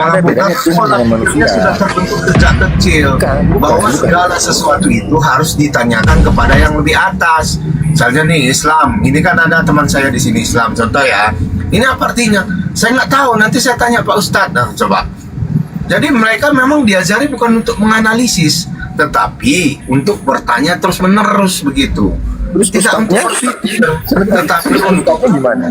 Ada bedanya Tuhan pola dengan manusia. pikirnya sudah terbentuk sejak kecil bahwa segala sesuatu itu harus ditanyakan kepada yang lebih atas. Misalnya nih Islam, ini kan ada teman saya di sini Islam, contoh ya. Ini apa artinya? Saya nggak tahu. Nanti saya tanya Pak Ustadz. Nah, coba. Jadi mereka memang diajari bukan untuk menganalisis, tetapi untuk bertanya terus menerus begitu. Terus Tidak untuk Ustadznya, berpikir, tetapi untuk Ustadznya gimana?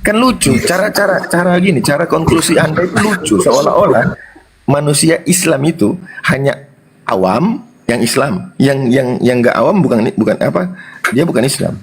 Kan lucu, cara gini, cara konklusi Anda itu lucu, seolah-olah manusia Islam itu hanya awam yang Islam, yang nggak awam bukan apa, dia bukan Islam.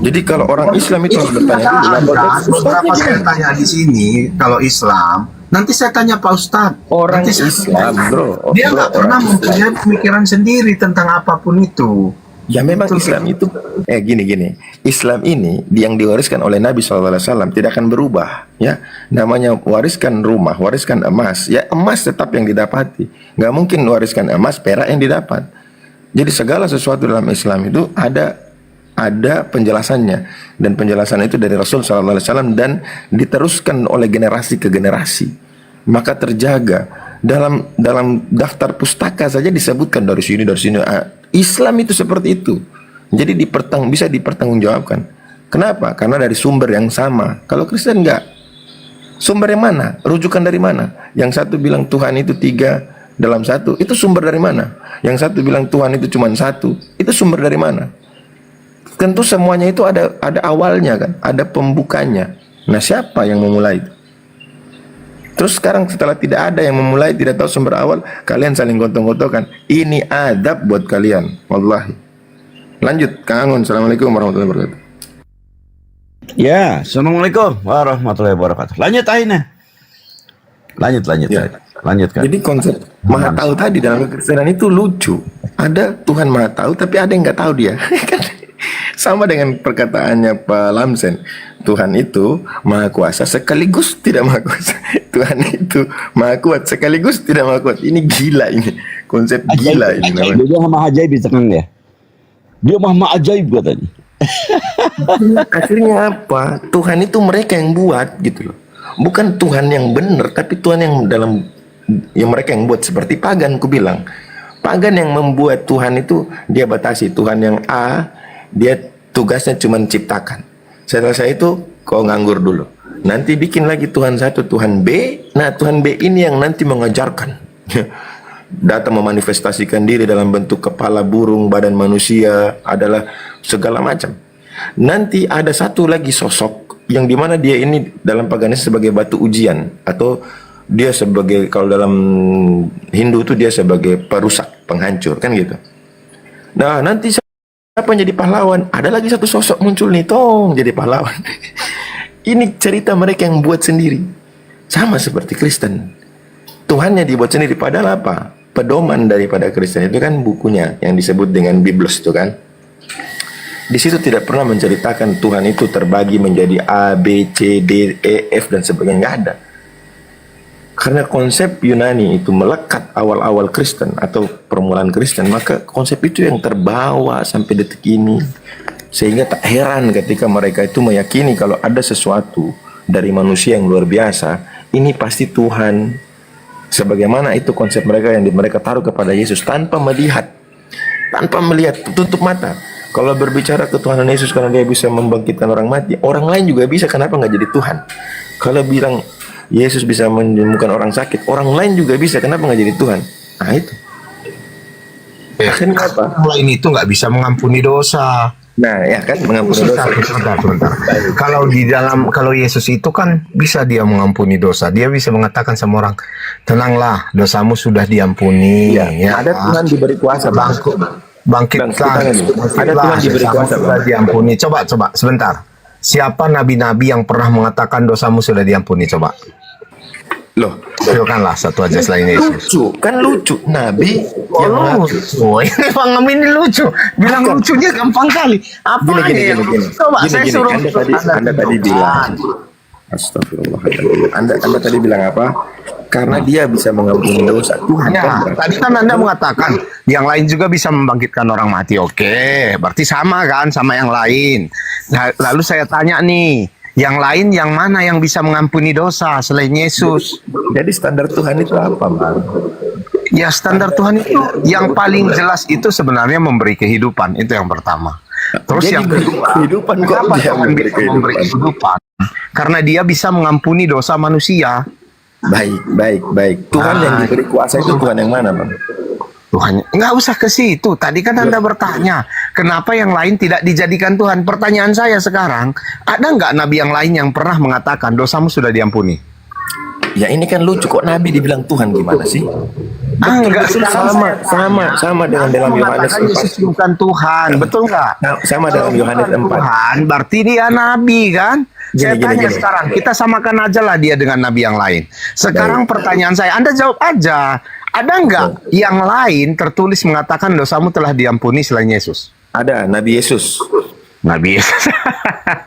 Jadi kalau orang Islam itu harus bertanya dulu, lah, beberapa saya tanya di sini kalau Islam, nanti saya tanya Pak Ustadz. orang Nanti saya Islam, bro, dia nggak pernah mempunyai pemikiran sendiri tentang apapun itu. ya memang Islam itu gini, Islam ini yang diwariskan oleh Nabi SAW tidak akan berubah, ya. Namanya wariskan rumah, wariskan emas, ya emas tetap yang didapati. Nggak mungkin wariskan emas, perak yang didapat. Jadi segala sesuatu dalam Islam itu ada penjelasannya, dan penjelasan itu dari Rasul SAW dan diteruskan oleh generasi ke generasi. Maka terjaga dalam daftar pustaka saja disebutkan dari sini. Islam itu seperti itu. Jadi bisa dipertanggungjawabkan. Kenapa? Karena dari sumber yang sama. Kalau Kristen enggak. Sumber yang mana? Rujukan dari mana? Yang satu bilang Tuhan itu 3 dalam 1. Itu sumber dari mana? Yang satu bilang Tuhan itu cuma 1. Itu sumber dari mana? Tentu semuanya itu ada awalnya kan, ada pembukanya. Nah, siapa yang memulai itu? Terus sekarang setelah tidak ada yang memulai, tidak tahu sumber awal, kalian saling gotong-gotongkan. Ini adab buat kalian, wallahi. Lanjut, Kang Angon. Assalamualaikum warahmatullahi wabarakatuh. Ya, assalamualaikum warahmatullahi wabarakatuh. Lanjut Aina. Lanjut. Ya. Lanjutkan. Jadi konsep Maha Tahu tadi dalam kekristenan itu lucu. Ada Tuhan Maha Tahu, tapi ada yang nggak tahu dia. Sama dengan perkataannya Pak Lamsen, Tuhan itu Maha Kuasa sekaligus tidak Maha Kuasa. Tuhan itu Maha Kuat sekaligus tidak Maha Kuat. Ini gila ini, konsep gila ini namanya. Dia maha ajaib bisa kan ya? Dia maha ajaib katanya. Akhirnya apa? Tuhan itu mereka yang buat gitu loh. Bukan Tuhan yang benar, tapi Tuhan yang mereka yang buat. Seperti pagan, ku bilang. Pagan yang membuat Tuhan itu dia batasi. Tuhan yang A, dia tugasnya cuma ciptakan. Setelah itu kau nganggur dulu. Nanti bikin lagi Tuhan satu, Tuhan B. Nah, Tuhan B ini yang nanti mengajarkan. Datang memanifestasikan diri dalam bentuk kepala burung, badan manusia, adalah segala macam. Nanti ada satu lagi sosok yang dimana dia ini dalam paganisme sebagai batu ujian, atau dia sebagai, kalau dalam Hindu itu dia sebagai perusak, penghancur, kan gitu. Nah, nanti siapa yang jadi pahlawan? Ada lagi satu sosok muncul nih, jadi pahlawan. Ini cerita mereka yang buat sendiri. Sama seperti Kristen. Tuhannya dibuat sendiri. Padahal apa? Pedoman daripada Kristen itu kan bukunya yang disebut dengan Biblos itu kan. Di situ tidak pernah menceritakan Tuhan itu terbagi menjadi A, B, C, D, E, F dan sebagainya. Nggak ada. Karena konsep Yunani itu melekat awal-awal Kristen atau permulaan Kristen, maka konsep itu yang terbawa sampai detik ini. Sehingga tak heran ketika mereka itu meyakini kalau ada sesuatu dari manusia yang luar biasa, ini pasti Tuhan. Sebagaimana itu konsep mereka yang mereka taruh kepada Yesus tanpa melihat, tutup mata. Kalau berbicara ketuhanan Yesus karena dia bisa membangkitkan orang mati, orang lain juga bisa, kenapa nggak jadi Tuhan? Kalau bilang Yesus bisa menyembuhkan orang sakit, orang lain juga bisa, kenapa nggak jadi Tuhan? Nah itu. Akhirnya apa? Orang lain itu nggak bisa mengampuni dosa. Nah ya kan, mengampuni dosa. Sebentar. Kalau Yesus itu kan bisa dia mengampuni dosa. Dia bisa mengatakan sama orang, tenanglah, dosamu sudah diampuni. Ya. Ada Tuhan diberi kuasa, bangkitlah. Ada Tuhan diberi kuasa, sudah diampuni. Coba sebentar. Siapa nabi-nabi yang pernah mengatakan dosamu sudah diampuni? Coba. Loh, tunjukkanlah satu aja selain Yesus. Lucu. Nabi yang lucu. Ini Bang Amin ini lucu. Bilang lucunya gampang kali. Apa gini. Coba saya suruh. Anda tadi bilang. Astagfirullahaladzim. Anda tadi bilang apa? Karena dia bisa mengampuni dosa. Tuhan kan. Tadi kan Anda mengatakan yang lain juga bisa membangkitkan orang mati. Oke, berarti sama kan sama yang lain. Nah, lalu saya tanya nih, Yang lain yang mana yang bisa mengampuni dosa selain Yesus? Jadi standar Tuhan itu apa, Bang? Ya standar Tuhan itu yang paling jelas itu sebenarnya memberi kehidupan, itu yang pertama. Terus Jadi yang kedua, kehidupan kok kenapa dia Tuhan memberi bisa memberi kehidupan? Karena dia bisa mengampuni dosa manusia. Baik, baik, baik. Tuhan yang diberi kuasa itu Tuhan yang mana, Bang? Tuhan, nggak usah ke situ. Tadi kan Anda bertanya, kenapa yang lain tidak dijadikan Tuhan? Pertanyaan saya sekarang, ada nggak nabi yang lain yang pernah mengatakan dosamu sudah diampuni? Ya ini kan lucu, kok Nabi dibilang Tuhan gimana sih? Enggak, Sama dengan dalam Yohanes mengatakan Yesus 4. bukan Tuhan, betul nggak? Sama dalam Yohanes 4. Tuhan, berarti dia nabi kan? Saya tanya gini. sekarang, kita samakan aja lah dia dengan nabi yang lain. Sekarang pertanyaan saya, Anda jawab aja. Ada nggak yang lain tertulis mengatakan dosamu telah diampuni selain Yesus? Ada Nabi Yesus. Nabi Yesus.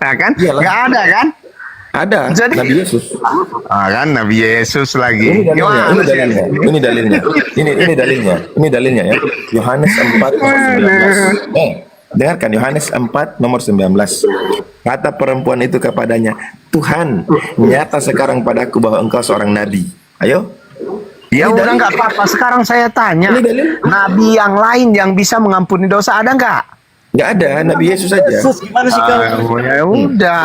Kan? Iyalah. Nggak ada kan? Ada Jadi- Nabi Yesus. Kan Nabi Yesus lagi. Ini dalilnya, Gimana sih? ini dalilnya. Ini dalilnya ya. Yohanes 4 nomor 19. Dengarkan Yohanes 4 nomor 19. Kata perempuan itu kepadanya, "Tuhan, nyata sekarang padaku bahwa engkau seorang nabi." Ayo. Ya Ini udah dalil. nggak apa-apa. Sekarang saya tanya, Ini dalil. nabi yang lain yang bisa mengampuni dosa ada nggak? Nggak ada, Nabi Yesus saja. Gimana sih kau? Ya udah.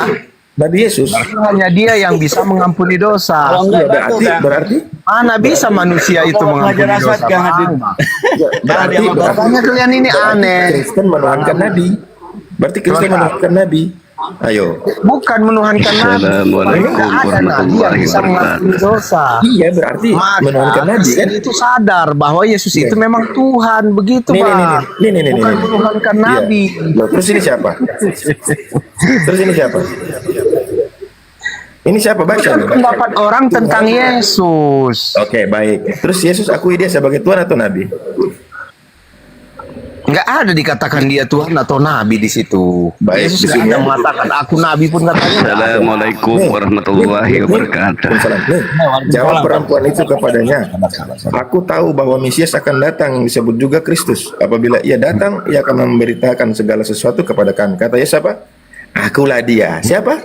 Nabi Yesus. Hanya dia yang bisa mengampuni dosa. Kalau Iya, enggak berarti Mana bisa manusia itu mengampuni dosa? berarti Makanya kalian ini aneh. Kristen menuhankan Nabi. Berarti Kristen menuhankan Nabi. Ayo. Bukan menuhankan nabi. Assalamualaikum Nggak ada nabi yang bisa mengampuni dosa. Iya, berarti menuhankan Maka Nabi kan? Kristen itu sadar bahwa Yesus itu memang Tuhan, begitu Nih, Pak. Bukan nih. menuhankan Iya. nabi. Loh, terus ini siapa? Terus ini siapa? Ini siapa baca? Bukan pendapat orang tentang Yesus. Oke, baik. Terus Yesus akui dia sebagai Tuhan atau Nabi? Nggak ada dikatakan dia Tuhan atau nabi di situ. Baik, Yesus di nggak sini ada ya. mengatakan aku nabi pun katanya. nggak ada. Assalamualaikum warahmatullahi wabarakatuh. Nih, jawab perempuan itu kepadanya, "Aku tahu bahwa Mesias akan datang yang disebut juga Kristus. Apabila ia datang, ia akan memberitakan segala sesuatu kepada kami." Kata Yesus apa? "Akulah dia." Siapa?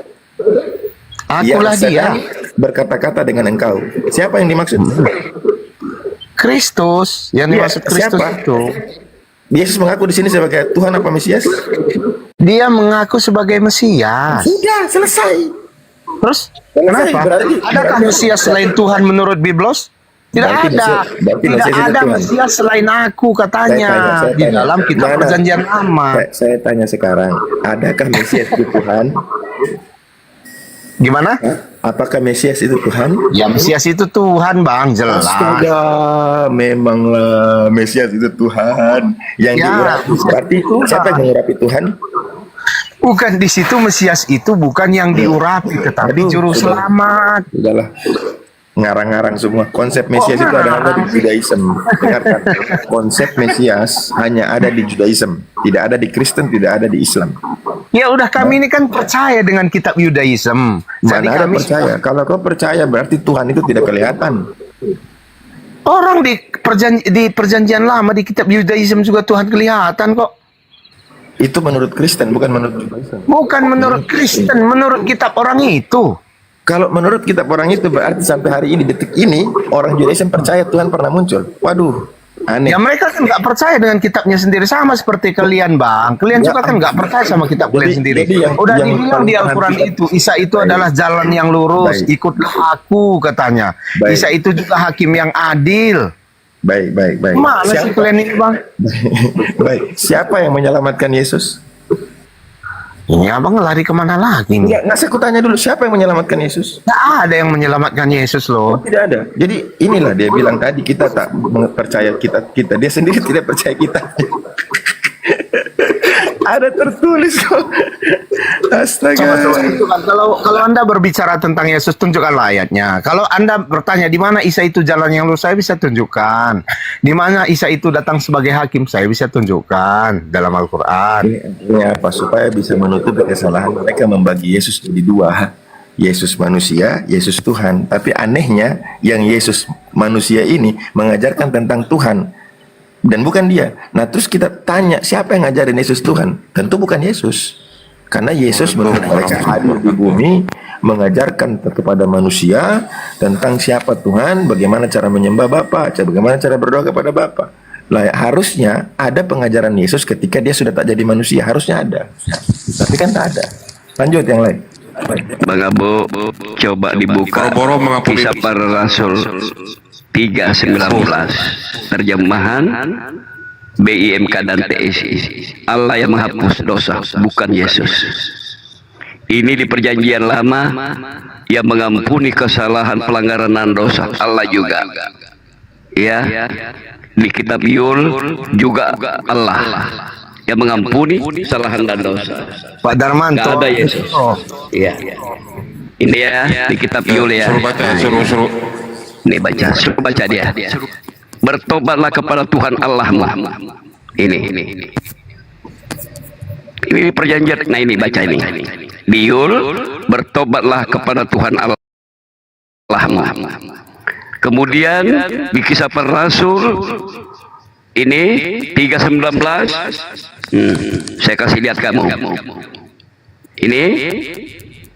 Akulah Yang sedang dia. berkata-kata dengan engkau. Siapa yang dimaksud? Kristus. Yang Iya, dimaksud Kristus siapa? itu. Yesus mengaku di sini sebagai Tuhan apa Mesias? Dia mengaku sebagai Mesias. Sudah selesai. Terus Selesai, kenapa? berarti- Adakah Mesias selain Tuhan menurut Biblos? Tidak Berarti ada. berarti Tidak Mesias itu ada Tuhan. Mesias selain aku katanya Saya di tanya. dalam kitab Mana? Perjanjian Lama. Saya tanya sekarang, adakah Mesias itu Tuhan? Gimana? Apakah Mesias itu Tuhan? Ya Mesias itu Tuhan Bang, jelas. Astaga, memanglah Mesias itu Tuhan yang Ya, diurapi. Berarti Tuhan. siapa yang mengurapi Tuhan? Bukan di situ Mesias itu bukan yang diurapi tetapi Aduh, juru sudah. selamat. Udahlah, ngarang-ngarang semua. Konsep Mesias itu ada hanya di Judaism. Dengarkan, konsep Mesias hanya ada di Judaism, tidak ada di Kristen, tidak ada di Islam. Ya udah kami ini kan percaya dengan kitab Yudaism. Jadi Mana ada kami percaya? Kalau kau percaya berarti Tuhan itu tidak kelihatan. orang di perjanjian lama di kitab Yudaism juga Tuhan kelihatan kok. Itu menurut Kristen, bukan menurut Judaism. Bukan menurut Kristen, menurut kitab orang itu. Kalau menurut kitab orang itu berarti sampai hari ini, detik ini, orang Judaism percaya Tuhan pernah muncul. Waduh, aneh. Ya mereka kan nggak percaya dengan kitabnya sendiri, sama seperti kalian Bang. Kalian Ya, juga kan nggak percaya sama kitab kalian sendiri. jadi Udah yang dibilang paling di Al-Quran perhatikan- itu, Isa itu Baik. adalah jalan yang lurus, Baik. ikutlah aku katanya. Baik. Isa itu juga hakim yang adil. Baik, baik, baik. Mana sih kalian ini Bang? Baik, siapa yang menyelamatkan Yesus? Ini abang lari kemana lagi nih? Nggak saya kutanya dulu, siapa yang menyelamatkan Yesus? Nggak ada yang menyelamatkan Yesus loh. Tidak ada. Jadi inilah dia bilang tadi, kita tak percaya kita. Dia sendiri tidak percaya kita. Ada tertulis kok. Astaga. Coba tunjukkan. Kalau Anda berbicara tentang Yesus, tunjukkanlah ayatnya. Kalau Anda bertanya di mana Isa itu jalan yang lurus, saya bisa tunjukkan. Di mana Isa itu datang sebagai hakim, saya bisa tunjukkan dalam Al-Quran. Ini apa? Supaya bisa menutupi kesalahan mereka membagi Yesus jadi dua. Yesus manusia, Yesus Tuhan. Tapi anehnya, yang Yesus manusia ini mengajarkan tentang Tuhan. Dan bukan dia. Nah terus kita tanya, siapa yang ngajarin Yesus Tuhan? Tentu bukan Yesus. Karena Yesus hadir di bumi mengajarkan kepada manusia tentang siapa Tuhan, bagaimana cara menyembah Bapa, bagaimana cara berdoa kepada Bapa. Lah, harusnya ada pengajaran Yesus ketika dia sudah tak jadi manusia, harusnya ada. Tapi kan tak ada. Lanjut yang lain. Bang Abu, coba dibuka Kisah Para Rasul 3:19 terjemahan BIMK dan TSI. Allah yang menghapus dosa, bukan Yesus. Ini di perjanjian lama yang mengampuni kesalahan pelanggaran dan dosa, Allah juga. Ya, di kitab Yul juga Allah yang mengampuni kesalahan dan dosa. Pak Darmanto. Gak ada Yesus. Iya. Ini ya di kitab Yul ya. Suruh baca, suruh. Ini baca, suruh baca dia. Bertobatlah kepada Tuhan Allahmu. Ini perjanjian. Nah ini baca ini. Di Yul, bertobatlah kepada Tuhan Allahmu. Kemudian di Kisah Para Rasul ini 3:19. Saya kasih lihat kamu. Ini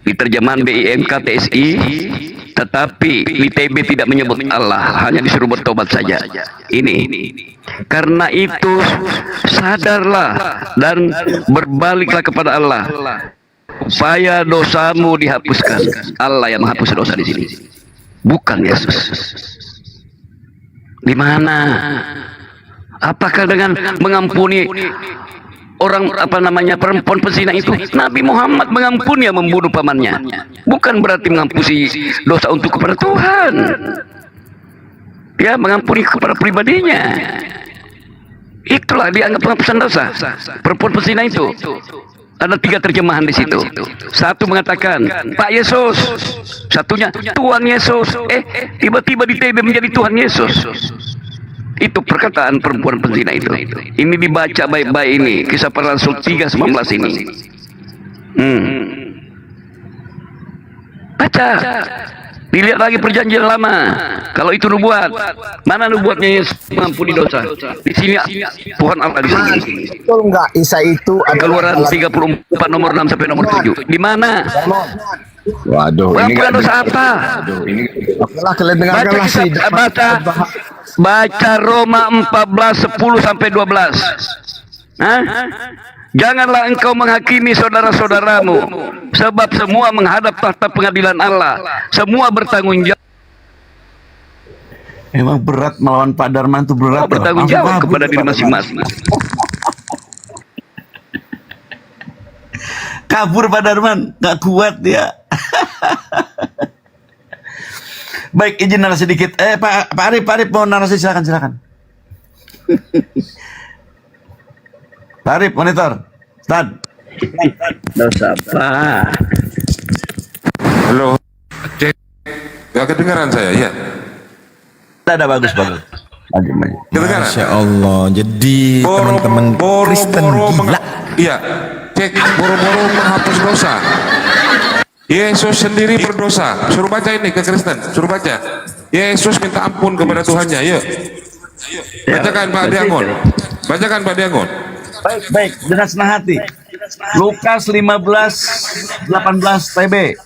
di terjemahan BIMK TSI, tetapi di TB tidak menyebut Allah, hanya disuruh bertobat saja. Ini karena itu sadarlah dan berbaliklah kepada Allah supaya dosamu dihapuskan. Allah yang menghapus dosa di sini, bukan Yesus. Di mana? Apakah dengan mengampuni orang perempuan pezina itu Nabi Muhammad mengampuni yang membunuh pamannya? Bukan berarti mengampuni dosa untuk kepada Tuhan. Ya, mengampuni kepada pribadinya. Itulah dianggap penghapusan dosa. Perempuan pezina itu. Ada 3 terjemahan di situ. Satu mengatakan Pak Yesus, satunya Tuhan Yesus. Tiba-tiba di TB menjadi Tuhan Yesus. Itu perkataan perempuan pezina itu. Ini dibaca baik-baik ini, Kisah Para Rasul 3:19 ini. Baca. Dilihat lagi perjanjian lama. Kalau itu nubuat, mana nubuatnya Yesus mengampuni dosa? Di sini Tuhan Allah di sini. Betul nggak Isa itu Keluaran 34 nomor 6 sampai nomor 7. Di mana? Waduh, ini Pengampunan dosa apa? Apalah kalian dengarkanlah sih. Baca Roma 14:10 sampai 12. Janganlah engkau menghakimi saudara-saudaramu, sebab semua menghadap tahta pengadilan Allah. Semua bertanggung jawab. emang berat melawan Pak Darman itu berat. Bertanggung jawab kepada diri masing-masing. Kabur Pak Darman, nggak kuat dia. Baik, izin narasi sedikit. Pak Arif mau narasi, silakan. Pak Arif, monitor. Start. Dosa apa? Halo. Cek. Gak kedengaran saya, ya. Ada bagus. Maju. Kedengaran. Masya Allah. Jadi teman-teman Kristen gila. Iya. Cek, boro-boro menghapus dosa. Yesus sendiri berdosa. Suruh baca ini ke Kristen. Suruh baca. Yesus minta ampun kepada Tuhannya. Yuk. Bacakan Pak Diangon. Bacakan Pak Diangon. Baik, dengan senang hati. Lukas 15:18 TB.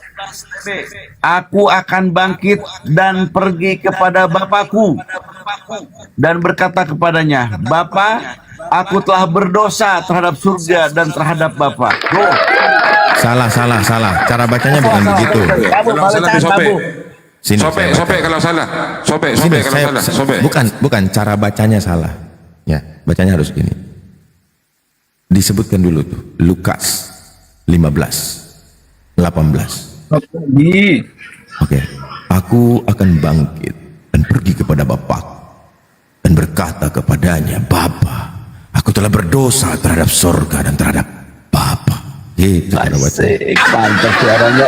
Aku akan bangkit dan pergi kepada Bapakku dan berkata kepadanya, Bapa, aku telah berdosa terhadap surga dan terhadap Bapa. Salah. Cara bacanya bukan begitu. Kalau salah disope. Sini, Sope kalau salah. Sope kalau salah. Sope. Bukan cara bacanya salah. Ya, bacanya harus gini. Disebutkan dulu tuh Lukas 15:18. Oke. Aku akan bangkit dan pergi kepada Bapakku dan berkata kepadanya, Bapa, aku telah berdosa terhadap surga dan terhadap Bapa. Gitu cara bacanya. Mantap suaranya,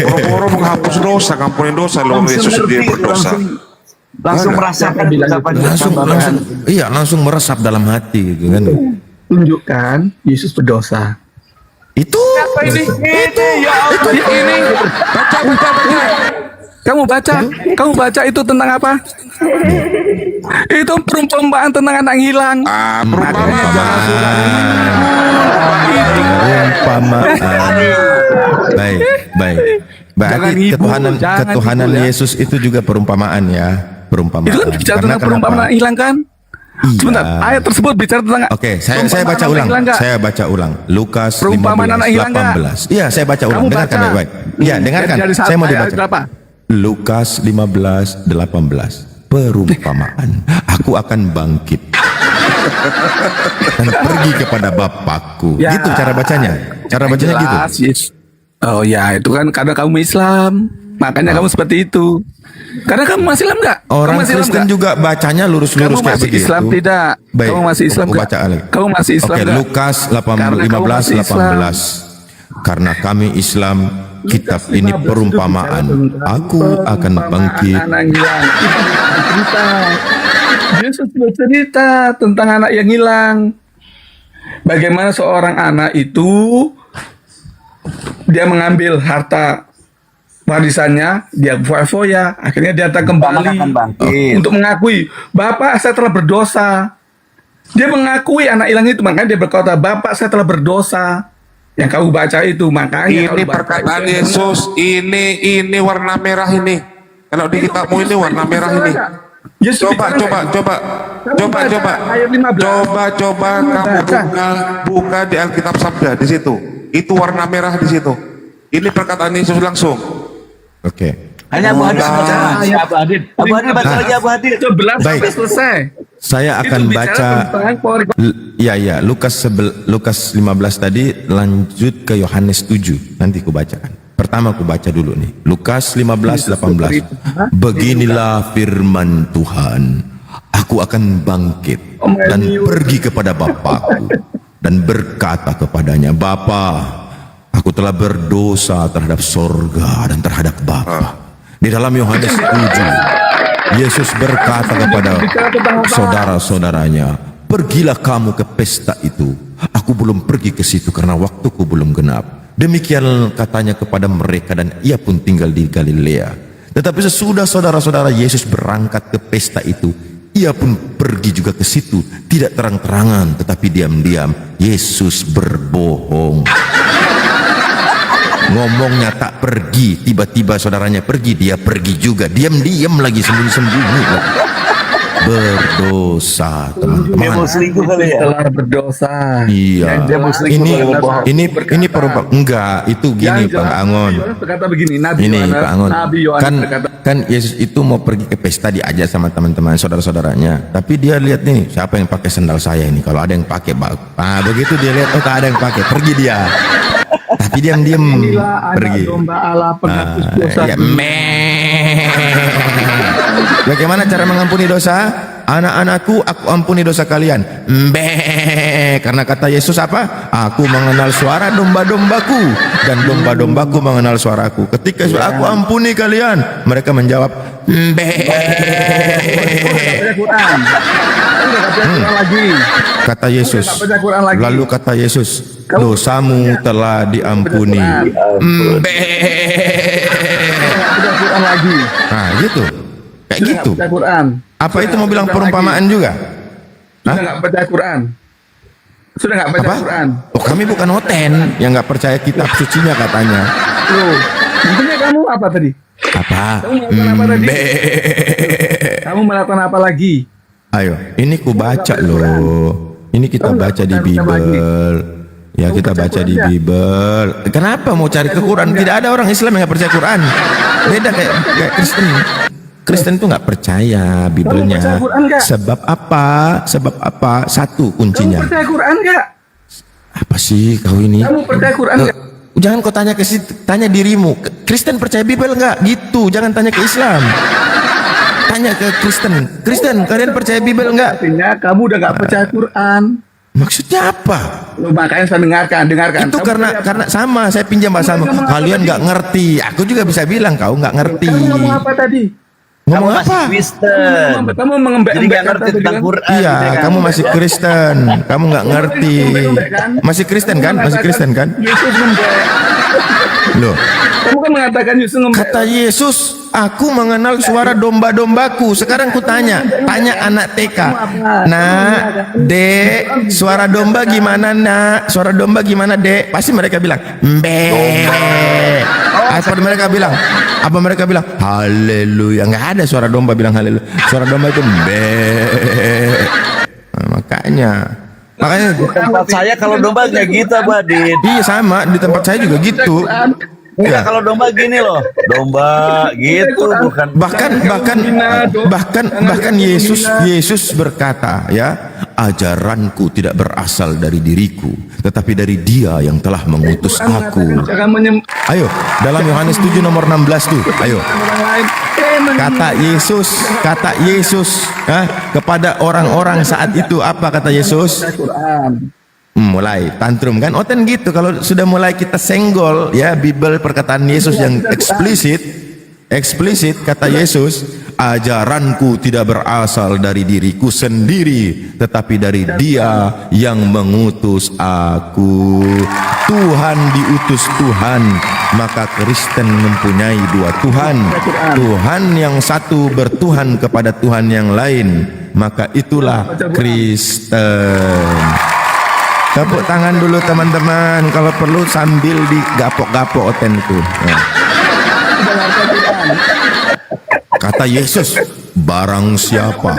Boro-boro menghapus dosa, ngampunin dosa. Loh, Yesus sendiri berdosa. Langsung merasakan langsung meresap dalam hati gitu kan. Tunjukkan Yesus berdosa. Itu Ini. Baca. Kamu baca itu tentang apa? Itu perumpamaan tentang anak hilang. Perumpamaan. Baik, baik. Jangan Berarti ibu, jangan ketuhanan ibu, ya. Yesus itu juga perumpamaan ya, perumpamaan. Itu kan bicara Karena tentang perumpamaan kenapa? anak hilang kan? Iya. Sebentar, ayat tersebut bicara tentang Oke, saya perumpamaan baca anak ulang. hilang nggak? Saya baca ulang. Lukas Perumpamaan anak 15 hilang nggak? 18. Iya, saya baca ulang. Kamu Dengarkan baca. baik-baik. Iya, dengarkan. Dari Saya mau ayat dibaca. berapa? Lukas 15 18. Perumpamaan. Aku akan bangkit dan pergi kepada Bapakku. Ya. Gitu cara bacanya. Cara bacanya gitu. Jelas, yes. Oh ya, itu kan karena kamu Islam, makanya kamu seperti itu. Karena kamu masih Islam nggak? Orang Kamu masih Islam Kristen nggak? juga bacanya lurus-lurus Kamu kayak masih begitu. Islam tidak? Baik. Kamu masih Islam Aku nggak? baca lagi. Kamu masih Islam Oke, nggak? Lukas Karena kamu 15 masih Islam. 18. Karena kami Islam, kitab Lukas ini 15 perumpamaan. itu bicara Aku tentang akan perumpamaan bangkit. anak hilang. Itu cerita. Yesus bercerita tentang anak yang hilang. Bagaimana seorang anak itu dia mengambil harta warisannya, dia foya-foya, akhirnya dia datang kembali untuk mengakui, Bapak saya telah berdosa. Dia mengakui anak hilang itu, makanya dia berkata, Bapak saya telah berdosa. Yang kau baca itu, makanya Ini kau baca perkataan itu. Yesus, ini warna merah ini. Kalau di kitabmu ini warna merah ini. Yesus Coba, bicara coba, nggak? coba, Kamu coba, baca ayat 15. coba Kamu kamu baca. buka di Alkitab Sabda di situ. Itu warna merah di situ. Ini perkataan Yesus langsung. Oke. Hanya Abu Hadid baca. Abu Hadid. Abu Hadid baca lagi Abu Hadid. 11 Baik. sampai selesai. Saya akan Itu bicara baca tentang pori- ya Lukas 15 tadi lanjut ke Yohanes 7. Nanti ku bacakan. Pertama ku baca dulu nih. Lukas 15 18. Beginilah firman Tuhan. Aku akan bangkit dan pergi kepada Bapakku dan berkata kepadanya, Bapa, aku telah berdosa terhadap sorga dan terhadap Bapa. Di dalam Yohanes 7, Yesus berkata kepada saudara-saudaranya, pergilah kamu ke pesta itu. Aku belum pergi ke situ karena waktuku belum genap. Demikian katanya kepada mereka dan ia pun tinggal di Galilea. Tetapi sesudah saudara-saudara Yesus berangkat ke pesta itu, ia pun pergi juga ke situ, tidak terang-terangan tetapi diam-diam. Yesus berbohong. Ngomongnya tak pergi, tiba-tiba saudaranya pergi, dia pergi juga, diam-diam lagi, sembunyi-sembunyi. Berdosa, teman-teman. selingkuh kali ya. telah berdosa. Iya. Dia mau selingkuh Ini kalau bohong. ini perumpamaan. Enggak, itu gini Yang Bang jelas, Angon. Nabi Yohanes berkata begini, Nabi Ini Yohanes, Pak Angon. Nabi Yohanes Kan berkata, kan Yesus itu mau pergi ke pesta, diajak sama teman-teman saudara-saudaranya. Tapi dia lihat nih, siapa yang pakai sandal saya ini? Kalau ada yang pakai, begitu dia lihat, oh tak ada yang pakai, pergi dia. Tapi diam-diam inilah pergi. anak domba Allah penghapus dosa. Ya, bagaimana cara mengampuni dosa? Anak-anakku, aku ampuni dosa kalian. Karena kata Yesus apa? Aku mengenal suara domba-dombaku dan domba-dombaku mengenal suaraku. Ketika aku ampuni kalian, mereka menjawab Baca Quran. Udah baca Quran lagi. kata Yesus. Udah baca Quran lagi. Lalu kata Yesus, dosamu telah diampuni. Baca Quran lagi. Nah, gitu. Kayak Sudah gitu. nggak baca Quran. Apa Sudah itu nggak mau bilang baca Quran perumpamaan lagi. juga? Sudah nggak baca Quran. Sudah nggak baca Apa? Quran. Oh, kami bukan hoten yang nggak percaya kitab sucinya katanya. Loh, intinya kamu apa tadi? Apa? Kamu melakukan apa tadi? Kamu melakukan apa lagi? Ayo, ini ku baca loh. Ini kita Kamu nggak baca di baca lagi. Bible. Ya, Kamu kita baca baca Quran di nggak? Bible. Kenapa mau cari ke Quran? Tidak ada orang Islam yang nggak percaya Quran. Beda kayak Kristen. Kristen tuh nggak percaya Biblenya. percaya Quran nggak? Sebab apa? Sebab apa? Satu Kamu kuncinya. percaya Quran nggak? Apa sih kau ini? Kamu percaya Quran nggak? Jangan kau tanya ke situ, tanya dirimu. Kristen percaya Bible nggak? Gitu. Jangan tanya ke Islam. Tanya ke Kristen. Kristen, kalian percaya Bible nggak? Artinya kamu udah nggak percaya Quran. Maksudnya apa? Loh, makanya saya dengarkan. Itu Kamu karena percaya- karena sama. Saya pinjam bahasamu. Kamu ngomong apa Kalian tadi? nggak ngerti. Aku juga bisa bilang kau nggak ngerti. Kamu ngomong apa tadi? Ngomong Masih apa? Kristen. Kamu mengembek Jadi nggak ngerti tentang Quran. Iya, gitu kan. kamu masih Kristen. Kamu nggak ngerti. Masih Kristen kan? Masih Kristen kan? Yesus ngembek. Loh, Kamu kan mengatakan Yesus ngembek. kata Yesus aku mengenal suara domba-dombaku. Sekarang ku tanya anak TK. Nak, Dek, suara domba gimana, Nak? Suara domba gimana, Dek? Pasti mereka bilang, mbe. Apa mereka bilang? Haleluya. Nggak ada suara domba bilang haleluya. Suara domba itu mbe. Nah, makanya Tempat saya kalau domba nggak gitu, Abah Adit. iya sama di tempat saya juga gitu. Enggak, kalau domba gini loh. Domba gitu, bukan. Bahkan Yesus berkata, ya, ajaranku tidak berasal dari diriku, tetapi dari Dia yang telah mengutus aku. Ayo, dalam Yohanes 7 nomor 16 tuh. Ayo. Kata Yesus kepada orang-orang saat itu, apa kata Yesus? Mulai tantrum kan, oten gitu. Kalau sudah mulai kita senggol ya Bible, perkataan Yesus yang eksplisit kata Yesus, ajaranku tidak berasal dari diriku sendiri, tetapi dari Dia yang mengutus aku. Tuhan diutus Tuhan, maka Kristen mempunyai dua Tuhan. Tuhan yang satu bertuhan kepada Tuhan yang lain, maka itulah Kristen. Tepuk tangan dulu teman-teman, kalau perlu sambil digapok-gapok otenku. Kata Yesus, barang siapa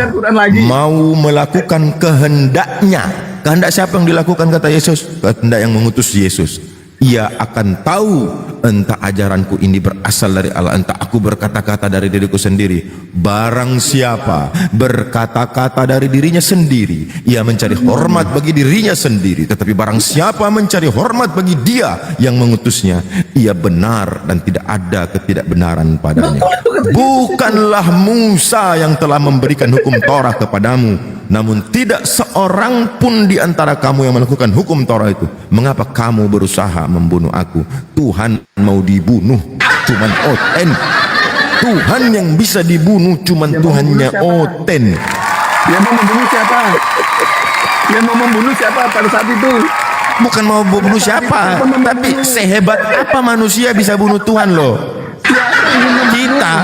mau melakukan kehendaknya. Kehendak siapa yang dilakukan kata Yesus? Kehendak yang mengutus Yesus. Ia akan tahu entah ajaranku ini berasal dari Allah, entah aku berkata-kata dari diriku sendiri. Barang siapa berkata-kata dari dirinya sendiri, ia mencari hormat bagi dirinya sendiri. Tetapi barang siapa mencari hormat bagi Dia yang mengutusnya, ia benar dan tidak ada ketidakbenaran padanya. Bukanlah Musa yang telah memberikan hukum Taurat kepadamu, namun tidak seorang pun di antara kamu yang melakukan hukum Taurat itu. Mengapa kamu berusaha membunuh aku? Tuhan mau dibunuh cuman Oten. Tuhan yang bisa dibunuh cuman Tuhannya Oten. Dia mau membunuh siapa? Dia mau membunuh siapa pada saat itu? Bukan mau bunuh siapa, tapi sehebat apa manusia bisa bunuh Tuhan loh. Kita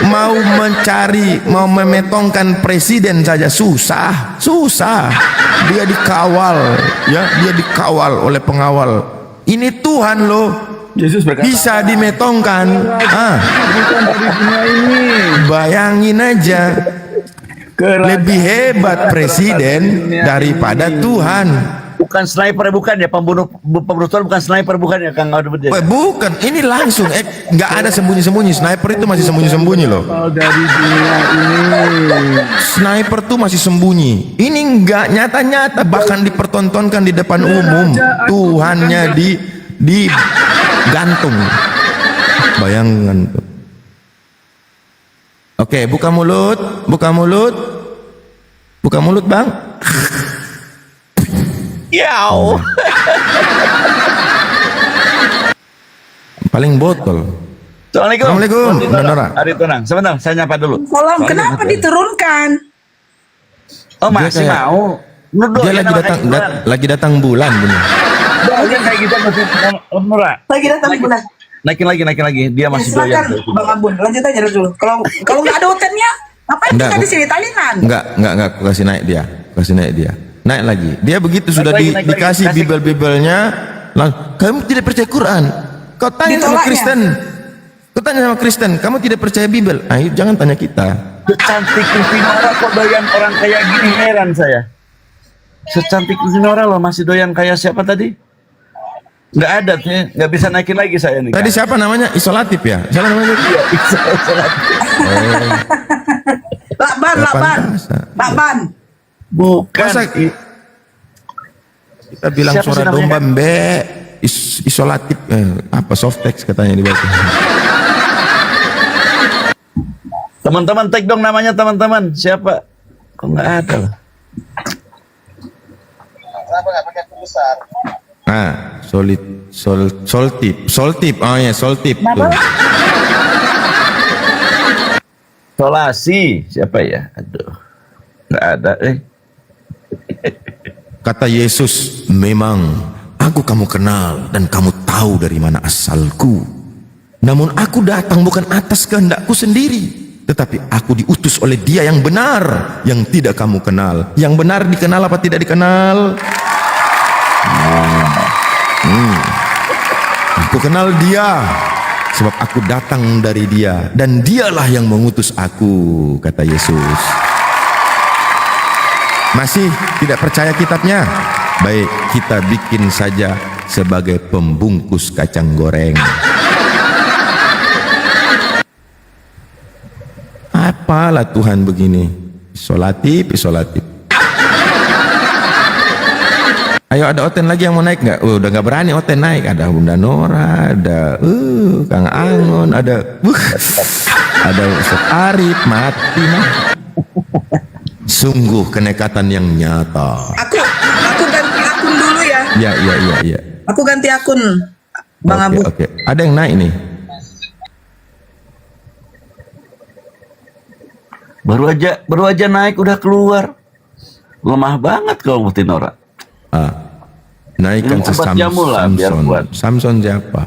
mau mencari, mau memetongkan presiden saja susah. Dia dikawal, ya, dia dikawal oleh pengawal. Ini Tuhan loh, Yesus berkata, bisa dimetongkan. bukan dari dunia ini. Bayangin aja, lebih hebat presiden daripada Tuhan. Bukan sniper, bukan ya, pembunuh Tuhan bukan sniper, bukan ya Kang Audrey? Bukan, ini langsung nggak ada sembunyi-sembunyi. Sniper itu masih sembunyi-sembunyi loh. Dari dunia ini. Sniper tuh masih sembunyi. Ini nggak nyata-nyata, bahkan dipertontonkan di depan umum. Tuhannya di gantung. Bayangkan tuh. Oke, buka mulut Bang. Yau. Paling botol. Assalamualaikum. Assalamualaikum, Nora. Ari Tonang, sebentar, saya nyapa dulu. Tolong, kenapa diturunkan? Oh, Dia masih kayak- mau? Nuduh, Dia ya, lagi nama datang kayak bulan. lagi datang bulan bener. Dia kayak gitu masih Nora. Lagi datang bulan. Naikin lagi. Dia masih Silakan, doyan. Bang Abun, lanjut aja dulu. Kalau nggak ada hotelnya, ngapain Enggak, kita di sini talinan? Enggak, aku kasih naik dia. Naik lagi. Dia begitu sudah Naik lagi. dikasih Bible-Biblenya, kamu tidak percaya Quran. Kau tanya sama Kristen. Kamu tidak percaya Bible. Ayo jangan tanya kita. Secantik Nora kok doyan orang kayak gini, heran saya. Secantik Nora loh masih doyan kayak siapa tadi? Nggak ada, nggak bisa naikin lagi saya nih. Tadi siapa namanya? Isolatif ya? Siapa namanya? Lakban. Bukan. Masa kita bilang Siapa suara sih domba namanya? mbe isolatif apa soft text katanya di bawah. Teman-teman tag dong namanya teman-teman. Siapa? Kok nggak ada loh? Soltip. Oh ya, soltip tuh. Solasi. Siapa ya? Aduh. Nggak ada. Kata Yesus, memang aku kamu kenal dan kamu tahu dari mana asalku. Namun aku datang bukan atas kehendakku sendiri, tetapi aku diutus oleh Dia yang benar, yang tidak kamu kenal. Yang benar dikenal apa tidak dikenal? Aku kenal Dia, sebab aku datang dari Dia, dan Dialah yang mengutus aku, kata Yesus. Masih tidak percaya kitabnya? Baik, kita bikin saja sebagai pembungkus kacang goreng. Apalah Tuhan begini, isolatif. Ayo, ada Oten lagi yang mau naik nggak? Udah nggak berani Oten naik. Ada Bunda Nora, ada Kang Angon, ada Ustaz Arif, mati mah. Sungguh kenekatan yang nyata. Aku ganti akun dulu ya. Iya. Aku ganti akun, Bang Abu. Oke. Ada yang naik nih. Baru aja naik udah keluar. Lemah banget kau Muti Nora. Naikkan Minum obat jamu lah, biar kuat. Samson siapa?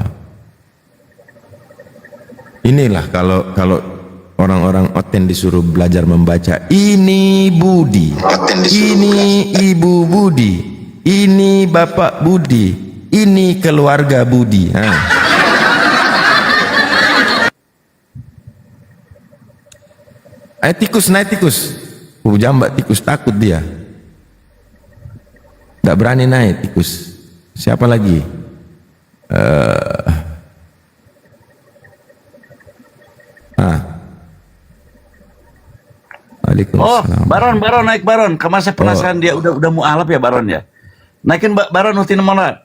Inilah kalau orang-orang Oten disuruh belajar membaca, ini Budi, ini Ibu Budi, ini Bapak Budi, ini keluarga Budi. Ayo tikus, naik tikus. Jambak tikus, takut dia. Gak berani naik tikus. Siapa lagi? Waalaikumsalam. Baron naik Baron. Kemarin saya penasaran dia udah mualaf ya Baron ya. Naikin Baron Muti Nora.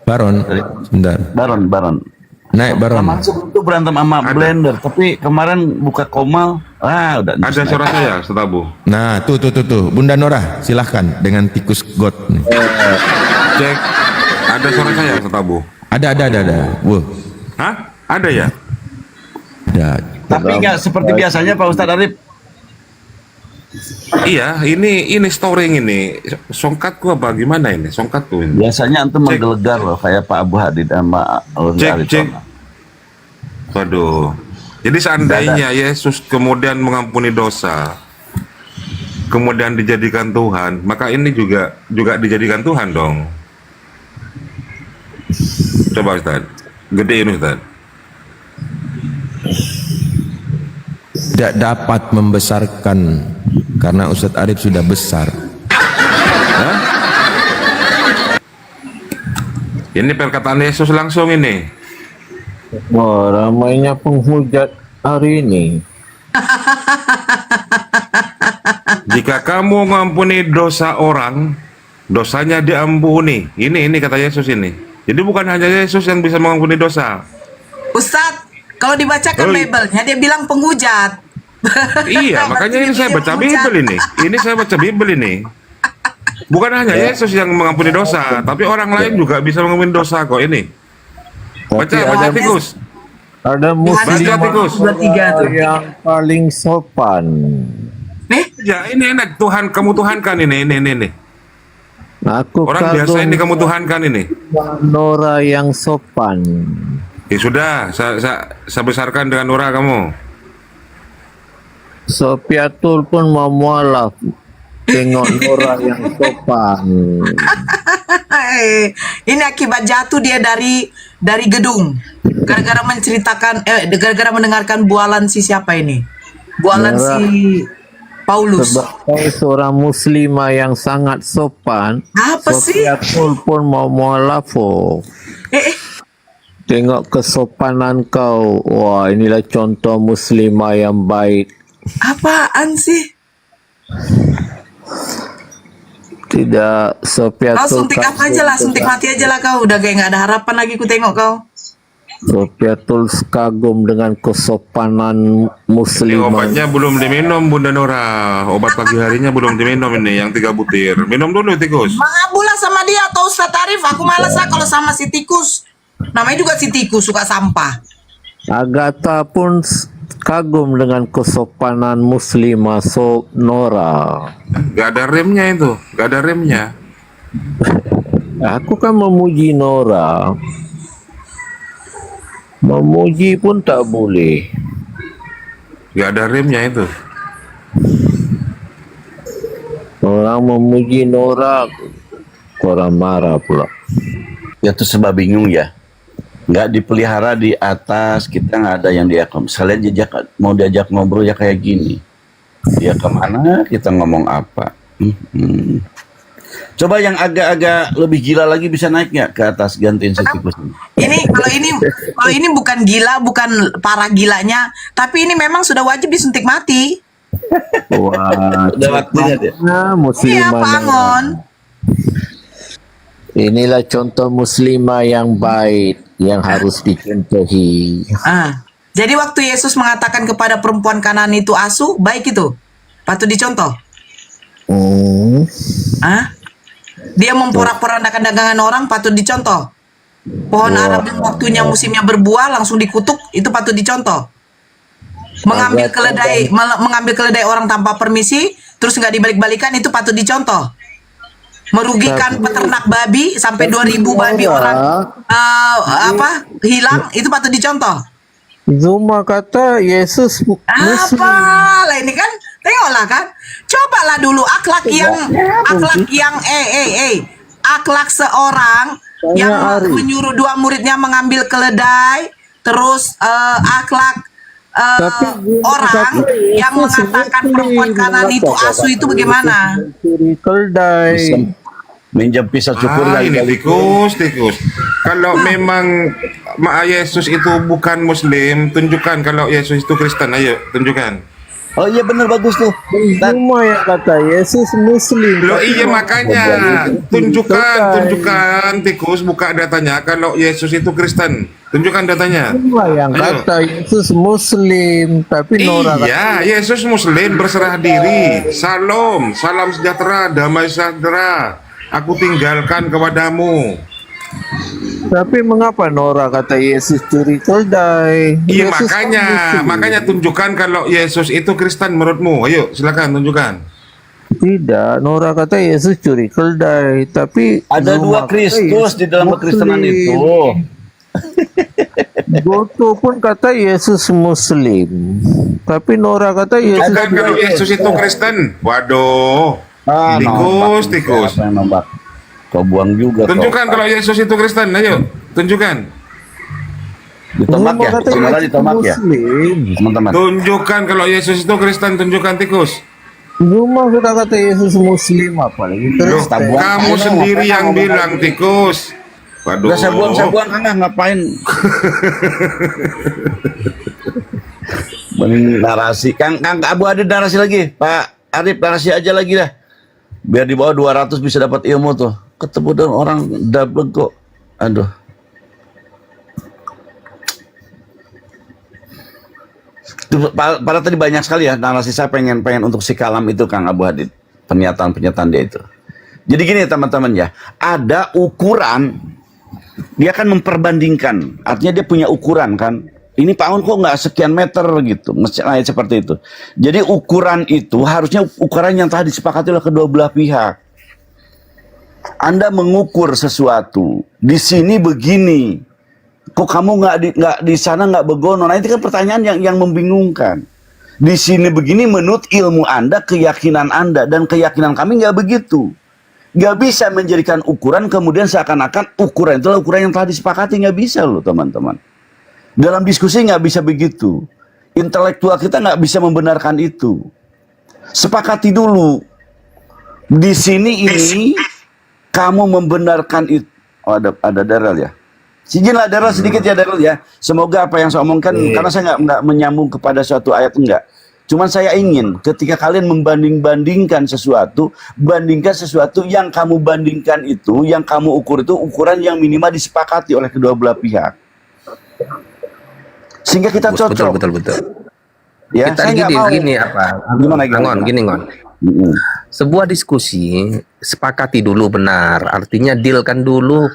Baron, sebentar. Baron. Naik Baron. Masuk itu berantem sama Blender, tapi kemarin buka Komal, udah. Ada suara saya, Setabu. Nah, tuh. Bunda Nora, silahkan dengan tikus got. Cek. Ada suara saya, Setabu. Ada. Wah. Hah? Ada ya? Ada. Tapi nggak seperti biasanya Pak Ustadz Arif. Iya, ini storing ini. Songkatku apa gimana ini? Songkatku ini. Biasanya antum menggelegar loh, kayak Pak Abu Hadid sama Cek. Waduh. Jadi seandainya Yesus kemudian mengampuni dosa, kemudian dijadikan Tuhan, maka ini juga dijadikan Tuhan dong. Coba Ustaz, gedein Ustaz. Tidak dapat membesarkan karena Ustadz Arif sudah besar. Ini perkataan Yesus langsung ini. Wah, ramainya penghujat hari ini. Jika kamu mengampuni dosa orang, dosanya diampuni. Ini kata Yesus ini. Jadi bukan hanya Yesus yang bisa mengampuni dosa. Ustadz, kalau dibacakan Bible-nya dia bilang penghujat. Iya, makanya ini saya baca Bible ini. Ini saya baca Bible ini. Bukan hanya Yesus yang mengampuni dosa, tapi orang lain juga bisa mengampuni dosa kok ini. Baca tikus. Ada muslim tikus. yang paling sopan. Ya, ini enak Tuhan, kamu tuhankan ini. Aku Orang biasa ini kamu tuhankan ini. Nora yang sopan. Ya sudah, saya besarkan dengan Nora kamu. Sopiatul pun mau mualaf tengok Nora yang sopan. Ini akibat jatuh dia dari gedung. Gara-gara menceritakan, gara-gara mendengarkan bualan si siapa ini? Bualan Nora, si Paulus. Sebagai seorang muslimah yang sangat sopan, Apa sih? Sopiatul pun mau mualaf. Tengok kesopanan kau. Wah, inilah contoh muslimah yang baik. Apaan sih? Tidak Sopiatul. Kau suntik apa aja lah, suntik mati aja lah kau. Udah kayak nggak ada harapan lagi ku tengok kau. Sopiatul kagum dengan kesopanan Ini muslimah. obatnya belum diminum Bunda Nora. Obat pagi harinya belum diminum ini, yang 3 butir. Minum dulu tikus. Mengabulah sama dia atau Ustadz Arif. Aku malas lah kalau sama si tikus. Namanya juga si tikus, suka sampah. Agatha pun kagum dengan kesopanan muslimah Nora. Gak ada remnya itu, gak ada remnya. Aku kan memuji Nora. Memuji pun tak boleh. Gak ada remnya itu. Orang memuji Nora, orang marah pula. Ya itu sebab bingung ya. Nggak dipelihara di atas, kita nggak ada yang diajak. Misalnya mau diajak ngobrol ya kayak gini. Dia kemana, kita ngomong apa. Coba yang agak-agak lebih gila lagi bisa naik nggak ke atas, gantiin si tikus ini. Kalau ini bukan gila, bukan para gilanya, tapi ini memang sudah wajib disuntik mati. Wah, Udah waktunya dia. Iya, muslimah. Pangon. Inilah contoh muslimah yang baik yang harus dicontohi. Jadi waktu Yesus mengatakan kepada perempuan Kanaan itu asu, baik itu, patut dicontoh. Dia memporak-porandakan dagangan orang, patut dicontoh. Pohon Arab yang waktunya musimnya berbuah langsung dikutuk, itu patut dicontoh. Mengambil keledai orang tanpa permisi, terus nggak dibalik-balikan, itu patut dicontoh. Merugikan peternak babi sampai 2.000 babi orang hilang, itu patut dicontoh. Zuma kata Yesus Muslim. Lah ini kan, tengoklah kan. Cobalah dulu akhlak seorang yang menyuruh 2 muridnya mengambil keledai, terus akhlak orang yang mengatakan perempuan Kanaan itu asu, itu bagaimana? Keledai. Minjam pisau cukur Ini tikus. Kalau memang Yesus itu bukan Muslim, tunjukkan. Kalau Yesus itu Kristen, ayo tunjukkan. Oh iya benar, bagus tuh. Semua yang kata Yesus Muslim. Loh iya makanya tunjukkan tikus, buka datanya. Kalau Yesus itu Kristen, tunjukkan datanya. Semua yang kata Yesus Muslim, tapi Nora iya, Yesus Muslim, berserah diri. Salam sejahtera, damai sejahtera. Aku tinggalkan kepadamu. Tapi mengapa Nora kata Yesus curi keledai? Iya Yesus makanya tunjukkan kalau Yesus itu Kristen menurutmu. Ayo silakan tunjukkan. Tidak, Nora kata Yesus curi keledai, tapi ada 2 Kristus di dalam kekristenan itu. Goto pun kata Yesus Muslim, tapi Nora kata Yesus. Bukan kalau Yesus itu Kristen. Waduh. Tikus. Kau buang juga. Tunjukkan kalau Yesus itu Kristen, ayo tunjukkan. Ditomak ya, ditomak ya, teman-teman. Tunjukkan kalau Yesus itu Kristen, tunjukkan tikus. Cuma kita kata Yesus Muslim apalagi terus. Kamu sendiri yang bilang tikus. Waduh. Saya buang ngapain? Narasi, Kang Abu ada narasi lagi, Pak Arif narasi aja lagi dah. Biar di bawah 200 bisa dapat ilmu tuh. Ketemu dengan orang double kok. Aduh. Pada tadi banyak sekali ya narasi, saya pengen untuk si Kalam itu, Kang Abu Hadid. Pernyataan dia itu. Jadi gini teman-teman ya, ada ukuran, dia kan memperbandingkan. Artinya dia punya ukuran kan. Ini Pak kok nggak sekian meter gitu, seperti itu. Jadi ukuran itu harusnya ukuran yang telah disepakati oleh kedua belah pihak. Anda mengukur sesuatu, di sini begini, kok kamu nggak di sana nggak begono. Nah itu kan pertanyaan yang membingungkan. Di sini begini menurut ilmu Anda, keyakinan Anda, dan keyakinan kami nggak begitu. Nggak bisa menjadikan ukuran kemudian seakan-akan ukuran itulah ukuran yang telah disepakati, nggak bisa loh teman-teman. Dalam diskusi nggak bisa begitu. Intelektual kita nggak bisa membenarkan itu. Sepakati dulu. Di sini ini kamu membenarkan itu. Oh, ada Daryl ya. Sijinlah Daryl sedikit ya Daryl ya. Semoga apa yang saya omongkan, karena saya nggak menyambung kepada suatu ayat enggak. Cuman saya ingin ketika kalian membanding-bandingkan sesuatu, bandingkan sesuatu yang kamu bandingkan itu, yang kamu ukur itu ukuran yang minimal disepakati oleh kedua belah pihak. Sehingga kita cocok. Betul. Ya, kita gini apa? Gimana? Sebuah diskusi sepakati dulu benar. Artinya dealkan dulu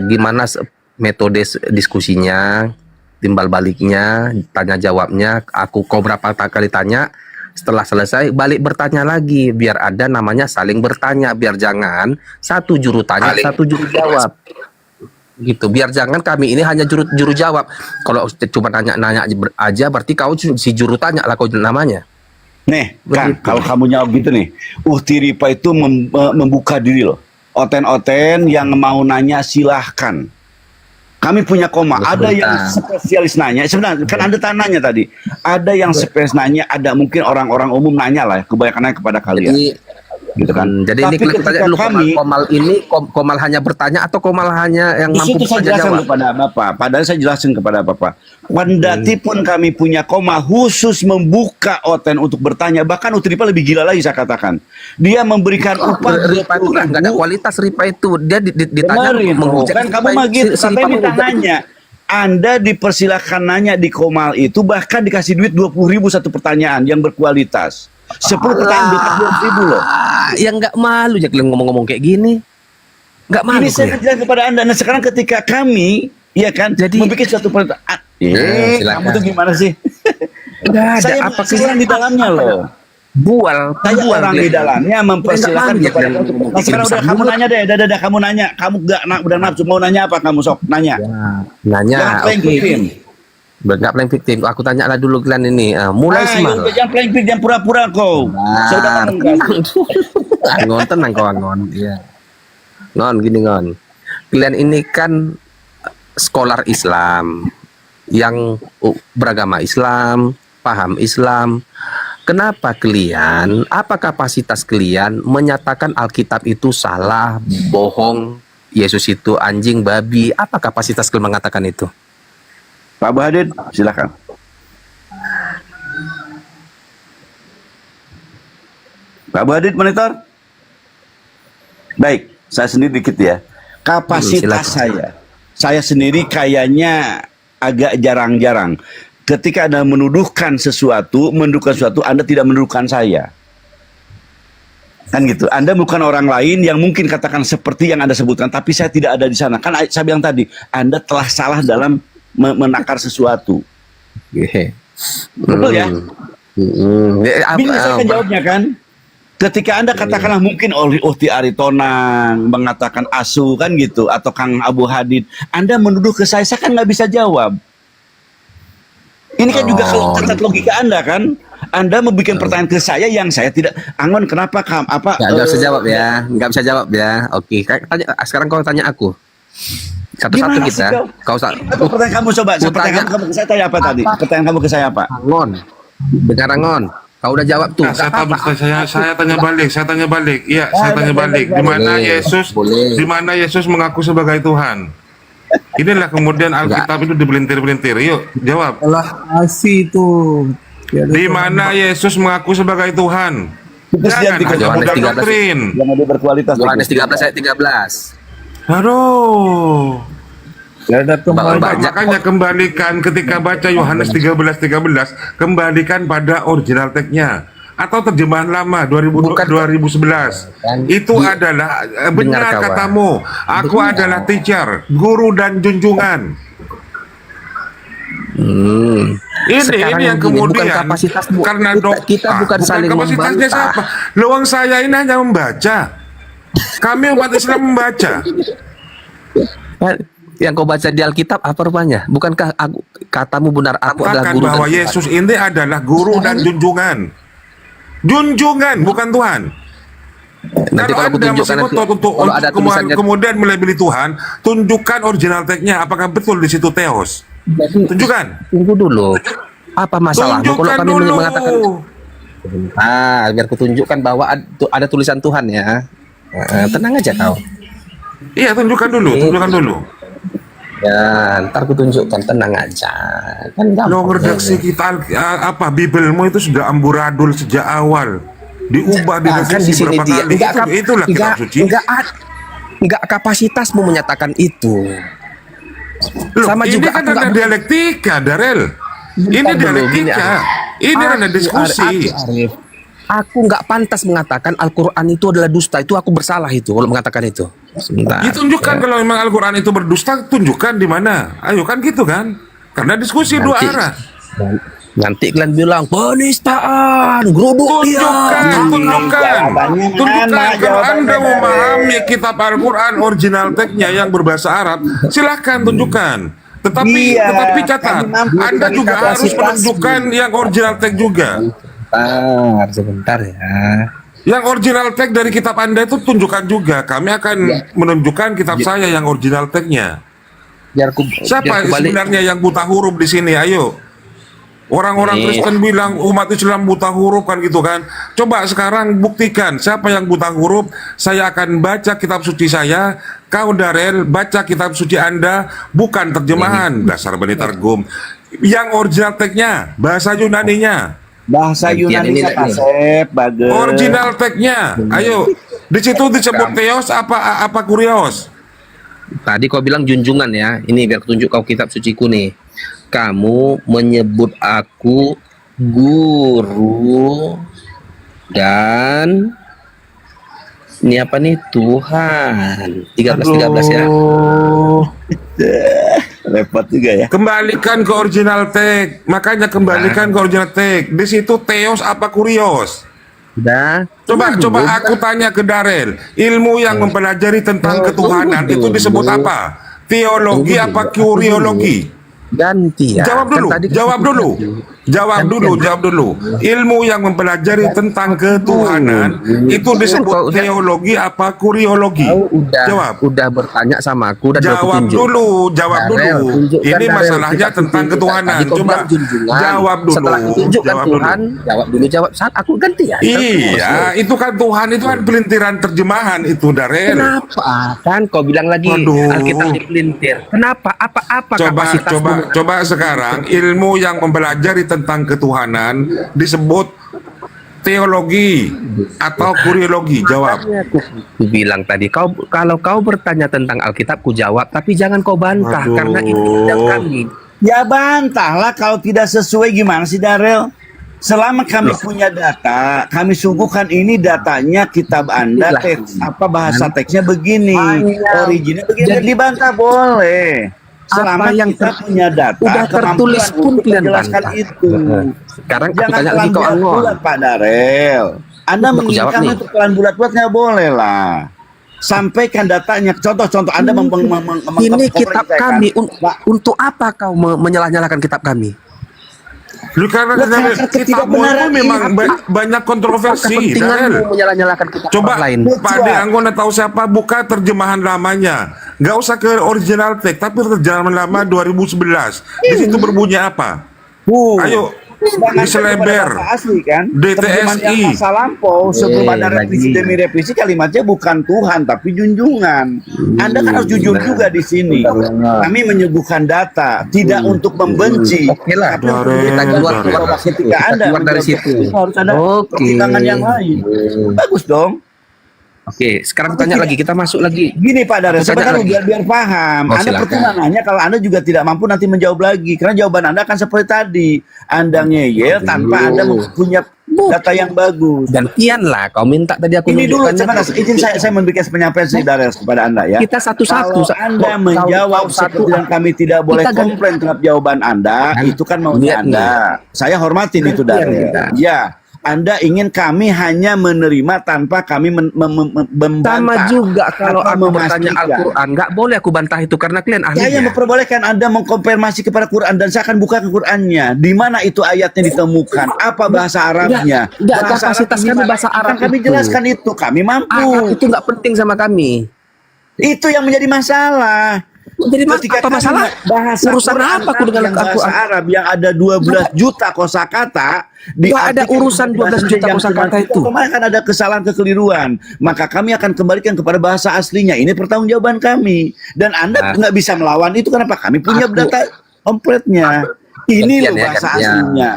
gimana metode diskusinya, timbal baliknya, tanya jawabnya. Kau berapa kali tanya? Setelah selesai balik bertanya lagi, biar ada namanya saling bertanya, biar jangan satu juru tanya, satu juru jawab. gitu. Biar jangan kami ini hanya juru jawab. Kalau cuma nanya aja berarti kau si juru tanya lah kau namanya. Nih, Kang, kalau kamu jawab gitu nih, Uhti Ripa itu membuka diri loh. Oten-oten yang mau nanya silahkan. Kami punya koma. Ada yang spesialis nanya. Sebenarnya kan Anda tanya tadi. Ada yang spesialis nanya. Ada mungkin orang-orang umum nanya lah. Kebanyakan kepada kalian. Gitu kan. Jadi tapi ini tanya dulu, Komal ini Komal hanya bertanya atau Komal hanya yang mampu saya saja jelaskan jawab? kepada Bapak. Padahal saya jelasin kepada Bapak. Wandati pun kami punya koma khusus membuka Oten untuk bertanya. Bahkan Uhti Ripa lebih gila lagi saya katakan. Dia memberikan upah. Ripa itu nggak ada kualitas Ripa itu. Dia ditanya menghujat. Kan kamu mah gitu. Sampai minta nanya. Anda dipersilahkan nanya di Komal itu, bahkan dikasih duit 20.000 satu pertanyaan yang berkualitas. 10 pertanyaan 20.000 loh. Yang nggak malu ya kalian ngomong-ngomong kayak gini. Nggak malu. Ini saya jelaskan kepada Anda. Nah sekarang ketika kami, ya kan, jadi membuat suatu pertanyaan. Kamu tuh gimana sih? Nggak ada Saya apa orang di dalamnya loh. Saya orang di dalamnya mempersilahkan kepada. Nah sekarang udah kamu nanya deh, dadah kamu nanya. Kamu udah nafsu mau nanya apa kamu sok nanya. Nanya. Oke. Nggak playing victim. Aku tanya lah dulu kalian ini. Mulai semalam. Jangan playing victim, jangan pura-pura kau. Saya Ngon tenang kau Ngon. Iya. Ngon gini Ngon. Kalian ini kan scholar Islam yang beragama Islam, paham Islam. Kenapa kalian? Apa kapasitas kalian menyatakan Alkitab itu salah, bohong, Yesus itu anjing, babi? Apa kapasitas kalian mengatakan itu? Pak Abu Hadid, silakan. Pak Abu Hadid, monitor. Baik, saya sendiri dikit ya. Kapasitas saya sendiri kayaknya agak jarang-jarang. Ketika Anda menuduhkan sesuatu, Anda tidak menuduhkan saya. Kan gitu. Anda bukan orang lain yang mungkin katakan seperti yang Anda sebutkan, tapi saya tidak ada di sana. Kan saya bilang tadi, Anda telah salah dalam menakar sesuatu. Betul ya? Bingung saya akan jawabnya kan? Ketika Anda katakanlah mungkin oleh Uhti Aritonang mengatakan asu kan gitu, atau Kang Abu Hadid, Anda menuduh ke saya kan nggak bisa jawab. Ini kan juga kalau cacat logika Anda kan, Anda membuat pertanyaan ke saya yang saya tidak. Angon kenapa nggak bisa jawab ya, nggak bisa jawab ya. Oke, sekarang kau tanya aku. Satu-satu kita. Kau pertanyaan kamu coba. Pertanyaan kamu ke saya tanya apa tadi? Pertanyaan kamu ke saya apa? Angon, dengar Angon. Kau udah jawab tuh. Nah, saya tanya balik. Iya, saya tanya balik. Di mana Yesus mengaku sebagai Tuhan? Inilah kemudian Alkitab itu dibelintir-belintir. Yuk, jawab. Asih itu. Di mana Yesus mengaku sebagai Tuhan? Jangan Yohanes 13 doktrin. Yang lebih berkualitas. Yohanes 13 ayat 13. Aduh. Makanya kembalikan ketika baca Yohanes 13:13, kembalikan pada original text-nya atau terjemahan lama 2011. Itu adalah benar katamu. Aku adalah teacher, guru dan junjungan. Ini yang kemudian karena kita bukan saling kapasitasnya siapa? Luang saya ini hanya membaca. Kami umat Islam membaca. Yang kau baca di Alkitab apa rupanya? Bukankah katamu benar aku adalah guru bahwa dan Yesus ini adalah guru dan junjungan. Junjungan bukan Tuhan. Nanti kalau aku tunjukkan kalau ada tulisannya kemudian melebeli Tuhan, tunjukkan original text-nya apakah betul di situ Theos. Tunjukkan. Tunggu dulu. Apa masalahmu kalau kami dulu. mengatakan biar ku tunjukkan bahwa ada tulisan Tuhan ya. Tenang aja kau. Iya, tunjukkan dulu. Ya, ntar ku tunjukkan, tenang aja. Kan gampang. Redaksi kita Bibelmu itu sudah amburadul sejak awal. Diubah direvisi berapa kali. Itulah kitab suci. Enggak kapasitasmu menyatakan itu. Loh, sama ini juga kan ada dialektika, Darel. Ini dialektika. Ini ada diskusi. Aku nggak pantas mengatakan Al-Quran itu adalah dusta. Itu aku bersalah itu kalau mengatakan itu. Sebentar. Tunjukkan kalau memang Al-Quran itu berdusta, tunjukkan di mana. Ayo kan gitu kan. Karena diskusi dua arah. Nanti kalian bilang penistaan, geruduk dia. Tunjukkan. Kalau Anda memahami kitab Al-Quran original teksnya yang berbahasa Arab, silahkan tunjukkan. Tetapi catat, Anda juga harus menunjukkan yang original teks juga. Sebentar ya. Yang original teks dari kitab Anda itu tunjukkan juga. Kami akan menunjukkan kitab saya yang original teksnya. Siapa sebenarnya yang buta huruf di sini? Ayo. Orang-orang Kristen bilang umat Islam buta huruf kan gitu kan. Coba sekarang buktikan siapa yang buta huruf. Saya akan baca kitab suci saya. Kau Darel baca kitab suci Anda, bukan terjemahan. Dasar Bani Targum. Yang original teksnya, bahasa Yunaninya. Bahasa Yunani Kasep, bagus. Original teksnya. Ayo. Di situ disebut Theos apa Kurios? Tadi kau bilang junjungan ya. Ini biar tunjuk kau kitab suciku nih. Kamu menyebut aku guru dan ini apa nih, Tuhan. 13 ya. Repot juga ya. Kembalikan ke original teks. Makanya kembalikan ke original teks. Di situ Theos apa Kurios? Udah. Coba aku tanya ke Darel. Ilmu yang mempelajari tentang ketuhanan itu disebut apa? Teologi apa kuriologi? Ganti ya. Jawab dulu. Ilmu yang mempelajari tentang ketuhanan itu disebut teologi apa kuriologi? Udah bertanya sama aku, Jawab dulu. Ini masalahnya tentang ketuhanan. Coba jawab dulu. Setelah tunjukkan Tuhan, jawab saat aku ganti ya. Iya, itu kan Tuhan itu kan pelintiran terjemahan itu, Darel. Kenapa? Kan kau bilang lagi Alkitab dipelintir. Kenapa? Apa kapasitasmu? Coba sekarang ilmu yang mempelajari tentang ketuhanan disebut teologi atau kuriologi. Jawab. Aku bilang tadi, kalau kau bertanya tentang Alkitab, ku jawab, tapi jangan kau bantah karena itu tidak kami. Ya bantahlah kalau tidak sesuai, gimana sih Darel? Selama kami punya data, kami suguhkan ini datanya kitab Anda, teks apa bahasa teksnya begini, originnya begini, dibantah boleh. Selama yang kita punya data, udah tertulis pun kalian menjelaskan bantah. itu. Sekarang aku Jangan tanya lagi kau pelan Angon. bulat, Pak Darel. Anda menginginkan untuk pelan bulat-bulat nggak boleh lah. Sampaikan datanya. Contoh-contoh Anda ini kitab kami. Untuk apa kau menyalah-nyalahkan kitab kami? Karena kitabmu itu memang banyak kontroversi, Darel. Menyalah-nyalahkan kitab Coba lain. Pak De Anggon tahu siapa, buka terjemahan lamanya. Nggak usah ke original text, tapi terjemahan lama 2011. Di situ berbunyi apa? Ayo, diseleber. Asli kan? DTSI. Masa lampau sebelum ada revisi demi revisi, kalimatnya bukan Tuhan tapi junjungan. Anda kan harus jujur juga di sini. Kami menyuguhkan data, tidak untuk membenci. Oke lah. Tapi untuk kita keluar ketika Anda dari situ. harus ada pertimbangan yang lain. Bagus dong. Oke, sekarang tanya lagi, kita masuk lagi. Gini Pak Darel, sebentar biar paham. Anda pertimbangannya kalau Anda juga tidak mampu nanti menjawab lagi, karena jawaban Anda akan seperti tadi. Anda ngeyel tanpa Anda punya data yang bagus. Gantian lah, kau minta tadi aku ini dulu, sebentar, izin saya memberikan penyampaian saya Darel kepada Anda ya. Kita satu-satu. Kalau Anda menjawab seperti yang kami tidak boleh komplain terhadap jawaban Anda, itu kan maunya Anda. Saya hormatin itu Darel. Ya. Anda ingin kami hanya menerima tanpa kami membantah. Sama juga kalau aku bertanya Al-Quran, nggak boleh aku bantah itu karena kalian ahlinya. Saya memperbolehkan Anda mengkonfirmasi kepada Quran dan saya akan buka ke Qurannya. Di mana itu ayatnya ditemukan? Apa bahasa Arabnya? Kapasitas kami bahasa Arab. Kami jelaskan itu. Kami mampu. Itu nggak penting sama kami. Itu yang menjadi masalah. Jadi apa masalah? Bahasa urusan Quran apa aku dengan bahasa Arab yang ada 12 juta kosakata? Nggak ada urusan 12 juta kosakata itu. Kemarin kan ada kesalahan kekeliruan. Maka kami akan kembalikan kepada bahasa aslinya. Ini pertanggungjawaban kami. Dan Anda nggak bisa melawan itu kenapa? Kami punya data kompletnya. Ini loh bahasa aslinya.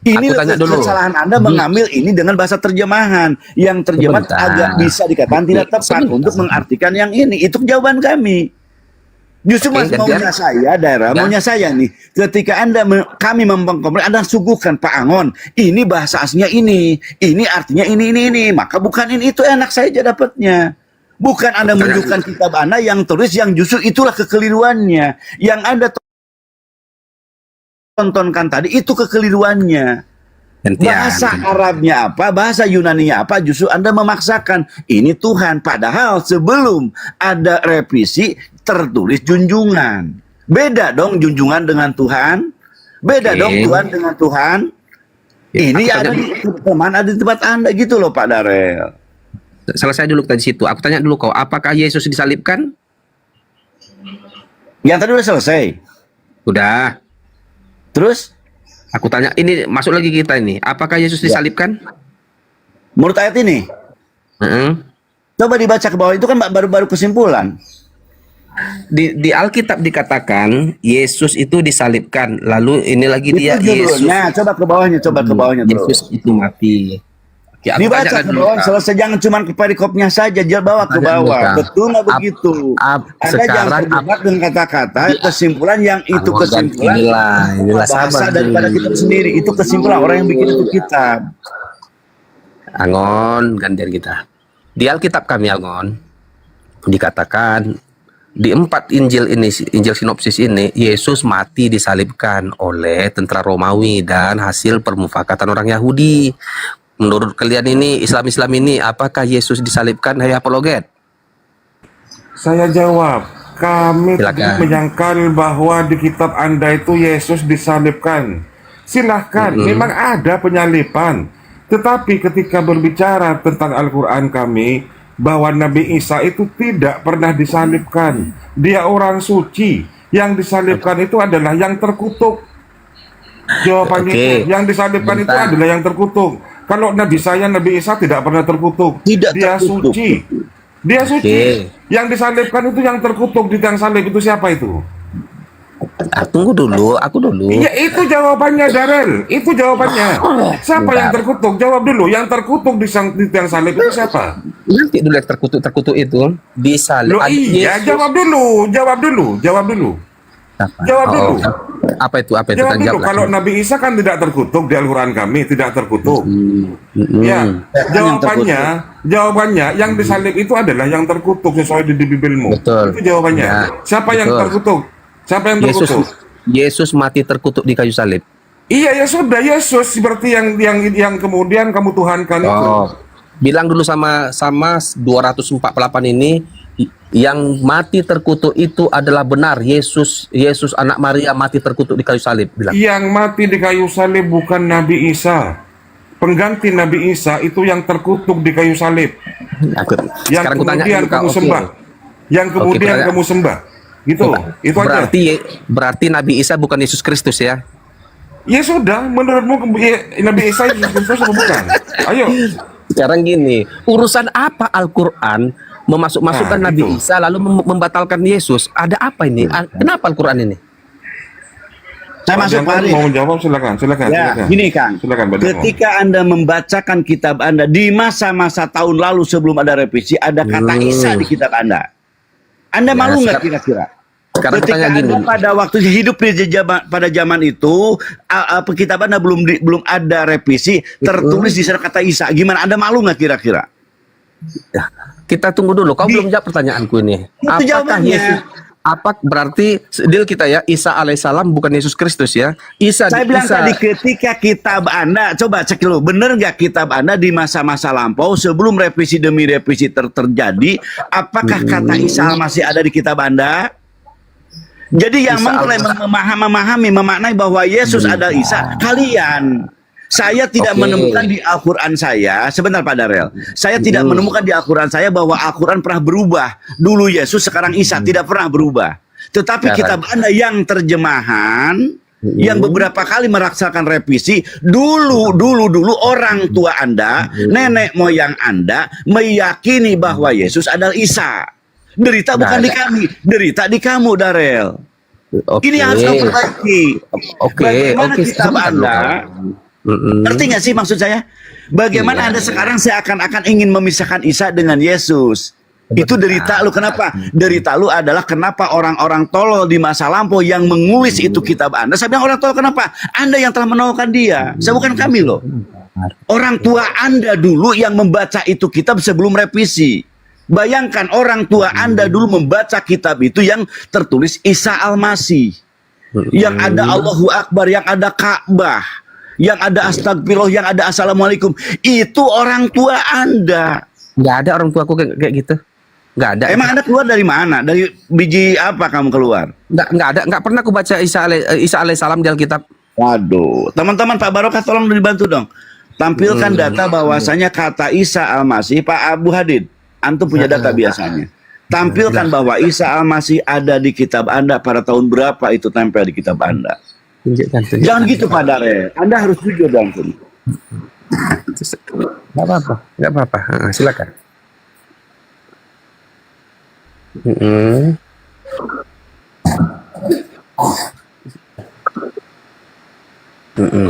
Ini loh kesalahan Anda mengambil ini dengan bahasa terjemahan. Yang terjemahan agak bisa dikatakan tidak tepat untuk mengartikan yang ini. Itu jawaban kami. Justru maunya saya, daerah, maunya saya nih. Ketika kami mengkomplain, Anda suguhkan Pak Angon, ini bahasa aslinya ini artinya ini. Maka bukan ini, itu enak saja dapatnya. Bukan Anda menunjukkan kitab Anda yang tulis yang justru itulah kekeliruannya. Yang Anda tontonkan tadi itu kekeliruannya. Bahasa Arabnya apa, bahasa Yunaninya apa, justru Anda memaksakan ini Tuhan, padahal sebelum ada revisi tertulis junjungan. Beda dong junjungan dengan Tuhan, beda dong Tuhan dengan Tuhan. Ini ada di teman, ada di tempat Anda gitu loh Pak Darel. Selesai dulu tadi situ. Aku tanya dulu kau, apakah Yesus disalibkan? Yang tadi udah selesai. Udah. Terus? Aku tanya, ini masuk lagi kita ini. Apakah Yesus disalibkan? Menurut ayat ini? Coba dibaca ke bawah, itu kan baru-baru kesimpulan. Di Alkitab dikatakan Yesus itu disalibkan. Lalu ini lagi Itu dia judulnya. Yesus. Coba ke bawahnya, Yesus itu mati. Oke, aku Dibaca tanyakan ke dulu, bawah, Kak. selesai, jangan cuma ke perikopnya saja, dia bawa ke Tanya dulu, bawah. Kak. Betul nggak begitu? Anda jangan Sekarang terjebak dengan kata-kata, kesimpulan yang itu kesimpulan inilah bahasa sabar daripada kitab sendiri. Itu kesimpulan orang yang bikin itu kitab. Angon, gantian kita. Di Alkitab kami Angon dikatakan di 4 Injil ini, Injil sinopsis ini, Yesus mati disalibkan oleh tentara Romawi dan hasil permufakatan orang Yahudi. Menurut kalian ini, Islam-Islam ini, apakah Yesus disalibkan, hai apologet? Saya jawab, kami Silakan. tidak menyangkal bahwa di kitab Anda itu Yesus disalibkan. Silahkan, memang ada penyalipan. Tetapi ketika berbicara tentang Al-Quran kami, bahwa Nabi Isa itu tidak pernah disalibkan. Dia orang suci. Yang disalibkan itu adalah yang terkutuk. Jawabannya itu, yang disalibkan itu adalah yang terkutuk. Kalau Nabi Isa tidak pernah terkutuk. Dia suci. Dia suci. Yang disalibkan itu yang terkutuk di tiang salib itu siapa itu? Tunggu dulu, aku dulu. Iya, itu jawabannya Darel. Itu jawabannya. Siapa yang terkutuk? Jawab dulu. Yang terkutuk di tiang salib itu siapa? Nanti dulu yang terkutuk itu disalib. Loh, iya, jawab dulu. Jawab dulu. Jawab dulu. Apa itu? Jawab dulu. Kalau Nabi Isa kan tidak terkutuk di Al-Quran kami, tidak terkutuk. Ya, jawabannya yang disalib itu adalah yang terkutuk sesuai di Bibelmu. Betul. Itu jawabannya. Ya, Siapa yang terkutuk? Siapa yang terkutuk? Yesus mati terkutuk di kayu salib. Iya, ya sudah, Yesus seperti yang kemudian kamu tuhankan itu. Bilang dulu sama 248 ini, yang mati terkutuk itu adalah benar. Yesus anak Maria mati terkutuk di kayu salib. Bilang. Yang mati di kayu salib bukan Nabi Isa. Pengganti Nabi Isa itu yang terkutuk di kayu salib. Yang Sekarang kemudian kamu sembah. Yang kemudian kamu sembah. Gitu. Itu aja. Berarti Nabi Isa bukan Yesus Kristus ya? Ya sudah, menurutmu Nabi Isa Yesus Kristus atau bukan? Ayo. Sekarang gini, urusan apa Al-Quran memasukkan Nabi Isa lalu membatalkan Yesus? Ada apa ini? Kenapa Al-Quran ini? Saya masuk Pak Arif. Mau menjawab silakan. Ya, gini Kang. Silakan, ketika Anda membacakan kitab Anda di masa-masa tahun lalu sebelum ada revisi, ada kata Isa di kitab Anda. Anda malu nggak kira-kira? Sekarang ketika Anda pada waktu hidup pada zaman itu, kitab Anda belum ada revisi, tertulis di sana kata Isa. Gimana? Anda malu nggak kira-kira? Ya, kita tunggu dulu. Kau belum jawab pertanyaanku ini. Itu jawabannya. Apa berarti deal kita ya? Isa alaihissalam bukan Yesus Kristus ya? Saya bilang tadi ketika kitab Anda, coba cek dulu, bener nggak kitab Anda di masa-masa lampau sebelum revisi demi revisi terjadi, apakah kata Isa masih ada di kitab Anda? Jadi yang memahami, memaknai bahwa Yesus adalah Isa, kalian. Saya tidak menemukan di Al-Quran saya, sebentar Pak Darel, saya tidak menemukan di Al-Quran saya bahwa Al-Quran pernah berubah. Dulu Yesus, sekarang Isa, tidak pernah berubah. Tetapi kitab Anda yang terjemahan, yang beberapa kali merasakan revisi, dulu orang tua Anda, nenek moyang Anda, meyakini bahwa Yesus adalah Isa. Derita bukan di kami, derita di kamu, Darel. Ini harus kamu perbaiki. Bagaimana kitab Anda? Ngerti nggak sih maksud saya? Bagaimana Anda sekarang seakan-akan ingin memisahkan Isa dengan Yesus? Itu derita lu. Kenapa? Derita lu adalah kenapa orang-orang tolol di masa lampau yang mengulis itu kitab Anda. Saya bilang orang tolol kenapa? Anda yang telah menolkan dia. Saya bukan kami loh. Orang tua Anda dulu yang membaca itu kitab sebelum revisi. Bayangkan orang tua Anda dulu membaca kitab itu yang tertulis Isa Al-Masih. yang ada Allahu Akbar, yang ada Ka'bah, yang ada astagfirullah, yang ada assalamualaikum. Itu orang tua Anda. Nggak ada orang tuaku kayak gitu. Nggak ada. Emang Anda keluar dari mana? Dari biji apa kamu keluar? Nggak ada. Nggak pernah aku baca Isa alaihissalam di Alkitab. Waduh, teman-teman Pak Barokah tolong dibantu dong. Tampilkan data bahwasanya kata Isa Al-Masih, Pak Abu Hadid. Antum punya data biasanya. Tampilkan bahwa Isa Al-Masih ada di kitab Anda pada tahun berapa itu tempel di kitab Anda. Tunjukkan. Jangan gitu Pak Dare. Anda harus jujur dong. Nggak apa-apa. Silakan.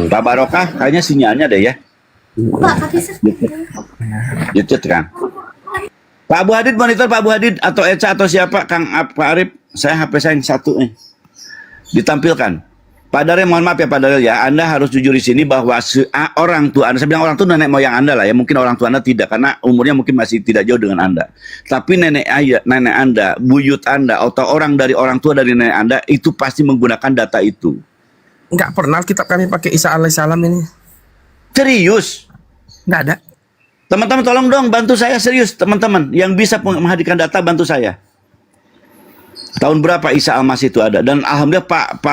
Pak Barokah kayaknya sinyalnya deh ya. YouTube kan. Pak Abu Hadid monitor Pak Abu Hadid atau Eca atau siapa Kang Pak Arif, saya HP saya yang satu nih. Ditampilkan. Pak Darel, mohon maaf ya Pak Darel ya, Anda harus jujur di sini bahwa orang tua Anda, saya bilang orang tua nenek moyang Anda lah ya, mungkin orang tua Anda tidak karena umurnya mungkin masih tidak jauh dengan Anda. Tapi nenek Anda, buyut Anda atau orang dari orang tua dari nenek Anda itu pasti menggunakan data itu. Nggak pernah kitab kami pakai Isa alaihissalam ini. Serius? Nggak ada. Teman-teman tolong dong bantu saya serius teman-teman yang bisa menghadirkan data bantu saya. Tahun berapa Isa Al-Masih itu ada dan alhamdulillah Pak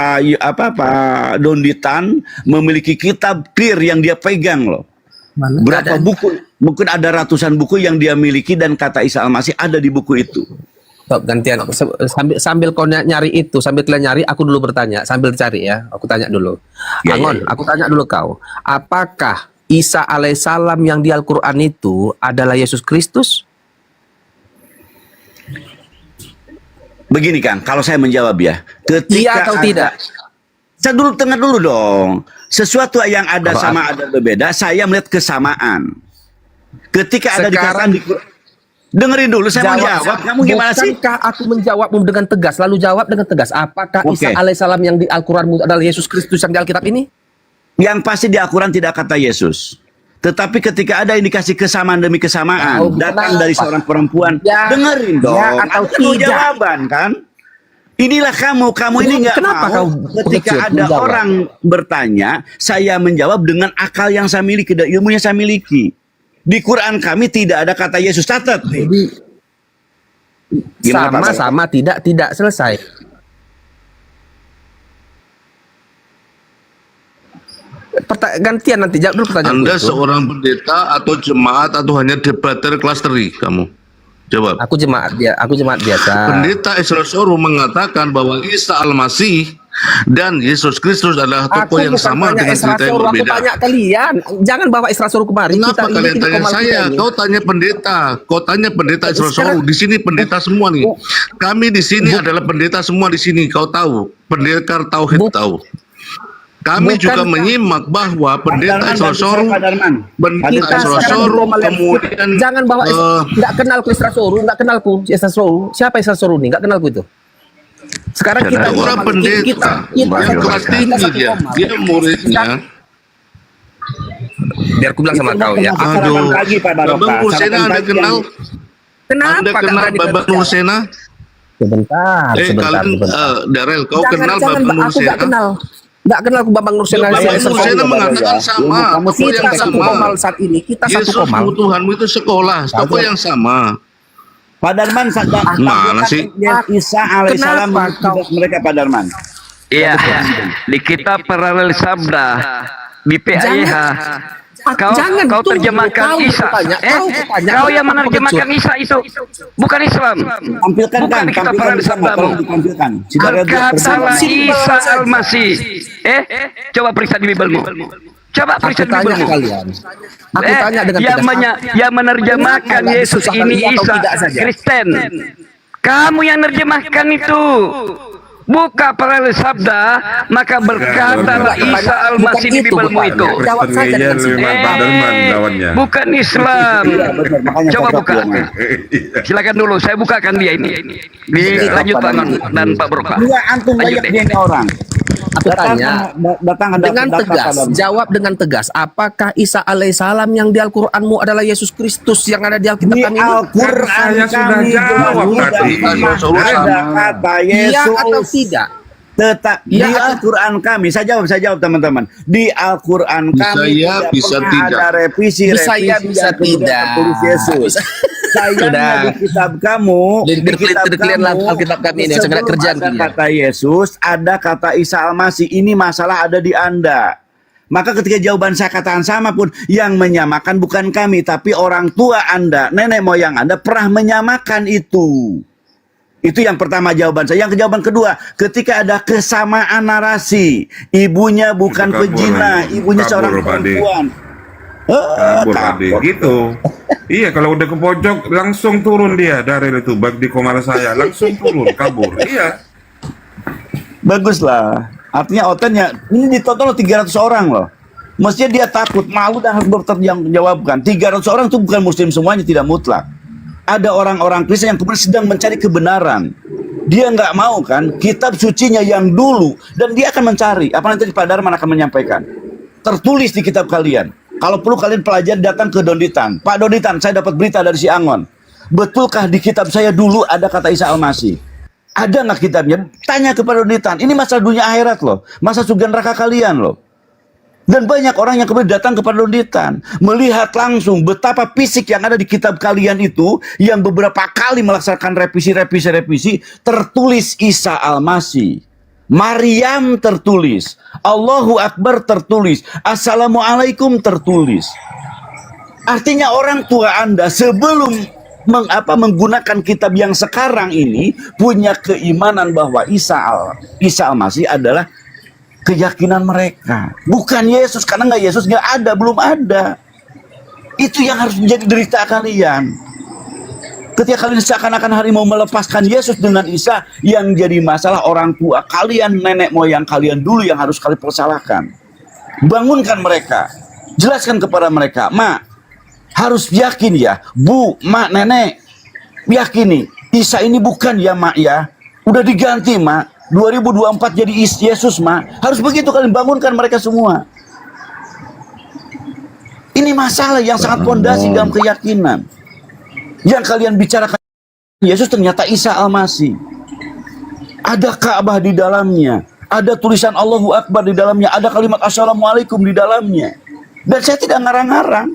Donditan memiliki kitab clear yang dia pegang loh. Mana? Berapa buku? Mungkin ada ratusan buku yang dia miliki dan kata Isa Al-Masih ada di buku itu. Stop, gantian. Sambil kau nyari itu, sambil kalian nyari, aku dulu bertanya. Sambil cari ya, aku tanya dulu. Ya, Angon, ya. aku tanya dulu kau. Apakah Isa alaihissalam yang di Al-Quran itu adalah Yesus Kristus? Begini Kang, kalau saya menjawab ya, ketika Iya atau tidak? Saya tengah dulu dong. Sesuatu yang ada sama ada berbeda, saya melihat kesamaan. Ketika ada dikatakan dengerin dulu, saya menjawab. Kamu gimana sih? Bukankah aku menjawabmu dengan tegas? Lalu jawab dengan tegas. Apakah Isa alaihissalam yang di Al-Quran adalah Yesus Kristus yang di Alkitab ini? Yang pasti di Al-Quran tidak kata Yesus. Tetapi ketika ada indikasi kesamaan demi kesamaan datang dari seorang perempuan, dengerin dong. Atau tidak jawaban kan? Inilah kamu ini nggak mau. Ketika ada orang bertanya, saya menjawab dengan akal yang saya miliki dan ilmunya saya miliki. Di Quran kami tidak ada kata Yesus, catat nih. Sama-sama tidak selesai. Gantian nanti jawab dulu pertanyaan. Anda seorang pendeta atau jemaat atau hanya debater kelas teri kamu? Jawab. Aku jemaat biasa. Pendeta Israel Soru mengatakan bahwa Isa Al-Masih dan Yesus Kristus adalah tokoh yang sama dengan cerita yang berbeda. Aku tanya kalian, jangan bawa Israel Soru kemari. Kenapa kalian tanya saya? Kau tanya pendeta Israel Soru. Di sini pendeta semua nih. Kami di sini adalah pendeta semua di sini. Kau tahu, pendekar tauhid tahu. Kami juga menyimak bahwa pendeta Israel Soru, kemudian jangan bawa nggak kenal ku Israel Soru, nggak kenal ku Israel Soru. Siapa Israel Soru nih? Nggak kenal ku itu. Sekarang kita orang pendeta yang kelas tinggi dia muridnya. Biar aku bilang sama kau ya. Aduh, Babang Nursena Anda kenal? Kenapa? Anda kenal Babang Nursena? Sebentar. Darel, kau kenal Babang Nursena? Aku nggak kenal aku Babang Nursena. Babang Nursena mengatakan sama. Kita satu komal saat ini. Kita satu komal. Yesus Tuhanmu itu sekolah. Tokoh yang sama. Pak Darman, mana sih? Isa alaihissalam mereka Pak Darman. Iya, di kitab paralel sabda di PAIH. Kau terjemahkan Isa. Kau yang menerjemahkan Isa itu bukan Islam. Tampilkan bukan kitab paralel sabdamu. Katalah Isa Al-Masih. Coba periksa di Bibelmu. Coba periksa di Bibelmu. Aku tanya dengan yang menerjemahkan Yesus ini Isa Kristen. Kamu yang menerjemahkan itu. Buka paralel sabda, maka berkatalah Isa Al-Masih di Bibelmu itu. Jawab saja dengan bukan Islam. Coba buka. Silakan dulu, saya bukakan dia ini. Dilanjut Pak Angon dan Pak Barokah. Antum banyak dia orang. Aku tanya dengan tegas, jawab dengan tegas. Apakah Isa alaihissalam yang di Al-Quranmu adalah Yesus Kristus yang ada di Alkitab kami? Al-Quran saya sudah jawab tadi. Ada kata Yesus. Iya atau tidak? Tetap di Ya, Al-Quran kami, saya jawab teman-teman. Di Al-Quran Bisa kami ya, tidak bisa pernah tidak. ada revisi Bisa ya, bisa yang kemudian tidak. tertulis Yesus. Sayangnya Sudah. di kitab kamu, Clear lah Alkitab kami ini, yang sebelum kerjaan ada ini. kata Yesus, ada kata Isa Al-Masih. Ini masalah ada di Anda. Maka ketika jawaban saya katakan sama pun, yang menyamakan bukan kami, tapi orang tua Anda, nenek moyang Anda pernah menyamakan itu. Itu yang pertama jawaban saya. Yang jawaban kedua, ketika ada kesamaan narasi, ibunya bukan Kabur, pezina, Pade. ibunya Kabur, seorang Pade. perempuan. Kabur tadi Kabur. gitu. Iya, kalau udah ke pojok langsung turun dia dari itu bag di komar saya, langsung turun kabur. Iya. Baguslah. Artinya otennya ini ditonton 300 orang loh. Mestinya dia takut, malu dan harus bertanggungjawabkan. 300 orang itu bukan muslim semuanya, tidak mutlak. Ada orang-orang Kristen yang kemudian sedang mencari kebenaran. Dia nggak mau kan kitab sucinya yang dulu, dan dia akan mencari. Apa nanti Pak Darman akan menyampaikan? Tertulis di kitab kalian. Kalau perlu kalian pelajari, datang ke Donditan. Pak Donditan, saya dapat berita dari si Angon. Betulkah di kitab saya dulu ada kata Isa Al-Masih? Ada nggak kitabnya? Tanya kepada Donditan. Ini masalah dunia akhirat loh. Masa surga neraka kalian loh. Dan banyak orang yang kemudian datang kepada Donditan, melihat langsung betapa fisik yang ada di kitab kalian itu, yang beberapa kali melaksanakan revisi, tertulis Isa Al-Masih. Maryam tertulis, Allahu Akbar tertulis, Assalamualaikum tertulis. Artinya orang tua Anda sebelum menggunakan kitab yang sekarang ini punya keimanan bahwa Isa Al-Masih adalah keyakinan mereka, bukan Yesus. Karena Yesus nggak ada, belum ada. Itu yang harus menjadi derita kalian. Ketika kalian seakan-akan hari mau melepaskan Yesus dengan Isa, yang jadi masalah orang tua kalian, nenek moyang kalian dulu yang harus kalian persalahkan. Bangunkan mereka, jelaskan kepada mereka, Mak, harus yakin ya, Bu, Mak, Nenek, yakini Isa ini bukan ya Mak ya, udah diganti Mak. 2024 jadi Yesus, Mak. Harus begitu kalian bangunkan mereka semua. Ini masalah yang sangat fondasi dalam keyakinan. Yang kalian bicarakan Yesus ternyata Isa Al-Masih. Ada Ka'bah di dalamnya, ada tulisan Allahu Akbar di dalamnya, ada kalimat Assalamualaikum di dalamnya. Dan saya tidak ngarang-ngarang.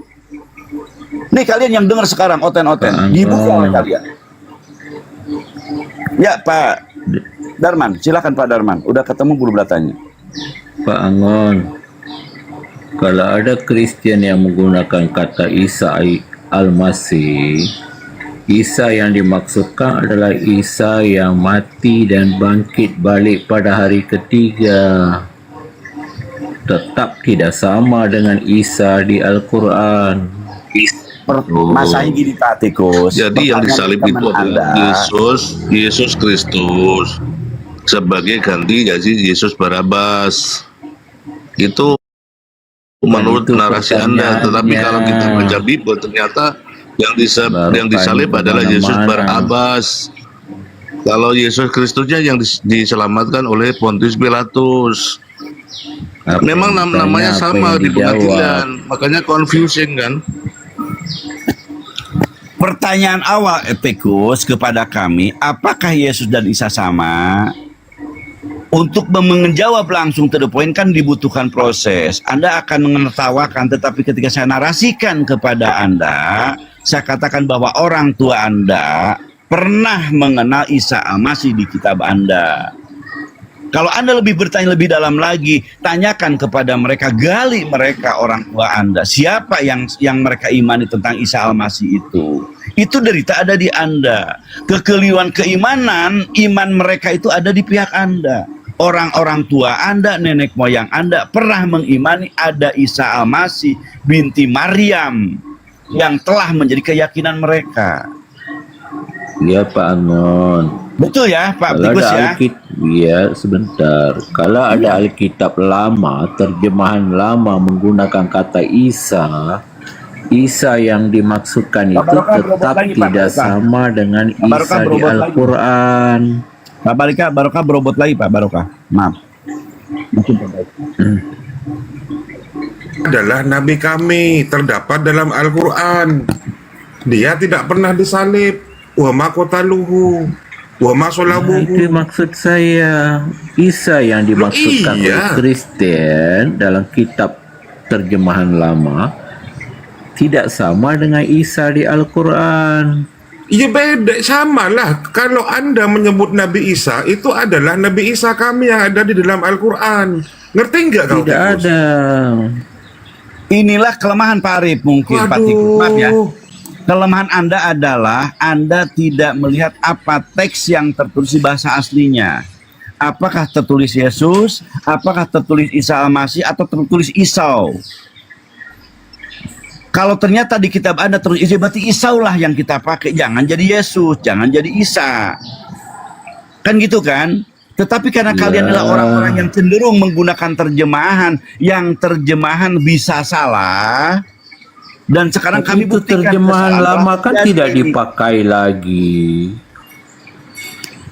Nih kalian yang dengar sekarang oten-oten, dibuka oleh kalian. Ya Pak Darman, silakan Pak Darman. Udah ketemu belum datanya? Pak Angon, kalau ada Kristen yang menggunakan kata Isa Al-Masih, Isa yang dimaksudkan adalah Isa yang mati dan bangkit balik pada hari ketiga. Tetap tidak sama dengan Isa di Al-Quran. Masanya gini Pak Tikus. Jadi yang disalib itu adalah Yesus Kristus sebagai ganti gaji Yesus Barabas. Itu menurut narasi Anda. Tetapi kalau kita baca Bible, ternyata yang disalib adalah Yesus Barabas. Kalau Yesus Kristusnya yang diselamatkan oleh Pontius Pilatus. Memang namanya sama di pengadilan, makanya confusing kan. Pertanyaan awal Etikus kepada kami, apakah Yesus dan Isa sama? Untuk menjawab langsung to the point kan dibutuhkan proses. Anda akan menertawakan, tetapi ketika saya narasikan kepada Anda, saya katakan bahwa orang tua Anda pernah mengenal Isa Al-Masih di kitab Anda. Kalau Anda lebih bertanya lebih dalam lagi, tanyakan kepada mereka, gali mereka orang tua Anda. Siapa yang mereka imani tentang Isa Al-Masih itu? Itu derita ada di Anda. Kekeliruan keimanan, iman mereka itu ada di pihak Anda. Orang-orang tua Anda, nenek moyang Anda pernah mengimani ada Isa Al-Masih binti Maryam yang telah menjadi keyakinan mereka. Ya Pak Angon. Betul ya Pak Kalau Tikus ada ya? ya sebentar. Kalau ada Alkitab lama, terjemahan lama menggunakan kata Isa, Isa yang dimaksudkan itu tetap tidak sama dengan Isa di Al-Quran. Pak Barokah berobot lagi Pak Barokah. Maaf. Adalah nabi kami, terdapat dalam Al-Quran. Dia tidak pernah disalib. Wa ma qataluhu wa ma Nah, itu salabuhu. maksud saya. Isa yang dimaksudkan iya. oleh Kristen dalam kitab terjemahan lama tidak sama dengan Isa di Al-Quran. Iya beda, sama lah. Kalau Anda menyebut Nabi Isa, itu adalah Nabi Isa kami yang ada di dalam Al-Quran. Ngerti nggak kau? Tidak Tikus? ada. Inilah kelemahan Pak Arif mungkin Pak Tikus. Maaf ya. Kelemahan Anda adalah Anda tidak melihat apa teks yang tertulis di bahasa aslinya. Apakah tertulis Yesus, apakah tertulis Isa Al-Masih, atau tertulis Isau? Kalau ternyata di kitab Anda tertulis Isa, berarti Isau lah yang kita pakai. Jangan jadi Yesus, jangan jadi Isa. Kan gitu kan? Tetapi karena kalian adalah orang-orang yang cenderung menggunakan terjemahan, yang terjemahan bisa salah, dan sekarang kami Itu buktikan terjemahan kesalahan lama kan dan tidak ini. dipakai lagi.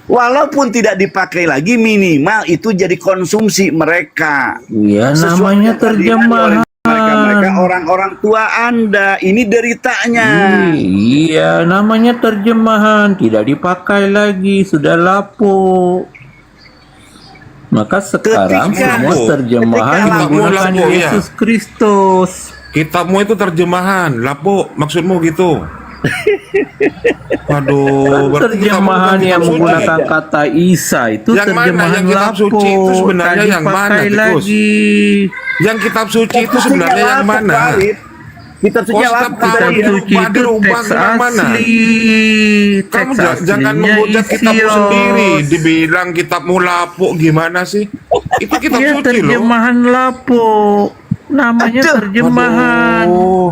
Walaupun tidak dipakai lagi, minimal itu jadi konsumsi mereka. Ya, Sesuatu namanya yang terlihat oleh terjemahan. mereka orang-orang tua Anda. Ini deritanya. Iya, namanya terjemahan, tidak dipakai lagi, sudah lapuk. Maka sekarang Ketika- semua terjemahan ketika menggunakan lapuk, ya. Yesus Kristus. Kitabmu itu terjemahan, lapo, maksudmu gitu. Waduh, berarti Terjemahan kitabmu yang kitab suci. menggunakan kata Isa itu Yang mana terjemahan yang kitab lapuk. suci itu sebenarnya Tak yang mana, dipakai Tikus? lagi. Yang kitab suci itu sebenarnya yang mana? Kitab suci Kau lapuk. setiap Kitab tahun suci itu dirubah teks kemana-mana. asli. Kamu Teks jangan aslinya menghujat kitabmu Isios. sendiri. Dibilang kitabmu lapuk gimana sih? Itu kitab Ya, suci loh. terjemahan lapuk. Namanya terjemahan. Aduh.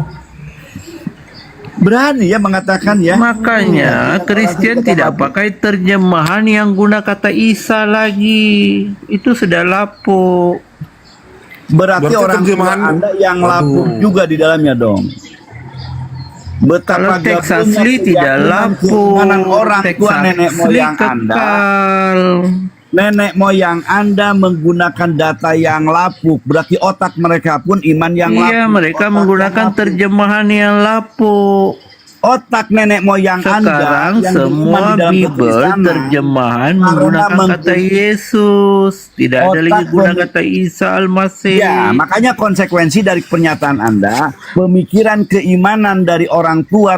Berani ya mengatakan ya. Makanya Kristen tidak pakai terjemahan yang guna kata Isa lagi. Itu sudah lapuk. Berarti Berarti orang tua terjemahan- Anda yang Waduh. lapuk juga di dalamnya dong. Betapa Kalau teks gabungnya asli tidak keyakinan lapuk. keimanan orang Teks tua nenek asli moyang Anda. kekal. Nenek moyang Anda menggunakan data yang lapuk. Berarti otak mereka pun iman yang lapuk. Iya, mereka Otak menggunakan yang lapuk. terjemahan yang lapuk. Otak nenek moyang Sekarang Anda yang beriman semua di dalam Bible kekristenan terjemahan karena menggunakan kata Yesus. Tidak ada lagi Otak guna pem- kata Isa Al-Masih. Ya, makanya konsekuensi dari pernyataan Anda, pemikiran keimanan dari orang tua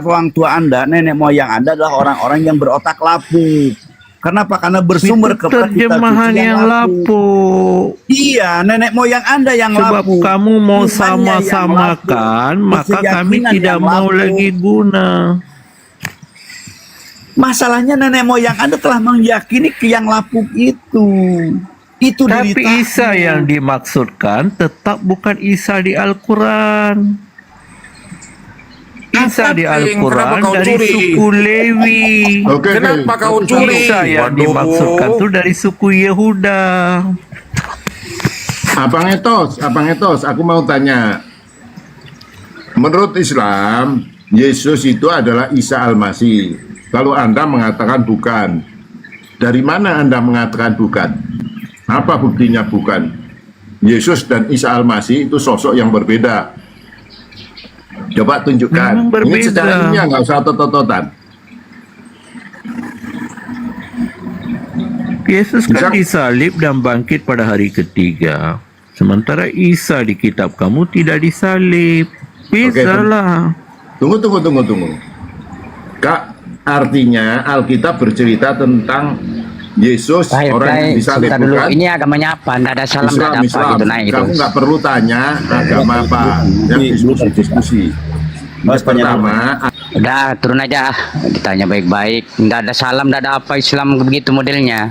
Anda, nenek moyang Anda adalah orang-orang yang berotak lapuk. Kenapa? Karena bersumber Itu kepada kitab terjemahan suci yang lapuk. Iya, nenek moyang Anda yang Sebab lapuk. kamu mau Imannya yang sama-samakan, lapuk. maka kami Keyakinan tidak yang mau lapuk. lagi guna. Masalahnya nenek moyang Anda telah meyakini ke yang lapuk itu. Itu Tapi deritaanmu. Isa yang dimaksudkan tetap bukan Isa di Al-Quran. Isa di Kenapa Al-Quran kau dari curi? suku Lewi. Oke, Kenapa kau curi? Isa yang Waduh. dimaksudkan itu dari suku Yehuda. Abang Etos, aku mau tanya. Menurut Islam, Yesus itu adalah Isa Al-Masih. Kalau Anda mengatakan bukan, dari mana Anda mengatakan bukan? Apa buktinya bukan? Yesus dan Isa Al-Masih itu sosok yang berbeda. Coba tunjukkan. Memang berbeda. Ini secara ilmiah, nggak usah otot-ototan. Yesus kan Bisa- disalib dan bangkit pada hari ketiga. Sementara Isa di kitab kamu tidak disalib. Bisa lah. Tunggu. Kak, artinya Alkitab bercerita tentang Yesus, orang yang disalib, sebentar dulu. bukan? Ini agamanya apa? Nggak ada salam, nggak ada apa gitu naik gitu. Kamu nggak perlu tanya agama apa, yang diskusi. Yang pertama, Udah turun aja, ditanya baik-baik. Nggak ada salam, nggak ada apa, Islam begitu modelnya.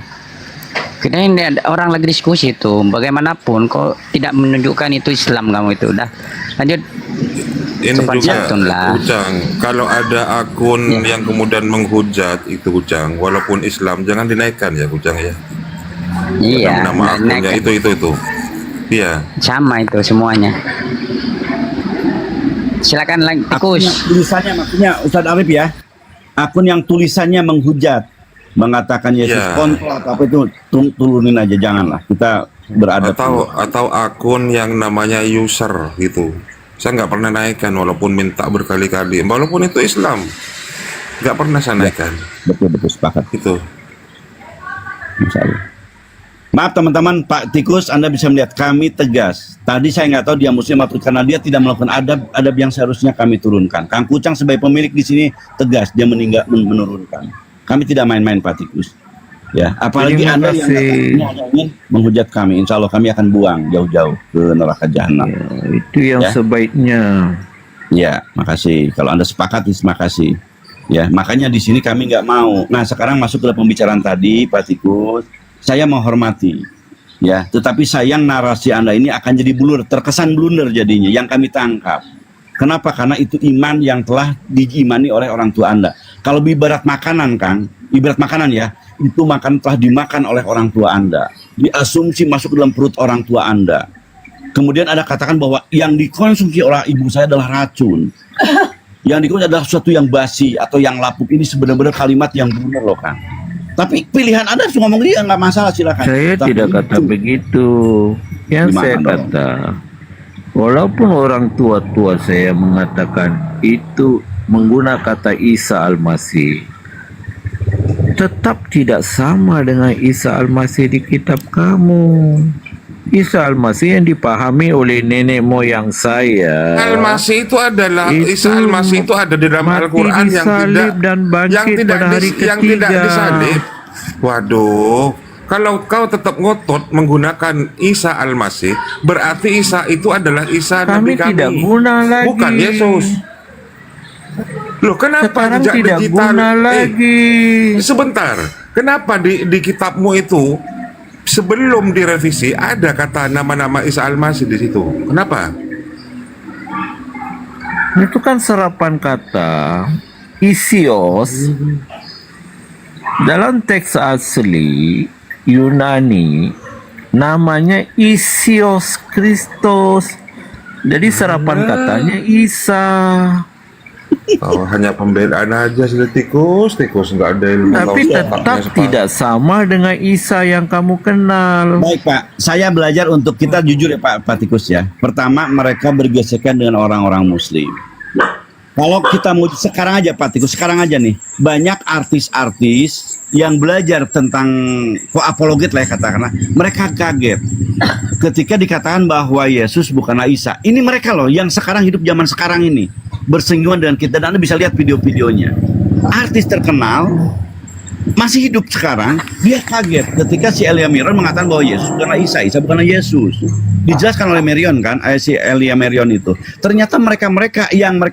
Kita ini ada orang lagi diskusi itu. Bagaimanapun kok tidak menunjukkan itu Islam kamu itu. Udah lanjut. Ini Sopan juga santun lah. Ujang, kalau ada akun yang kemudian menghujat itu Ujang, walaupun Islam jangan dinaikkan ya Ujang ya. Iya, Nama akunnya naik- itu. Iya. sama itu semuanya. Silakan lagi Akun tikus. yang tulisannya maksudnya Ustadz Arif ya, akun yang tulisannya menghujat, mengatakan Yesus Ya. kontrol atau apa itu turunin aja, janganlah kita beradab. Atau akun yang namanya user gitu. Saya nggak pernah naikkan walaupun minta berkali-kali. Walaupun itu Islam, nggak pernah saya naikkan. Betul sepakat. Itu. Insya Allah. Maaf teman-teman, Pak Tikus, Anda bisa melihat kami tegas. Tadi saya nggak tahu dia muslim atau karena dia tidak melakukan adab yang seharusnya kami turunkan. Kang Kucang sebagai pemilik di sini tegas, dia menurunkan. Kami tidak main-main, Pak Tikus. Ya, apalagi Terima Anda yang kasih. katanya ingin menghujat kami, insya Allah kami akan buang jauh-jauh ke neraka jahanam. Itu yang Ya. sebaiknya. Ya, makasih. Kalau Anda sepakat, terima kasih. Ya, makanya di sini kami nggak mau. Nah, sekarang masuk ke pembicaraan tadi, Pak Tikus. Saya menghormati, ya. Tetapi sayang narasi Anda ini akan jadi terkesan blunder jadinya. Yang kami tangkap. Kenapa? Karena itu iman yang telah diimani oleh orang tua Anda. Kalau ibarat makanan, Kang, ibarat makanan ya, itu makan telah dimakan oleh orang tua Anda. Diasumsi masuk ke dalam perut orang tua Anda. Kemudian Anda katakan bahwa yang dikonsumsi oleh ibu saya adalah racun. Yang dikonsumsi adalah sesuatu yang basi atau yang lapuk. Ini sebenarnya kalimat yang benar loh, Kang. Tapi pilihan Anda harus ngomong dia, nggak masalah, silakan. Saya Tapi tidak kata begitu. Yang Gimana saya dong? kata, walaupun orang tua-tua saya mengatakan itu menggunakan kata Isa Al-Masih, tetap tidak sama dengan Isa Al-Masih di kitab kamu. Isa Al-Masih yang dipahami oleh nenek moyang saya. Al-Masih itu adalah Itu Isa Al-Masih itu ada di dalam mati Al-Quran yang disalib tidak dan bangkit pada hari yang tidak ketiga. disalib. Waduh, kalau kau tetap ngotot menggunakan Isa Al-Masih, berarti Isa itu adalah Isa Kami Nabi kami. tidak guna lagi. Bukan Yesus. Loh, kenapa Sekarang jejak tidak digital? guna lagi. Sebentar, kenapa di kitabmu itu sebelum direvisi ada kata nama-nama Isa Al-Masih di situ? Kenapa? Itu kan serapan kata Isios. Dalam teks asli Yunani namanya Isios Kristus. Jadi serapan katanya Isa. Oh, hanya pembedaan aja sih, tikus nggak ada ilmu. Tapi tetap tidak sama dengan Isa yang kamu kenal. Baik Pak, saya belajar untuk kita jujur ya Pak Tikus ya. Pertama, mereka bergesekan dengan orang-orang Muslim. Kalau kita mau sekarang aja Pak Tikus, sekarang aja nih, banyak artis-artis yang belajar tentang apologet lah ya katakanlah, mereka kaget ketika dikatakan bahwa Yesus bukanlah Isa. Ini mereka loh yang sekarang hidup zaman sekarang ini bersinggungan dengan kita, dan Anda bisa lihat video-videonya. Artis terkenal masih hidup sekarang, dia kaget ketika si Elia Marion mengatakan bahwa Yesus bukanlah Isa, Isa bukanlah Yesus. Dijelaskan oleh Marion kan, si Elia Marion itu. Ternyata mereka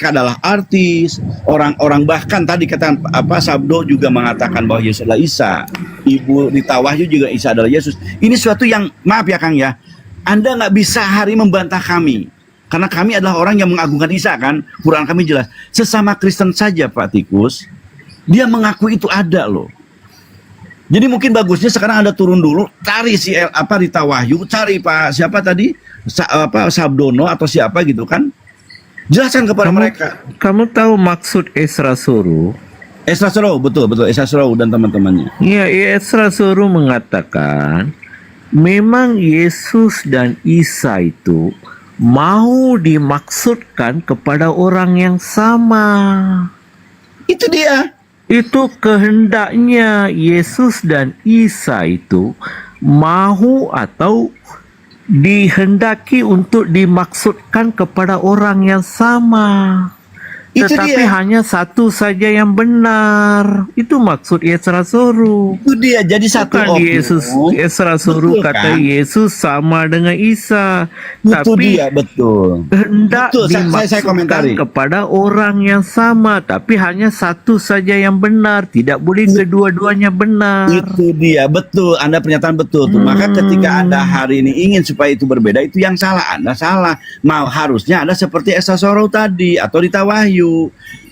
adalah artis, orang-orang, bahkan tadi kata Sabdo juga mengatakan bahwa Yesus adalah Isa. Ibu Rita Wahyu juga Isa adalah Yesus. Ini suatu yang, maaf ya Kang ya, Anda nggak bisa hari membantah kami. Karena kami adalah orang yang mengagungkan Isa kan, Quran kami jelas. Sesama Kristen saja Pak Tikus, dia mengaku itu ada loh. Jadi mungkin bagusnya sekarang Anda turun dulu, cari si Rita Wahyu, cari Pak siapa tadi, Sabdono atau siapa gitu kan, jelaskan kepada mereka. Kamu tahu maksud Esra Suru? Esra Suru, betul Esra Suru dan teman-temannya. Iya, Esra Suru mengatakan memang Yesus dan Isa itu mau dimaksudkan kepada orang yang sama. Itu dia. Itu kehendaknya Yesus dan Isa itu mau atau dihendaki untuk dimaksudkan kepada orang yang sama. Itu Tetapi dia. hanya satu saja yang benar. Itu maksud Esra Suru. Itu dia. Jadi satu Bukan Yesus, Esra Suru Betul, kata kan? Yesus sama dengan Isa. Itu Tapi dia, betul. hendak Betul, saya dimaksudkan komentari. kepada orang yang sama, tapi hanya satu saja yang benar, tidak boleh kedua-duanya benar. Itu dia, betul. Anda pernyataan betul tuh. Maka ketika Anda hari ini ingin supaya itu berbeda, itu yang salah. Anda salah. Harusnya Anda seperti Esra Suru tadi atau Rita Wahyu.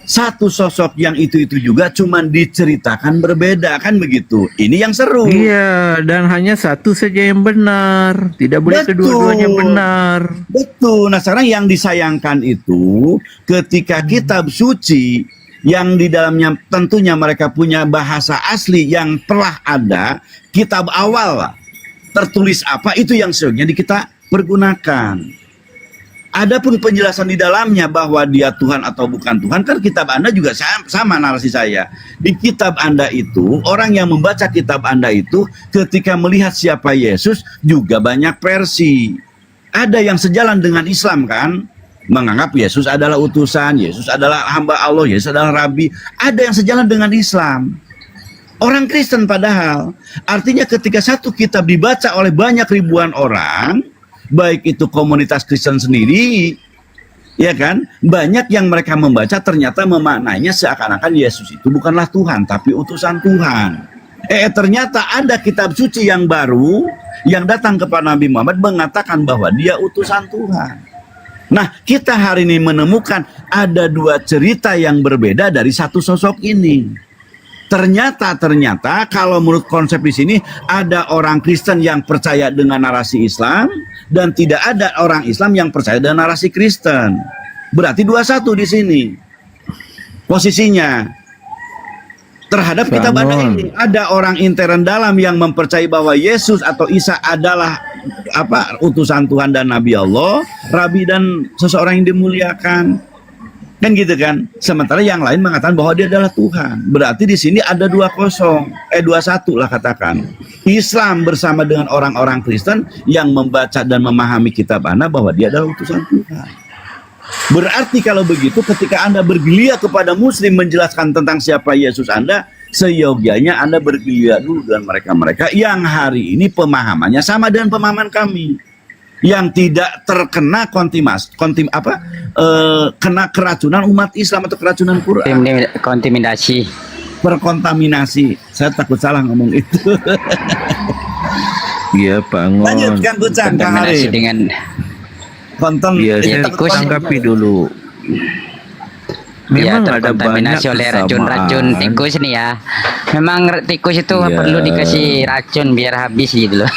Satu sosok yang itu juga cuman diceritakan berbeda kan begitu. Ini yang seru. Iya, dan hanya satu saja yang benar, tidak boleh Betul. kedua-duanya benar. Betul. Nah sekarang yang disayangkan itu ketika kitab suci yang di dalamnya tentunya mereka punya bahasa asli yang telah ada, kitab awal tertulis apa itu yang seharusnya kita pergunakan. Adapun penjelasan di dalamnya bahwa dia Tuhan atau bukan Tuhan, kan kitab Anda juga sama narasi saya. Di kitab Anda itu, orang yang membaca kitab Anda itu ketika melihat siapa Yesus juga banyak versi. Ada yang sejalan dengan Islam kan, menganggap Yesus adalah utusan, Yesus adalah hamba Allah, Yesus adalah rabi. Ada yang sejalan dengan Islam. Orang Kristen padahal. Artinya ketika satu kitab dibaca oleh banyak ribuan orang, baik itu komunitas Kristen sendiri, ya kan, banyak yang mereka membaca ternyata memaknainya seakan-akan Yesus itu bukanlah Tuhan tapi utusan Tuhan. Ternyata ada kitab suci yang baru yang datang kepada Nabi Muhammad mengatakan bahwa dia utusan Tuhan. Nah, kita hari ini menemukan ada dua cerita yang berbeda dari satu sosok ini. Ternyata kalau menurut konsep di sini ada orang Kristen yang percaya dengan narasi Islam dan tidak ada orang Islam yang percaya dengan narasi Kristen. Berarti 2-1 di sini posisinya. Terhadap kitab Anda ini ada orang intern dalam yang mempercayai bahwa Yesus atau Isa adalah utusan Tuhan dan Nabi Allah, Rabi dan seseorang yang dimuliakan. Kan gitu kan. Sementara yang lain mengatakan bahwa dia adalah Tuhan. Berarti di sini ada 2-1 lah katakan. Islam bersama dengan orang-orang Kristen yang membaca dan memahami kitab Anda bahwa dia adalah utusan Tuhan. Berarti kalau begitu ketika Anda bergelia kepada Muslim menjelaskan tentang siapa Yesus Anda, seyogianya Anda bergelia dulu dengan mereka-mereka yang hari ini pemahamannya sama dengan pemahaman kami. Yang tidak terkena kena keracunan umat Islam atau keracunan Quran. Kontaminasi. Berkontaminasi. Saya takut salah ngomong itu. Iya, Pak Angon. Lanjut Kang Kucang, Kang Arif. Dengan konten. Iya, saya tanggapi dulu. Memang ada banyak oleh racun-racun tikus nih ya. Memang tikus itu perlu dikasih racun biar habis gitu loh.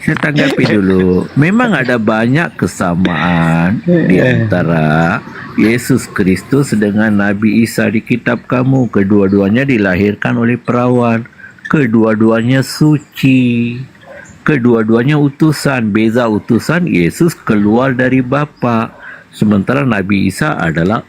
Saya tanggapi dulu. Memang ada banyak kesamaan di antara Yesus Kristus dengan Nabi Isa di kitab kamu. Kedua-duanya dilahirkan oleh perawan. Kedua-duanya suci. Kedua-duanya utusan. Beza utusan, Yesus keluar dari Bapa. Sementara Nabi Isa adalah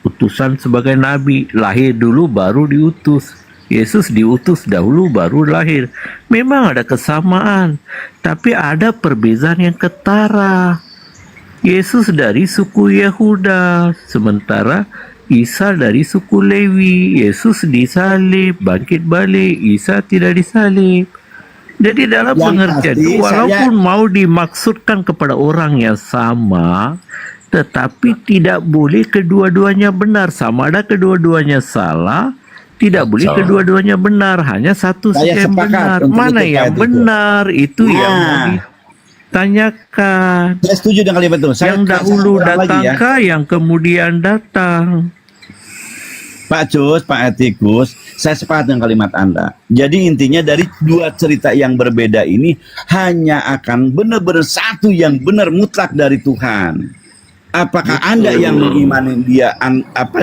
utusan sebagai nabi. Lahir dulu baru diutus. Yesus diutus dahulu baru lahir. Memang ada kesamaan, tapi ada perbedaan yang ketara. Yesus dari suku Yehuda, sementara Isa dari suku Lewi. Yesus disalib, bangkit balik. Isa tidak disalib. Jadi dalam pengertian itu, walaupun mau dimaksudkan kepada orang yang sama, tetapi tidak boleh kedua-duanya benar. Sama ada kedua-duanya salah, tidak boleh kedua-duanya benar. Hanya satu saja yang benar. Mana yang benar itu yang mau ditanyakan. Saya setuju dengan kalimat itu. Yang dahulu datangkah, yang kemudian datang? Pak Cus, Pak Etikus, saya sepakat dengan kalimat Anda. Jadi intinya dari dua cerita yang berbeda ini hanya akan benar-benar satu yang benar mutlak dari Tuhan. Apakah Anda yang mengimani dia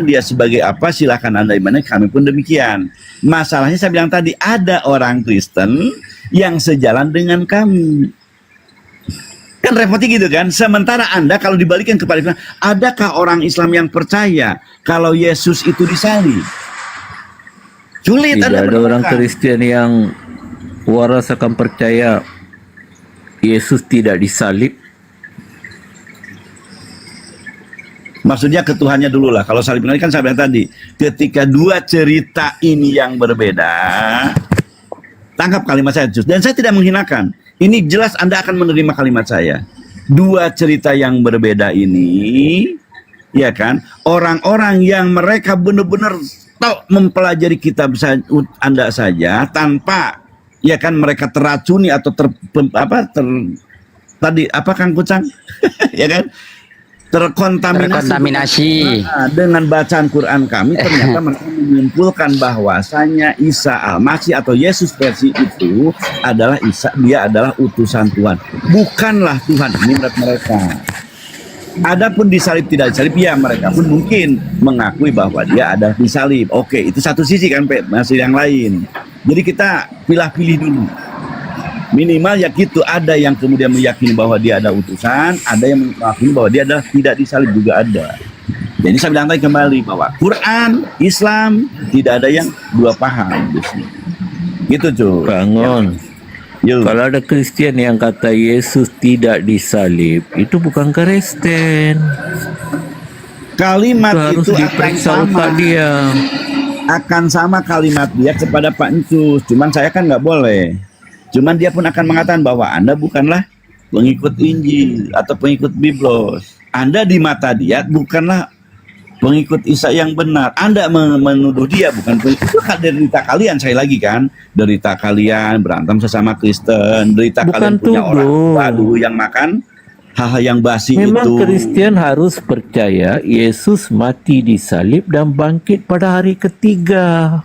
dia sebagai apa, silakan Anda imani, kami pun demikian. Masalahnya saya bilang tadi ada orang Kristen yang sejalan dengan kami. Kan repotnya gitu kan. Sementara Anda kalau dibalikin kepada Islam, adakah orang Islam yang percaya kalau Yesus itu disalib? Sulit. Tidak ada orang Kristen yang waras akan percaya Yesus tidak disalib. Maksudnya ke Tuhannya dulu lah. Kalau salib ini kan saya bilang tadi, ketika dua cerita ini yang berbeda, tangkap kalimat saya, dan saya tidak menghinakan. Ini jelas Anda akan menerima kalimat saya. Dua cerita yang berbeda ini, ya kan, orang-orang yang mereka benar-benar tahu mempelajari kitab Anda saja tanpa, ya kan, mereka teracuni atau tadi apa Kang Kucang, ya kan? Terkontaminasi dengan bacaan Quran kami, ternyata mereka menyimpulkan bahwasanya Isa Al-Masih atau Yesus versi itu adalah dia adalah utusan Tuhan, bukanlah Tuhan. Ini menurut mereka. Adapun disalib tidak disalib, ya mereka pun mungkin mengakui bahwa dia ada disalib. Oke, itu satu sisi kan, masih yang lain. Jadi kita pilih-pilih dulu. Minimal ya gitu, ada yang kemudian meyakini bahwa dia ada utusan, ada yang meyakini bahwa dia adalah tidak disalib juga ada. Jadi saya bilang tadi kembali bahwa Quran, Islam tidak ada yang dua paham di sini. Gitu cuy. Bangun. Kalau ada Kristen yang kata Yesus tidak disalib, itu bukan Kristen. Kalimat Harus itu akan diperiksa sama. otak dia. Akan sama kalimat dia kepada Pak Encus. Cuman saya kan nggak boleh. Cuman dia pun akan mengatakan bahwa Anda bukanlah pengikut Injil atau pengikut Biblos. Anda di mata dia bukanlah pengikut Isa yang benar. Anda menuduh dia bukan pengikut. Itu kan derita kalian, saya lagi kan. Derita kalian berantem sesama Kristen. Derita Bukan kalian punya orang tuduh. waduh yang makan hal-hal yang basi Memang itu. Kristen harus percaya Yesus mati di salib dan bangkit pada hari ketiga.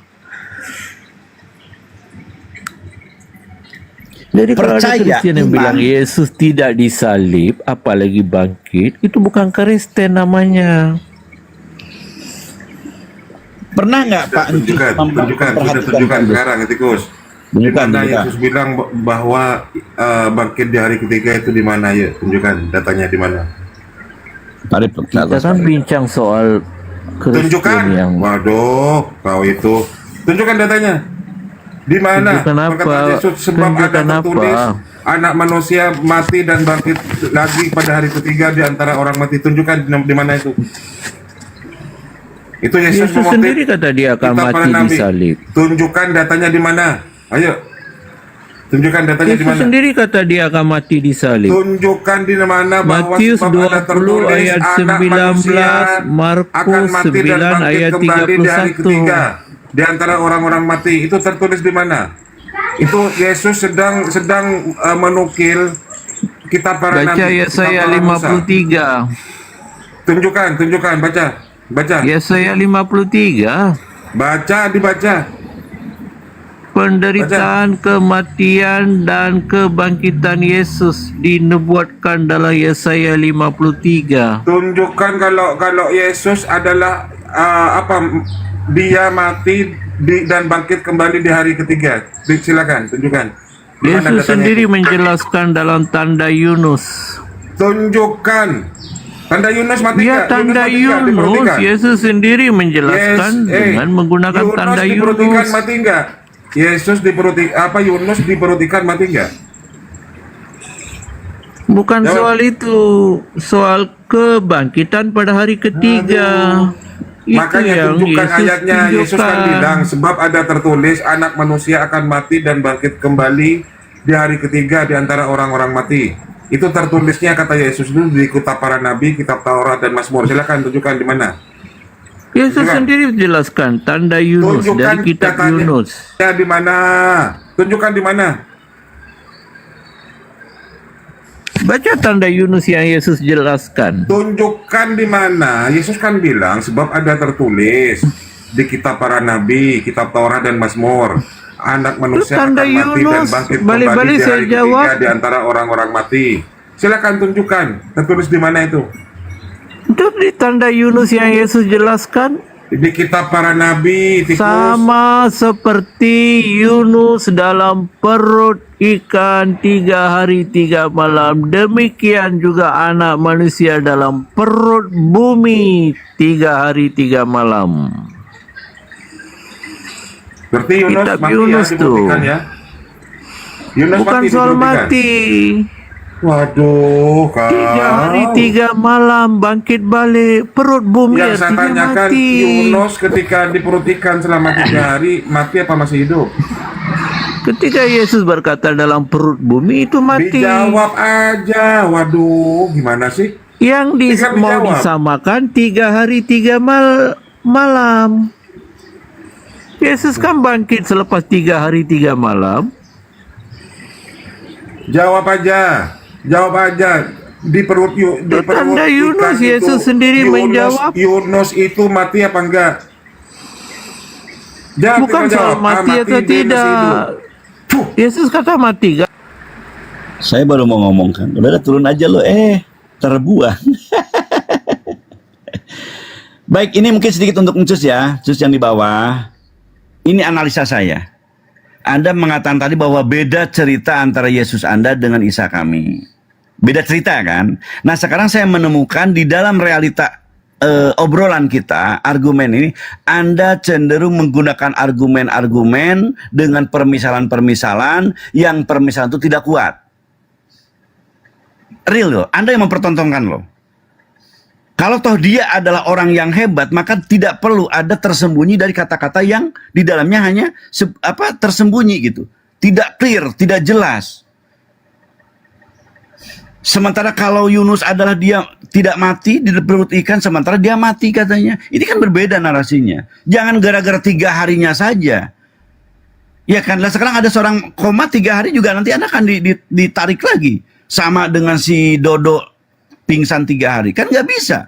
Jadi kalau ada Percaya, Kristen yang iman. bilang Yesus tidak disalib, apalagi bangkit, itu bukan Kristen namanya. Pernah nggak Pak Encus Tunjukkan sekarang Etikus. Di mana Yesus bilang bahwa bangkit di hari ketiga itu di mana ya? Tunjukkan datanya di mana. Kita kan bincang soal Kristen Tunjukkan. yang Waduh, kau itu. Tunjukkan datanya. Di mana? Tunjukkan apa? Perkataan Yesus sebab ada Tunjukkan tertulis apa? anak manusia mati dan bangkit lagi pada hari ketiga di antara orang mati. Tunjukkan di mana itu. Itu Yesus Yesus memotif sendiri kata dia akan kitab para mati di nabi. salib. Tunjukkan datanya di mana? Ayo. Tunjukkan datanya di Yesus mana? sendiri kata dia akan mati di salib. Tunjukkan di mana bahwa Matius sebab ada 20 tertulis ayat anak manusia 19, akan Markus mati dan 9 bangkit ayat kembali di hari 31. ketiga di antara orang-orang mati. Itu tertulis di mana? Itu Yesus sedang menukil kitab para nabi. Baca Yesaya 53. Tunjukkan, baca. Yesaya 53. Dibaca. Penderitaan, kematian, dan kebangkitan Yesus dinubuatkan dalam Yesaya 53. Tunjukkan kalau Yesus adalah dia mati dan bangkit kembali di hari ketiga. Silakan tunjukkan. Di mana Yesus datanya sendiri itu? menjelaskan dalam tanda Yunus. Tunjukkan. Tanda Yunus mati Ya, nggak? tanda Yunus Yunus. Yesus sendiri menjelaskan dengan menggunakan tanda diperutikan Yunus. mati nggak? Yunus diperutikan mati nggak? Bukan Jawab. soal itu, soal kebangkitan pada hari ketiga. Itu Makanya yang tunjukkan Yesus ayatnya. Yesus kan tunjukkan. bilang sebab ada tertulis anak manusia akan mati dan bangkit kembali di hari ketiga di antara orang-orang mati. Itu tertulisnya kata Yesus itu di kitab para nabi, kitab Taurat dan Mazmur. Silakan tunjukkan di mana. Yesus Tunjukkan. sendiri menjelaskan tanda Yunus dari kitab datanya. Yunus. Ya di mana? Tunjukkan di mana. Baca tanda Yunus yang Yesus jelaskan. Tunjukkan di mana. Yesus kan bilang sebab ada tertulis di kitab para nabi, kitab Taurat dan Mazmur. Anak manusia akan tanda mati dan Yunus, bangkit balik-balik kembali di saya hari jawab. ketiga di antara orang-orang mati. Silakan tunjukkan. Tertulis di mana itu? Itu di tanda Yunus yang Yesus jelaskan. Di kitab para nabi, tikus. Sama seperti Yunus dalam perut ikan 3 hari 3 malam. Demikian juga anak manusia dalam perut bumi 3 hari 3 malam. Berarti Yunus Kitab mati Yunus ya, dibuktikan tuh. ya. Yunus Bukan mati, soal dibuktikan. mati. Waduh, 3 hari kau. 3 malam bangkit balik. Perut bumi Yang saya artinya tanyakan, mati. Yunus ketika diperutikan selama 3 hari, mati apa masih hidup? Ketika Yesus berkata dalam perut bumi itu mati. Dijawab aja. Waduh, gimana sih? Yang Tinggal mau dijawab. disamakan 3 hari 3 malam. Yesus kan bangkit selepas 3 hari 3 malam. Jawab aja. Di perut Tanda Yunus, ikan Yesus itu, sendiri menjawab. Yunus itu mati apa enggak? Jawab, Bukan tinggal soal jawab. mati atau dia masih tidak. hidup. Yesus kata mati kan? Saya baru mau ngomong kan, udah turun aja lo, terbuang. Baik, ini mungkin sedikit untuk Encus ya, Encus yang di bawah. Ini analisa saya. Anda mengatakan tadi bahwa beda cerita antara Yesus Anda dengan Isa kami. Beda cerita kan? Nah sekarang saya menemukan di dalam realita obrolan kita, argumen ini, Anda cenderung menggunakan argumen-argumen dengan permisalan-permisalan yang permisalan itu tidak kuat. Real loh, Anda yang mempertontonkan loh. Kalau toh dia adalah orang yang hebat, maka tidak perlu ada tersembunyi dari kata-kata yang di dalamnya hanya tersembunyi gitu. Tidak clear, tidak jelas. Sementara kalau Yunus adalah dia tidak mati di perut ikan, sementara dia mati katanya. Ini kan berbeda narasinya. Jangan gara-gara 3 harinya saja. Ya kan, lah sekarang ada seorang koma 3 hari juga nanti Anda akan ditarik lagi. Sama dengan si Dodo pingsan 3 hari. Kan nggak bisa.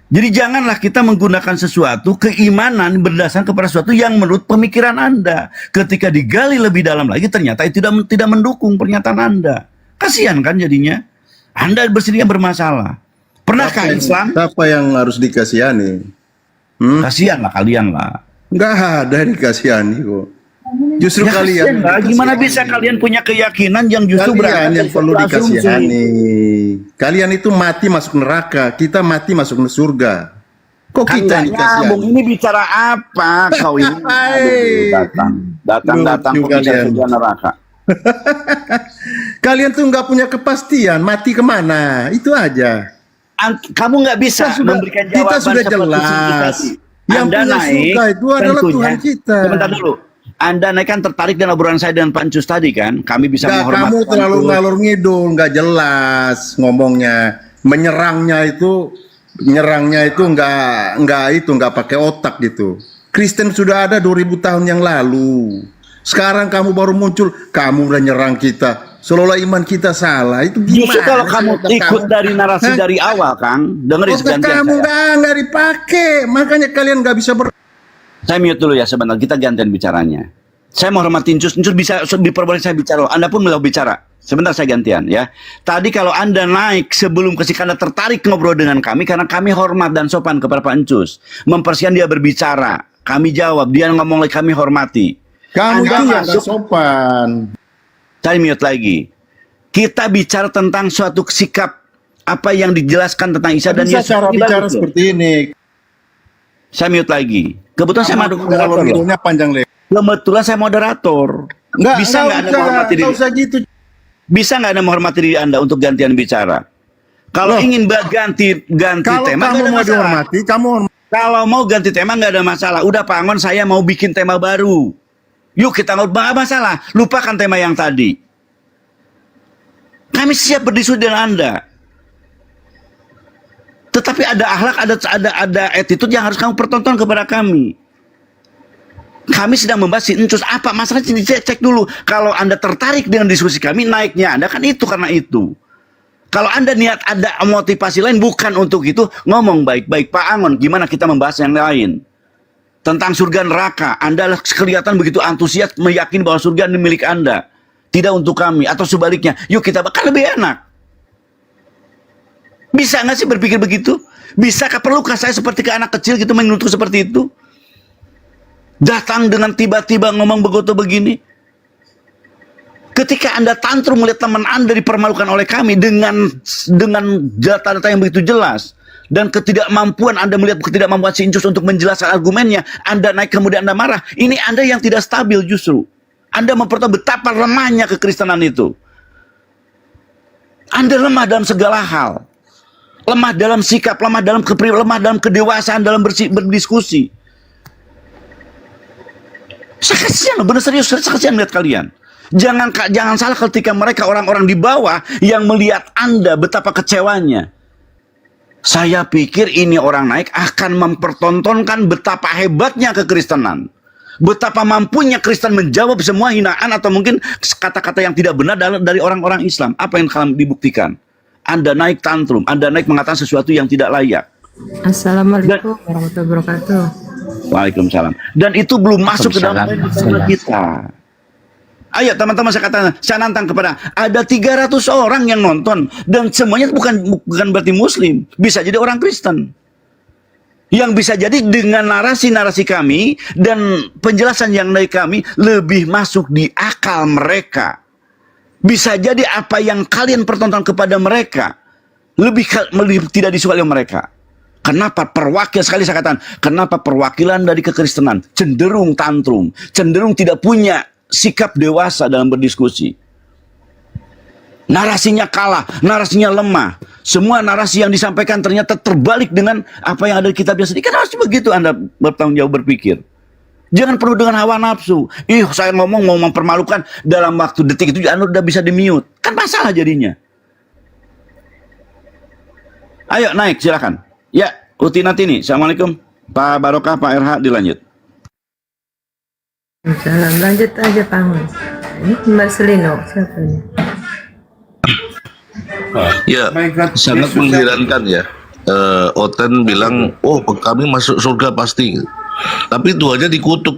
Jadi janganlah kita menggunakan sesuatu, keimanan berdasarkan kepada sesuatu yang menurut pemikiran Anda. Ketika digali lebih dalam lagi, ternyata itu tidak mendukung pernyataan Anda. Kasihan kan jadinya. Anda bersendirian bermasalah. Pernahkah Islam? Siapa yang harus dikasihani? Kasihan lah kalian lah. Nggak ada dikasihani kok. Justru Ya, kalian. lah. Gimana bisa kalian punya keyakinan yang justru Kalian yang dari perlu asumsi? dikasihani. Kalian itu mati masuk neraka, kita mati masuk surga. Kok Kan kita nggak yang dikasihani? nyambung. Ini bicara apa kau ini? Aduh, datang Lucu bicara kalian. surga neraka. Kalian tuh nggak punya kepastian, mati kemana? Itu aja. Kamu nggak bisa memberikan jawaban kita sudah seperti jelas. simplifikasi. Yang Anda punya naik, surga itu adalah tentunya. Tuhan kita. Sebentar dulu. Anda naik kan tertarik dengan obrolan saya dengan Pak Encus tadi kan? Kami bisa Nggak, menghormati. kamu Pak terlalu Encus. ngalur ngidul, nggak jelas ngomongnya. Menyerangnya itu nggak pakai otak gitu. Kristen sudah ada 2000 tahun yang lalu. Sekarang kamu baru muncul, kamu udah nyerang kita. Seolah-olah iman kita salah. Itu gimana? Justru kalau sih kamu otak ikut kamu? dari narasi Hah? dari awal, Kang, dengerin Otak gantian kamu saya. nggak dipakai, makanya kalian nggak bisa Saya mute dulu ya sebentar, kita gantian bicaranya. Saya mau hormati Encus bisa diperbolehkan saya bicara. Anda pun mau bicara. Sebentar saya gantian ya. Tadi kalau Anda naik sebelum Anda tertarik ngobrol dengan kami karena kami hormat dan sopan kepada Pak Encus. Mempersiapkan dia berbicara. Kami jawab, dia ngomong lagi kami hormati. Kamu Anda itu yang masuk, nggak sopan. saya mute lagi. Kita bicara tentang suatu sikap apa yang dijelaskan tentang Isa dan Bisa Yesus. cara Ini bicara bagus loh. seperti ini. Saya mute lagi. Kebetulan saya moderator loh. Ngidulnya panjang lebar. Kebetulan saya moderator. Bisa nggak Anda menghormati diri? Nggak usah gitu. Bisa nggak Anda menghormati diri Anda untuk gantian bicara? Kalau Loh. ingin ganti Kalau tema, kamu nggak ada mau masalah. dihormati, kamu hormati. Kalau mau ganti tema nggak ada masalah. Udah Pak Angon, saya mau bikin tema baru. Yuk kita ngobrol, nggak masalah. Lupakan tema yang tadi. Kami siap berdiskusi dengan Anda. Tetapi ada akhlak, ada attitude yang harus kamu pertonton kepada kami. Kami sedang membahas si Encus apa masalahnya, dicek dulu. Kalau Anda tertarik dengan diskusi kami, naiknya Anda kan itu karena itu. Kalau Anda niat ada motivasi lain bukan untuk itu, ngomong baik-baik. Pak Angon, gimana kita membahas yang lain? Tentang surga neraka, Anda kelihatan begitu antusias meyakini bahwa surga ini milik Anda. Tidak untuk kami, atau sebaliknya. Yuk kita bakal lebih enak. Bisa nggak sih berpikir begitu? Bisakah, perlukah saya seperti ke anak kecil gitu menuntut seperti itu? Datang dengan tiba-tiba ngomong begitu begini. Ketika Anda tantrum melihat teman Anda dipermalukan oleh kami dengan data-data yang begitu jelas dan ketidakmampuan Anda melihat ketidakmampuan si Encus untuk menjelaskan argumennya, Anda naik kemudian Anda marah. Ini Anda yang tidak stabil justru. Anda mempertaruhkan betapa lemahnya kekristenan itu. Anda lemah dalam segala hal. Lemah dalam sikap, lemah dalam kedewasaan dalam berdiskusi. Saya kasihan, benar serius, saya kasihan melihat kalian. Jangan salah ketika mereka orang-orang di bawah yang melihat Anda betapa kecewanya. Saya pikir ini orang naik akan mempertontonkan betapa hebatnya kekristenan. Betapa mampunya Kristen menjawab semua hinaan atau mungkin kata-kata yang tidak benar dari orang-orang Islam. Apa yang kalian dibuktikan? Anda naik tantrum, Anda naik mengatakan sesuatu yang tidak layak. Assalamualaikum warahmatullahi wabarakatuh. Waalaikumsalam. Dan itu belum masuk ke dalam rencana kita. Ayo teman-teman, saya nantang kepada ada 300 orang yang nonton dan semuanya bukan berarti Muslim, bisa jadi orang Kristen. Yang bisa jadi dengan narasi-narasi kami dan penjelasan yang dari kami lebih masuk di akal mereka. Bisa jadi apa yang kalian pertontonkan kepada mereka lebih tidak disukai oleh mereka. Kenapa sekali saya katakan, kenapa perwakilan dari kekristenan cenderung tantrum, cenderung tidak punya sikap dewasa dalam berdiskusi. Narasinya kalah, narasinya lemah. Semua narasi yang disampaikan ternyata terbalik dengan apa yang ada di kitab yang sedih. Kan harus begitu Anda bertanggung jawab berpikir. Jangan penuh dengan hawa nafsu. Saya mau mempermalukan, dalam waktu detik itu Anda udah bisa di-mute. Kan masalah jadinya. Ayo naik, silakan. Ya, Uti Natini. Assalamualaikum. Pak Barokah, Pak RH, dilanjut. Salam, lanjut aja Pak Ahmad. Ini Marcelino, siapa ini? Ya, sangat mengherankan ya. Oten bilang, oh kami masuk surga pasti. Tapi Tuhannya dikutuk.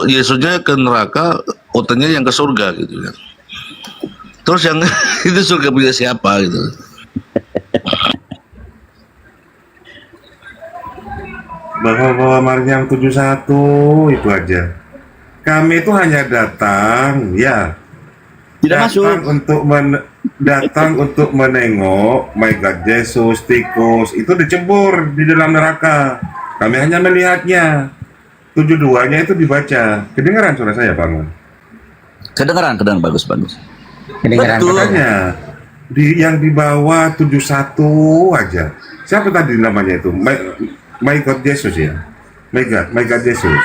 Yesusnya ke neraka, Otennya yang ke surga gitu kan. Terus yang itu surga punya siapa gitu. Bawa Maryam 71 itu aja. Kami itu hanya datang, ya. Tidak masuk Datang untuk menengok My God Yesus, tikus itu dicebur di dalam neraka. Kami hanya melihatnya. 72-nya itu dibaca. Kedengaran suara saya, Pak Mun? Kedengaran bagus. Kedengaran. Makanya yang di bawah 71 aja. Siapa tadi namanya itu? My God Yesus ya. My God Yesus.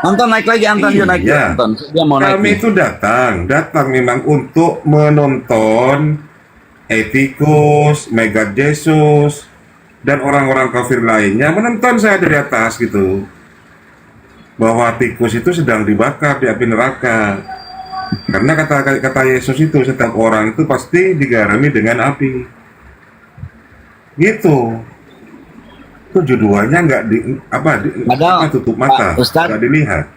Anton naik lagi, Anton dia naik. Iya. Anton, dia mau naik. Kami itu datang memang untuk menonton Etikus, My God Yesus, dan orang-orang kafir lainnya menonton saya dari atas gitu. Bahwa tikus itu sedang dibakar di api neraka. Karena kata Yesus itu setiap orang itu pasti digarami dengan api. Gitu. 72-nya nggak tutup mata, nggak dilihat.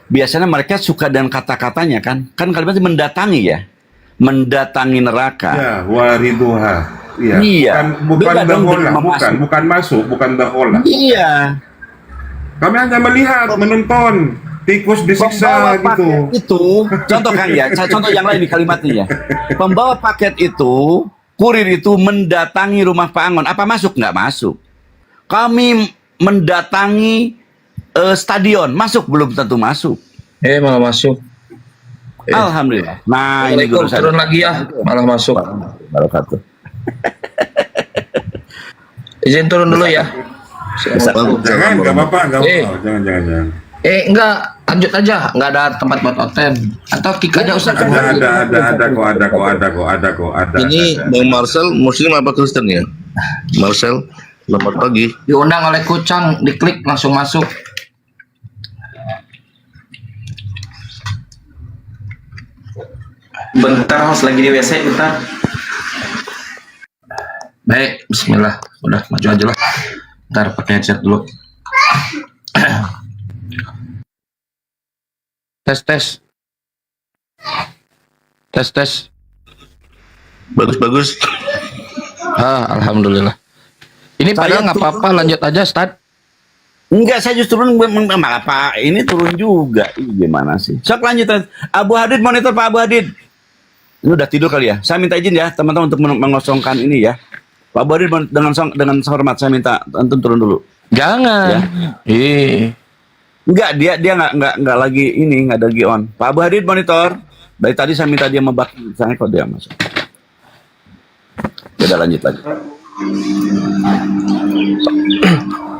Biasanya mereka suka dengan kata-katanya kan kalimatnya mendatangi ya, mendatangi neraka. Ya, wariduha. Iya. Iya. Bukan bahola, bukan masuk, bukan bahola. Iya. Kami hanya melihat, menonton tikus disiksa gitu. Itu contoh kan ya, contoh yang lain di kalimatnya ya. Pembawa paket itu, kurir itu mendatangi rumah Pak Angon. Apa masuk? Nggak masuk. Kami mendatangi stadion, masuk belum tentu masuk. Malah masuk. Alhamdulillah. Nah, ini guru saya. Turun lagi ya, malah masuk. Barakatuh. Izin turun dulu ya. Jangan, nggak apa-apa, jangan. Enggak, lanjut aja. Nggak ada tempat buat Oten. Atau kick aja Ustaz. Ada kok. Ini Bang Marcel Muslim apa Kristen ya? Marcel, selamat pagi. Diundang oleh Kucang, diklik langsung masuk. Bentar, host lagi di WC, bentar. Baik, bismillah. Udah, maju aja lah. Ntar pakai headset dulu. Tes. Bagus. Alhamdulillah. Ini padahal nggak apa-apa, lanjut aja, Stad. Enggak, saya justru malah Pak ini turun juga. Gimana sih? Sok lanjut. Abu Hadid, monitor Pak Abu Hadid. Ini udah tidur kali ya. Saya minta izin ya teman-teman untuk mengosongkan ini ya. Pak Abu Hadid dengan hormat saya minta antum turun dulu. Jangan. Ya. Enggak, dia nggak lagi ini, nggak lagi on. Pak Abu Hadid monitor. Dari tadi saya minta dia membagi, saya kok dia masuk. Udah lanjut lagi.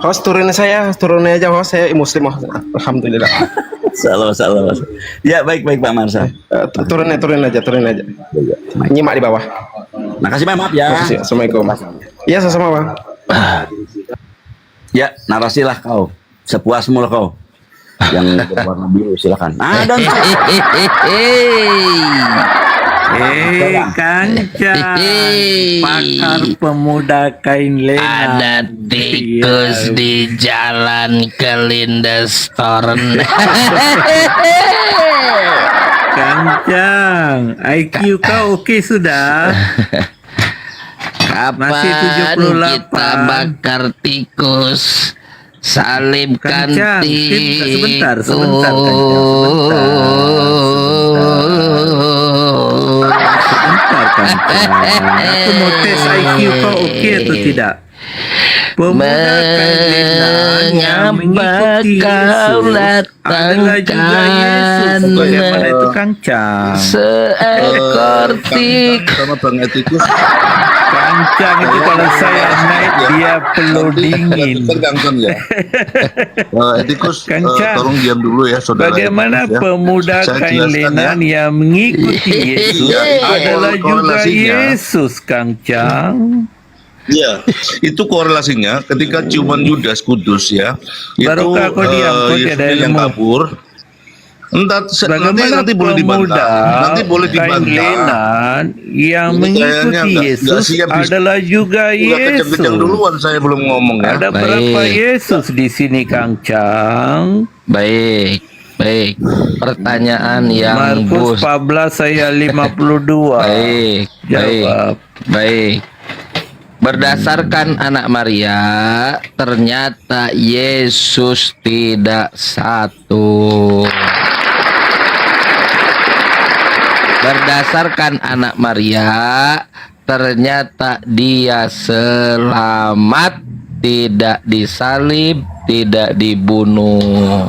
Host turunnya aja host, saya muslim host. Alhamdulillah. Salam. Ya baik Pak Marsa. Turunin aja. Nyimak di bawah. Makasih Pak, maaf ya. Assalamualaikum. Iya sama-sama Bang. Ya narasilah kau, sepuasmu lah kau. Yang berwarna biru silakan. Dan Kancang, pakar pemuda kain lena. Ada tikus di jalan Kelindestorn. Kancang, IQ kau oke sudah. Kapan kita bakar tikus? Salibkan Kancang, tikus. sebentar, Kancang, aku mau tes IQ kau oke atau tidak? Pemuda kain yang mengikuti Yesus adalah juga Yesus. Bagaimana itu Kancang? Seekor tikus. Sama Bang Etikus. Kancang itu kalau saya naik dia perlu dingin. Terganggu ya. Etikus, Kancang, tolong diam dulu ya, saudara. bagaimana Etikus, ya. pemuda Saya kain jelaskan, lenan yang mengikuti Yesus adalah juga korelasinya. Yesus, Kancang. Iya, itu korelasinya ketika ciuman Yudas Kudus ya, itu Barukah kau diam, kau tiada Yesus yang ilmu. kabur. Bagaimana nanti boleh dibantah, nanti boleh kain dibantah. lenan yang Ini kayaknya mengikuti nggak Yesus siap adalah juga Udah Yesus. keceng-keceng duluan, saya belum ngomong ya. Ada berapa Yesus di sini, Kancang? Baik. Pertanyaan yang Markus 14 ayat 52. Baik. Baik. Berdasarkan anak Maria, ternyata Yesus tidak satu. Berdasarkan anak Maria, ternyata dia selamat, tidak disalib, tidak dibunuh.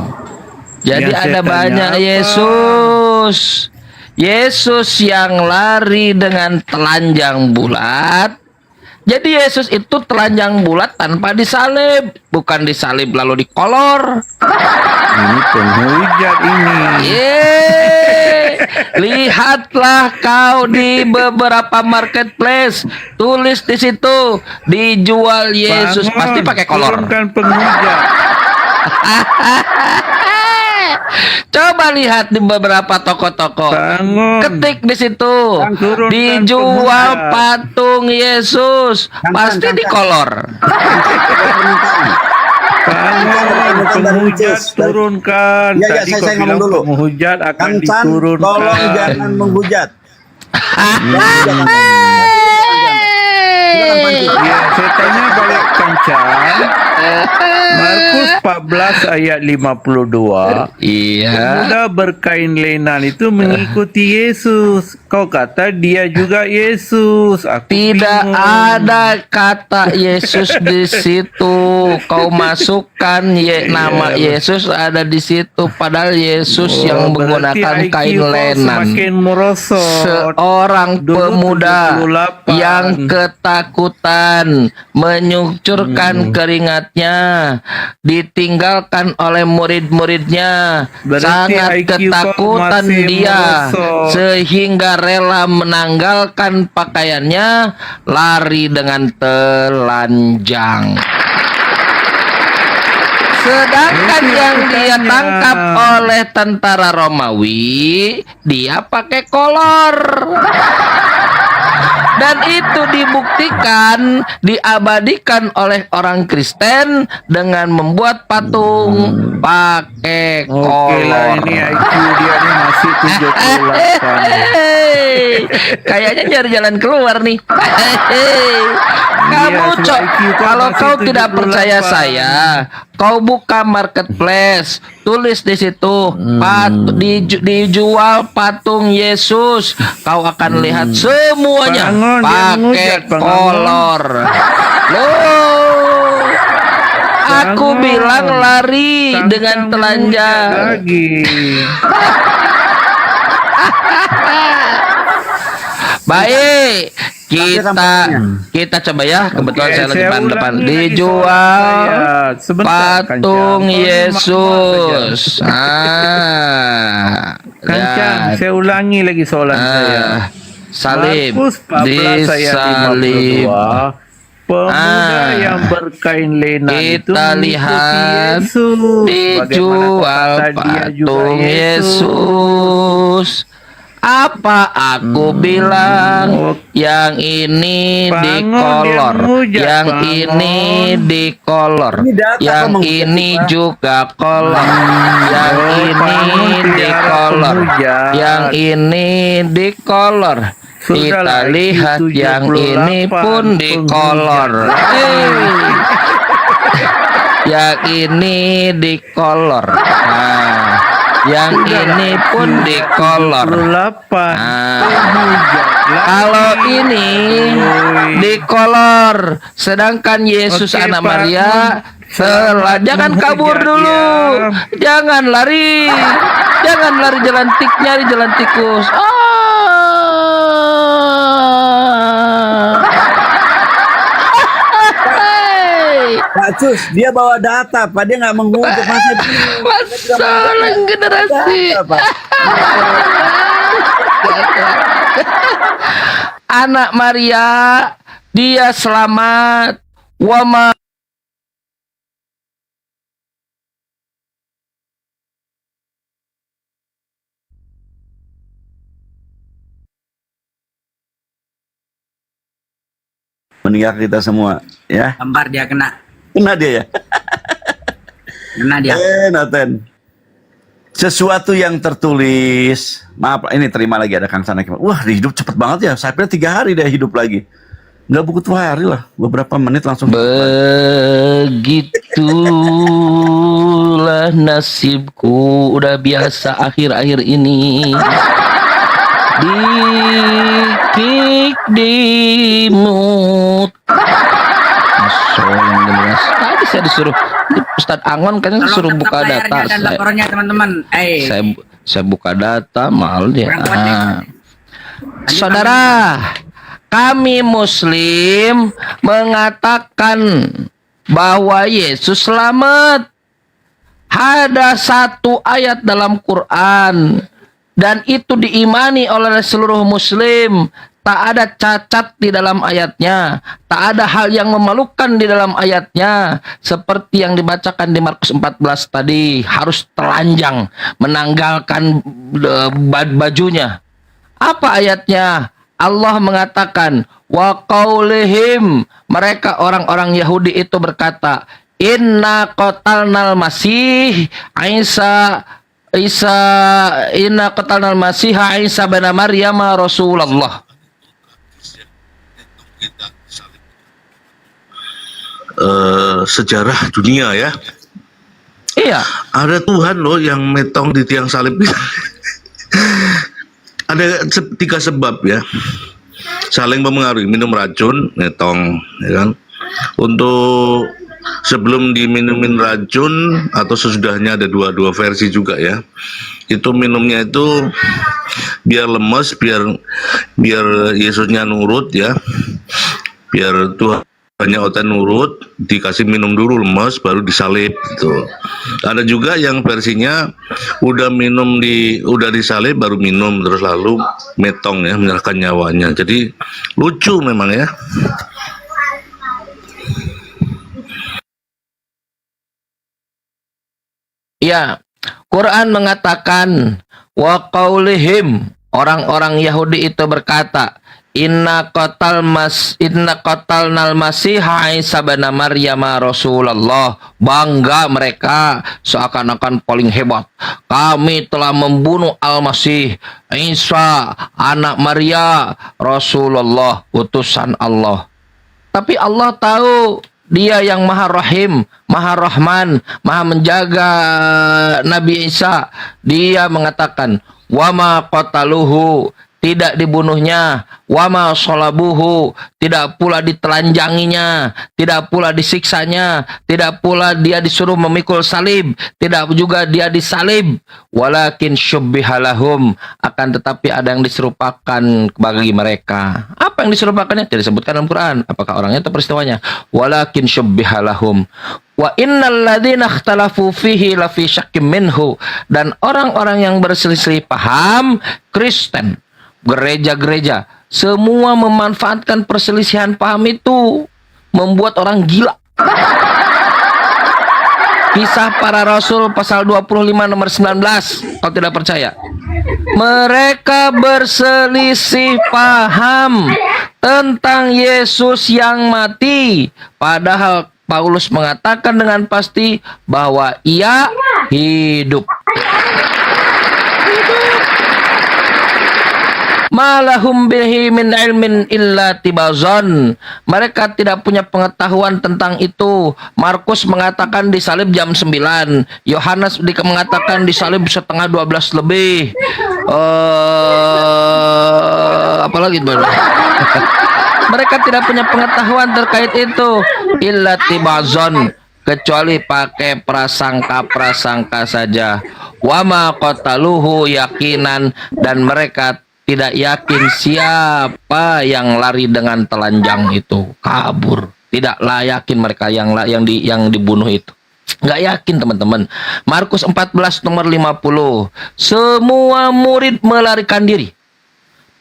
Jadi Yang ada saya banyak tanya apa? Yesus. Yesus yang lari dengan telanjang bulat. Jadi Yesus itu telanjang bulat tanpa disalib, bukan disalib lalu dikolor. Ini penghujat ini. Lihatlah kau di beberapa marketplace, tulis di situ dijual Yesus, Bangun, pasti pakai kolor. turunkan penghujat. Coba lihat di beberapa toko-toko. Ketik di situ. Turunkan Dijual penghujat. patung Yesus. Pasti dikolor. Bangun, penghujat turunkan. Ya, Tadi saya kau ngomong bilang dulu. penghujat akan Kancan, diturunkan. tolong jangan menghujat. Ya, saya tanya balik Kancang. Markus 14 ayat 52. Iya. Pemuda berkain lenan itu mengikuti Yesus. Kau kata dia juga Yesus. Aku Tidak bingung. ada kata Yesus di situ. Kau masukkan nama Yesus ada di situ. Padahal Yesus yang berarti menggunakan IQ kain kau lenan. semakin merosot. Seorang Dulu pemuda 78. yang ketakutan menyucurkan keringatnya, ditinggalkan oleh murid-muridnya. Berarti Sangat IQ kau ketakutan masih dia merosot. sehingga rela menanggalkan pakaiannya, lari dengan telanjang. Sedangkan yang dia tangkap oleh tentara Romawi, dia pakai kolor. Dan itu dibuktikan, diabadikan oleh orang Kristen dengan membuat patung pakai Oke lah, kolor. ini IQ dia ini masih 78. Kayaknya nyari jalan keluar nih. Kamu Iya, cok, IQ kau kalau masih kau tidak 78. percaya saya, kau buka marketplace, tulis di situ dijual patung Yesus, kau akan lihat semuanya Bangun, jangan pakai ngujat, Bangun. kolor. Loh, aku Bangun. bilang lari dengan telanjang. Lagi. Baik, kita coba ya. Kebetulan saya lagi depan dijual patung Yesus. Kancang, saya ulangi lagi soalan saya. Salib, Markus 14 ayat 52. Pemuda yang berkain lenan itu Kita mengikuti lihat Yesus. dijual Bagaimana kau kata dia juga patung Yesus. Apa aku bilang? Yang ini dikolor, yang ini dikolor, yang ini juga kolor, yang ini dikolor, yang ini dikolor. Kita lihat yang ini pun dikolor. Yang ini dikolor. Nah, yang ini pun dikolor. Kalau ini dikolor, sedangkan Yesus anak Maria telah. Jangan kabur dulu, jangan lari jalan nyari jalan tikus. Pak Cus, dia bawa data, Pak. Dia nggak mengutuk masalah generasi. Anak Maria, dia selamat. Wama meninggal kita semua, ya. Gambar dia kena dia ya. Kena dia. Naten. Sesuatu yang tertulis, maaf ini terima lagi ada Kang Sana. Wah, hidup cepet banget ya. Saya pikir 3 hari dia hidup lagi. Nggak buku 2 hari lah, beberapa menit langsung. Begitulah nasibku, udah biasa akhir-akhir ini. Dikik dimut. Tadi saya disuruh Ustadz Angon kan suruh buka data. Laporannya teman-teman. Saya buka data mal dia. Saudara, kami Muslim mengatakan bahwa Yesus selamat. Ada satu ayat dalam Quran dan itu diimani oleh seluruh Muslim. Tak ada cacat di dalam ayatnya. Tak ada hal yang memalukan di dalam ayatnya. Seperti yang dibacakan di Markus 14 tadi. Harus telanjang. Menanggalkan bajunya. Apa ayatnya? Allah mengatakan. Wa qaulihim. Mereka orang-orang Yahudi itu berkata. Inna qatalnal masih. Inna qatalnal masih. Isa bin Maryam Rasulullah. Sejarah dunia ya. Iya. Ada Tuhan loh yang metong di tiang salib. Ada 3 sebab ya. Saling mempengaruhi, minum racun, metong, ya kan. Untuk sebelum diminumin racun atau sesudahnya ada dua versi juga ya. Itu minumnya itu biar lemes, biar Yesusnya nurut ya. Biar Tuhannya oten nurut, dikasih minum dulu lemes baru disalib gitu. Ada juga yang versinya udah disalib baru minum terus lalu metong ya, menyerahkan nyawanya. Jadi lucu memang ya. Ya, Quran mengatakan wa qaulihim, orang-orang Yahudi itu berkata, Inna qatalnal masiha Isa bin Maryam Rasulullah. Bangga mereka seakan-akan paling hebat. Kami telah membunuh Al-Masih Isa anak Maria Rasulullah, utusan Allah. Tapi Allah tahu Dia yang Maha Rahim, Maha Rahman, Maha menjaga Nabi Isa. Dia mengatakan, wama qataluhu, tidak dibunuhnya, wama sholabuhu, tidak pula ditelanjanginya, tidak pula disiksanya, tidak pula dia disuruh memikul salib, tidak juga dia disalib, walakin syubbihalahum, akan tetapi ada yang diserupakan bagi mereka. Apa yang diserupakannya? Tidak disebutkan dalam Quran. Apakah orangnya atau peristiwanya? Walakin syubbihalahum. Wa innal ladzina ikhtalafu fihi lafi syakkim minhu, dan orang-orang yang berselisih paham, Kristen, gereja-gereja, semua memanfaatkan perselisihan paham itu, membuat orang gila. Kisah Para Rasul pasal 25 nomor 19, kalau tidak percaya. Mereka berselisih paham tentang Yesus yang mati, padahal Paulus mengatakan dengan pasti bahwa ia hidup. Malahum bihi min ilmin illa tibazon. Mereka tidak punya pengetahuan tentang itu. Markus mengatakan disalib jam 9. Yohanes mengatakan disalib setengah 12 lebih. Apalagi baru. Mereka tidak punya pengetahuan terkait itu. Illa tibazon. Kecuali pakai prasangka-prasangka saja. Wama qataluhu yakinan, dan mereka tidak yakin siapa yang lari dengan telanjang itu kabur. Tidaklah yakin mereka yang dibunuh itu. Nggak yakin teman-teman. Markus 14 nomor 50. Semua murid melarikan diri.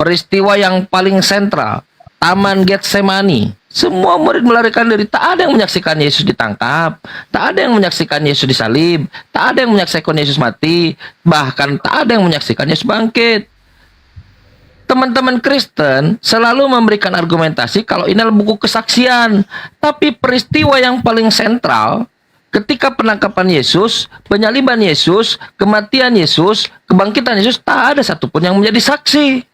Peristiwa yang paling sentral, Taman Getsemani. Semua murid melarikan diri. Tak ada yang menyaksikan Yesus ditangkap. Tak ada yang menyaksikan Yesus disalib. Tak ada yang menyaksikan Yesus mati. Bahkan tak ada yang menyaksikan Yesus bangkit. Teman-teman Kristen selalu memberikan argumentasi kalau ini adalah buku kesaksian. Tapi peristiwa yang paling sentral, ketika penangkapan Yesus, penyaliban Yesus, kematian Yesus, kebangkitan Yesus, tak ada satupun yang menjadi saksi.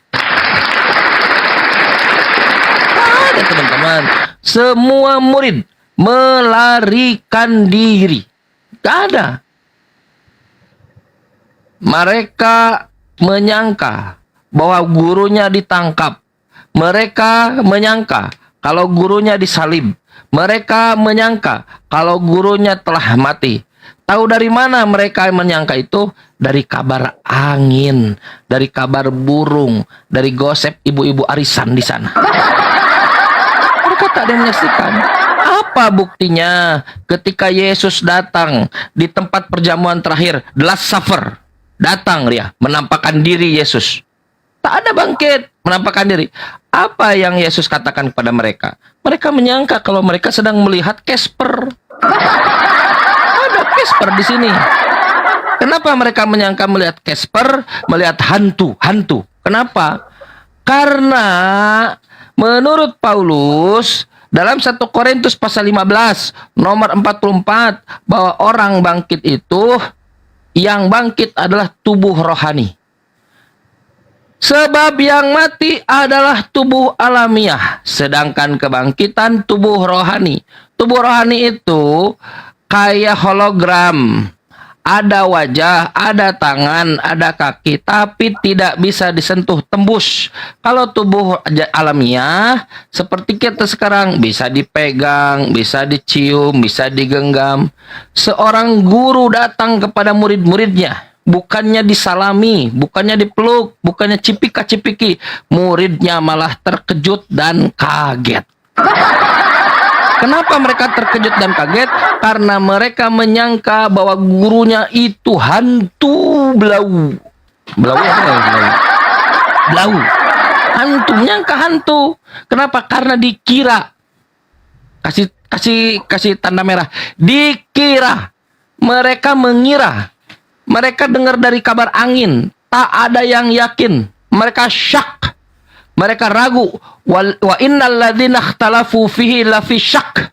Teman-teman, semua murid melarikan diri. Gak ada. Mereka menyangka bahwa gurunya ditangkap. Mereka menyangka kalau gurunya disalib. Mereka menyangka kalau gurunya telah mati. Tahu dari mana mereka menyangka itu? Dari kabar angin, dari kabar burung, dari gosip ibu-ibu arisan di sana. Tak ada yang menyaksikan. Apa buktinya ketika Yesus datang di tempat perjamuan terakhir, the last supper, datang dia menampakkan diri Yesus. Tak ada bangkit, menampakkan diri. Apa yang Yesus katakan kepada mereka? Mereka menyangka kalau mereka sedang melihat Casper. Ada Casper di sini. Kenapa mereka menyangka melihat Casper, melihat hantu? Kenapa? Karena menurut Paulus dalam 1 Korintus pasal 15 nomor 44 bahwa orang bangkit itu, yang bangkit adalah tubuh rohani. Sebab yang mati adalah tubuh alamiah, sedangkan kebangkitan tubuh rohani. Tubuh rohani itu kayak hologram. Ada wajah, ada tangan, ada kaki, tapi tidak bisa disentuh, tembus. Kalau tubuh alamiah, seperti kita sekarang, bisa dipegang, bisa dicium, bisa digenggam. Seorang guru datang kepada murid-muridnya, bukannya disalami, bukannya dipeluk, bukannya cipika-cipiki. Muridnya malah terkejut dan kaget. Kenapa mereka terkejut dan kaget? Karena mereka menyangka bahwa gurunya itu hantu blau. Blau apa ya? Blau. Hantu, menyangka hantu. Kenapa? Karena dikira. Kasih tanda merah. Dikira. Mereka mengira. Mereka dengar dari kabar angin. Tak ada yang yakin. Mereka syak. Mereka ragu. Wa innal ladzina ikhtalafu fihi lafi syak.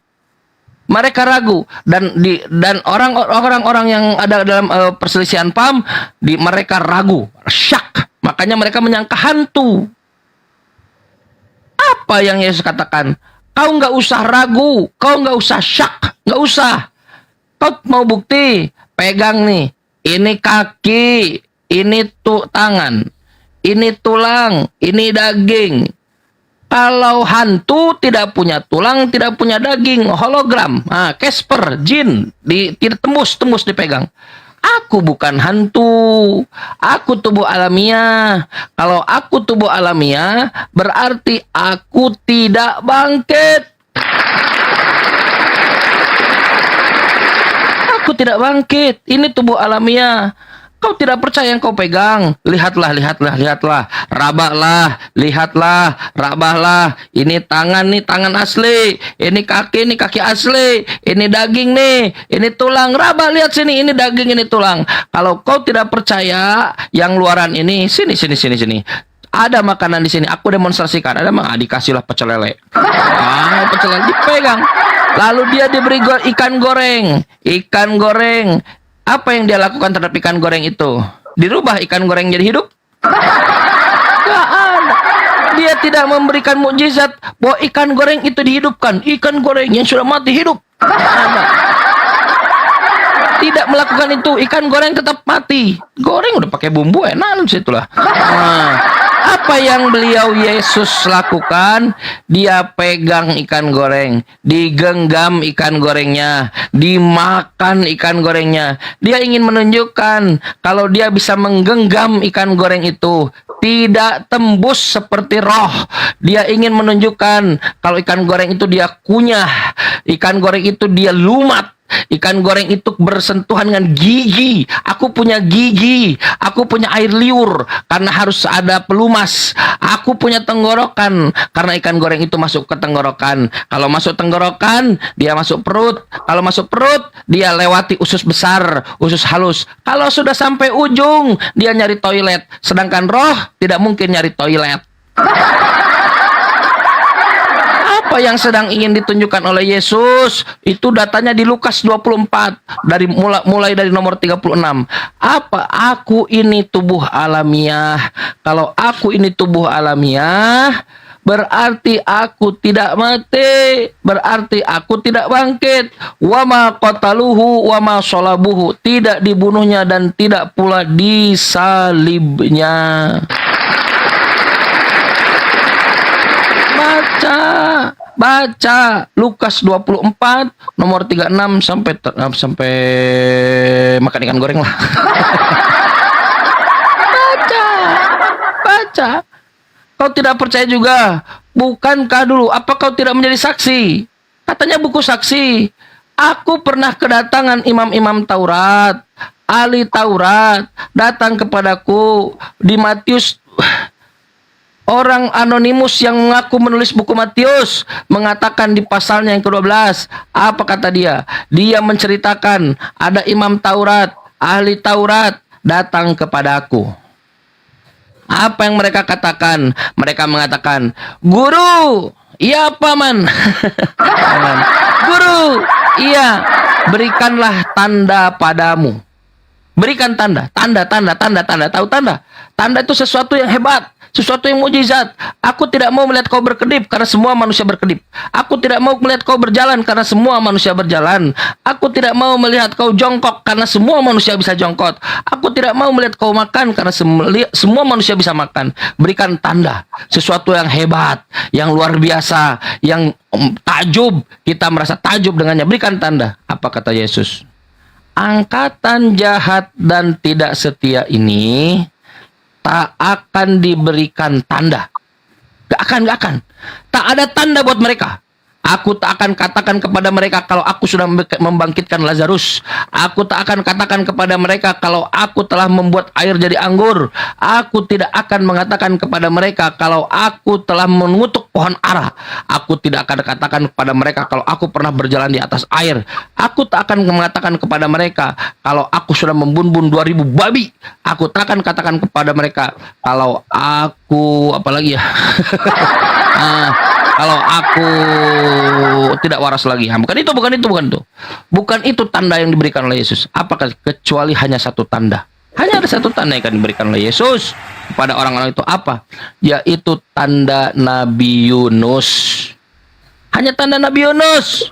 Mereka ragu, dan orang-orang yang ada dalam perselisihan paham, mereka ragu, syak. Makanya mereka menyangka hantu. Apa yang Yesus katakan? Kau nggak usah ragu, kau nggak usah syak, nggak usah. Kau mau bukti? Pegang nih. Ini kaki, ini tangan, ini tulang, ini daging. Kalau hantu tidak punya tulang, tidak punya daging, hologram, Casper, jin, tidak tembus dipegang. Aku bukan hantu, aku tubuh alamiah. Kalau aku tubuh alamiah, berarti aku tidak bangkit. Aku tidak bangkit, ini tubuh alamiah. Kau tidak percaya yang kau pegang. Lihatlah. Rabahlah, lihatlah, rabahlah. Ini tangan asli. Ini kaki asli. Ini daging nih. Ini tulang. Rabah, lihat sini. Ini daging, ini tulang. Kalau kau tidak percaya yang luaran ini, sini. Ada makanan di sini. Aku demonstrasikan. Ada dikasihlah pecel lele. Pecel lele dipegang. Lalu dia diberi ikan goreng. Apa yang dia lakukan terhadap ikan goreng itu? Dirubah ikan goreng jadi hidup? Gak ada. Dia tidak memberikan mukjizat bahwa ikan goreng itu dihidupkan. Ikan goreng yang sudah mati hidup. Tidak melakukan itu, ikan goreng tetap mati. Goreng udah pakai bumbu enak situlah. Apa yang beliau Yesus lakukan? Dia pegang ikan goreng, digenggam ikan gorengnya, dimakan ikan gorengnya. Dia ingin menunjukkan kalau dia bisa menggenggam ikan goreng itu, tidak tembus seperti roh. Dia ingin menunjukkan kalau ikan goreng itu dia kunyah, ikan goreng itu dia lumat. Ikan goreng itu bersentuhan dengan gigi. Aku punya gigi. Aku punya air liur karena harus ada pelumas. Aku punya tenggorokan karena ikan goreng itu masuk ke tenggorokan. Kalau masuk tenggorokan, dia masuk perut. Kalau masuk perut, dia lewati usus besar, usus halus. Kalau sudah sampai ujung, dia nyari toilet. Sedangkan roh tidak mungkin nyari toilet. Apa yang sedang ingin ditunjukkan oleh Yesus itu datanya di Lukas 24 dari mulai dari nomor 36. Apa? Aku ini tubuh alamiah. Kalau aku ini tubuh alamiah, berarti aku tidak mati, berarti aku tidak bangkit. Wa ma qataluhu wa ma shalabuhu, tidak dibunuhnya dan tidak pula disalibnya. Baca Lukas 24 nomor 36 sampai makan ikan goreng lah. Baca. Kau tidak percaya juga? Bukankah dulu apa kau tidak menjadi saksi? Katanya buku saksi. Aku pernah kedatangan imam-imam Taurat, ahli Taurat datang kepadaku di Matius. Orang anonimus yang mengaku menulis buku Matius mengatakan di pasalnya yang ke-12, apa kata dia? Dia menceritakan ada imam Taurat, ahli Taurat datang kepadaku. Apa yang mereka katakan? Mereka mengatakan, "Guru, iya paman." "Guru, iya, berikanlah tanda padamu." Berikan tanda. Tahu tanda? Tanda itu sesuatu yang hebat, sesuatu yang mukjizat. Aku tidak mau melihat kau berkedip karena semua manusia berkedip. Aku tidak mau melihat kau berjalan karena semua manusia berjalan. Aku tidak mau melihat kau jongkok karena semua manusia bisa jongkok. Aku tidak mau melihat kau makan karena semua manusia bisa makan. Berikan tanda, sesuatu yang hebat, yang luar biasa, yang takjub. Kita merasa takjub dengannya. Berikan tanda. Apa kata Yesus? Angkatan jahat dan tidak setia ini tak akan diberikan tanda. Gak akan. Tak ada tanda buat mereka. Aku tak akan katakan kepada mereka kalau aku sudah membangkitkan Lazarus. Aku tak akan katakan kepada mereka kalau aku telah membuat air jadi anggur. Aku tidak akan mengatakan kepada mereka kalau aku telah mengutuk pohon ara. Aku tidak akan katakan kepada mereka kalau aku pernah berjalan di atas air. Aku tak akan mengatakan kepada mereka kalau aku sudah membunuh 2000 babi. Aku tak akan katakan kepada mereka kalau aku apalagi ya. Kalau aku tidak waras lagi. Bukan itu. Bukan itu tanda yang diberikan oleh Yesus. Apakah kecuali hanya satu tanda? Hanya ada satu tanda yang akan diberikan oleh Yesus kepada orang-orang itu. Apa? Yaitu tanda Nabi Yunus. Hanya tanda Nabi Yunus.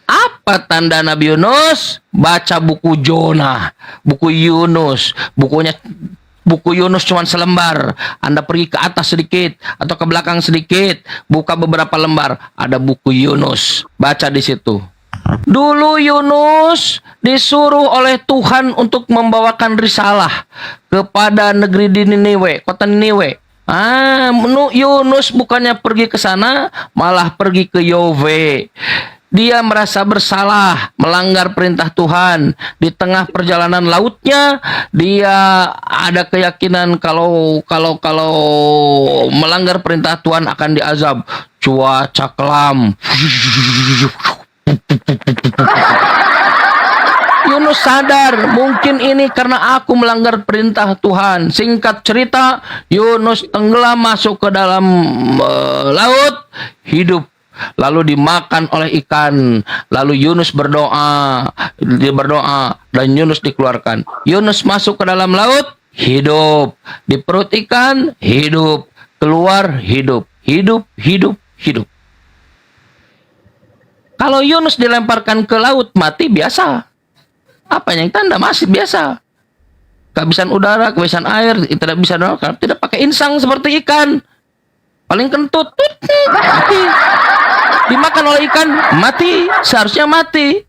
Apa tanda Nabi Yunus? Baca buku Jonah, buku Yunus. Buku Yunus cuma selembar. Anda pergi ke atas sedikit atau ke belakang sedikit, buka beberapa lembar, ada buku Yunus. Baca di situ. Dulu Yunus disuruh oleh Tuhan untuk membawakan risalah kepada negeri di Niniwe, kota Niniwe. Yunus bukannya pergi ke sana, malah pergi ke Yove. Dia merasa bersalah, melanggar perintah Tuhan. Di tengah perjalanan lautnya, dia ada keyakinan kalau melanggar perintah Tuhan akan diazab. Cuaca kelam. Yunus sadar, mungkin ini karena aku melanggar perintah Tuhan. Singkat cerita, Yunus tenggelam masuk ke dalam laut, hidup. Lalu dimakan oleh ikan. Lalu Yunus berdoa. Dia berdoa dan Yunus dikeluarkan. Yunus masuk ke dalam laut, hidup. Di perut ikan, hidup. Keluar, hidup. Hidup, hidup, hidup. Kalau Yunus dilemparkan ke laut, mati biasa. Apa yang tanda? Masih biasa. Kehabisan udara, kehabisan air, tidak bisa tidak pakai insang seperti ikan. Paling kentut, mati. Dimakan oleh ikan, mati. Seharusnya mati.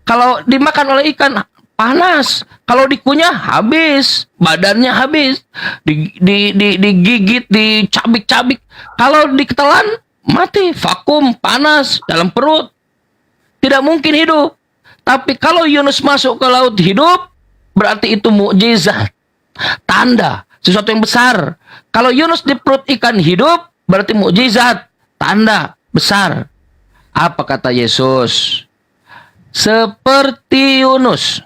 Kalau dimakan oleh ikan, panas. Kalau dikunyah, habis. Badannya habis. Digigit, dicabik-cabik. Kalau diketelan, mati. Vakum, panas, dalam perut. Tidak mungkin hidup. Tapi kalau Yunus masuk ke laut hidup, berarti itu mukjizat. Tanda. Sesuatu yang besar. Kalau Yunus di perut ikan hidup, berarti mukjizat. Tanda besar. Apa kata Yesus? Seperti Yunus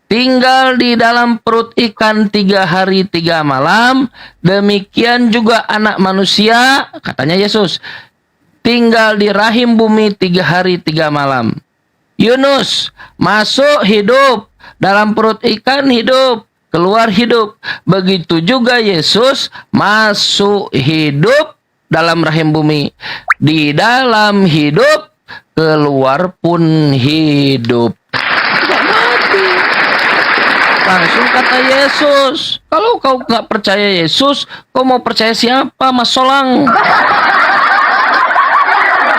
tinggal di dalam perut ikan 3 hari 3 malam, demikian juga anak manusia, katanya Yesus, tinggal di rahim bumi 3 hari 3 malam. Yunus masuk hidup, dalam perut ikan hidup, keluar hidup. Begitu juga Yesus masuk hidup dalam rahim bumi. Di dalam hidup, keluar pun hidup. Tidak mati. Langsung kata Yesus, kalau kau nggak percaya Yesus, kau mau percaya siapa, Mas Solang?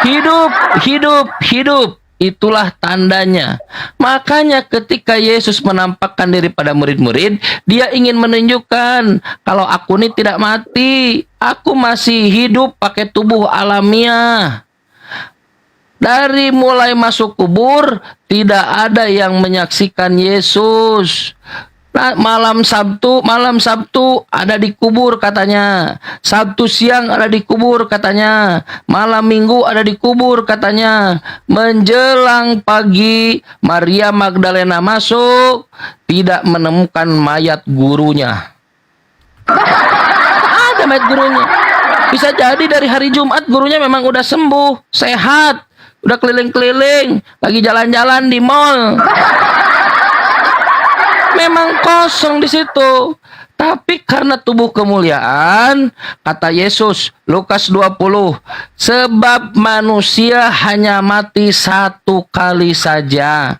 Hidup, hidup, hidup. Itulah tandanya. Makanya ketika Yesus menampakkan diri pada murid-murid, dia ingin menunjukkan kalau aku ini tidak mati. Aku masih hidup pakai tubuh alamiah. Dari mulai masuk kubur, tidak ada yang menyaksikan Yesus. Nah, malam Sabtu ada di kubur katanya. Sabtu siang ada di kubur katanya. Malam Minggu ada di kubur katanya. Menjelang pagi, Maria Magdalena masuk, tidak menemukan mayat gurunya. Ada mayat gurunya. Bisa jadi dari hari Jumat gurunya memang udah sembuh, sehat, udah keliling-keliling, lagi jalan-jalan di mall. Memang kosong di situ. Tapi karena tubuh kemuliaan, kata Yesus, Lukas 20, sebab manusia hanya mati 1 kali saja.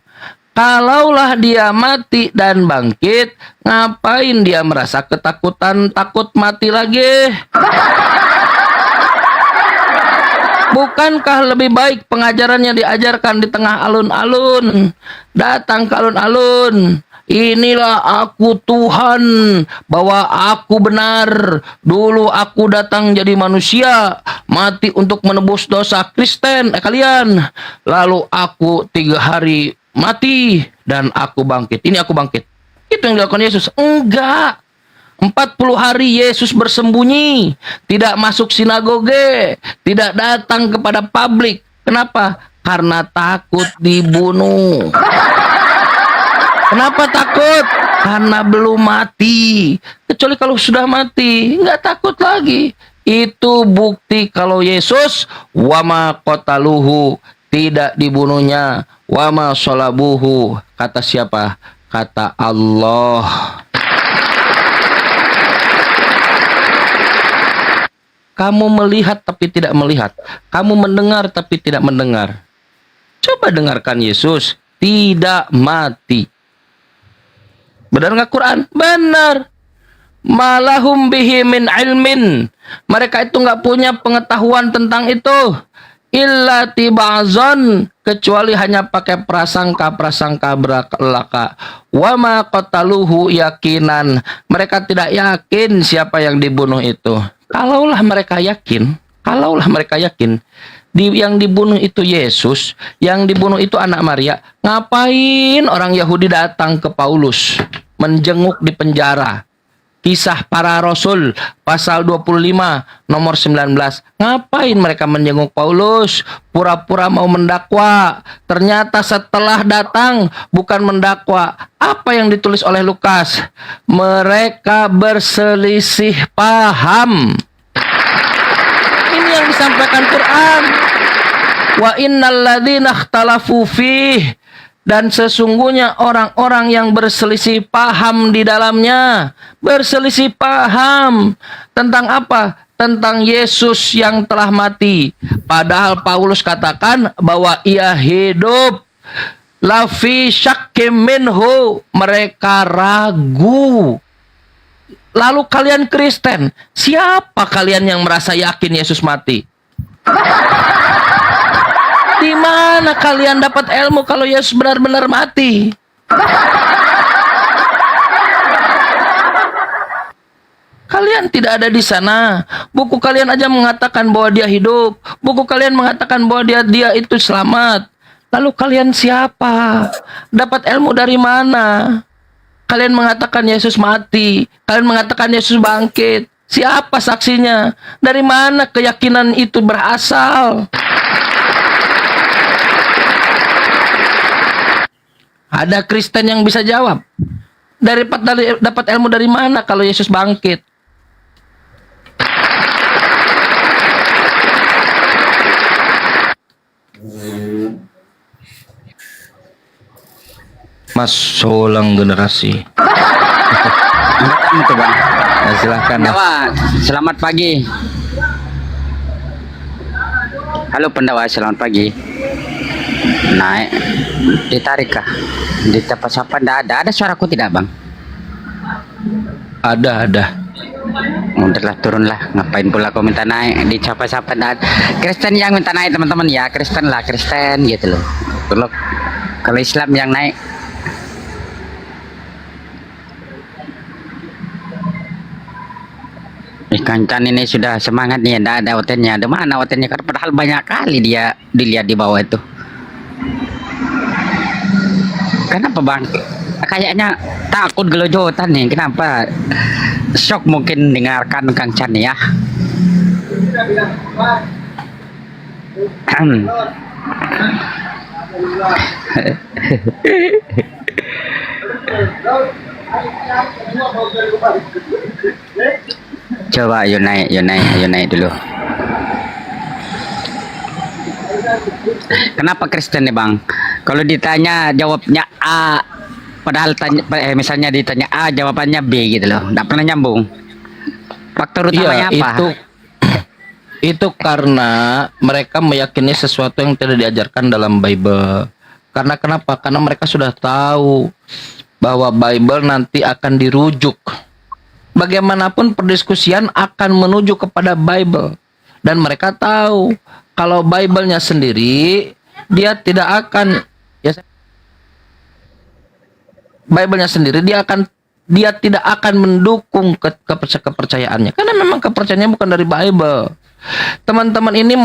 Kalaulah dia mati dan bangkit, ngapain dia merasa ketakutan, takut mati lagi? Bukankah lebih baik pengajarannya diajarkan di tengah alun-alun? Datang ke alun-alun. Inilah aku Tuhan, bahwa aku benar. Dulu aku datang jadi manusia, mati untuk menebus dosa Kristen, kalian. Lalu aku 3 hari mati dan aku bangkit. Ini aku bangkit. Itu yang dilakukan Yesus. Enggak. 40 hari Yesus bersembunyi, tidak masuk sinagoge, tidak datang kepada publik. Kenapa? Karena takut dibunuh. Kenapa takut? Karena belum mati. Kecuali kalau sudah mati, nggak takut lagi. Itu bukti kalau Yesus wama qataluhu, tidak dibunuhnya. Wama sholabuhu, kata siapa? Kata Allah. Kamu melihat tapi tidak melihat. Kamu mendengar tapi tidak mendengar. Coba dengarkan Yesus, tidak mati. Benar nggak Quran? Benar. Malahum bihi min ilmin. Mereka itu nggak punya pengetahuan tentang itu. Illa tibazon. Kecuali hanya pakai prasangka belaka. Wa ma qataluhu yakinan. Mereka tidak yakin siapa yang dibunuh itu. Kalaulah mereka yakin, yang dibunuh itu Yesus, yang dibunuh itu anak Maria, ngapain orang Yahudi datang ke Paulus, menjenguk di penjara? Kisah Para Rasul, pasal 25, nomor 19. Ngapain mereka menjenguk Paulus? Pura-pura mau mendakwa. Ternyata setelah datang, bukan mendakwa. Apa yang ditulis oleh Lukas? Mereka berselisih paham. Ini yang disampaikan Quran. Wa innal ladzina ikhtalafu fih. Dan sesungguhnya orang-orang yang berselisih paham di dalamnya. Berselisih paham. Tentang apa? Tentang Yesus yang telah mati. Padahal Paulus katakan bahwa ia hidup. Lafi syakkim minhu. Mereka ragu. Lalu kalian Kristen, siapa kalian yang merasa yakin Yesus mati? Di mana kalian dapat ilmu kalau Yesus benar-benar mati? Kalian tidak ada di sana. Buku kalian aja mengatakan bahwa dia hidup. Buku kalian mengatakan bahwa dia itu selamat. Lalu kalian siapa? Dapat ilmu dari mana? Kalian mengatakan Yesus mati. Kalian mengatakan Yesus bangkit. Siapa saksinya? Dari mana keyakinan itu berasal? Ada Kristen yang bisa jawab. Dapat ilmu dari mana kalau Yesus bangkit? Mas Solang generasi. Itu bang. Ya, silahkan. Pendawa, selamat pagi. Halo pendawa, selamat pagi. Naik, ditarik kah? Ditapa-sapa ada suaraku tidak bang? Ada. Udahlah turunlah, ngapain pula kau minta naik? Dicapa-sapa Kristen yang minta naik teman-teman ya, Kristen gitu loh. Kalau Islam yang naik. Kancan ini sudah semangat nih, ada hotelnya. Ada mana hotelnya? Karena padahal banyak kali dia dilihat di bawah itu. Kenapa bang? Kayaknya takut gelojotan nih. Kenapa? Shock mungkin dengarkan Kang Chan ya. Coba ayo naik dulu. Kenapa Kristen nih bang? Kalau ditanya jawabnya A, padahal misalnya ditanya A jawabannya B gitu loh, nggak pernah nyambung. Faktor utamanya apa? Itu karena mereka meyakini sesuatu yang tidak diajarkan dalam Bible. Karena kenapa? Karena mereka sudah tahu bahwa Bible nanti akan dirujuk. Bagaimanapun perdiskusian akan menuju kepada Bible. Dan mereka tahu kalau Bible-nya sendiri dia tidak akan Bible-nya sendiri dia tidak akan mendukung kepercayaannya. Karena memang kepercayaannya bukan dari Bible. Teman-teman ini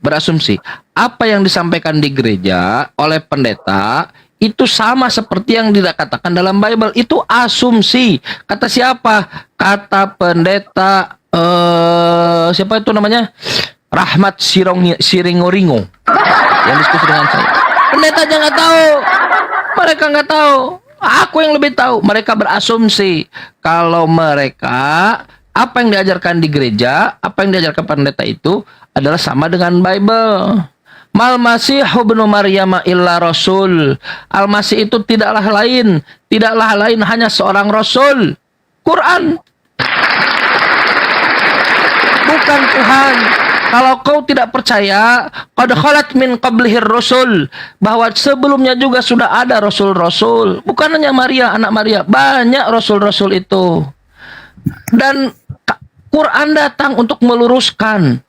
berasumsi apa yang disampaikan di gereja oleh pendeta itu sama seperti yang dikatakan dalam Bible. Itu asumsi. Kata siapa? Kata pendeta siapa itu namanya? Rahmat Siringoringo yang diskusi dengan saya. Pendeta aja nggak tahu. Mereka nggak tahu. Aku yang lebih tahu. Mereka berasumsi kalau mereka apa yang diajarkan di gereja, apa yang diajarkan pendeta itu adalah sama dengan Bible. Mal Masihu ibnu Maryam illa rasul. Al-Masih itu tidaklah lain hanya seorang rasul. Quran. Bukan Tuhan. Kalau kau tidak percaya, qad khalat min qablihir rasul, bahwa sebelumnya juga sudah ada rasul-rasul. Bukan hanya Maria, anak Maria, banyak rasul-rasul itu. Dan Quran datang untuk meluruskan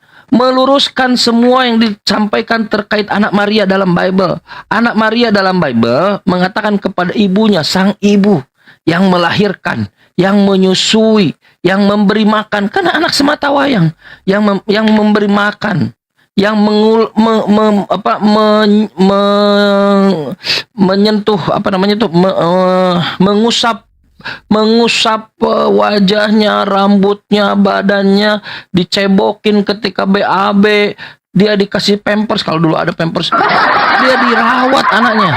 semua yang disampaikan terkait anak Maria dalam Bible. Anak Maria dalam Bible mengatakan kepada ibunya, sang ibu yang melahirkan, yang menyusui, yang memberi makan, karena anak semata wayang, yang memberi makan, yang menyentuh mengusap wajahnya, rambutnya, badannya, dicebokin ketika BAB, dia dikasih pampers kalau dulu ada pampers, dia dirawat anaknya.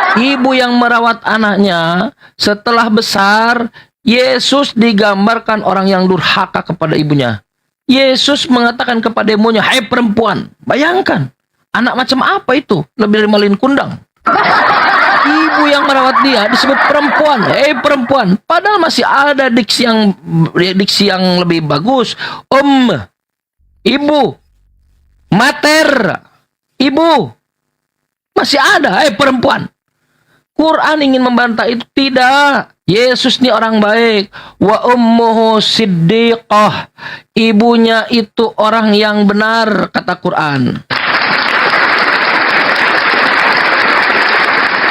Ibu yang merawat anaknya setelah besar, Yesus digambarkan orang yang durhaka kepada ibunya. Yesus mengatakan kepada ibunya, "Hai perempuan," bayangkan, Anak macam apa itu? Lebih dari malin kundang. Ibu yang merawat dia disebut perempuan. Perempuan. Padahal masih ada diksi yang lebih bagus. Ibu, mater, ibu. Masih ada, perempuan. Quran ingin membantah itu. Tidak. Yesus ini orang baik. Wa ummuhu siddiqah. Ibunya itu orang yang benar, kata Quran.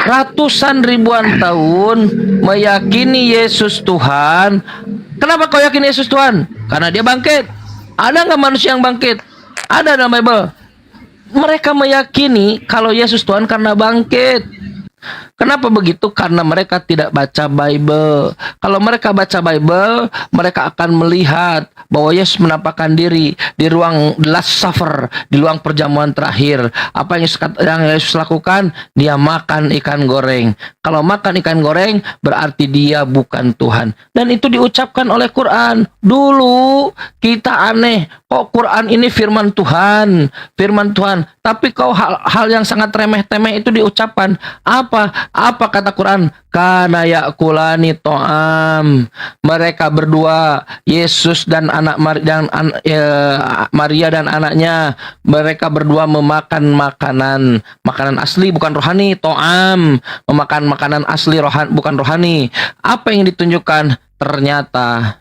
Ratusan ribuan tahun meyakini Yesus Tuhan. Kenapa kau yakin Yesus Tuhan? Karena dia bangkit. Ada nggak manusia yang bangkit? Ada dalam Bible. Mereka meyakini kalau Yesus Tuhan karena bangkit. Kenapa begitu? Karena mereka tidak baca Bible. Kalau mereka baca Bible, mereka akan melihat bahwa Yesus menampakkan diri di ruang the last supper, di ruang perjamuan terakhir. Apa yang Yesus lakukan? Dia makan ikan goreng. Kalau makan ikan goreng, berarti dia bukan Tuhan. Dan itu diucapkan oleh Quran. Dulu kita aneh, kok Quran ini firman Tuhan, firman Tuhan. Tapi kau hal yang sangat remeh-temeh itu diucapkan. Apa kata Quran? Kana yakulani to'am. Mereka berdua, Yesus dan Maria dan anaknya, mereka berdua memakan makanan asli bukan rohani, to'am, memakan makanan asli bukan rohani. Apa yang ditunjukkan? Ternyata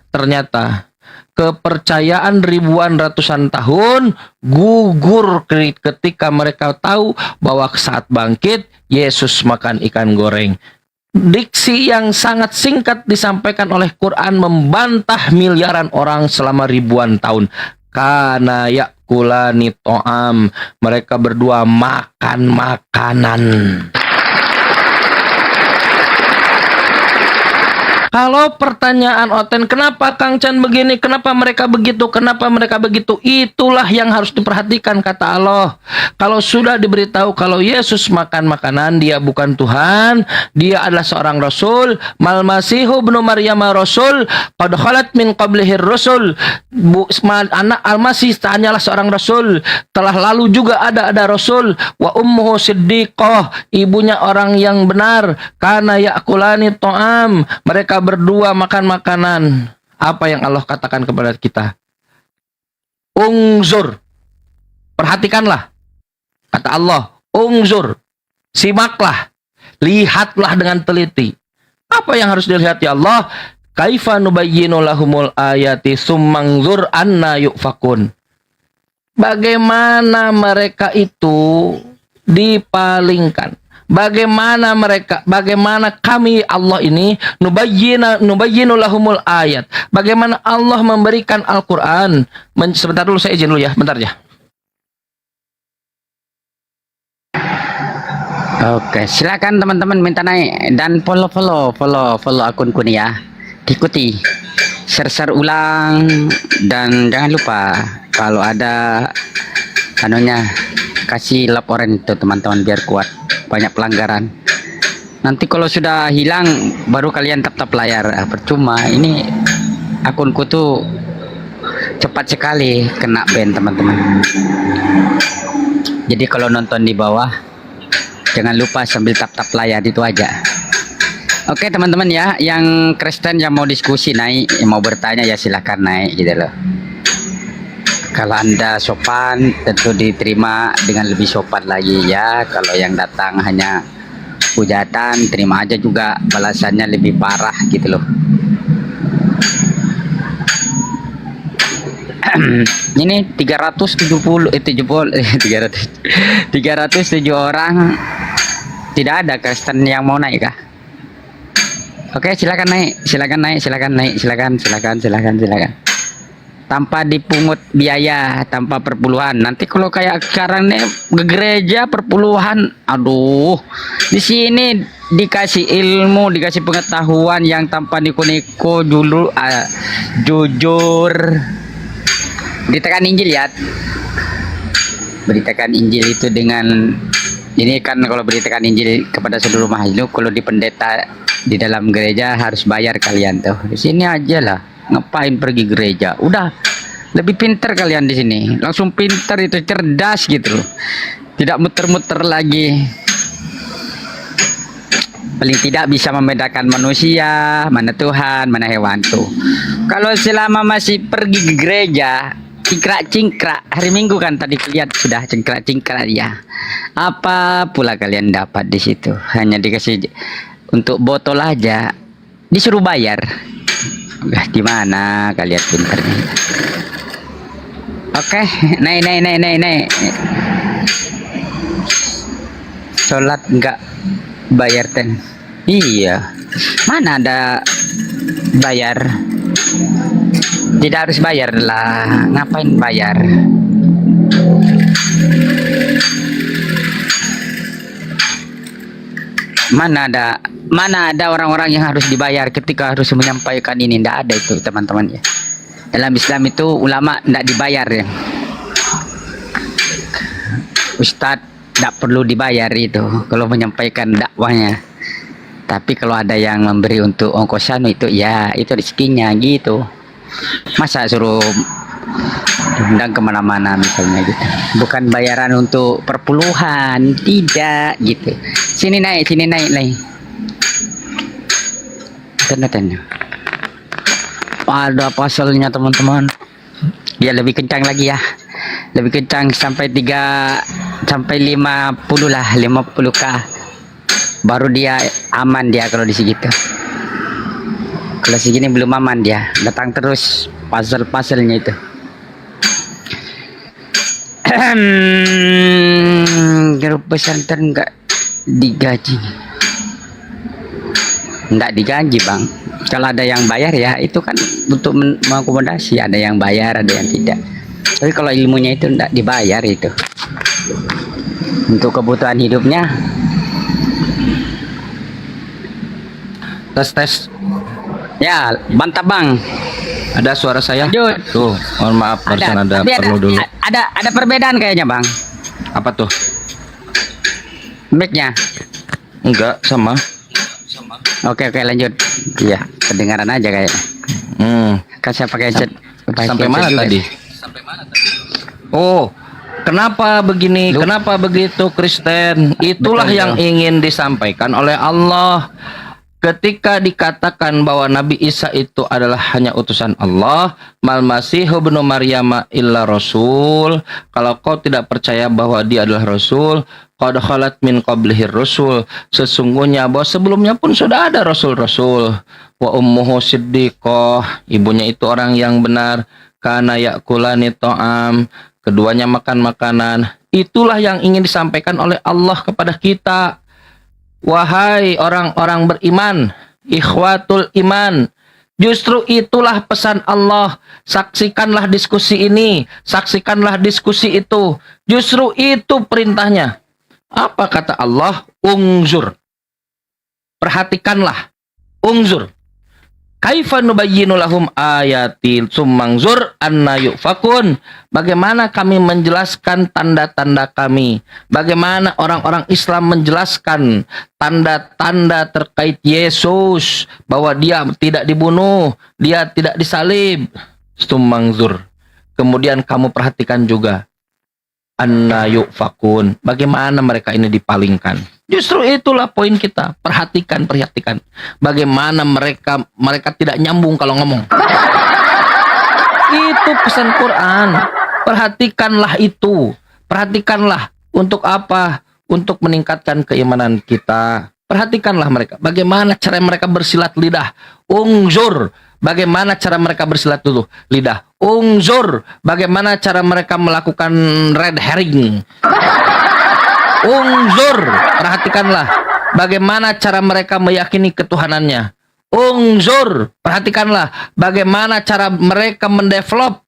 kepercayaan ribuan ratusan tahun gugur ketika mereka tahu bahwa saat bangkit Yesus makan ikan goreng. Diksi yang sangat singkat disampaikan oleh Quran membantah miliaran orang selama ribuan tahun. Kana yakulani to'am. Mereka berdua makan makanan. Kalau pertanyaan Oten, kenapa Kang Chan begini, kenapa mereka begitu, itulah yang harus diperhatikan, kata Allah. Kalau sudah diberitahu kalau Yesus makan makanan, dia bukan Tuhan, dia adalah seorang Rasul, mal masihu ibnu Maryam Rasul, qad khalat min qablihi Rasul. Anak Al-Masih hanyalah seorang Rasul, telah lalu juga ada Rasul, wa ummuhu siddiqah, ibunya orang yang benar, kana yakulani to'am, mereka berdua makan makanan. Apa yang Allah katakan kepada kita? Ungzur, perhatikanlah, kata Allah. Ungzur, simaklah, lihatlah dengan teliti. Apa yang harus dilihat ya Allah? Kaifa nubayyinu lahumul ayati summangzur anna yufakun. Bagaimana mereka itu dipalingkan. Bagaimana kami Allah ini nubayyinu lahumul ayat. Bagaimana Allah memberikan Al-Qur'an. Sebentar dulu, saya izin dulu ya, bentar ya. Oke, silakan teman-teman minta naik dan follow akunku nih ya. Ikuti, share ulang, dan jangan lupa kalau ada anunya kasih laporan itu teman-teman biar kuat. Banyak pelanggaran. Nanti kalau sudah hilang baru kalian tap layar. Percuma, ini akunku tuh cepat sekali kena ban teman-teman. Jadi kalau nonton di bawah jangan lupa sambil tap layar, itu aja. Oke teman-teman ya, yang Kristen yang mau diskusi naik, yang mau bertanya ya silahkan naik gitu loh. Kalau Anda sopan tentu diterima dengan lebih sopan lagi ya. Kalau yang datang hanya hujatan, terima aja juga balasannya lebih parah gitu loh. Ini 307 orang. Tidak ada Kristen yang mau naik kah? Oke, silakan naik. Tanpa dipungut biaya, tanpa perpuluhan. Nanti kalau kayak sekarang nih ke gereja perpuluhan, aduh. Di sini dikasih ilmu, dikasih pengetahuan yang tanpa niko-niko dulu, jujur. Beritakan Injil ya. Beritakan Injil itu dengan ini kan, kalau beritakan Injil kepada seluruh makhluk, kalau di pendeta di dalam gereja harus bayar kalian tuh. Di sini aja lah. Ngapain pergi gereja? Udah lebih pintar kalian di sini, langsung pintar itu, cerdas gitu loh. Tidak muter-muter lagi. Paling tidak bisa membedakan manusia, mana Tuhan, mana hewan tuh. Kalau selama masih pergi ke gereja, cingkrak-cingkrak, hari Minggu kan tadi lihat sudah cingkrak-cingkrak ya. Apa pula kalian dapat di situ? Hanya dikasih untuk botol aja, disuruh bayar. Di mana kalian pinternya? Oke, naik. Sholat enggak bayar iya, mana ada bayar, tidak harus bayar lah, ngapain bayar? Mana ada orang-orang yang harus dibayar ketika harus menyampaikan ini? Tidak ada itu teman-teman ya. Dalam Islam itu ulama tidak dibayar ya, Ustadz tidak perlu dibayar itu kalau menyampaikan dakwahnya. Tapi kalau ada yang memberi untuk ongkosan itu ya itu rezekinya gitu. Masa suruh undang kemana-mana misalnya gitu, bukan bayaran untuk perpuluhan, tidak gitu. Sini naik tanda-tanda ada pasalnya teman-teman. Dia lebih kencang lagi ya, lebih kencang sampai 50 lah, 50k baru dia aman dia. Kalau di segitu, kalau segini belum aman dia, datang terus pasal-pasalnya itu. Grup pesantren enggak digaji, enggak digaji bang. Kalau ada yang bayar ya itu kan untuk mengakomodasi, ada yang bayar ada yang tidak. Tapi kalau ilmunya itu enggak dibayar, itu untuk kebutuhan hidupnya. Tes. Ya, mantap bang. Ada suara saya? Lanjut. Tuh, mohon maaf barusan ada perlu dulu. Ada perbedaan kayaknya bang. Apa tuh? Mic-nya? Enggak, sama. Oke, lanjut. Iya, kedengaran aja kayaknya. Kan saya pakai headset. Sampai mana tadi? Oh, kenapa begini? Kenapa begitu Kristen? Itulah yang ingin disampaikan oleh Allah. Ketika dikatakan bahwa Nabi Isa itu adalah hanya utusan Allah, mal masihu ibnu Maryam illa rasul. Kalau kau tidak percaya bahwa dia adalah rasul, qad khalat min qablihi rasul, sesungguhnya bahwa sebelumnya pun sudah ada rasul-rasul. Wa ummuhu siddiqah, ibunya itu orang yang benar. Kana yakulani ta'am, keduanya makan makanan. Itulah yang ingin disampaikan oleh Allah kepada kita. Wahai orang-orang beriman, ikhwatul iman, justru itulah pesan Allah. Saksikanlah diskusi ini, saksikanlah diskusi itu. Justru itu perintahnya. Apa kata Allah? Ungzur. Perhatikanlah. Ungzur. Kaifa nubayyinu lahum ayati tsumangzur anna yufakun. Bagaimana kami menjelaskan tanda-tanda kami? Bagaimana orang-orang Islam menjelaskan tanda-tanda terkait Yesus, bahwa dia tidak dibunuh, dia tidak disalib. Tsumangzur. Kemudian kamu perhatikan juga anna yufakun. Bagaimana mereka ini dipalingkan? Justru itulah poin kita. Perhatikan. Bagaimana mereka tidak nyambung kalau ngomong. Itu pesan Quran. Perhatikanlah itu. Perhatikanlah. Untuk apa? Untuk meningkatkan keimanan kita. Perhatikanlah mereka. Bagaimana cara mereka bersilat lidah. Ungzur. Bagaimana cara mereka bersilat dulu lidah. Ungzur. Bagaimana cara mereka melakukan red herring. Ungzur, perhatikanlah bagaimana cara mereka meyakini ketuhanannya. Ungzur, perhatikanlah bagaimana cara mereka mendevelop,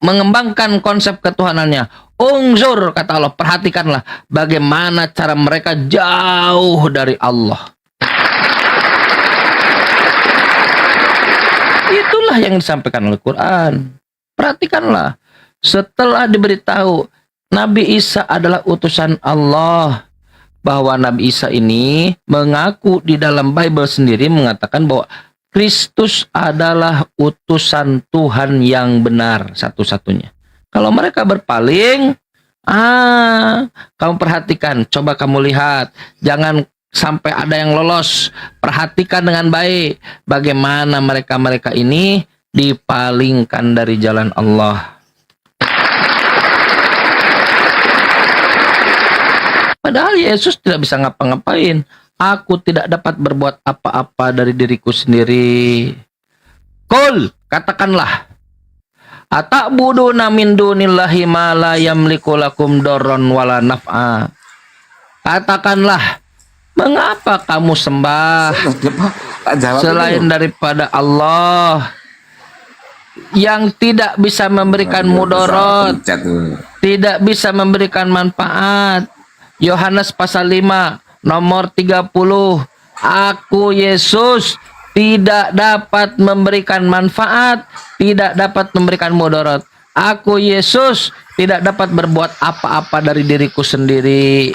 mengembangkan konsep ketuhanannya. Ungzur, kata Allah, perhatikanlah bagaimana cara mereka jauh dari Allah. Itulah yang disampaikan oleh Quran. Perhatikanlah, setelah diberitahu Nabi Isa adalah utusan Allah, bahwa Nabi Isa ini mengaku di dalam Bible sendiri mengatakan bahwa Kristus adalah utusan Tuhan yang benar satu-satunya. Kalau mereka berpaling, Kamu perhatikan, coba kamu lihat, jangan sampai ada yang lolos. Perhatikan dengan baik bagaimana mereka-mereka ini dipalingkan dari jalan Allah. Padahal Yesus tidak bisa ngapa-ngapain. Aku tidak dapat berbuat apa-apa dari diriku sendiri. Qul, katakanlah, ata'buduna min dunillahi ma la yamliku lakum darran wala naf'a. Katakanlah, mengapa kamu sembah selain daripada Allah yang tidak bisa memberikan mudarat, tidak bisa memberikan manfaat? Yohanes pasal 5 nomor 30. Aku Yesus tidak dapat memberikan manfaat, tidak dapat memberikan mudarat. Aku Yesus tidak dapat berbuat apa-apa dari diriku sendiri.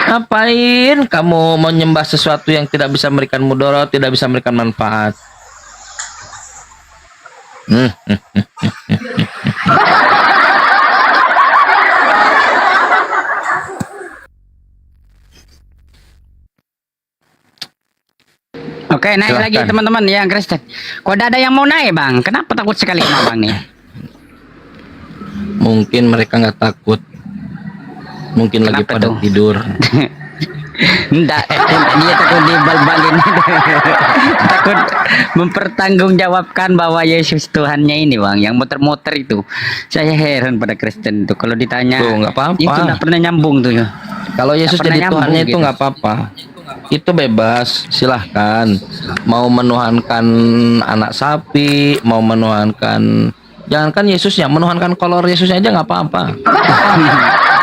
Ngapain kamu menyembah sesuatu yang tidak bisa memberikan mudarat, tidak bisa memberikan manfaat? Oke, naik Silahkan. lagi teman-teman yang Kristen. Kok ada yang mau naik, Bang? Kenapa takut sekali sama Bang nih? Mungkin mereka nggak takut. Mungkin lagi pada tidur. Enggak, dia takut dibal-balin. Takut mempertanggungjawabkan bahwa Yesus Tuhannya ini, Bang, yang muter-muter itu. Saya heran pada Kristen itu kalau ditanya. Tuh, nggak apa-apa. Itu nggak pernah nyambung tuh. Kalau Yesus Nggak pernah jadi Tuhannya nyambung itu gitu. nggak apa-apa. Itu bebas, silahkan. Mau menuhankan anak sapi, mau menuhankan, jangankan Yesusnya, menuhankan kolor Yesusnya aja nggak apa-apa.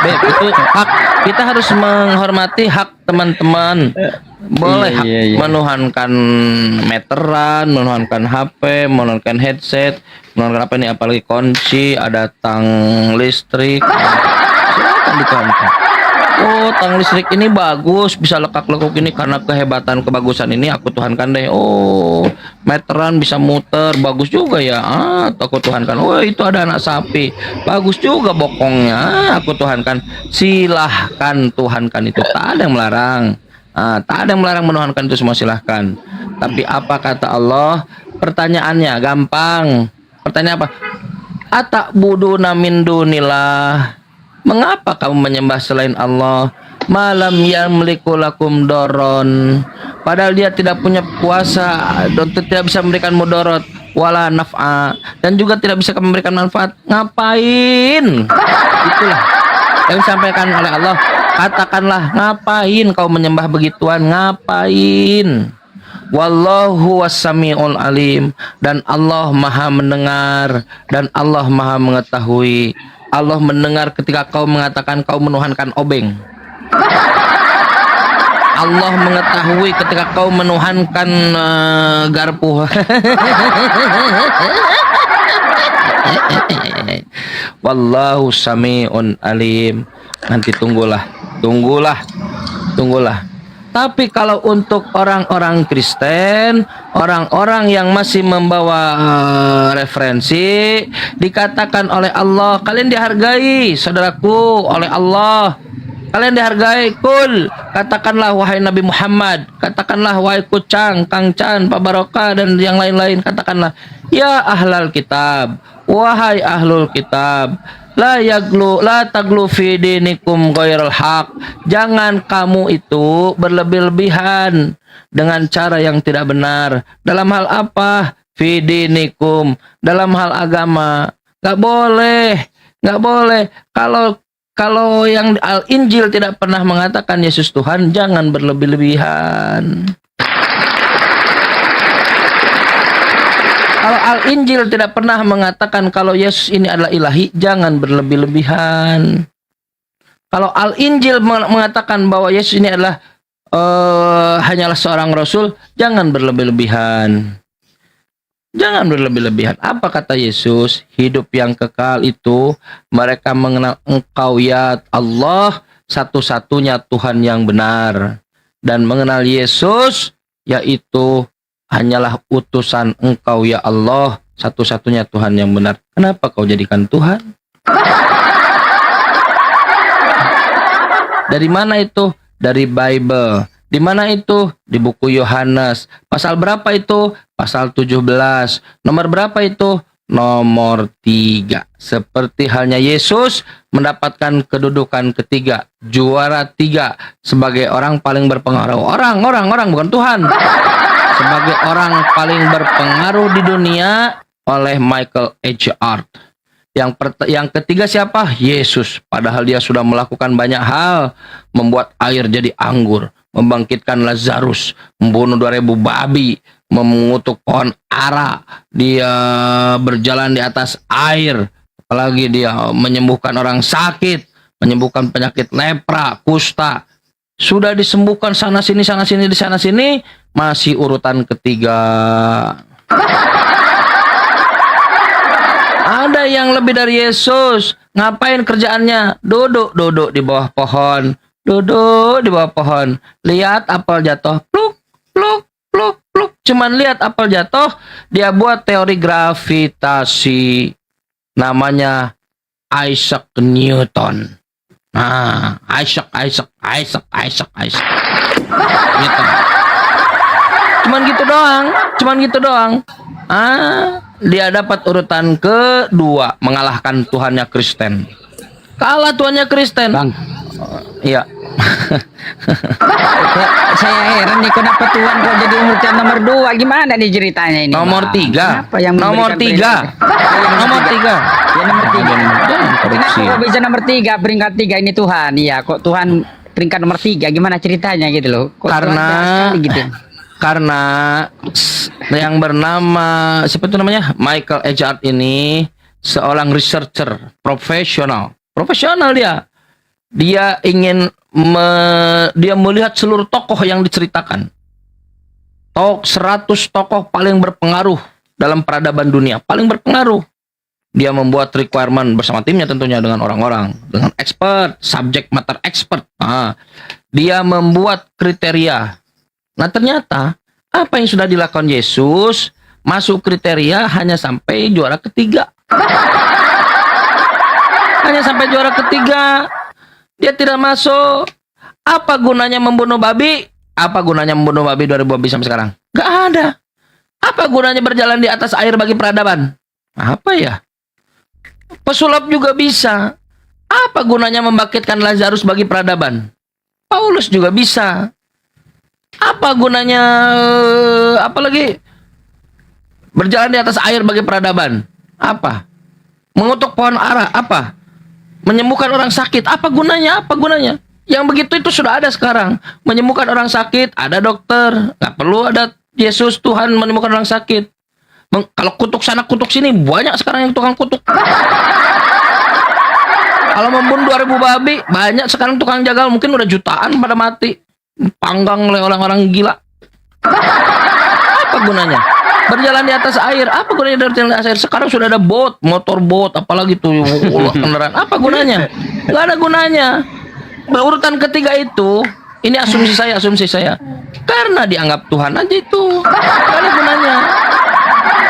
Itu hak. Kita harus menghormati hak teman-teman. Boleh hak menuhankan meteran, menuhankan HP, menuhankan headset, menuhankan apa nih, apalagi kunci, ada tang listrik. Silakan dituhankan. Oh, tang listrik ini bagus, bisa lekak-lekuk ini karena kehebatan kebagusan ini aku tuhankan deh. Oh, meteran bisa muter, bagus juga ya. Aku tuhankan. Oh, itu ada anak sapi, bagus juga bokongnya. Aku tuhankan. Silahkan tuhankan itu, tak ada yang melarang. Tak ada yang melarang menuhankan itu semua, silahkan. Tapi apa kata Allah? Pertanyaannya gampang. Pertanyaan apa? Ata'buduna min dunillah. Mengapa kamu menyembah selain Allah? Malam yamliku lakum doron. Padahal dia tidak punya kuasa dan tidak bisa memberikan mudarat wala naf'a, dan juga tidak bisa memberikan manfaat. Ngapain? Itulah yang disampaikan oleh Allah. Katakanlah, ngapain kau menyembah begituan? Ngapain? Wallahu wassami'ul alim. Dan Allah maha mendengar dan Allah maha mengetahui. Allah mendengar ketika kau mengatakan kau menuhankan obeng. Allah mengetahui ketika kau menuhankan garpu. Wallahu sami'un alim. Nanti tunggulah. Tapi kalau untuk orang-orang Kristen, orang-orang yang masih membawa referensi, dikatakan oleh Allah, kalian dihargai, saudaraku, oleh Allah. Kalian dihargai. Kul, katakanlah wahai Nabi Muhammad, katakanlah wahai Kucang, Kang Chan, Pak Barokah, dan yang lain-lain, katakanlah, ya ahlal kitab, wahai ahlul kitab, la taglu fi dinikum ghairal haq. Jangan kamu itu berlebih-lebihan dengan cara yang tidak benar. Dalam hal apa? Fi dinikum, dalam hal agama. Nggak boleh. Kalau yang Al-Injil tidak pernah mengatakan Yesus Tuhan, jangan berlebih-lebihan. Kalau Al-Injil tidak pernah mengatakan kalau Yesus ini adalah ilahi, jangan berlebih-lebihan. Kalau Al-Injil mengatakan bahwa Yesus ini adalah hanyalah seorang rasul, jangan berlebih-lebihan. Jangan berlebih-lebihan. Apa kata Yesus? Hidup yang kekal itu mereka mengenal Engkau ya Allah, satu-satunya Tuhan yang benar, dan mengenal Yesus, yaitu hanyalah utusan Engkau ya Allah, satu-satunya Tuhan yang benar. Kenapa kau jadikan Tuhan? Dari mana itu? Dari Bible. Di mana itu? Di buku Yohanes. Pasal berapa itu? Pasal 17. Nomor berapa itu? Nomor 3. Seperti halnya Yesus mendapatkan kedudukan ketiga, juara 3 sebagai orang paling berpengaruh. Orang bukan Tuhan. Sebagai orang paling berpengaruh di dunia oleh Michael H. Hart. Yang ketiga siapa? Yesus. Padahal dia sudah melakukan banyak hal. Membuat air jadi anggur, membangkitkan Lazarus, membunuh 2000 babi, mengutuk pohon ara, dia berjalan di atas air, apalagi dia menyembuhkan orang sakit, menyembuhkan penyakit lepra, kusta. Sudah disembuhkan sana sini di sana sini, masih urutan ketiga. Ada yang lebih dari Yesus. Ngapain kerjaannya? Duduk di bawah pohon. Duduk di bawah pohon. Lihat apel jatuh. Pluk, pluk, pluk, pluk. Cuman lihat apel jatuh. Dia buat teori gravitasi. Namanya Isaac Newton. Nah, Isaac. Newton. Cuman gitu doang. Dia dapat urutan kedua, mengalahkan Tuhannya Kristen. Kalah Tuhannya Kristen. Bang. Iya. Saya heran nih, kok dapat Tuhan kok jadi urutan nomor 2? Gimana nih ceritanya ini? Nomor 3. Kenapa yang Nomor 3. Nomor 3. Ya nomor 3. Koreksi. Kenapa kok bisa nomor 3? Peringkat 3 ini Tuhan. Iya, kok Tuhan peringkat nomor 3? Gimana ceritanya gitu loh? Kok Karena Tuhan jahat sekali gitu. Karena yang bernama siapa itu namanya? Michael H. Hart ini seorang researcher profesional dia. Dia ingin dia melihat seluruh tokoh yang diceritakan. 100 tokoh paling berpengaruh dalam peradaban dunia, paling berpengaruh. Dia membuat requirement bersama timnya tentunya dengan orang-orang, dengan expert, subject matter expert. Dia membuat kriteria. Nah ternyata apa yang sudah dilakukan Yesus masuk kriteria hanya sampai juara ketiga. Hanya sampai juara ketiga. Dia tidak masuk. Apa gunanya membunuh babi? Apa gunanya membunuh babi 2000 babi sampai sekarang? Gak ada. Apa gunanya berjalan di atas air bagi peradaban? Apa ya? Pesulap juga bisa. Apa gunanya membangkitkan Lazarus bagi peradaban? Paulus juga bisa. Apa gunanya apalagi berjalan di atas air bagi peradaban? Apa? Mengutuk pohon ara? Apa? Menyembuhkan orang sakit? Apa gunanya? Apa gunanya? Yang begitu itu sudah ada sekarang. Menyembuhkan orang sakit, ada dokter. Gak perlu ada Yesus Tuhan menyembuhkan orang sakit. Kalau kutuk sana kutuk sini, banyak sekarang yang tukang kutuk. Kalau membunuh 2000 babi, banyak sekarang tukang jagal, mungkin udah jutaan pada mati. Panggang oleh orang-orang gila. Apa gunanya? Berjalan di atas air. Apa gunanya berjalan di atas air? Sekarang sudah ada boat, motor boat, apalagi tuh kendaraan. Apa gunanya? Gak ada gunanya. Urutan ketiga itu, ini asumsi saya. Karena dianggap Tuhan aja itu. Gak ada gunanya.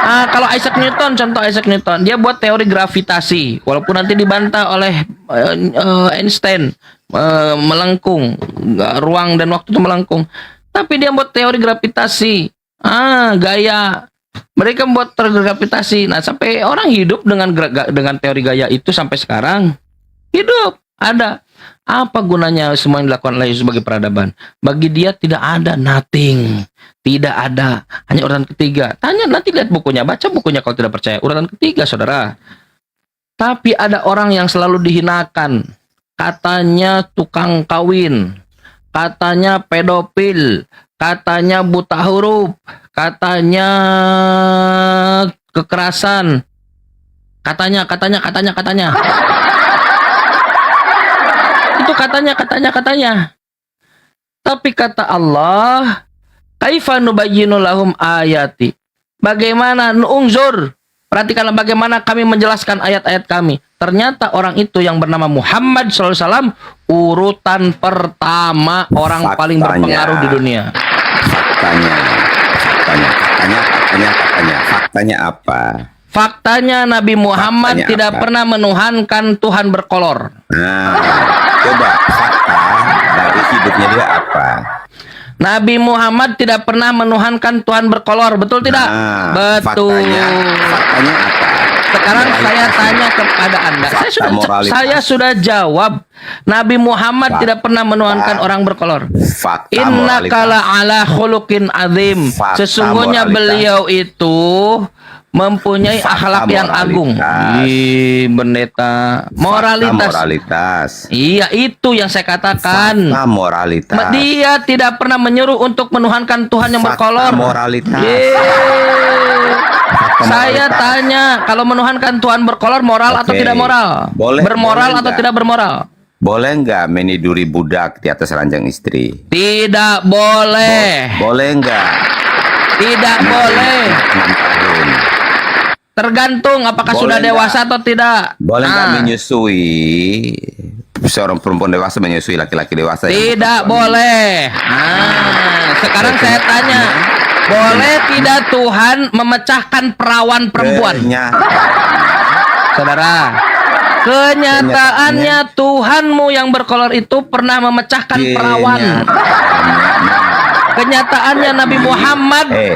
Kalau Isaac Newton, contoh Isaac Newton, dia buat teori gravitasi, walaupun nanti dibantah oleh Einstein, melengkung, ruang dan waktu itu melengkung, tapi dia buat teori gravitasi, gaya. Mereka membuat teori gravitasi, nah sampai orang hidup dengan teori gaya itu sampai sekarang hidup ada. Apa gunanya semua yang dilakukan oleh Yesus sebagai peradaban? Bagi dia tidak ada, nothing. Tidak ada, hanya urutan ketiga. Tanya, nanti lihat bukunya, baca bukunya kalau tidak percaya. Urutan ketiga, saudara. Tapi ada orang yang selalu dihinakan. Katanya tukang kawin. Katanya pedofil. Katanya buta huruf. Katanya kekerasan. Katanya. Itu katanya. Tapi kata Allah, kaifa nubayyinu lahum ayati. Bagaimana nu'ungzur? Perhatikanlah bagaimana kami menjelaskan ayat-ayat kami. Ternyata orang itu yang bernama Muhammad SAW urutan pertama orang paling berpengaruh di dunia. Faktanya apa? Faktanya Nabi Muhammad Faktanya tidak apa? pernah menuhankan Tuhan berkolor. Nah, coba fakta dari hidupnya dia apa? Nabi Muhammad tidak pernah menuhankan Tuhan berkolor, betul tidak? Nah, Betul. faktanya apa? Sekarang saya tanya kepada Anda. Saya sudah jawab. Nabi Muhammad tidak pernah menuhankan orang berkolor. Innaka la'ala khuluqin azim. Sesungguhnya beliau itu mempunyai akhlak yang agung. Ih, pendeta. Moralitas. Iya, itu yang saya katakan. Fakta moralitas. Dia tidak pernah menyuruh untuk menuhankan Tuhan yang berkolor. Moralitas. Saya tanya, kalau menuhankan Tuhan berkolor moral atau tidak moral? Bermoral atau tidak bermoral? Boleh nggak meniduri budak di atas ranjang istri? Tidak boleh. Boleh nggak? Tidak boleh. 6 tahun. Tergantung apakah sudah dewasa atau tidak. Boleh nggak menyusui seorang perempuan dewasa menyusui laki-laki dewasa? Tidak boleh. Sekarang saya tanya, boleh tidak Tuhan memecahkan perawan perempuan? Saudara, kenyataannya Tuhanmu yang berkolor itu pernah memecahkan perawan. Kenyataannya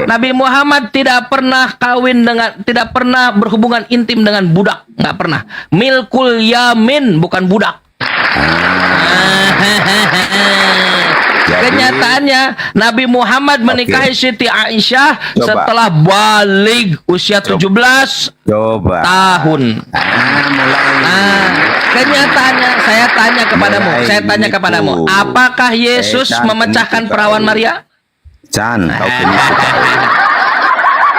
Nabi Muhammad tidak pernah tidak pernah berhubungan intim dengan budak, nggak pernah. Milkul yamin, bukan budak. Kenyataannya Nabi Muhammad menikahi Siti Aisyah setelah balik usia 17 tahun. Kenyataannya saya tanya kepadamu, apakah Yesus memecahkan perawan Maria?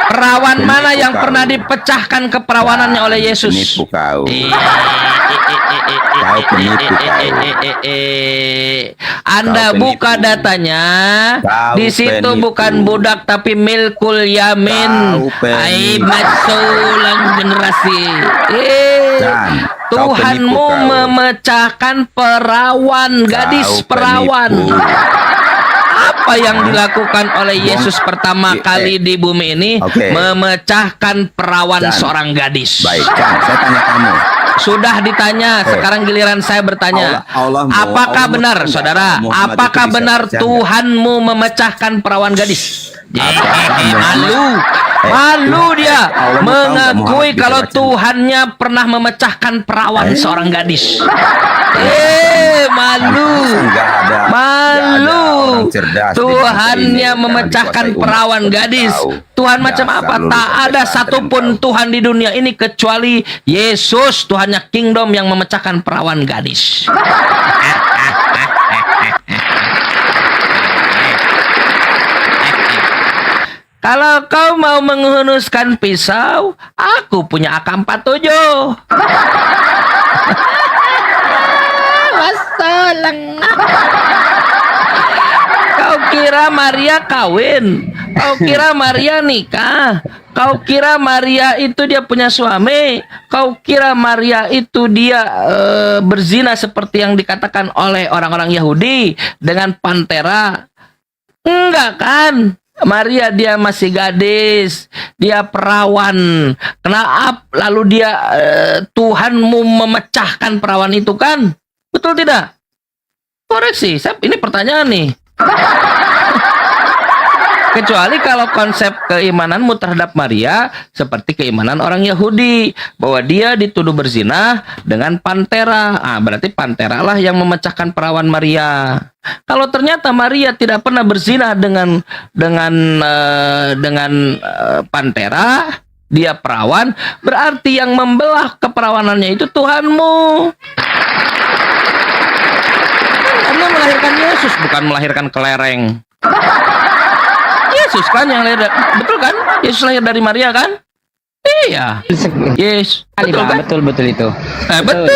Perawan mana yang pernah dipecahkan keperawanannya oleh Yesus? Penipu kau. Kau penipu kau. Anda buka datanya, di situ bukan budak tapi milkul yamin. Aib masulang generasi. Tuhanmu memecahkan perawan, gadis perawan. Apa yang dilakukan oleh Yesus pertama kali di bumi ini? Memecahkan perawan seorang gadis. Baik, saya tanya kamu. Sudah ditanya, sekarang giliran saya bertanya. Apakah benar, saudara? Apakah benar Tuhanmu memecahkan perawan gadis? Malu dia mengakui kalau Tuhannya pernah memecahkan perawan seorang gadis. Malu. Tuhannya memecahkan perawan gadis. Tuhan macam apa? Tak ada satupun Tuhan di dunia ini kecuali Yesus, Tuhannya Kingdom, yang memecahkan perawan gadis. Kalau kau mau menghunuskan pisau, aku punya AK-47. Kau kira Maria kawin? Kau kira Maria nikah? Kau kira Maria itu dia punya suami? Kau kira Maria itu dia berzina seperti yang dikatakan oleh orang-orang Yahudi dengan pantera? Enggak kan? Maria dia masih gadis, dia perawan. Kenapa lalu dia Tuhanmu memecahkan perawan itu kan? Betul tidak? Koreksi, ini pertanyaan nih. Kecuali kalau konsep keimananmu terhadap Maria seperti keimanan orang Yahudi, bahwa dia dituduh berzina dengan pantera. Berarti pantera lah yang memecahkan perawan Maria. Kalau ternyata Maria tidak pernah berzina dengan pantera, dia perawan, berarti yang membelah keperawanannya itu Tuhanmu. Karena melahirkan Yesus, bukan melahirkan kelereng. Yesus kan yang lahir, betul kan? Yesus lahir dari Maria kan? Iya. Yes. Betul kan? Betul itu. Betul.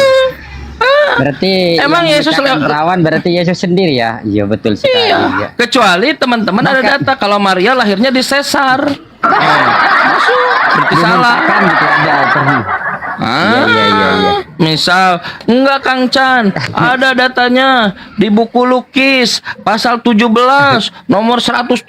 Berarti emang Yesus perawan berarti Yesus sendiri ya? Iya betul sekali. Iya. Kecuali teman-teman ada data kalau Maria lahirnya di sesar. Masuk. Berarti salah. Kan gitu ada. Iya. Misal, enggak Kang Chan, ada datanya di buku lukis pasal 17 nomor 170.000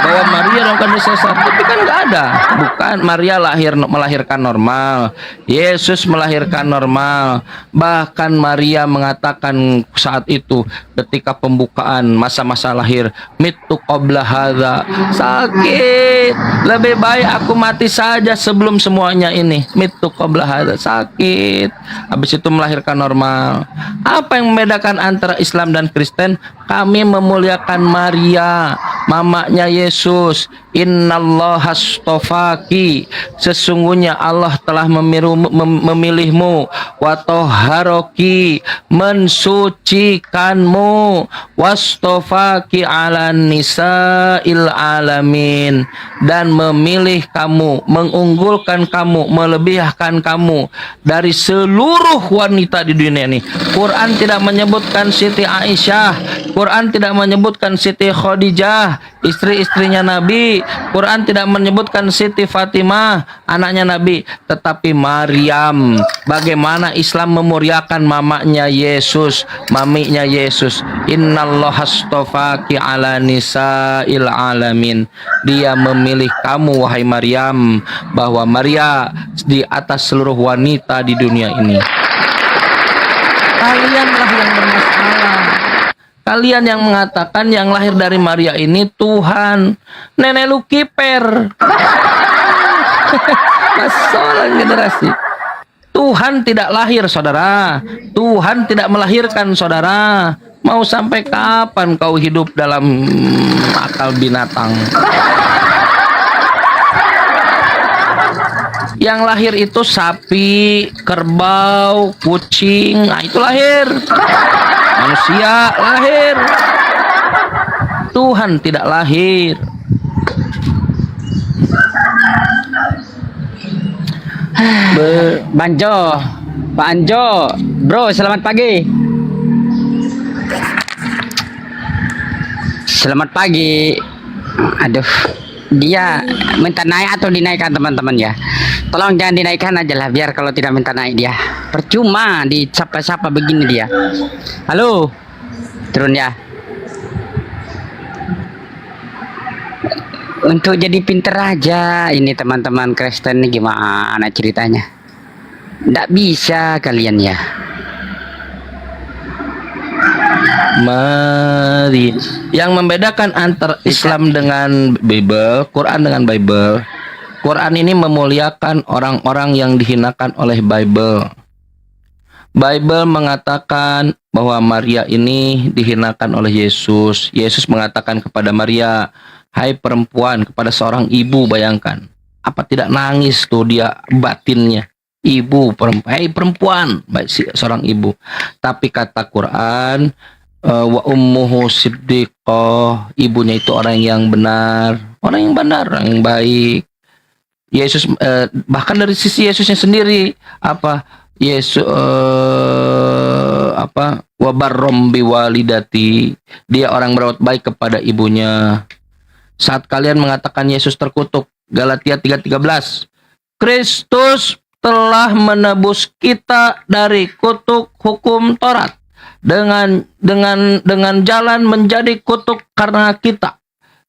bahwa Maria dalam kondisi sesat. Tapi kan enggak ada. Bukan, Maria melahirkan normal. Yesus melahirkan normal. Bahkan Maria mengatakan saat itu ketika pembukaan masa-masa lahir, mitu qabla hadza. Sakit. Lebih baik aku mati saja sebelum semuanya ini. Mitu qabla hadza. Sakit, habis itu melahirkan normal. Apa yang membedakan antara Islam dan Kristen? Kami memuliakan Maria, mamanya Yesus. Innallaha astofaki, sesungguhnya Allah telah memilihmu, wa toharoki, mensucikanmu, wastofaki ala nisa'il alamin, dan memilih kamu, mengunggulkan kamu, melebihkan kamu dari seluruh wanita di dunia ini. Quran tidak menyebutkan Siti Aisyah, Quran tidak menyebutkan Siti Khadijah, istri-istrinya Nabi. Quran tidak menyebutkan Siti Fatimah, anaknya Nabi, tetapi Maryam. Bagaimana Islam memuliakan mamanya Yesus, maminya Yesus. Innallaha astofaki ala nisa'il alamin. Dia memilih kamu, wahai Maryam, bahwa Maria di atas seluruh wanita di dunia ini. Kalianlah yang bermasalah. Kalian yang mengatakan yang lahir dari Maria ini Tuhan. Nenek lu kiper. Masalah generasi. Tuhan tidak lahir, saudara. Tuhan tidak melahirkan, saudara. Mau sampai kapan kau hidup dalam akal binatang? Yang lahir itu sapi, kerbau, kucing. Nah, itu lahir. Manusia lahir. Tuhan tidak lahir. Banjo, Pak Anjo, bro, selamat pagi. Selamat pagi. Aduh, dia minta naik atau dinaikkan teman-teman ya. Tolong jangan dinaikkan aja lah, biar kalau tidak minta naik dia. Percuma dicapa-capa begini dia. Halo, turun ya. Untuk jadi pinter aja ini teman-teman Kristen ini gimana ceritanya? Nggak bisa kalian ya. Mari. Yang membedakan antara Islam dengan Bible, Quran dengan Bible. Quran ini memuliakan orang-orang yang dihinakan oleh Bible. Bible mengatakan bahwa Maria ini dihinakan oleh Yesus. Yesus mengatakan kepada Maria, hai perempuan, kepada seorang ibu, bayangkan. Apa tidak nangis tuh dia batinnya. Ibu, perempuan, hai perempuan, baik seorang ibu. Tapi kata Quran, wa ummuhu siddiqah, ibunya itu orang yang benar, orang yang baik. Yesus bahkan dari sisi Yesusnya sendiri apa Yesus wabarrom biwalidati, dia orang berbuat baik kepada ibunya. Saat kalian mengatakan Yesus terkutuk, Galatia 3:13, Kristus telah menebus kita dari kutuk hukum Taurat dengan jalan menjadi kutuk karena kita,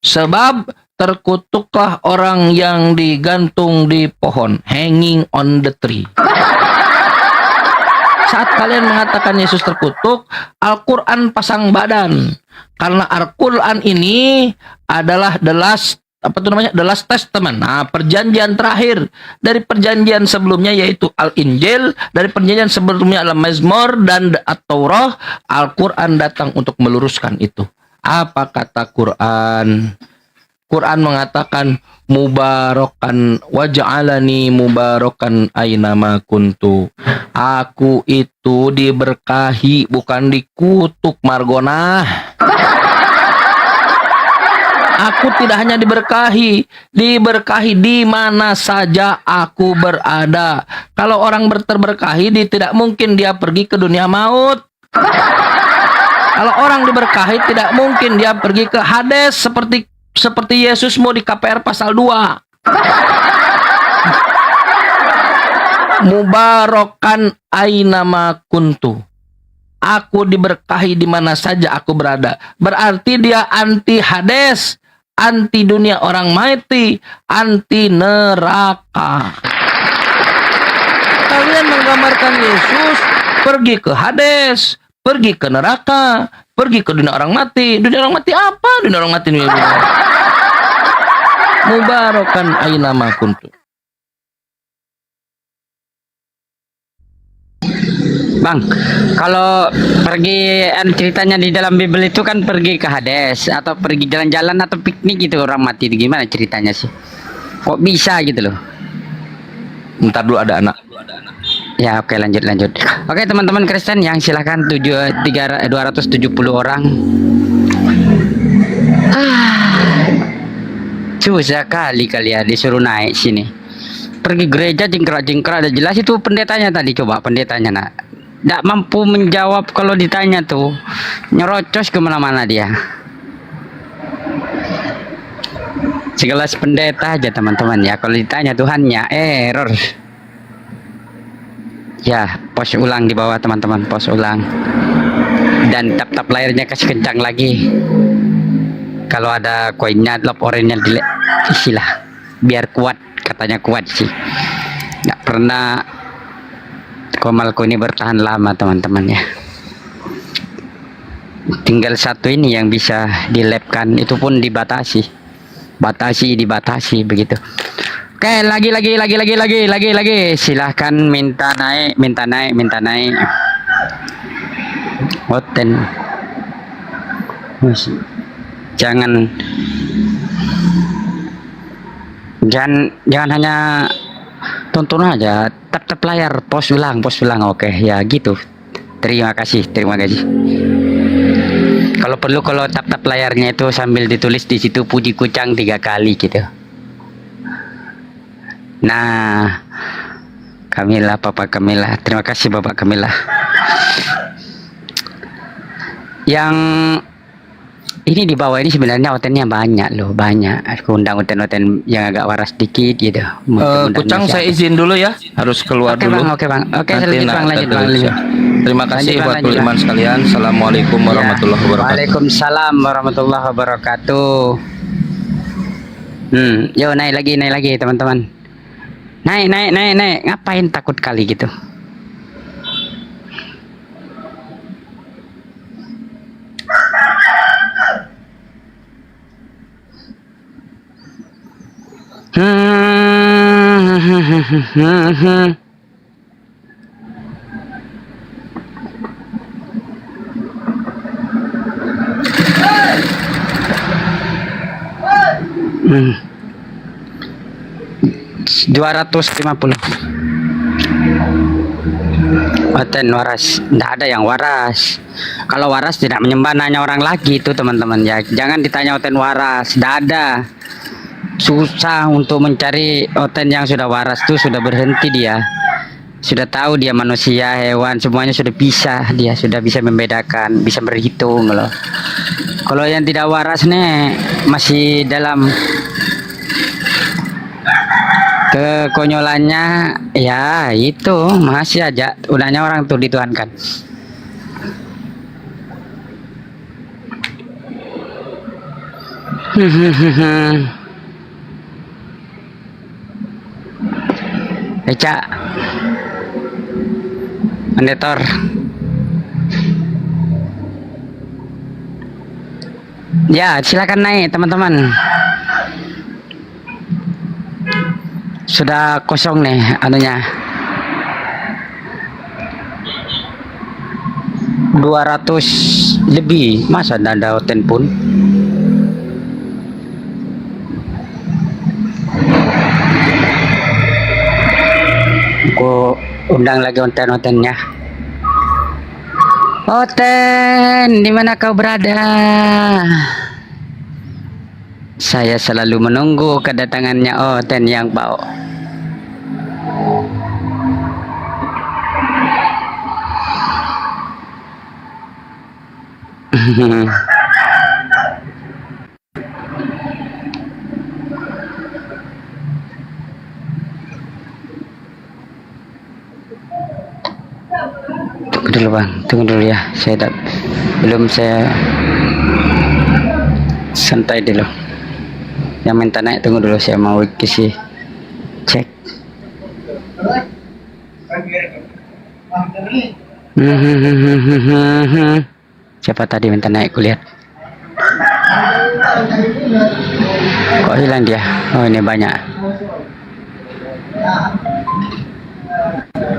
sebab terkutuklah orang yang digantung di pohon, hanging on the tree. Saat kalian mengatakan Yesus terkutuk, Al-Quran pasang badan. Karena Al-Quran ini adalah the last testament. Nah, perjanjian terakhir. Dari perjanjian sebelumnya yaitu Al-Injil, dari perjanjian sebelumnya Al-Mazmur dan At-Taurah. Al-Quran datang untuk meluruskan itu. Apa kata Quran? Quran mengatakan mubarakan waj'alani mubarakan ainama kuntu. Aku itu diberkahi, bukan dikutuk, Margona. Aku tidak hanya diberkahi di mana saja aku berada. Kalau orang terberkahi, tidak mungkin dia pergi ke dunia maut. Kalau orang diberkahi, tidak mungkin dia pergi ke Hades seperti Yesus mau di KPR pasal 2. Mubarakan ainama kuntu. Aku diberkahi di mana saja aku berada. Berarti dia anti Hades, anti dunia orang mati, anti neraka. Kalian menggambarkan Yesus pergi ke Hades, pergi ke neraka, pergi ke dunia orang mati. Dunia orang mati apa? Dunia orang mati dunia. Mubarakan ainama kuntu. Bang, kalau pergi ceritanya di dalam Bible itu kan pergi ke Hades atau pergi jalan-jalan atau piknik gitu orang mati, gimana ceritanya sih? Kok bisa gitu loh? Ntar dulu ada anak. Ya oke, lanjut. Oke teman-teman Kristen yang silahkan 270 orang. Susah kali kalian disuruh naik sini. Pergi gereja jingkrak-jingkrak, ada jelas itu pendetanya tadi, coba pendetanya nak. Tidak mampu menjawab kalau ditanya tuh, nyerocos kemana-mana dia. Sekelas pendeta aja teman-teman ya, kalau ditanya Tuhannya error. Ya, pos ulang di bawah teman-teman, pos ulang. Dan tap-tap layarnya kasih kencang lagi. Kalau ada koinnya, lop orange isilah, biar kuat, katanya kuat sih. Nggak pernah komalku ini bertahan lama teman-teman ya. Tinggal satu ini yang bisa dilapkan, itu pun dibatasi begitu. Oke, lagi silahkan minta naik. Oten jangan hanya tonton aja, tap layar, pos ulang. Oke ya gitu, terima kasih. Kalau perlu, kalau tap layarnya itu sambil ditulis di situ puji kucang 3 kali gitu. Nah, Kamila, Papa Kamila, terima kasih Bapak Kamila. Yang ini di bawah ini sebenarnya otennya banyak loh, banyak. Aku undang oten yang agak waras dikit gitu. Kucang saya izin dulu ya, harus keluar dulu. Oke bang. Nanti lanjut. Terima kasih buat beriman sekalian. Assalamualaikum warahmatullahi wabarakatuh. Waalaikumsalam warahmatullahi wabarakatuh. Yo naik lagi teman-teman. Naik. Ngapain takut kali gitu? Hmm. 250. Oten waras, tidak ada yang waras. Kalau waras tidak menyembah nanya orang lagi itu teman-teman ya. Jangan ditanya oten waras, tidak ada. Susah untuk mencari oten yang sudah waras tuh, sudah berhenti dia. Sudah tahu dia manusia, hewan, semuanya sudah bisa. Dia sudah bisa membedakan, bisa berhitung loh. Kalau yang tidak waras nih masih dalam kekonyolannya ya, itu masih aja udahnya orang tuh dituhankan. Eca Mendetor ya, silakan naik teman-teman. Sudah kosong nih anunya, 200 lebih, masa tidak ada hotel pun. Aku undang lagi onten-ontennya. Oten, di mana kau berada? Saya selalu menunggu kedatangannya Oten yang bau. Tunggu dulu bang, tunggu dulu ya. Belum saya santai dulu. Yang minta naik tunggu dulu, saya mau kasih cek. Siapa tadi minta naik kulihat? Kok hilang dia? Oh ini banyak.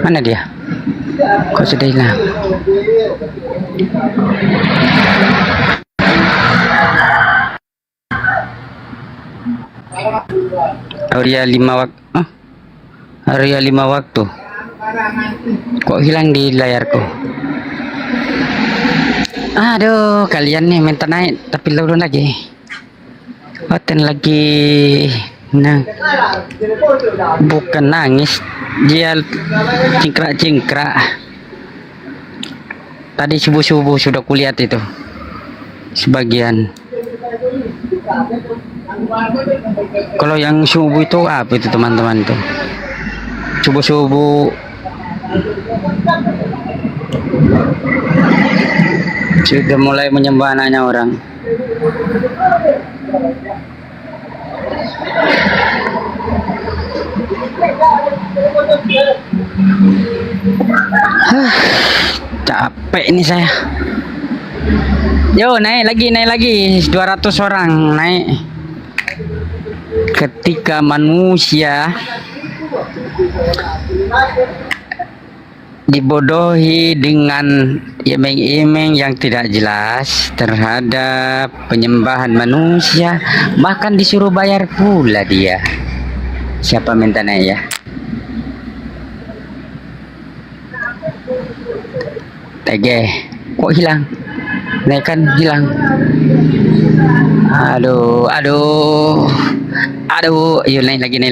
Mana dia? Kok sudah hilang? Area 5 waktu. Area 5 waktu. Kok hilang di layarku? Aduh, kalian nih minta naik tapi turun lagi. Oten lagi. Nah, bukan nangis, dia cingkrak-cingkrak. Tadi subuh-subuh sudah kulihat itu sebagian. Kalau yang subuh itu apa itu teman-teman tuh? Subuh-subuh sudah mulai menyembah anaknya orang. Capek ini saya. Yo, naik lagi 200 orang naik. Ketika manusia dibodohi dengan iming-iming yang tidak jelas terhadap penyembahan manusia, bahkan disuruh bayar pula dia. Siapa minta naik ya? Tege, kok hilang? Naik kan hilang. Aduh, yuk naik lagi.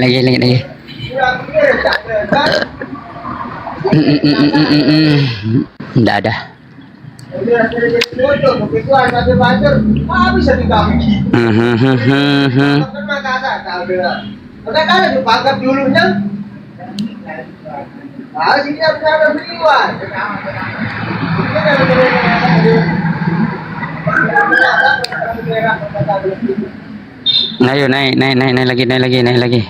Nggak ada. Ayo naik lagi.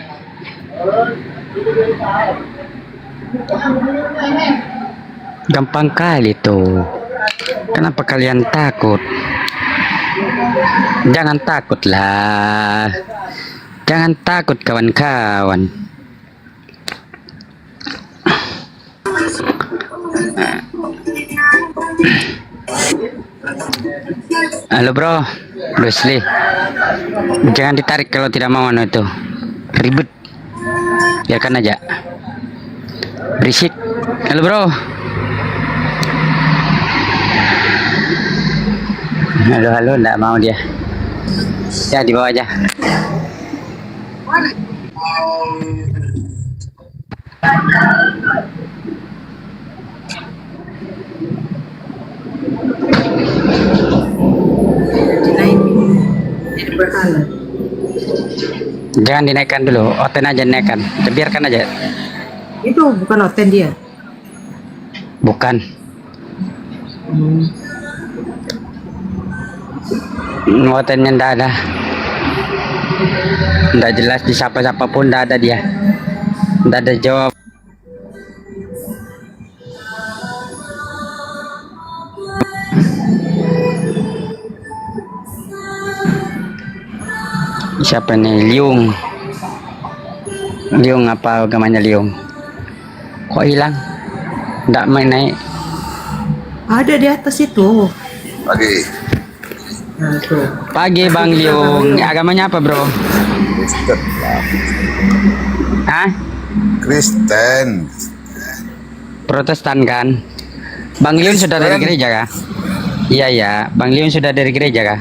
Gampang kali tuh. Kenapa kalian takut? Jangan takutlah. Jangan takut kawan-kawan. Halo bro, Bruce Lee. Jangan ditarik kalau tidak mau itu. Ribet. Biarkan aja. Berisik. Halo bro. Halo, enggak mau dia. Ya di bawah aja. Jangan dinaikkan dulu, oten aja naikkan. Biarkan aja. Itu bukan oten dia. Bukan. Otennya ndak ada. Ndak jelas di siapa-siapa pun ndak ada dia. Ndak ada jawab. Siapa nih? Liung apa agamanya Liung? Kok hilang? Nggak main naik. Ada di atas itu. Pagi Bang Liung. Agamanya apa bro? Kristen. Hah? Kristen. Protestan kan? Bang Liung sudah dari gereja kah? Iya. Bang Liung sudah dari gereja kah?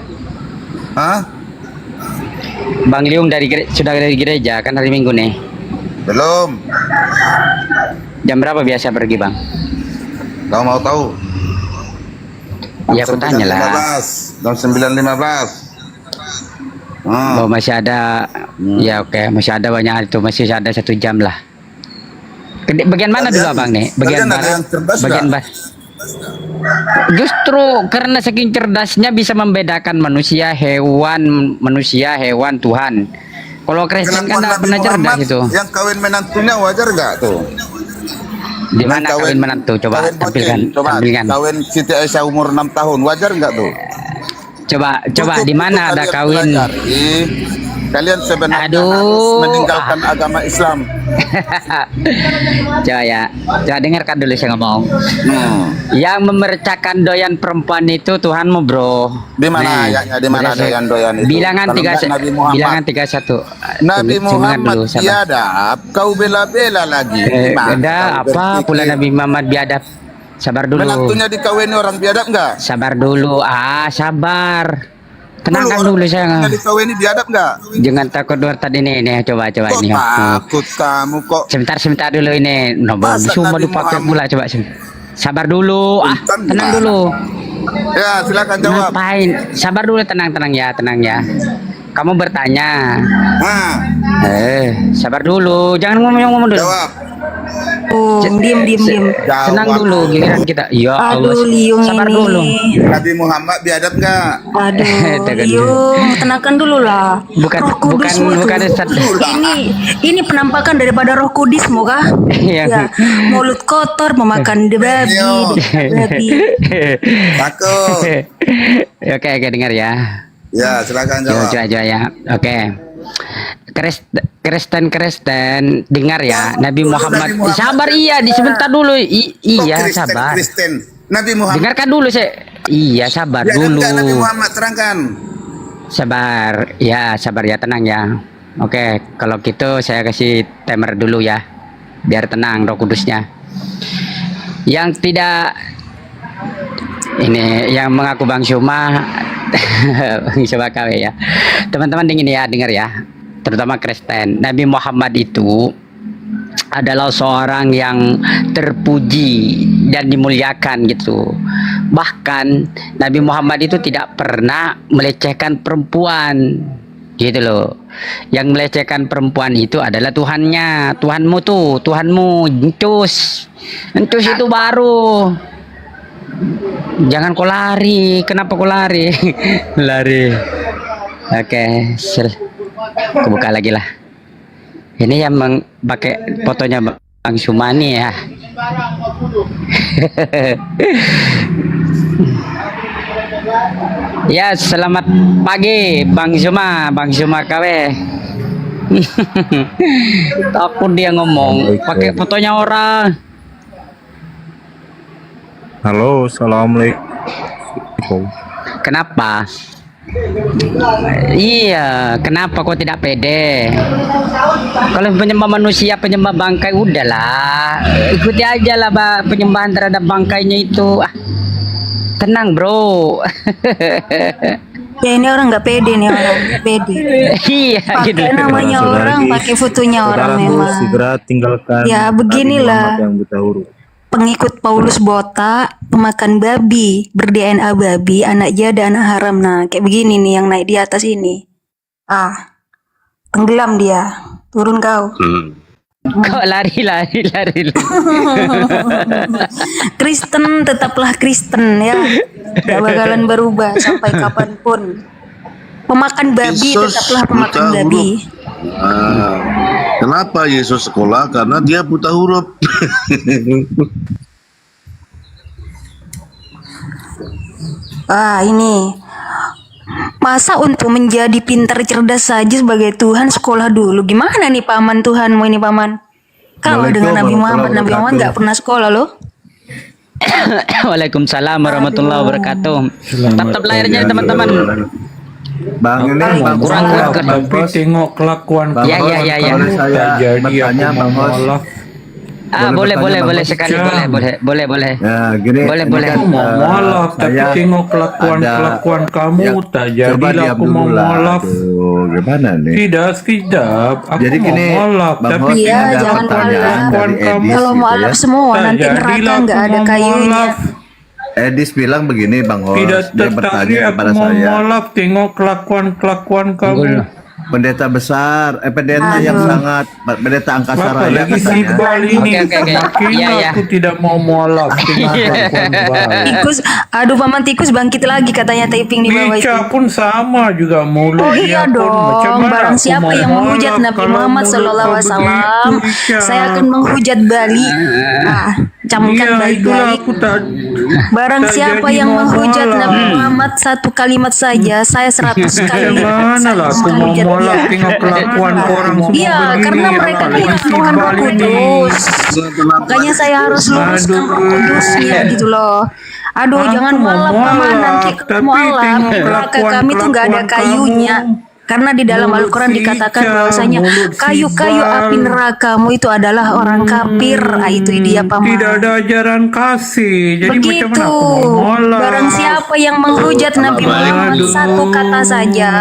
Hah? Bang Liung sudah dari gereja kan hari Minggu nih? Belum. Jam berapa biasa pergi bang? Kau mau tahu? Ya aku tanya lah. Jam 9.15. Oh masih ada. Ya oke, masih ada banyak itu, masih ada 1 jam lah. Bagian mana dulu abang nih? Bagian barat. Bagian barat. Justru karena saking cerdasnya bisa membedakan manusia, hewan, Tuhan. Kalau Kristen kan nggak pernah cerdas itu. Yang kawin menantunya wajar nggak tuh? Di mana kawin menantu? Coba tampilkan. Kawin Siti Aisyah umur 6 tahun wajar nggak tuh? Coba di mana ada kawin? Kalian sebenarnya harus meninggalkan agama Islam. Coba dengarkan dulu saya ngomong. Yang memercakan doyan perempuan itu Tuhanmu, bro. Di mana ayatnya? Di mana doyan itu? Bilangan 31. Nabi Muhammad biadab, kau bela-bela lagi. Ada apa pula Nabi Muhammad biadab? Sabar dulu. Menantunya dikawini orang biadab nggak? Sabar dulu. Sabar. Tenangkan dulu saya. Dikawini biadab nggak? Jangan takut dulu tadi ini coba ini. Takut kamu kok. Sebentar dulu ini. Semua dipakai pula coba. Sabar dulu. Tenang dulu. Ya, silakan jawab. Ngapain? Sabar dulu, tenang ya. Kamu bertanya. Sabar dulu. Jangan ngomong dulu. Jawab. Diam. Tenang dulu, giliran kita. Ya Allah. Sabar dulu. Nabi Muhammad biadab nggak? Liung, tenangkan dulu lah. Bukan ini penampakan daripada Roh Kudusmu kah? Ya, mulut kotor memakan babi. Takut. Oke, dengar ya. Ya, silakan jawab. Coba ya. Oke. Kristen dengar ya, Nabi Muhammad. Sabar sebentar dulu. Iya, sabar. Nabi Muhammad. Dengarkan dulu saya. Iya, sabar dulu. Nabi Muhammad, terangkan. Sabar ya, tenang ya. Oke, kalau gitu saya kasih timer dulu ya, biar tenang Roh Kudusnya. Yang tidak ini yang mengaku Bang Syuma coba KW ya. Teman-teman dengar ya. Terutama Kristen. Nabi Muhammad itu adalah seorang yang terpuji dan dimuliakan gitu. Bahkan Nabi Muhammad itu tidak pernah melecehkan perempuan gitu loh. Yang melecehkan perempuan itu adalah Tuhannya. Tuhanmu encus itu baru. Jangan kau lari. Kenapa kau lari? Lari. Oke, aku buka lagi lah. Ini yang pakai fotonya Bang Sumani ya. Ya, selamat pagi Bang Suma KW. Takut dia ngomong pakai fotonya orang. Halo, assalamualaikum. Kenapa? Iya, kenapa kok tidak pede? Kalau penyembah manusia, penyembah bangkai, udahlah, ikuti aja lah penyembahan terhadap bangkainya itu. Tenang bro. Ya ini orang nggak pede nih, orang pede. Iya, pakai gitu. Namanya orang, pakai fotonya orang memang. Segera tinggalkan. Ya beginilah. Pengikut Paulus botak, pemakan babi, ber-DNA babi, anak jada, anak haram. Nah, kayak begini nih yang naik di atas ini. Tenggelam dia. Turun kau. Kok lari. Kristen tetaplah Kristen ya. Gak bakalan berubah sampai kapanpun. Pemakan babi tetaplah pemakan babi. Kenapa Yesus sekolah? Karena dia buta huruf. Ini masa untuk menjadi pintar cerdas saja sebagai Tuhan sekolah dulu. Gimana nih paman Tuhanmu ini paman? Kalau dengan Nabi Muhammad nggak pernah sekolah loh. Waalaikumsalam warahmatullahi wabarakatuh. Tetap lahirnya teman-teman. Bang ini kurang tapi tengok kelakuan kamu. Ya. Saya bertanya Bang Hos. Boleh sekali, boleh. Ya, gini. Boleh. Mau molaf, tapi tengok kelakuan kamu tak jadi aku mau molaf. Gimana nih? Tidak. Aku jadi mau gini, molaf, tapi jangan kelakuan kamu. Kalau molaf semua nanti neraka nggak ada kayunya. Edis bilang begini Bang Hos, dia bertanya kepada mau saya. Molaf, tengok kelakuan kamu. pendeta besar, pendeta yang sangat pendeta angkasa Bapak raya lagi katanya. sibal ini. Oke. Makanya Iya. aku tidak mau mualaf dengan kelakuan baik. Tikus, aduh paman tikus bangkit lagi katanya typing di bawah itu. Ica pun sama juga mulutnya Oh iya pun macam dong, mana barang aku siapa mau yang menghujat mualaf Nabi kalau Muhammad mulut Sallallahu kau Alaihi Wasallam, begitu, Ica. saya akan menghujat balik. Nah, camkan Iya, itulah baik-baik. aku tak. Barang tak siapa jadi yang mau menghujat mualaf. Nabi Muhammad satu kalimat saja, saya 100 kali Macam mana lah aku mau hujat mualaf dia. tengok kelakuan orang semua Iya, begini. karena mereka Apalagi punya si Tuhan Roh Bali ini. Kudus. Makanya saya harus luruskan Roh Kudusnya gitu loh. Aduh, Aku jangan mau mualaf paman, nanti mualaf, tapi mualaf tengok neraka kami tuh nggak ada kelakuan kayunya. kamu. Karena di dalam Mulut Al-Quran si dikatakan Ica, bahwasanya mulut si kayu-kayu Bal. api nerakamu itu adalah orang kafir. Ah, itu dia paman. Tidak ada ajaran kasih. Jadi macam Begitu. mana aku mau mualaf? Barang siapa yang menghujat Nabi Muhammad satu kata saja,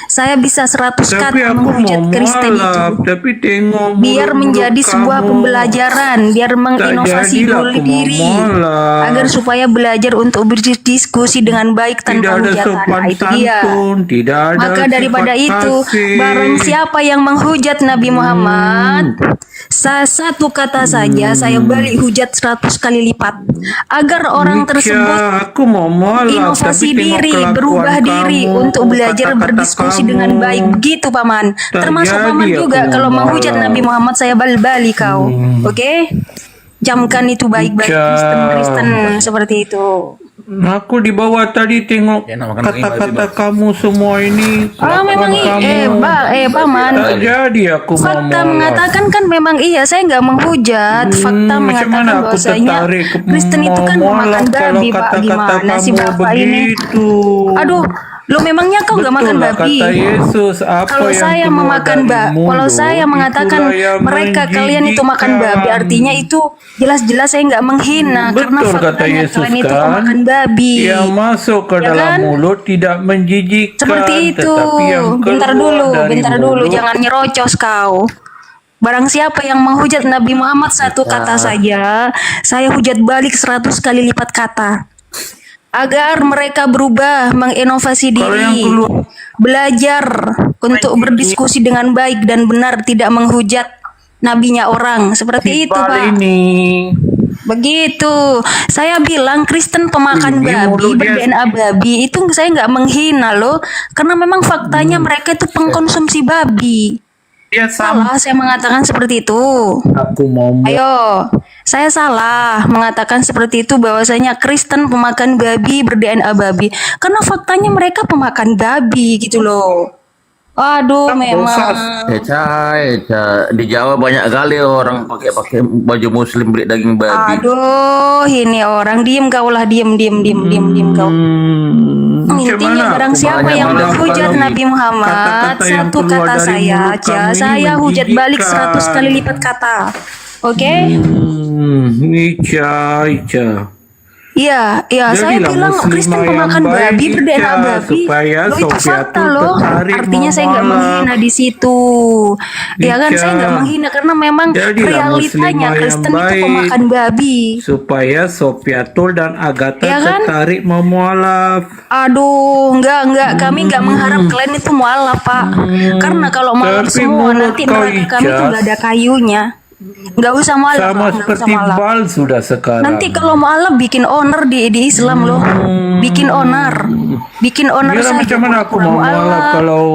saya bisa 100 Tapi kata aku menghujat mau Kristen itu. mualaf, tapi tengok Biar mulut-mulut menjadi sebuah kamu. pembelajaran, biar menginovasi jadilah dulu aku mau diri, mualaf. agar supaya belajar untuk berdiskusi dengan baik Tidak tanpa ada hujatan. sopan Nah, itu dia. santun, tidak ada Maka daripada sifat itu, kasih. barang siapa yang menghujat Nabi Muhammad, satu kata saja saya balik hujat 100 kali lipat, agar orang tersebut aku mau mualaf, inovasi tapi tengok diri, kelakuan berubah diri kamu, untuk belajar kata-kata berdiskusi kamu. dengan baik. Begitu paman. Tak Termasuk jadi paman aku juga mau kalau menghujat mualaf. Nabi Muhammad saya balik kau. Oke? Camkan itu baik-baik Ica. Kristen seperti itu. Aku di bawah tadi tengok kata-kata kamu semua ini. Ah memang paman. Tak jadi aku mau Fakta mualaf. mengatakan kan memang iya, saya nggak menghujat. Fakta macam mengatakan mana aku bahwasanya tertarik Kristen itu kan mau memakan mualaf kalau babi, Pak. kata-kata Gimana sih kamu Bapak ini? begitu? Aduh, lo memangnya kau nggak makan Betul lah babi? kata Yesus, apa Kalau yang saya keluar memakan dari kalau mulut, saya mengatakan itulah yang mereka kalian itu makan babi, menjijikan. artinya itu jelas-jelas saya nggak menghina karena Betul kata faktanya Yesus kalian itu kan, pemakan babi. yang masuk ke Ya dalam kan? mulut tidak menjijikkan, Seperti itu. tetapi yang Bentar keluar dulu, dari bentar dulu, mulut jangan nyerocos kau. Barang siapa yang menghujat Nabi Muhammad satu kata saja, saya hujat balik 100 kali lipat kata. Agar mereka berubah, menginovasi diri, belajar untuk berdiskusi dengan baik dan benar, tidak menghujat nabinya orang. Seperti itu, Pak. Begitu. Saya bilang Kristen pemakan babi, ber-DNA babi, itu saya nggak menghina loh. Karena memang faktanya mereka itu pengkonsumsi babi. Salah saya mengatakan seperti itu. Aku mau Ayo, saya salah mengatakan seperti itu bahwasanya Kristen pemakan babi, ber-DNA babi. Karena faktanya mereka pemakan babi gitu loh. Aduh, memang. Eca, di Jawa banyak kali orang pakai baju muslim beli daging babi. Aduh, ini orang diem kau lah, diem kau. Intinya barang siapa yang menghujat Nabi Muhammad, satu kata saya aja, saya hujat balik 100 kali lipat kata. Oke? Ica. Iya, saya Jadilah bilang muslimah Kristen yang pemakan baik, babi, ber-DNA Ica, babi. supaya Loh, itu Sofia fakta tuh loh. tertarik Artinya saya nggak mau menghina di situ. Ya kan, Ica. saya nggak menghina karena memang Jadilah realitanya muslimah Kristen yang itu baik. pemakan babi. supaya Sofiatul dan Agatha Ya kan? tertarik mau mualaf. Aduh, enggak, kami enggak mengharap kalian itu mualaf, Pak. Karena kalau mualaf Tapi semua mulut nanti kau, neraka kami Icas, tuh enggak ada kayunya. Enggak usah mualaf, sama Pak, enggak usah seperti mualaf. Bal sudah sekarang. Nanti kalau mualaf bikin owner di Islam loh. Bikin owner. Bikin owner Gila, saja. macam mana aku mau mualaf kalau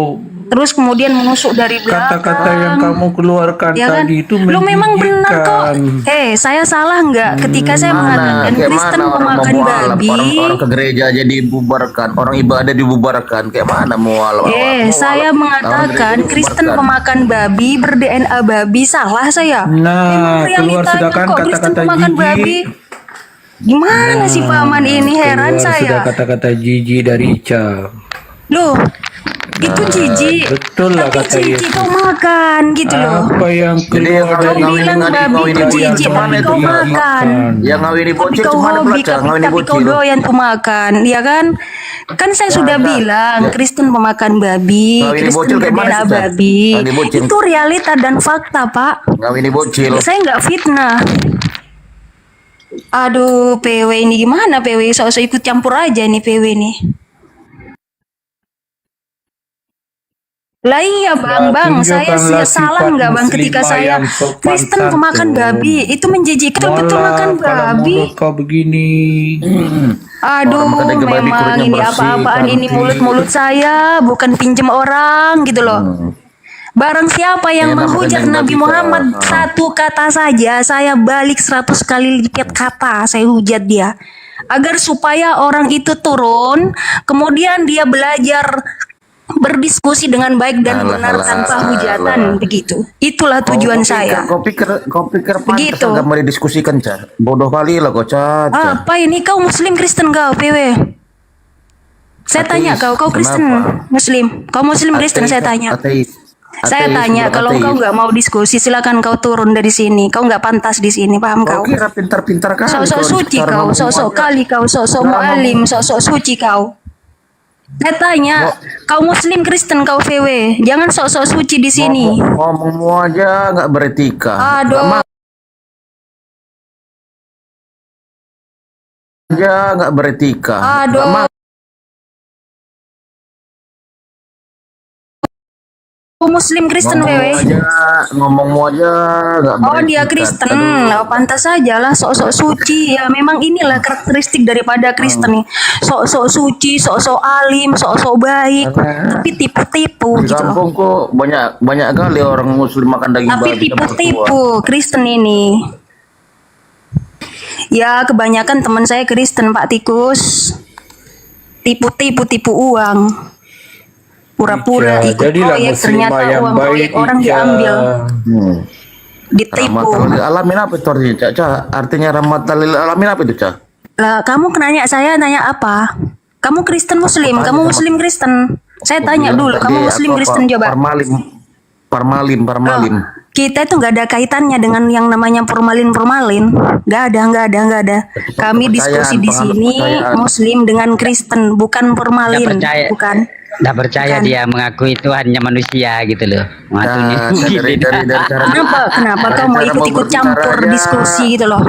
Terus kemudian menusuk dari belakang. kata-kata yang kamu keluarkan Ya kan? tadi itu Lu memang benar kok. menjijikkan. Saya salah nggak ketika saya mengatakan Kristen pemakan babi? Orang ke gereja aja dibubarkan, orang ibadah dibubarkan, kayak mana mualaf? Saya mengatakan Kristen pemakan babi, ber-DNA babi, salah saya. Nah, keluar Realitanya sudah kan kok Kristen kata-kata pemakan babi. jijik. Gimana sih paman ini, heran Keluar sudah saya. kata-kata jijik dari Ica. Loh, itu jijik. Betul lah Tapi kata jijik Yesus. kau makan gitu loh. Apa yang keluar Kau dari bilang babi itu jijik, tapi kau makan. Yang ngawini Tapi bocil kau cuma hobi, belajar, ngawini tapi kau bocil. doyan tuh makan, ya kan? Kan saya sudah bilang Kristen pemakan babi, Ngawini Kristen bocil kayak mana ber-DNA sih, Cak? babi. Ngawini bocil. Itu realita dan fakta, Pak. Ngawini bocil. Saya nggak fitnah. Aduh, PW ini gimana PW? Sok-sok ikut campur aja nih PW nih. Lah iya bang, saya salah nggak bang ketika saya Kristen pemakan babi, itu menjijikkan betul makan babi. Kau begini. Aduh, memang ini apa-apaan ini mulut saya, bukan pinjem orang gitu loh. Barang siapa yang menghujat Nabi Muhammad satu kata saja, saya balik 100 kali lipat kata, saya hujat dia. Agar supaya orang itu turun, kemudian dia belajar berdiskusi dengan baik dan benar tanpa hujatan, begitu. Itulah tujuan saya. Kau pikir pantas Begitu. nggak mau didiskusikan, Ca? Bodoh kali lah kau, Ca. Apa ini kau Muslim Kristen kau, PW? Saya tanya kau Kristen Muslim, kau Muslim Kristen, saya tanya. Saya tanya, kalau kau nggak mau diskusi, silakan kau turun dari sini. Kau nggak pantas di sini, paham kau? Kira pintar-pintar kali. Sok-sok suci kau, sok-sok kali kau, sok-sok mu'alim, sok-sok suci kau. Saya tanya, kau Muslim Kristen kau VW, jangan sok-sok suci di sini. Ngomongmu aja nggak beretika. Aduh. Nggak beretika. Aduh. Muslim Kristen Ngomongmu aja nggak beretika. Oh dia Kristen, pantas saja lah sok-sok suci. Ya memang inilah karakteristik daripada Kristen nih. Sok-sok suci, sok-sok alim, sok-sok baik, tapi tipu-tipu Di gitu loh. kampungku banyak kali orang Muslim makan daging Tapi babi. tipu-tipu Kristen ini. Ya kebanyakan teman saya Kristen Pak Tikus. Tipu-tipu uang. Pura-pura ikut jadilah proyek, ternyata muslimah yang uang baik, proyek orang Ica. diambil. Ditipu. Rahmatan lil alamin apa itu artinya, Ca? Artinya rahmatan lil alamin apa itu, Ca? Lah kamu nanya saya nanya apa? Kamu Kristen Muslim, kamu Muslim Kristen. Saya tanya dulu, kamu Muslim Kristen coba. Parmalin. Kita itu nggak ada kaitannya dengan yang namanya formalin. Nggak ada. Kami diskusi di sini Muslim dengan Kristen, bukan formalin, bukan. Tidak percaya dia mengakui itu hanya manusia gitu loh. Kenapa kau mau ikut-ikut campur diskusi gitu loh?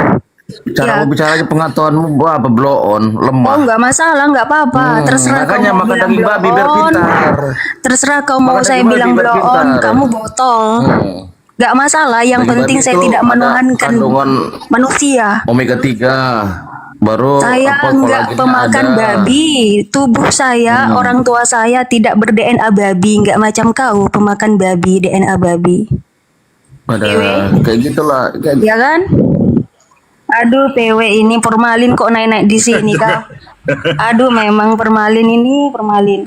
Cara bicaranya pengetahuanmu apa blow on lemah. Oh nggak masalah, nggak apa-apa. Terserah kau makanya mau makan bilang daging blow babi biar on. pintar. Terserah kau mau saya bilang blow on, kamu botol. Nggak masalah. Yang Daging penting babi saya itu tidak ada menuhankan kandungan manusia. Omega 3. Baru Saya nggak pemakan babi. Tubuh saya, orang tua saya tidak ber-DNA babi. Nggak macam kau pemakan babi, DNA babi. Kayak gitulah. Ya kan? Aduh, PW ini formalin kok naik-naik di sini kau. Aduh, memang formalin ini formalin.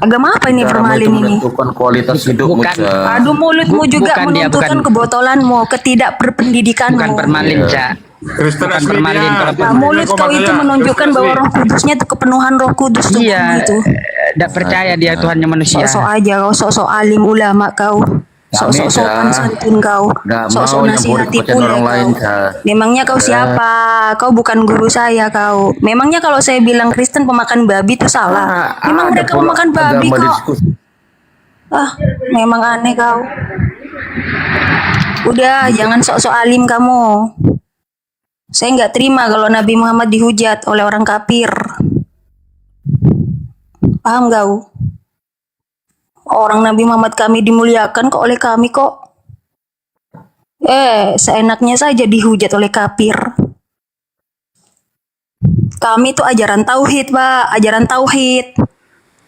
Agama apa ini formalin ini? Menentukan kualitas hidupmu, Ca. Aduh, mulutmu juga menentukan kebotolanmu, ketidakberpendidikanmu. Bukan permalin, Ca. Bukan permalin. Nah, mulut kau itu menunjukkan bahwa Roh Kudusnya itu kepenuhan Roh Kudus tuh itu. Tidak percaya dia Tuhannya manusia. Sok-sok aja kau, sok-sok alim ulama kau. Sok-sok sopan santun kau. Sok-sok nasihati pula kau. Memangnya kau siapa? Kau bukan guru saya kau. Memangnya kalau saya bilang Kristen pemakan babi itu salah? Memang mereka pemakan babi kok. Memang aneh kau. Udah, jangan sok-sok alim kamu. Saya nggak terima kalau Nabi Muhammad dihujat oleh orang kafir. Paham kau? Orang Nabi Muhammad kami dimuliakan kok oleh kami kok. Seenaknya saja dihujat oleh kafir. Kami itu ajaran tauhid, Pak, ajaran tauhid.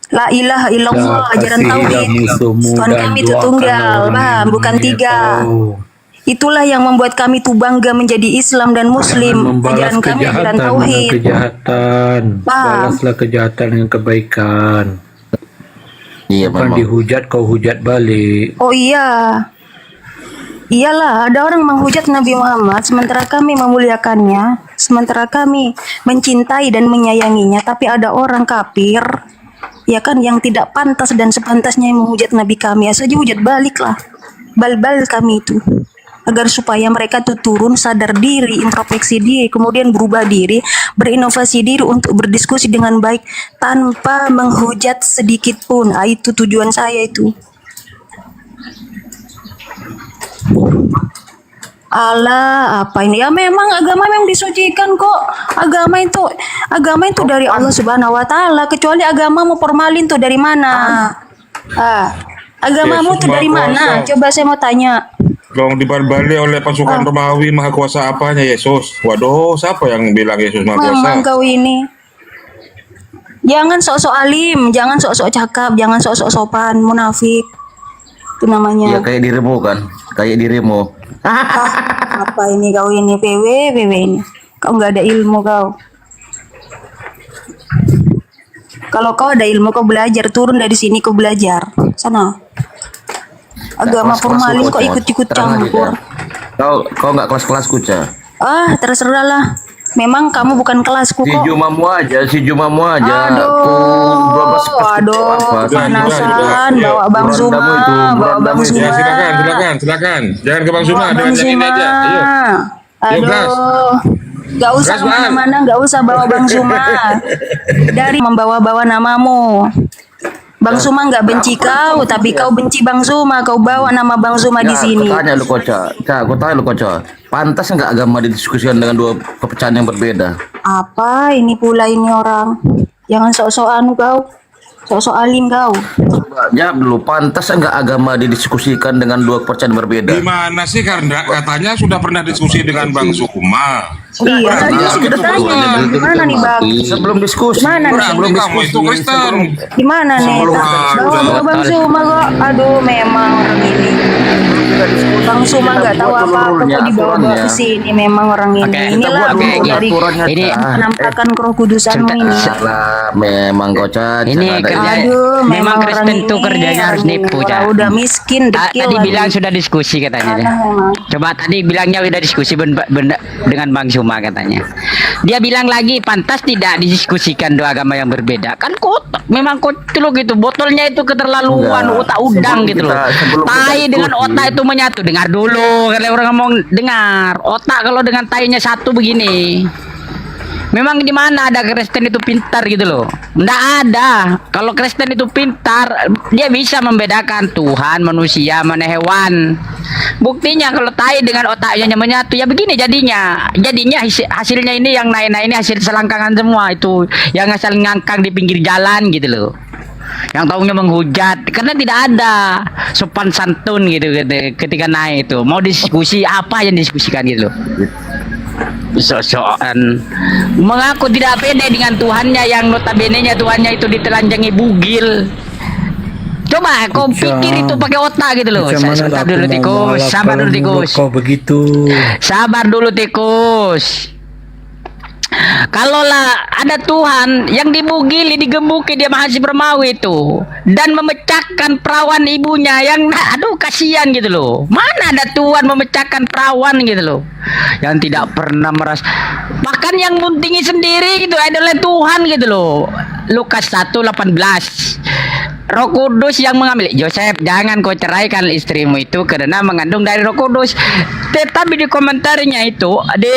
La ilaha illallah, ajaran tauhid. Tuhan kami itu tunggal, paham, bukan tiga. Itulah yang membuat kami tuh bangga menjadi Islam dan Muslim. Ajaran kami ajaran tauhid. Kejahatan, balaslah kejahatan dengan kebaikan. Iya, bukan dihujat kau hujat balik. Oh iya. Iyalah, ada orang menghujat Nabi Muhammad sementara kami memuliakannya, sementara kami mencintai dan menyayanginya, tapi ada orang kafir ya kan yang tidak pantas dan sepantasnya yang menghujat Nabi kami, ya saja hujat balik lah. Bal-bal kami itu. Agar supaya mereka tuh turun, sadar diri, introspeksi diri, kemudian berubah diri, berinovasi diri untuk berdiskusi dengan baik tanpa menghujat sedikit pun. Itu tujuan saya itu. Allah, apa ini? Ya memang agama yang disucikan kok. Agama itu dari Allah Subhanahu wa taala. Kecuali agama mau formalin tuh dari mana? Agamamu Yesus tuh dari Maha mana? Kuasa. Coba saya mau tanya. Dong dibalik oleh pasukan Romawi, maha kuasa apanya Yesus? Waduh, siapa yang bilang Yesus maha kuasa? Memang kau ini. Jangan sok-sok alim, jangan sok-sok cakap, jangan sok-sok sopan, munafik. Itu Ya namanya. kayak dirimu kan, kayak dirimu. Apa ini kau ini PW ini. Kau nggak ada ilmu kau. Kalau kau ada ilmu kau belajar, turun dari sini kau belajar. Sana. Agama formalin kok ikut-ikut campur. Kau nggak kelas-kelasku, Ca. Terserah lah. Memang kamu bukan kelasku Si kok. Jumamu aja. Aduh, panasan, bawa Bang Zuma, bawa Bang Zuma. Ya, silakan. Jangan ke Bang Zuma, Bawa dengan yang ini aja. Ayo. Yuk, gas. Aduh, gak usah Gas, Bang. kemana-mana, gak usah bawa Bang Zuma. Dari membawa-bawa namamu. Bang Zuma nggak benci kau, tapi kau benci Bang Zuma. Kau bawa nama Bang Zuma di sini. Aku tanya lu Koca. Aku tanya lu Koca. Pantas nggak agama didiskusikan dengan dua kepercayaan yang berbeda? Apa ini pula ini orang? Jangan sok-sokan kau. Sok-sok alim kau. Jawab dulu, pantas nggak agama didiskusikan dengan dua kepercayaan berbeda? Gimana sih, karena katanya sudah pernah diskusi dengan Bang Zuma. Iya, tadi sudah tanya. Gimana nih Bang? Sebelum diskusi. Gimana nih? Sebelum diskusi. Itu Kristen. Gimana nih? Bawa Bang Zuma kok. Aduh, memang orang ini. Bang Zuma nggak tahu apa-apa kok dibawa-bawa ke sini. Memang orang ini. Inilah dari penampakan kerohkudusanmu ini. Salah, memang Koca. Ini kerja, Aduh, memang orang Kristen tuh ini, kerjanya harus aduh, nipu, orang Ca. udah miskin, dekil Tadi lagi. bilang sudah diskusi katanya dia. Memang. Coba tadi bilangnya udah diskusi dengan Bang Zuma katanya. Dia bilang lagi pantas tidak didiskusikan dua agama yang berbeda. Kan kotak, memang kotak gitu. Botolnya itu keterlaluan, Enggak. otak udang Sebelum gitu loh. sebelum kita Tai dengan diskusi. otak itu menyatu. Dengar dulu, kalau orang ngomong dengar. Otak kalau dengan tainya satu begini. Memang di mana ada Kristen itu pintar gitu loh? Nggak ada. Kalau Kristen itu pintar, dia bisa membedakan Tuhan, manusia, mana hewan. Buktinya kalau tai dengan otaknya menyatu, ya begini jadinya. Jadinya hasilnya ini yang naik-naik ini hasil selangkangan semua itu, yang asal ngangkang di pinggir jalan gitu loh. Yang taunya menghujat karena tidak ada sopan santun gitu ketika naik itu. Mau diskusi apa yang diskusikan gitu loh. Sosokan mengaku tidak pede dengan Tuhannya yang notabene-nya Tuhannya itu ditelanjangi bugil. Coba kau pikir itu pakai otak gitu loh. Sabar dulu tikus, sabar dulu tikus. Kau begitu. Sabar dulu tikus. Kalaulah ada Tuhan yang dibugili, digemuki dia Maha Permawi itu dan memecahkan perawan ibunya yang aduh kasihan gitu loh. Mana ada Tuhan memecahkan perawan gitu loh. Yang tidak pernah merasa bahkan yang muntingi sendiri gitu adalah Tuhan gitu loh. Lukas 1:18. Roh Kudus yang mengambil. Yosef, jangan kau ceraikan istrimu itu karena mengandung dari Roh Kudus. Tetapi di komentarnya itu, di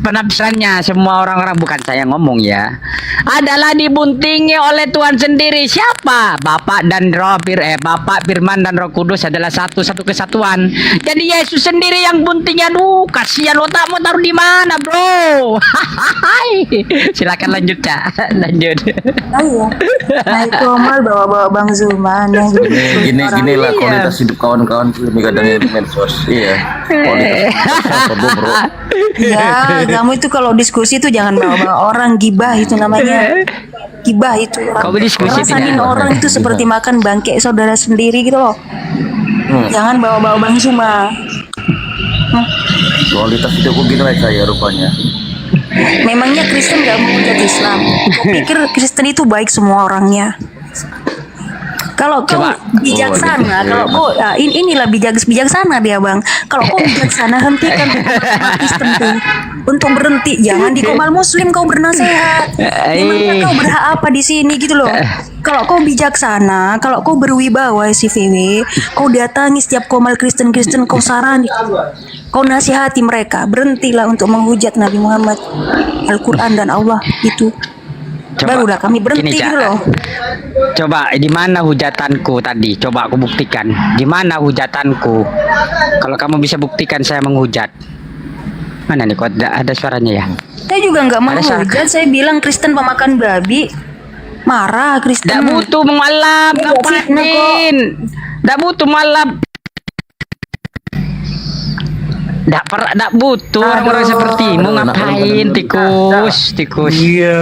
penafsirannya semua orang-orang, bukan saya ngomong ya, adalah dibuntingi oleh Tuhan sendiri. Siapa? Bapak dan Bapak, Firman dan Roh Kudus adalah satu kesatuan. Jadi Yesus sendiri yang buntingnya. Aduh, kasihan otakmu taruh di mana, bro? Silakan lanjut, Cak. Lanjut. Iya. Naik komal bawa-bawa Bang Zuma. Ginilah kualitas hidup kawan-kawan ini kadang di medsos. Iya. Ya, kamu itu kalau diskusi itu jangan bawa-bawa orang, gibah itu namanya. Gibah itu Kau berdiskusi rasain tidak? orang itu seperti makan bangke saudara sendiri gitu loh. Jangan bawa-bawa Bang Zuma. Kualitas hidupku gini lah saya rupanya. Memangnya Kristen gak mau jadi Islam? Kau pikir Kristen itu baik semua orangnya? Kalau kau bijaksana, kalau kau inilah bijaksana dia bang. Kalau kau bijaksana hentikan Kristen tuh untuk berhenti. Jangan di komal Muslim kau bernasihat. Memangnya kau berhak apa di sini gitu loh? Kalau kau bijaksana, kalau kau berwibawa si VW, kau datangi setiap komal Kristen kau sarani, kau nasihati mereka. Berhentilah untuk menghujat Nabi Muhammad, Al-Quran dan Allah itu. Barulah kami berhenti gini, gitu loh. Coba di mana hujatanku tadi? Coba aku buktikan. Di mana hujatanku? Kalau kamu bisa buktikan saya menghujat. Mana nih? Kok ada suaranya ya? Saya juga nggak mau hujat. Saya bilang Kristen pemakan babi. Marah Kristen. Nggak butuh mualaf, ngapain? Nggak butuh mualaf. Nggak butuh orang-orang sepertimu, ngapain tikus. Iya,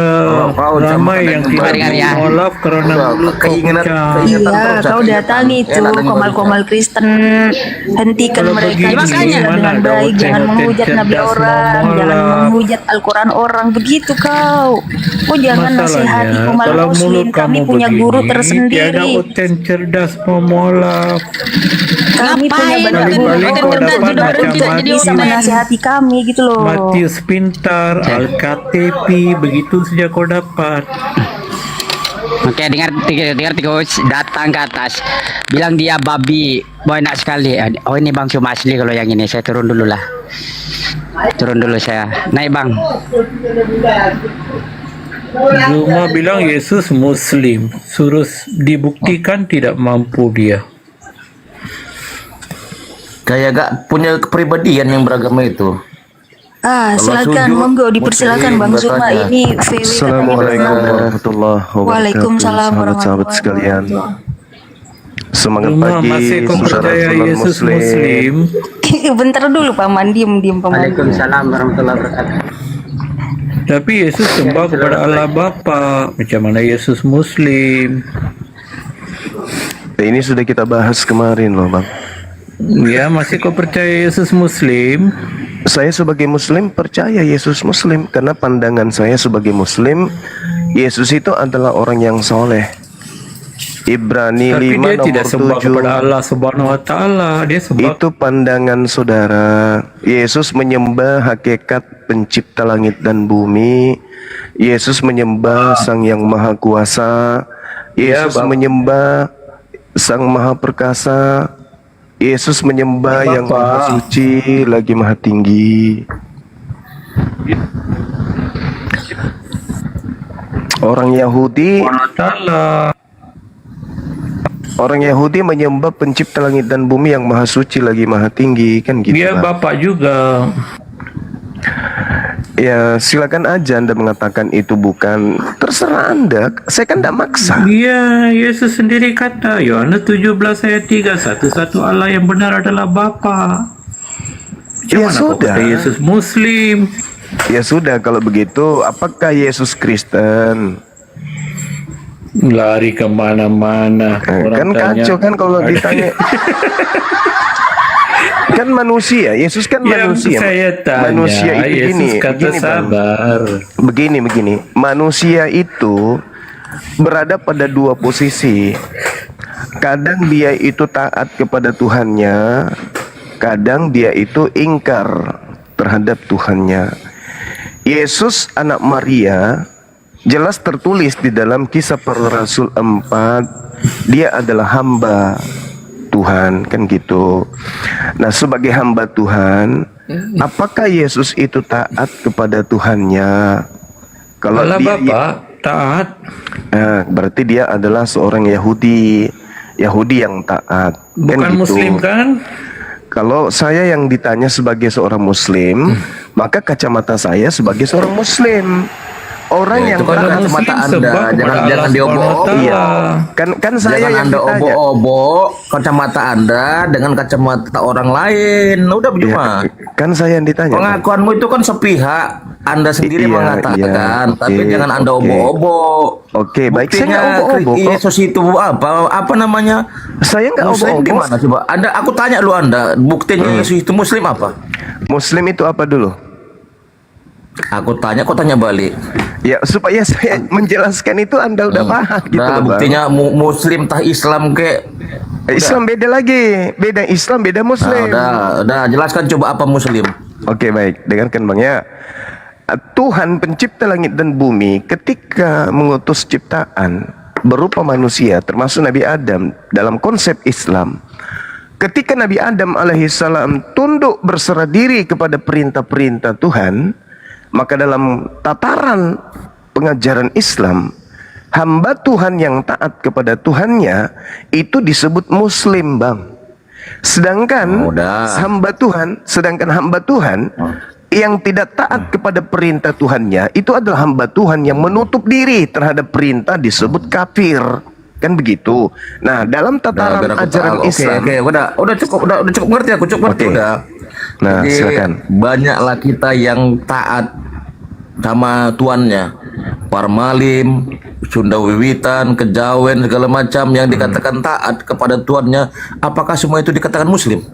ramai yang tidak menolak karena mulut keinginan. Iya, kau datangi itu komal-komal Kristen, hentikan mereka dengan baik, jangan menghujat nabi orang, jangan menghujat Al-Quran orang, begitu kau. Kau jangan nasihati komal muslim, kami punya guru tersendiri. Tiada oten cerdas memolaf. Kami punya benar-benar guru tidak bisa menasihati kami gitu loh. Matius pintar, Al-KTP, begitu saja kau dapat. Oke, dengar tikus datang ke atas, bilang dia babi, banyak sekali. Oh ini Bang cuma asli kalau yang ini, saya turun dulu lah. Turun dulu saya, naik Bang. Zuma bilang Yesus Muslim, suruh dibuktikan tidak mampu dia. Kayak gak punya kepribadian yang beragama itu. Silakan, monggo dipersilakan Bang Zuma, ini VW. Assalamualaikum warahmatullahi wabarakatuh. Waalaikumsalam Sahabat-sahabat sekalian. Semangat Zuma pagi, masih kau percaya Yesus Muslim? Bentar dulu Paman, diem Paman. Waalaikumsalam warahmatullahi wabarakatuh. Tapi Yesus sembah kepada Allah Bapa. Macam mana Yesus Muslim? Ini sudah kita bahas kemarin loh Bang. Ya, masih kau percaya Yesus Muslim? Saya sebagai Muslim percaya Yesus Muslim karena pandangan saya sebagai Muslim, Yesus itu adalah orang yang soleh. Ibrani Tapi 5 dia nomor tidak sembah 7. kepada Allah Subhanahu wa taala, dia sembah. Itu pandangan saudara. Yesus menyembah hakikat pencipta langit dan bumi. Yesus menyembah Sang Yang Maha Kuasa. Yesus menyembah Sang Maha Perkasa. Yesus menyembah yang Maha Suci lagi Maha Tinggi. Orang Yahudi menyembah pencipta langit dan bumi yang Maha Suci lagi Maha Tinggi, kan gitu. Dia Bapak juga. Ya silakan aja Anda mengatakan itu bukan, terserah Anda. Saya kan tidak maksa. Iya, Yesus sendiri kata Yohanes 17 ayat 3, satu-satu Allah yang benar adalah Bapa. Ya sudah. Yesus Muslim. Ya sudah, kalau begitu apakah Yesus Kristen? Lari kemana-mana. Kan kacau kan kalau ditanya. Kan manusia, Yesus kan manusia. Saya tanya, manusia itu Yesus kata sabar. Begini, manusia itu berada pada dua posisi. Kadang dia itu taat kepada Tuhannya, kadang dia itu ingkar terhadap Tuhannya. Yesus anak Maria jelas tertulis di dalam Kisah Para Rasul 4, dia adalah hamba Tuhan, kan gitu. Nah, sebagai hamba Tuhan, apakah Yesus itu taat kepada Tuhannya? Kalau dia taat, berarti dia adalah seorang Yahudi yang taat. Bukan kan gitu. Muslim kan? Kalau saya yang ditanya sebagai seorang Muslim, maka kacamata saya sebagai seorang Muslim. Orang yang kacamata Anda jangan diobok-obok. Iya. Kan saya jangan yang Anda ditanya. obok-obok kacamata Anda dengan kacamata orang lain. Udah percuma. Kan saya yang ditanya. Pengakuanmu itu kan sepihak. Anda sendiri mengatakan, tapi jangan Anda obok-obok. Oke, baik, saya nggak obok-obok. Yesus itu apa namanya? Saya nggak Muslim obok-obok. di mana coba? Aku tanya lu Anda, buktinya Yesus itu Muslim apa? Muslim itu apa dulu? Aku tanya, kok tanya balik? Ya, supaya saya menjelaskan itu Anda udah paham gitu Nah, loh, Bang. buktinya Muslim tah Islam ke? Islam beda lagi, beda Islam beda Muslim. Udah jelaskan coba apa Muslim? Oke, baik, dengarkan Bang ya. Tuhan pencipta langit dan bumi ketika mengutus ciptaan berupa manusia termasuk Nabi Adam dalam konsep Islam. Ketika Nabi Adam alaihissalam tunduk berserah diri kepada perintah-perintah Tuhan, maka dalam tataran pengajaran Islam, hamba Tuhan yang taat kepada Tuhannya itu disebut Muslim, Bang. Sedangkan hamba Tuhan yang tidak taat kepada perintah Tuhannya itu adalah hamba Tuhan yang menutup diri terhadap perintah disebut kafir. Kan begitu. Nah, dalam tataran Biar aku ajaran tahu. Islam. Oke, udah cukup ngerti aku, cukup ngerti udah. Nah, Jadi, silakan. banyaklah kita yang taat sama tuannya. Parmalim, Sunda Wiwitan, Kejawen, segala macam yang dikatakan taat kepada tuannya. Apakah semua itu dikatakan muslim?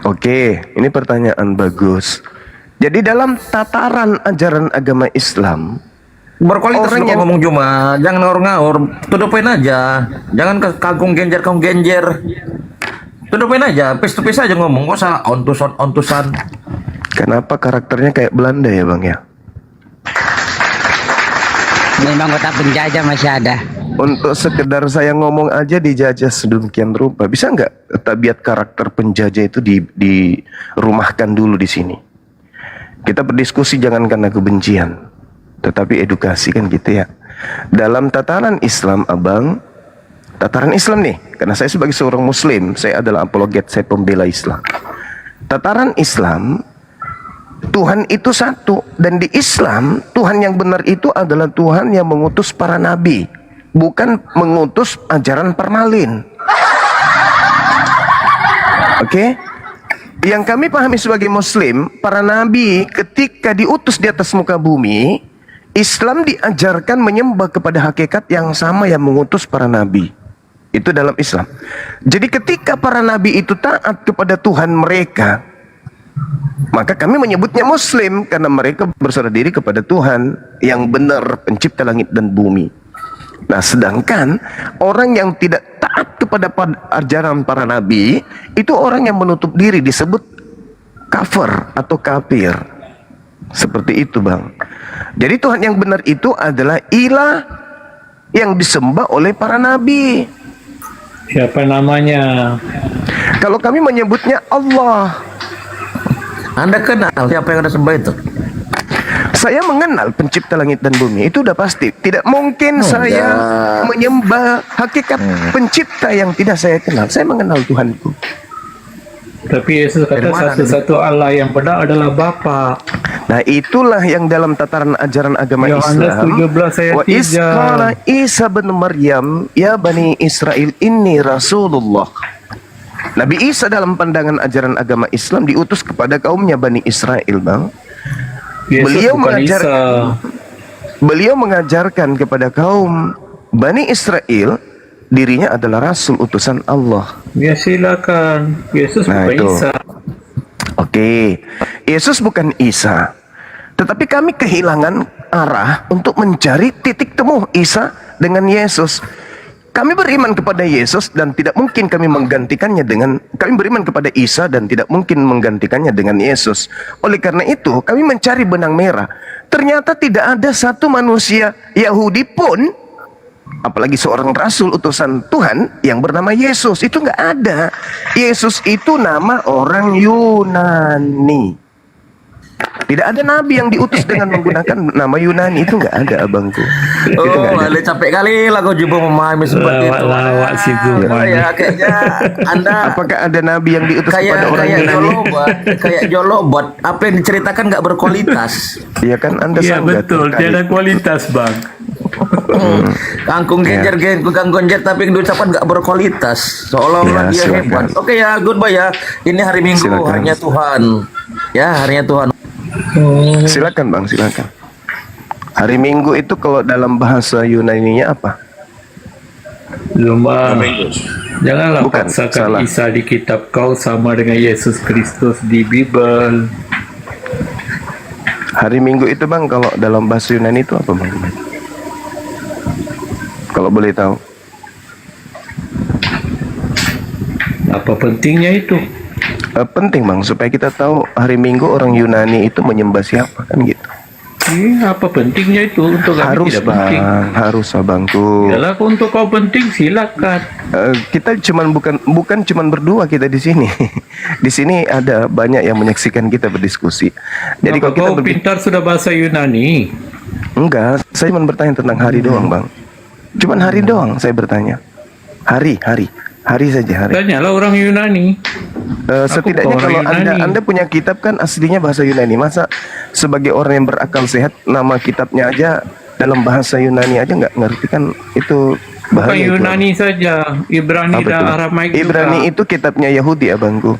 Oke, ini pertanyaan bagus. Jadi dalam tataran ajaran agama Islam, Berkualitas orang lu yang ngomong cuma, jangan ngawur-ngawur, tudupin aja. Jangan kagum genjer. Tudupin aja, face to face aja ngomong, gak usah ontusan. Kenapa karakternya kayak Belanda ya Bang ya? Memang kota penjajah masih ada. Untuk sekedar saya ngomong aja dijajah sedemikian rupa. Bisa nggak tabiat karakter penjajah itu dirumahkan dulu di sini? Kita berdiskusi jangan karena kebencian, tetapi edukasi kan gitu ya. Dalam tataran Islam, Abang, tataran Islam nih, karena saya sebagai seorang Muslim, saya adalah apologet, saya pembela Islam. Tataran Islam, Tuhan itu satu, dan di Islam Tuhan yang benar itu adalah Tuhan yang mengutus para nabi, bukan mengutus ajaran permalin. Oke? Yang kami pahami sebagai Muslim, para nabi ketika diutus di atas muka bumi, Islam diajarkan menyembah kepada hakikat yang sama yang mengutus para nabi. Itu dalam Islam. Jadi ketika para nabi itu taat kepada Tuhan mereka, maka kami menyebutnya Muslim karena mereka berserah diri kepada Tuhan yang benar, pencipta langit dan bumi. Nah, sedangkan orang yang tidak taat kepada ajaran para nabi, itu orang yang menutup diri, disebut kafir atau kafir. Seperti itu, Bang. Jadi Tuhan yang benar itu adalah ilah yang disembah oleh para nabi. Siapa namanya? Kalau kami menyebutnya Allah. Anda kenal siapa yang ada sembah itu? Saya mengenal pencipta langit dan bumi, itu udah pasti. Tidak mungkin saya menyembah hakikat pencipta yang tidak saya kenal. Saya mengenal Tuhanku. Tapi Yesus kata satu-satu Allah yang benar adalah Bapa. Nah, itulah yang dalam tataran ajaran agama Yohanes Islam. 17 ayat Wa 3. isqala Isa bin Maryam, ya Bani Israel, inni Rasulullah. Nabi Isa dalam pandangan ajaran agama Islam diutus kepada kaumnya Bani Israel, Bang. Beliau mengajarkan kepada kaum Bani Israel dirinya adalah Rasul utusan Allah. Ya silakan. Yesus bukan Isa. Oke, Yesus bukan Isa. Tetapi kami kehilangan arah untuk mencari titik temu Isa dengan Yesus. Kami beriman kepada Yesus dan tidak mungkin kami menggantikannya dengan, kami beriman kepada Isa dan tidak mungkin menggantikannya dengan Yesus. Oleh karena itu kami mencari benang merah. Ternyata tidak ada satu manusia Yahudi pun, apalagi seorang rasul utusan Tuhan yang bernama Yesus. Itu nggak ada. Yesus itu nama orang Yunani. Tidak ada nabi yang diutus dengan menggunakan nama Yunani. Itu nggak ada, abangku. Oh, capek kali lah kau juga memahami seperti itu. Ya, kayaknya Anda. Apakah ada nabi yang diutus kepada orang Yunani? Kayak jolobot. Apa yang diceritakan nggak berkualitas. Iya kan, Anda Iya betul, tiada kualitas, Bang. Kangkung genjer, kangkung genjer, tapi yang diucapkan nggak berkualitas. Seolah-olah dia hebat. Oke ya, goodbye ya. Ini hari Minggu, harinya Tuhan. Ya, harinya Tuhan. Silakan Bang, silakan. Hari Minggu itu kalau dalam bahasa Yunani-nya apa? Zuma. Janganlah paksakan Isa di kitab kau sama dengan Yesus Kristus di Bible. Hari Minggu itu Bang, kalau dalam bahasa Yunani itu apa Bang? Kalau boleh tahu. Apa pentingnya itu? Penting Bang, supaya kita tahu hari Minggu orang Yunani itu menyembah siapa, kan gitu. Apa pentingnya itu? Untuk kami Harus tidak Bang, penting. harus abangku. Yalah, untuk kau penting silakan. Kita bukan cuman berdua kita di sini. Di sini ada banyak yang menyaksikan kita berdiskusi. Jadi kalau kita pintar sudah bahasa Yunani. Enggak, saya cuma bertanya tentang hari doang Bang. Cuman hari doang saya bertanya. Hari saja hari. Tanyalah orang Yunani. Setidaknya bukan kalau orang Yunani. anda punya kitab kan aslinya bahasa Yunani, masa sebagai orang yang berakal sehat nama kitabnya aja dalam bahasa Yunani aja nggak ngerti kan, itu Bukan bahaya itu. Yunani saja, Ibrani Apa dan itu? Aramaik Ibrani juga. itu kitabnya Yahudi abangku.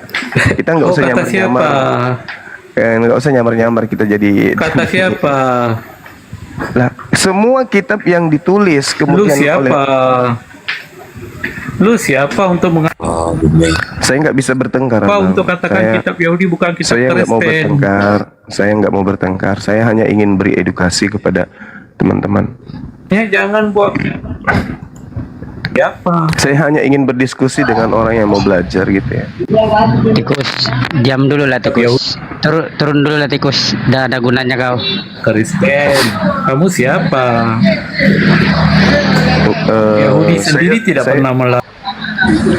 Kita nggak Oh, usah kata siapa? nyamar-nyamar. Nggak usah nyamar-nyamar kita jadi. Kata siapa? Lah, semua kitab yang ditulis Lu kemudian siapa? Lu siapa untuk saya nggak bisa bertengkar. apa Abang. untuk katakan Saya- kitab Yahudi bukan kitab saya nggak mau Kristen? bertengkar. Saya nggak mau bertengkar. Saya hanya ingin beri edukasi kepada teman-teman. Ya jangan buat siapa? Saya hanya ingin berdiskusi dengan orang yang mau belajar gitu ya. Tikus, diam dulu lah tikus. Turun dulu lah tikus. Dah ada gunanya kau. Kristen. Kamu siapa? Yahudi sendiri tidak pernah melakukan.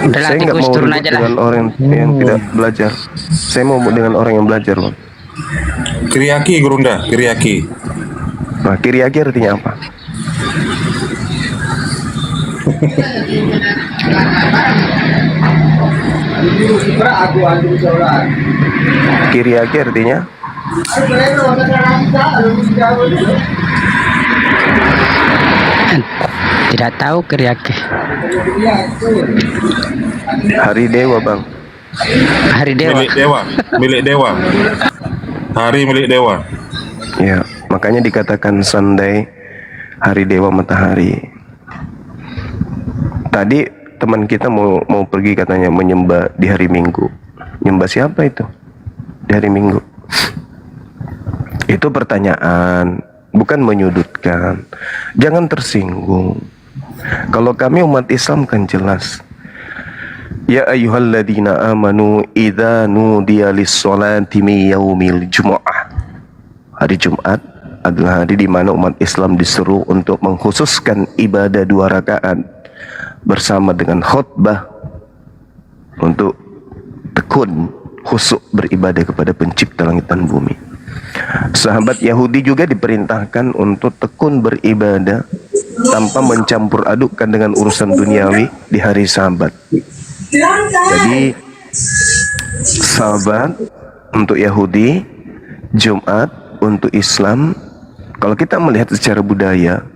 Udahlah Saya nggak tikus, mau turun ribut aja lah. dengan orang yang tidak belajar. Saya mau dengan orang yang belajar, Bang. Kiriaki Gurunda, kiriaki. Nah, kiriaki artinya apa? Kiriaki artinya Tidak tahu kiriaki. hari dewa, Bang. Hari dewa. Milik dewa, milik dewa. Hari milik dewa. Ya, makanya dikatakan Sunday, hari dewa matahari. Tadi teman kita mau pergi katanya menyembah di hari Minggu. Nyembah siapa itu? Di hari Minggu. Itu pertanyaan, bukan menyudutkan. Jangan tersinggung. Kalau kami umat Islam kan jelas. Ya ayyuhalladzina amanu idza nudiya lis-sholati min yaumil jumu'ah. Hari Jumat adalah hari di mana umat Islam disuruh untuk mengkhususkan ibadah 2 rakaat bersama dengan khutbah untuk tekun khusyuk beribadah kepada pencipta langit dan bumi. Sahabat Yahudi juga diperintahkan untuk tekun beribadah tanpa mencampur adukkan dengan urusan duniawi di hari Sabat. Jadi Sabat untuk Yahudi, Jumat untuk Islam. Kalau kita melihat secara budaya,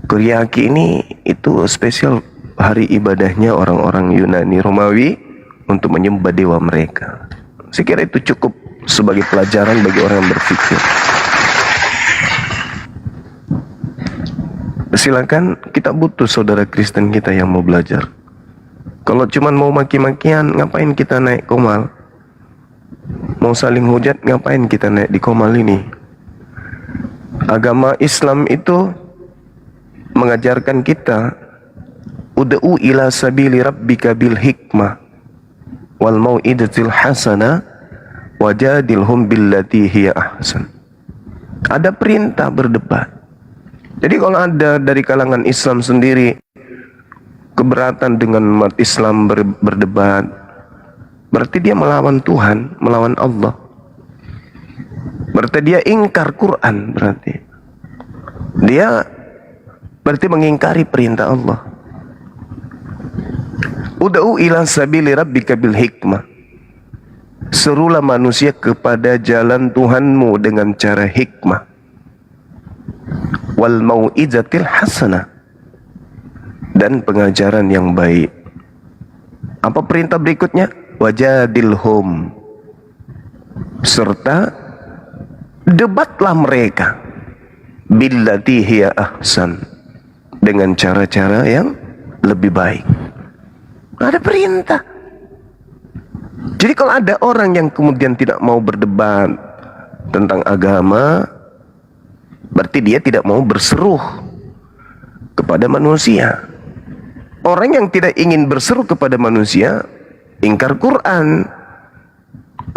Kiriaki ini itu spesial hari ibadahnya orang-orang Yunani Romawi untuk menyembah dewa mereka. Saya kira itu cukup sebagai pelajaran bagi orang yang berpikir. Silakan, kita butuh saudara Kristen kita yang mau belajar. Kalau cuman mau maki-makian, ngapain kita naik komal? Mau saling hujat, ngapain kita naik di komal ini? Agama Islam itu mengajarkan kita ud'u ila sabili rabbika bil hikmah wal mau'idatil hasanah wajadilhum billati hiya ahsan. Ada perintah berdebat. Jadi kalau ada dari kalangan Islam sendiri keberatan dengan umat Islam berdebat, berarti dia melawan Tuhan, melawan Allah. Berarti dia ingkar Quran, berarti dia mengingkari perintah Allah. Ud'u ila sabili rabbika bil hikmah. Serulah manusia kepada jalan Tuhanmu dengan cara hikmah. Wal mau'izatil hasanah, dan pengajaran yang baik. Apa perintah berikutnya? Wajadilhum, serta debatlah mereka billati hiya ahsan, dengan cara-cara yang lebih baik. Ada perintah. Jadi kalau ada orang yang kemudian tidak mau berdebat tentang agama, berarti dia tidak mau berseru kepada manusia. Orang yang tidak ingin berseru kepada manusia, ingkar Quran.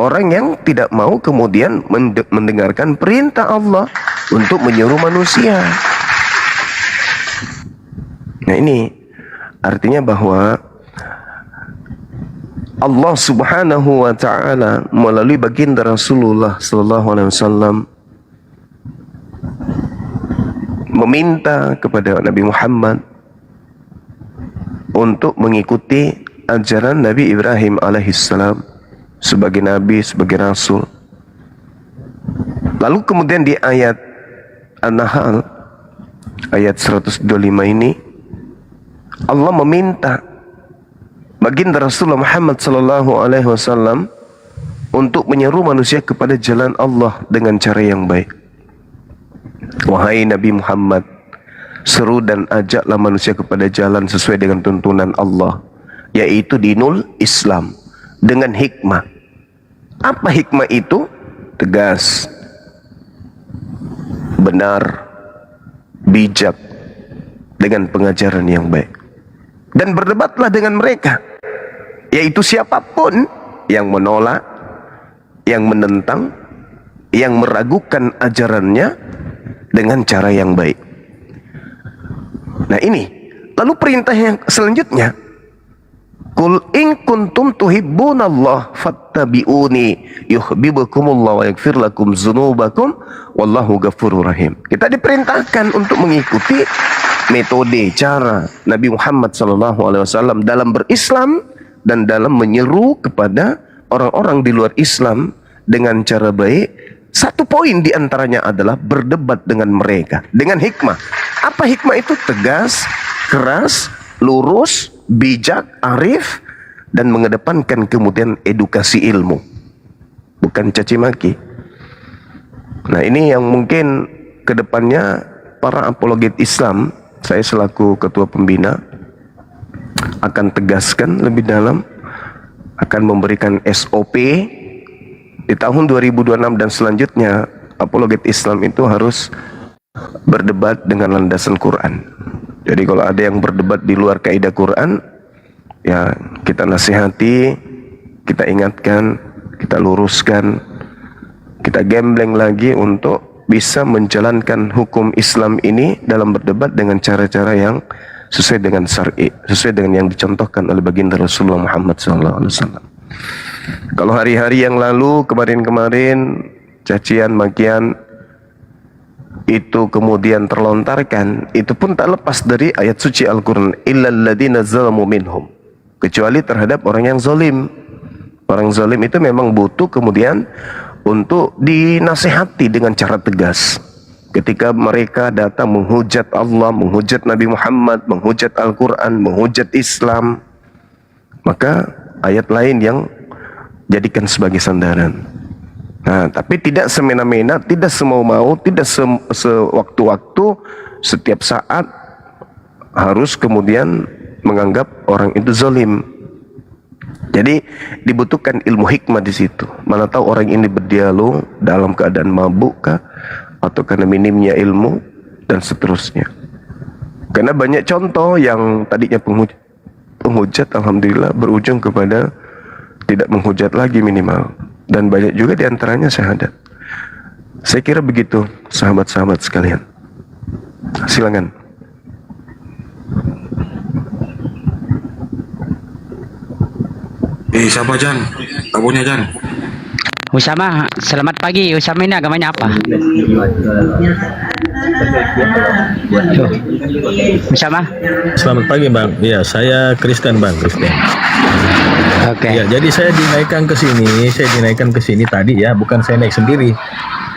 Orang yang tidak mau kemudian mendengarkan perintah Allah untuk menyuruh manusia. Nah, ini artinya bahwa Allah Subhanahu wa taala melalui baginda Rasulullah sallallahu alaihi wasallam meminta kepada Nabi Muhammad untuk mengikuti ajaran Nabi Ibrahim alaihissalam sebagai nabi, sebagai rasul. Lalu kemudian di ayat An-Nahl ayat 125 ini Allah meminta baginda Rasulullah Muhammad sallallahu alaihi wasallam untuk menyeru manusia kepada jalan Allah dengan cara yang baik. Wahai Nabi Muhammad, seru dan ajaklah manusia kepada jalan sesuai dengan tuntunan Allah, yaitu dinul Islam, dengan hikmah. Apa hikmah itu? Tegas, benar, bijak, dengan pengajaran yang baik. Dan berdebatlah dengan mereka, yaitu siapapun yang menolak, yang menentang, yang meragukan ajarannya, dengan cara yang baik. Nah ini, lalu perintah yang selanjutnya, Qul in kuntum tuhibbunallah fattabi'uni yuhibbukumullah wa yaghfir lakum dzunubakum wallahu ghafurur rahim. Kita diperintahkan untuk mengikuti metode, cara Nabi Muhammad SAW dalam berislam dan dalam menyeru kepada orang-orang di luar Islam dengan cara baik. Satu poin diantaranya adalah berdebat dengan mereka dengan hikmah. Apa hikmah itu? Tegas, keras, lurus, bijak, arif, dan mengedepankan kemudian edukasi ilmu, bukan caci maki. Nah ini yang mungkin kedepannya para apologet Islam, saya selaku ketua pembina akan tegaskan lebih dalam, akan memberikan SOP di tahun 2026 dan selanjutnya. Apologet Islam itu harus berdebat dengan landasan Quran. Jadi kalau ada yang berdebat di luar kaidah Quran, ya kita nasihati, kita ingatkan, kita luruskan, kita gembleng lagi untuk bisa menjalankan hukum Islam ini dalam berdebat dengan cara-cara yang sesuai dengan syar'i, sesuai dengan yang dicontohkan oleh baginda Rasulullah Muhammad SAW. Kalau hari-hari yang lalu, kemarin-kemarin, cacian, makian itu kemudian terlontarkan, itu pun tak lepas dari ayat suci Al-Quran, illal ladzina zalamu minhum, kecuali terhadap orang yang zalim. Orang zalim itu memang butuh kemudian untuk dinasihati dengan cara tegas. Ketika mereka datang menghujat Allah, menghujat Nabi Muhammad, menghujat Al-Quran, menghujat Islam, maka ayat lain yang jadikan sebagai sandaran. Nah, tapi tidak semena-mena, tidak semau-mau, tidak sewaktu-waktu, setiap saat harus kemudian menganggap orang itu zalim. Jadi dibutuhkan ilmu hikmah di situ. Mana tahu orang ini berdialog dalam keadaan mabuk kah, atau karena minimnya ilmu, dan seterusnya. Karena banyak contoh yang tadinya penghujat, alhamdulillah berujung kepada tidak menghujat lagi minimal, dan banyak juga diantaranya syahadat. Saya kira begitu, sahabat-sahabat sekalian. Silakan. Siapa Jan? Kabunya Jan? Usama, selamat pagi. Usama ini agamanya apa? Usama? Selamat pagi Bang. Ya, saya Kristen Bang, Kristen. Oke. Ya, jadi saya dinaikkan ke sini tadi ya, bukan saya naik sendiri.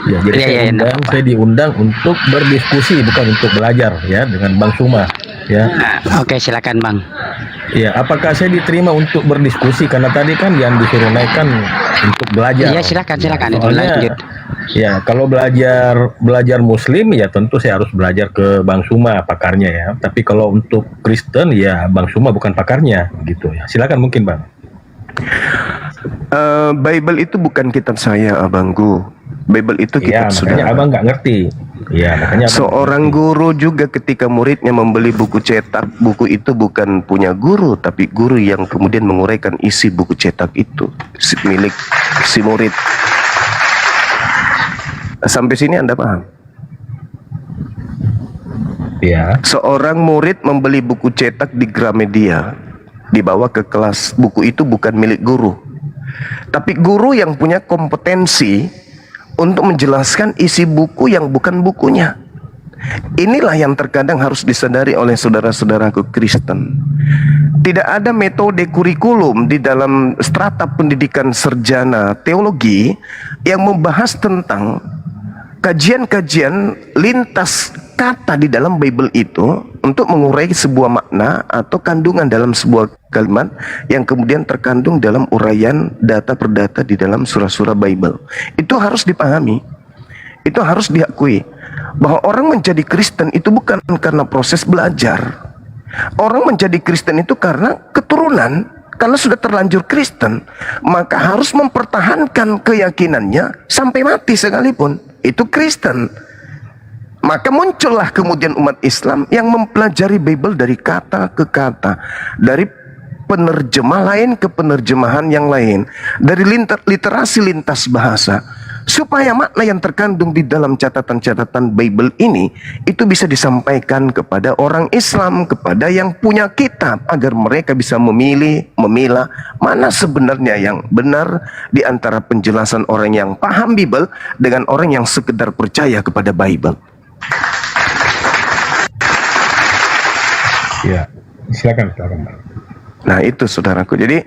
Ya, jadi saya diundang untuk berdiskusi, bukan untuk belajar ya dengan Bang Suma ya. Oke, silakan Bang. Ya, apakah saya diterima untuk berdiskusi, karena tadi kan yang disuruh naik kan untuk belajar. Iya, silakan. Soalnya, ya, kalau belajar Muslim ya tentu saya harus belajar ke Bang Suma pakarnya ya. Tapi kalau untuk Kristen ya Bang Suma bukan pakarnya gitu ya. Silakan mungkin Bang. Bible itu bukan kitab saya, abangku. Bible itu kitab saudara. Makanya abang nggak ngerti. Ya, makanya seorang guru juga ketika muridnya membeli buku cetak, buku itu bukan punya guru, tapi guru yang kemudian menguraikan isi buku cetak itu milik si murid. Sampai sini Anda paham? Ya. Seorang murid membeli buku cetak di Gramedia, dibawa ke kelas. Buku itu bukan milik guru, tapi guru yang punya kompetensi untuk menjelaskan isi buku yang bukan bukunya. Inilah yang terkadang harus disadari oleh saudara-saudaraku Kristen. tidak ada metode kurikulum di dalam strata pendidikan sarjana teologi yang membahas tentang kajian-kajian lintas kata di dalam Bible itu untuk mengurai sebuah makna atau kandungan dalam sebuah kalimat yang kemudian terkandung dalam uraian data per data di dalam surah-surah Bible. Itu harus dipahami, itu harus diakui bahwa orang menjadi Kristen itu bukan karena proses belajar. Orang menjadi Kristen itu karena keturunan, karena sudah terlanjur Kristen, maka harus mempertahankan keyakinannya sampai mati sekalipun. Itu Kristen. Maka muncullah kemudian umat Islam yang mempelajari Bible dari kata ke kata, dari penerjemah lain ke penerjemahan yang lain, dari literasi lintas bahasa, supaya makna yang terkandung di dalam catatan-catatan Bible ini itu bisa disampaikan kepada orang Islam, kepada yang punya kitab, agar mereka bisa memilih, memilah mana sebenarnya yang benar di antara penjelasan orang yang paham Bible dengan orang yang sekedar percaya kepada Bible. Ya, silakan. Nah itu saudaraku. Jadi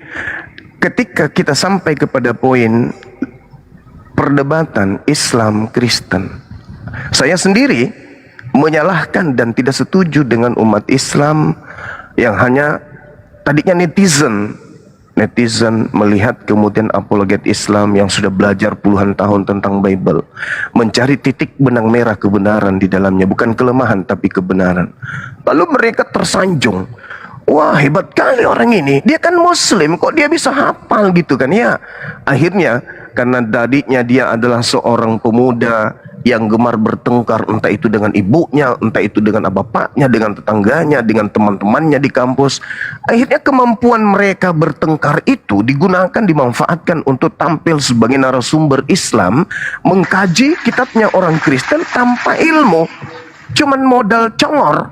ketika kita sampai kepada poin perdebatan Islam Kristen, saya sendiri menyalahkan dan tidak setuju dengan umat Islam yang hanya tadinya netizen melihat kemudian apologet Islam yang sudah belajar puluhan tahun tentang Bible, mencari titik benang merah kebenaran di dalamnya, bukan kelemahan tapi kebenaran. Lalu mereka tersanjung, wah hebat kali orang ini, dia kan Muslim kok dia bisa hafal gitu kan ya. Akhirnya karena tadinya dia adalah seorang pemuda yang gemar bertengkar, entah itu dengan ibunya, entah itu dengan bapaknya, dengan tetangganya, dengan teman-temannya di kampus. Akhirnya kemampuan mereka bertengkar itu digunakan, dimanfaatkan untuk tampil sebagai narasumber Islam, mengkaji kitabnya orang Kristen tanpa ilmu, cuman modal congor.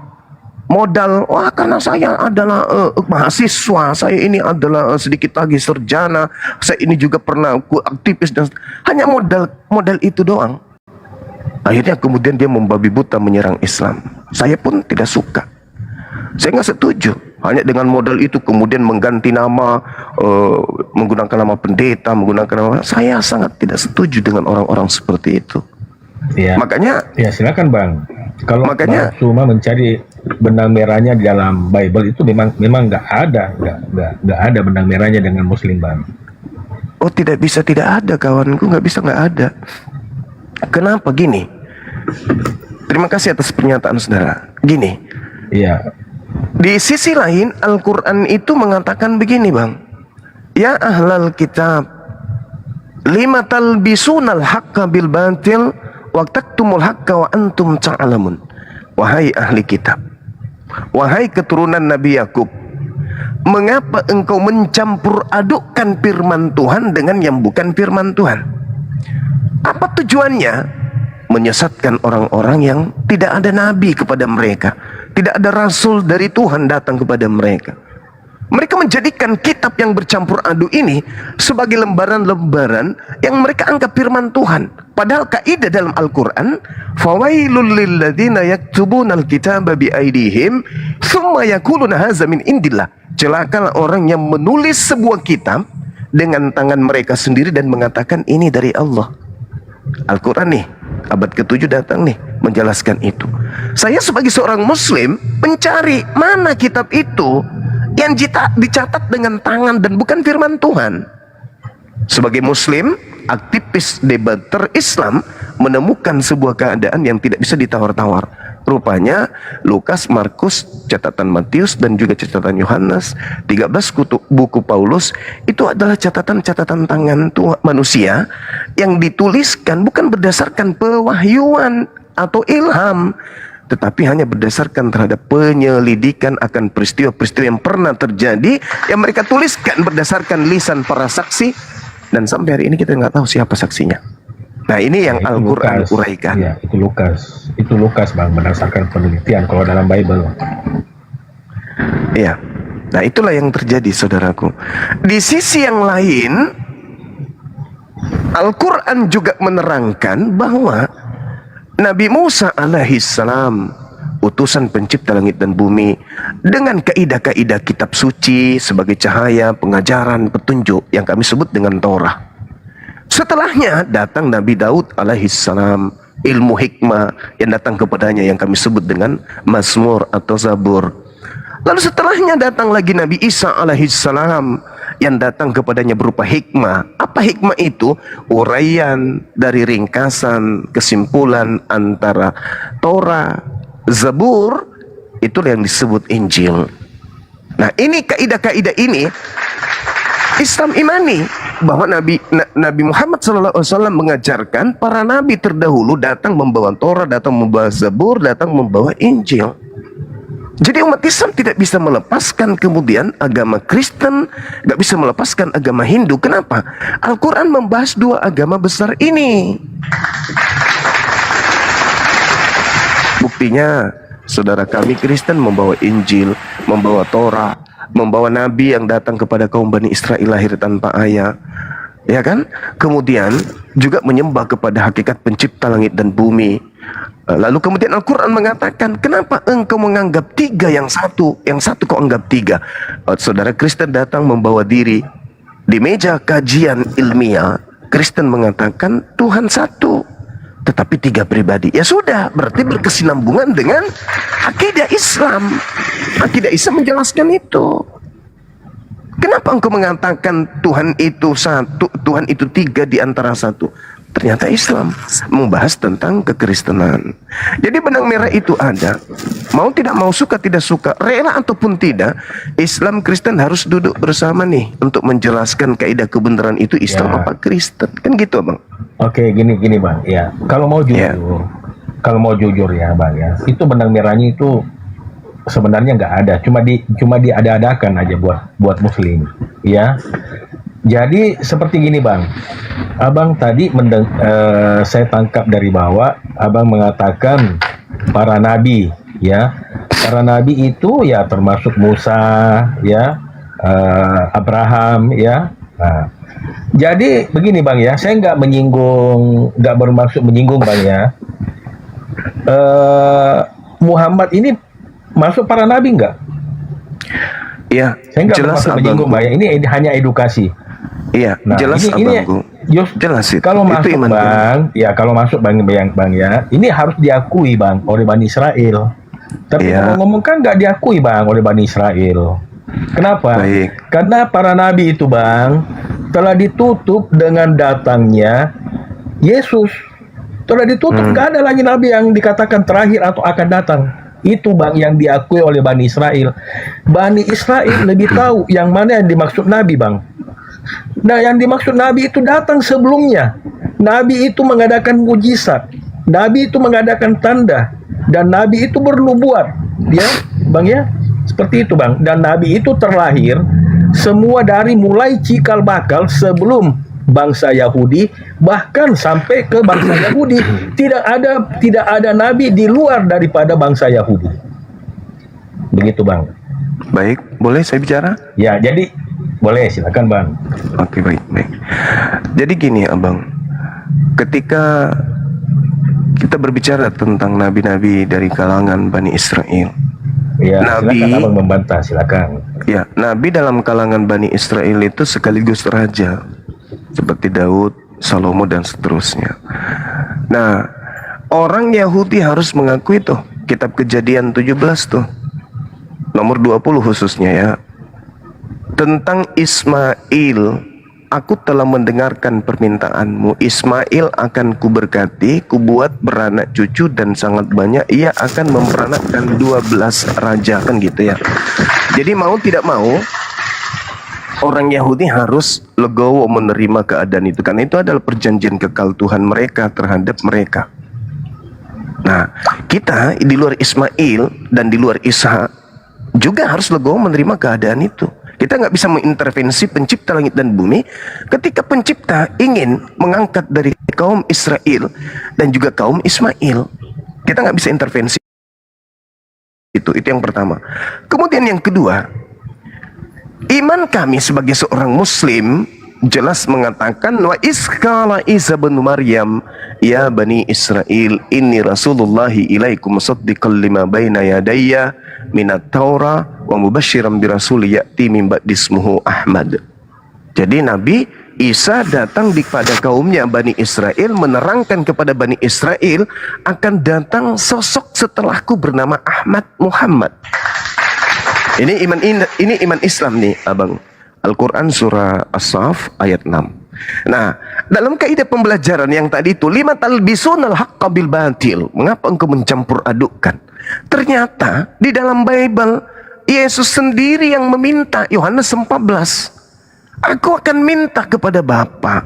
Modal, wah karena saya adalah mahasiswa, saya ini adalah sedikit lagi sarjana, saya ini juga pernah aktivis, dan hanya modal itu doang. Akhirnya kemudian dia membabi buta menyerang Islam. Saya pun tidak suka, saya nggak setuju. Hanya dengan modal itu kemudian mengganti nama, menggunakan nama pendeta, menggunakan nama, saya sangat tidak setuju dengan orang-orang seperti itu. Ya. Makanya, ya silakan Bang. Kalau makanya Bang Suma mencari benang merahnya di dalam Bible itu memang nggak ada benang merahnya dengan Muslim, Bang. Oh tidak bisa tidak ada, kawanku, nggak bisa nggak ada. Kenapa gini? Terima kasih atas pernyataan saudara. Gini, iya. Di sisi lain Al-Quran itu mengatakan begini, Bang. Ya ahlal kitab, lima talbisunal haqqa bil batil wa taktumul haqqa wa antum ta'lamun. Wahai ahli kitab, wahai keturunan Nabi Yakub, mengapa engkau mencampur adukkan firman Tuhan dengan yang bukan firman Tuhan? Apa tujuannya? Menyesatkan orang-orang yang tidak ada nabi kepada mereka, tidak ada rasul dari Tuhan datang kepada mereka. Mereka menjadikan kitab yang bercampur aduk ini sebagai lembaran-lembaran yang mereka anggap firman Tuhan. Padahal kaidah dalam Al-Quran, fawailul lilladzina yaktubunal kitaba biaidihim thumma yaquluna hadza min indillah. Celakalah orang yang menulis sebuah kitab dengan tangan mereka sendiri dan mengatakan ini dari Allah. Al-Quran nih, abad ke-7 datang nih menjelaskan itu. Saya sebagai seorang Muslim mencari mana kitab itu yang dicatat dengan tangan dan bukan firman Tuhan. Sebagai Muslim, aktivis debater Islam menemukan sebuah keadaan yang tidak bisa ditawar-tawar. Rupanya Lukas, Markus, catatan Matius dan juga catatan Yohanes, 13 buku Paulus itu adalah catatan-catatan tangan manusia yang dituliskan bukan berdasarkan pewahyuan atau ilham, tetapi hanya berdasarkan terhadap penyelidikan akan peristiwa-peristiwa yang pernah terjadi, yang mereka tuliskan berdasarkan lisan para saksi, dan sampai hari ini kita nggak tahu siapa saksinya. Nah ini yang Al-Quran uraikan. Ya, itu Lukas Bang, berdasarkan penelitian kalau dalam Bible. Iya. Nah itulah yang terjadi saudaraku. Di sisi yang lain, Al-Quran juga menerangkan bahwa Nabi Musa alaihissalam, utusan pencipta langit dan bumi, dengan kaidah-kaidah kitab suci sebagai cahaya, pengajaran, petunjuk yang kami sebut dengan Torah. Setelahnya datang Nabi Daud alaihissalam, ilmu hikmah yang datang kepadanya yang kami sebut dengan Mazmur atau Zabur. Lalu setelahnya datang lagi Nabi Isa alaihissalam yang datang kepadanya berupa hikmah. Apa hikmah itu? Uraian dari ringkasan kesimpulan antara Torah, Zabur, itulah yang disebut Injil. Nah, ini kaidah-kaidah ini Islam imani bahwa Nabi Muhammad SAW mengajarkan para nabi terdahulu datang membawa Torah, datang membawa Zabur, datang membawa Injil. Jadi umat Islam tidak bisa melepaskan kemudian agama Kristen, nggak bisa melepaskan agama Hindu. Kenapa? Al-Quran membahas dua agama besar ini. Buktinya, saudara kami Kristen membawa Injil, membawa Torah, membawa Nabi yang datang kepada kaum Bani Israel lahir tanpa ayah. Ya kan? Kemudian juga menyembah kepada hakikat pencipta langit dan bumi. Lalu kemudian Al-Quran mengatakan, kenapa engkau menganggap tiga yang satu kau anggap tiga? Saudara Kristen datang membawa diri di meja kajian ilmiah, Kristen mengatakan Tuhan satu, tetapi tiga pribadi. Ya sudah, berarti berkesinambungan dengan akidah Islam. Akidah Islam menjelaskan itu. Kenapa engkau mengatakan Tuhan itu satu, Tuhan itu tiga di antara satu? Ternyata Islam membahas tentang kekristenan. Jadi benang merah itu ada. Mau tidak mau, suka tidak suka, rela ataupun tidak, Islam Kristen harus duduk bersama nih untuk menjelaskan kaidah kebenaran itu Islam apa Kristen. Kan gitu, Bang. Oke, gini Bang. Ya, kalau mau jujur ya, Bang ya. Itu benang merahnya itu sebenarnya nggak ada, cuma diada-adakan aja buat muslim, ya. Jadi seperti gini, Bang. Abang tadi saya tangkap dari bawah, Abang mengatakan para nabi, ya. Para nabi itu ya termasuk Musa, ya, Abraham, ya. Nah, jadi begini, Bang ya. Saya nggak bermaksud menyinggung, Bang ya. Muhammad ini masuk para nabi nggak? Iya, saya nggak bermaksud menyinggung, Bang ya. Ini hanya edukasi. Iya, nah, jelas abangku. Jelas itu. Kalau masuk, Bang, ya kalau masuk Bang ya, ini harus diakui, Bang, oleh Bani Israel. Tapi kalau ngomong kan nggak diakui, Bang, oleh Bani Israel. Kenapa? Baik. Karena para nabi itu, Bang, telah ditutup dengan datangnya Yesus. Telah ditutup, nggak ada lagi nabi yang dikatakan terakhir atau akan datang. Itu, Bang, yang diakui oleh Bani Israel. Bani Israel lebih tahu yang mana yang dimaksud nabi, Bang. Nah, yang dimaksud nabi itu datang sebelumnya. Nabi itu mengadakan mujizat, nabi itu mengadakan tanda, dan nabi itu bernubuat, ya, Bang ya. Seperti itu, Bang. Dan nabi itu terlahir semua dari mulai cikal bakal sebelum bangsa Yahudi, bahkan sampai ke bangsa Yahudi. Tidak ada nabi di luar daripada bangsa Yahudi. Begitu, Bang. Baik, boleh saya bicara? Ya, jadi boleh, silakan, Bang. Oke, baik. Jadi gini, Abang. Ketika kita berbicara tentang nabi-nabi dari kalangan Bani Israel, ya, nabi, silakan Abang membantah, silakan. Ya, nabi dalam kalangan Bani Israel itu sekaligus raja, seperti Daud, Salomo, dan seterusnya. Nah, orang Yahudi harus mengakui tuh kitab Kejadian 17 tuh, nomor 20 khususnya ya, tentang Ismail. Aku telah mendengarkan permintaanmu. Ismail akan kuberkati, kubuat beranak cucu dan sangat banyak. Ia akan memperanakkan 12 raja, kan gitu ya. Jadi mau tidak mau, orang Yahudi harus legowo menerima keadaan itu, karena itu adalah perjanjian kekal Tuhan mereka terhadap mereka. Nah, kita di luar Ismail dan di luar Ishak juga harus legowo menerima keadaan itu. Kita nggak bisa mengintervensi pencipta langit dan bumi ketika pencipta ingin mengangkat dari kaum Israel dan juga kaum Ismail. Kita nggak bisa intervensi. Itu yang pertama. Kemudian yang kedua, iman kami sebagai seorang muslim jelas mengatakan wa iskala Isa bin Maryam ya bani Israel inni rasulullahi ilaikum musaddiqan lima baina yadayya minat Taura wa mubasyiran bi rasul ya'ti min ba'di ismuhu Ahmad. Jadi Nabi Isa datang kepada kaumnya Bani Israel, menerangkan kepada Bani Israel akan datang sosok setelahku bernama Ahmad Muhammad. Ini iman Islam nih, Abang. Al-Quran surah As-Saff ayat 6. Nah, dalam kaidah pembelajaran yang tadi itu, lima talbisunal haqqa bil batil. Mengapa engkau mencampur adukkan? Ternyata di dalam Bible Yesus sendiri yang meminta, Yohanes 14. Aku akan minta kepada Bapa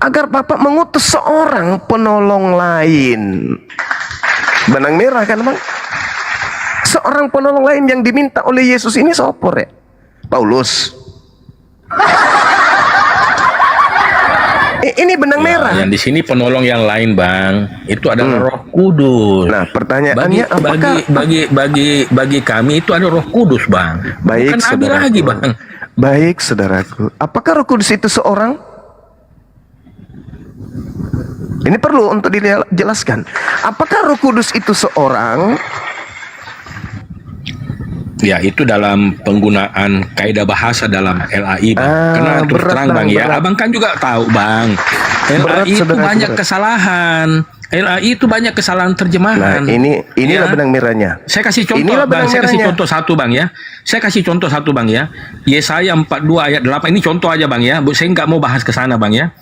agar Bapa mengutus seorang penolong lain. Benang merah kan, Bang? Seorang penolong lain yang diminta oleh Yesus ini sopor ya? Paulus. Ini benang merah. Yang di sini penolong yang lain, Bang, itu adalah Roh Kudus. Nah, pertanyaannya bagi kami itu ada Roh Kudus, Bang. Baik, bukan Nabi lagi, Bang. Baik, saudaraku. Apakah Roh Kudus itu seorang? Ini perlu untuk dijelaskan. Apakah Roh Kudus itu seorang? Ya, itu dalam penggunaan kaidah bahasa dalam LAI, Bang. Karena terus terang, Bang, ya. Abang kan juga tahu, Bang. LAI itu banyak kesalahan. LAI itu banyak kesalahan terjemahan. Nah, inilah benang merahnya. Saya kasih contoh, Bang. Saya kasih contoh satu, Bang, ya. Saya kasih contoh satu, Bang, ya. Yesaya 42 ayat 8. Ini contoh aja, Bang, ya. Saya nggak mau bahas ke sana, Bang, ya.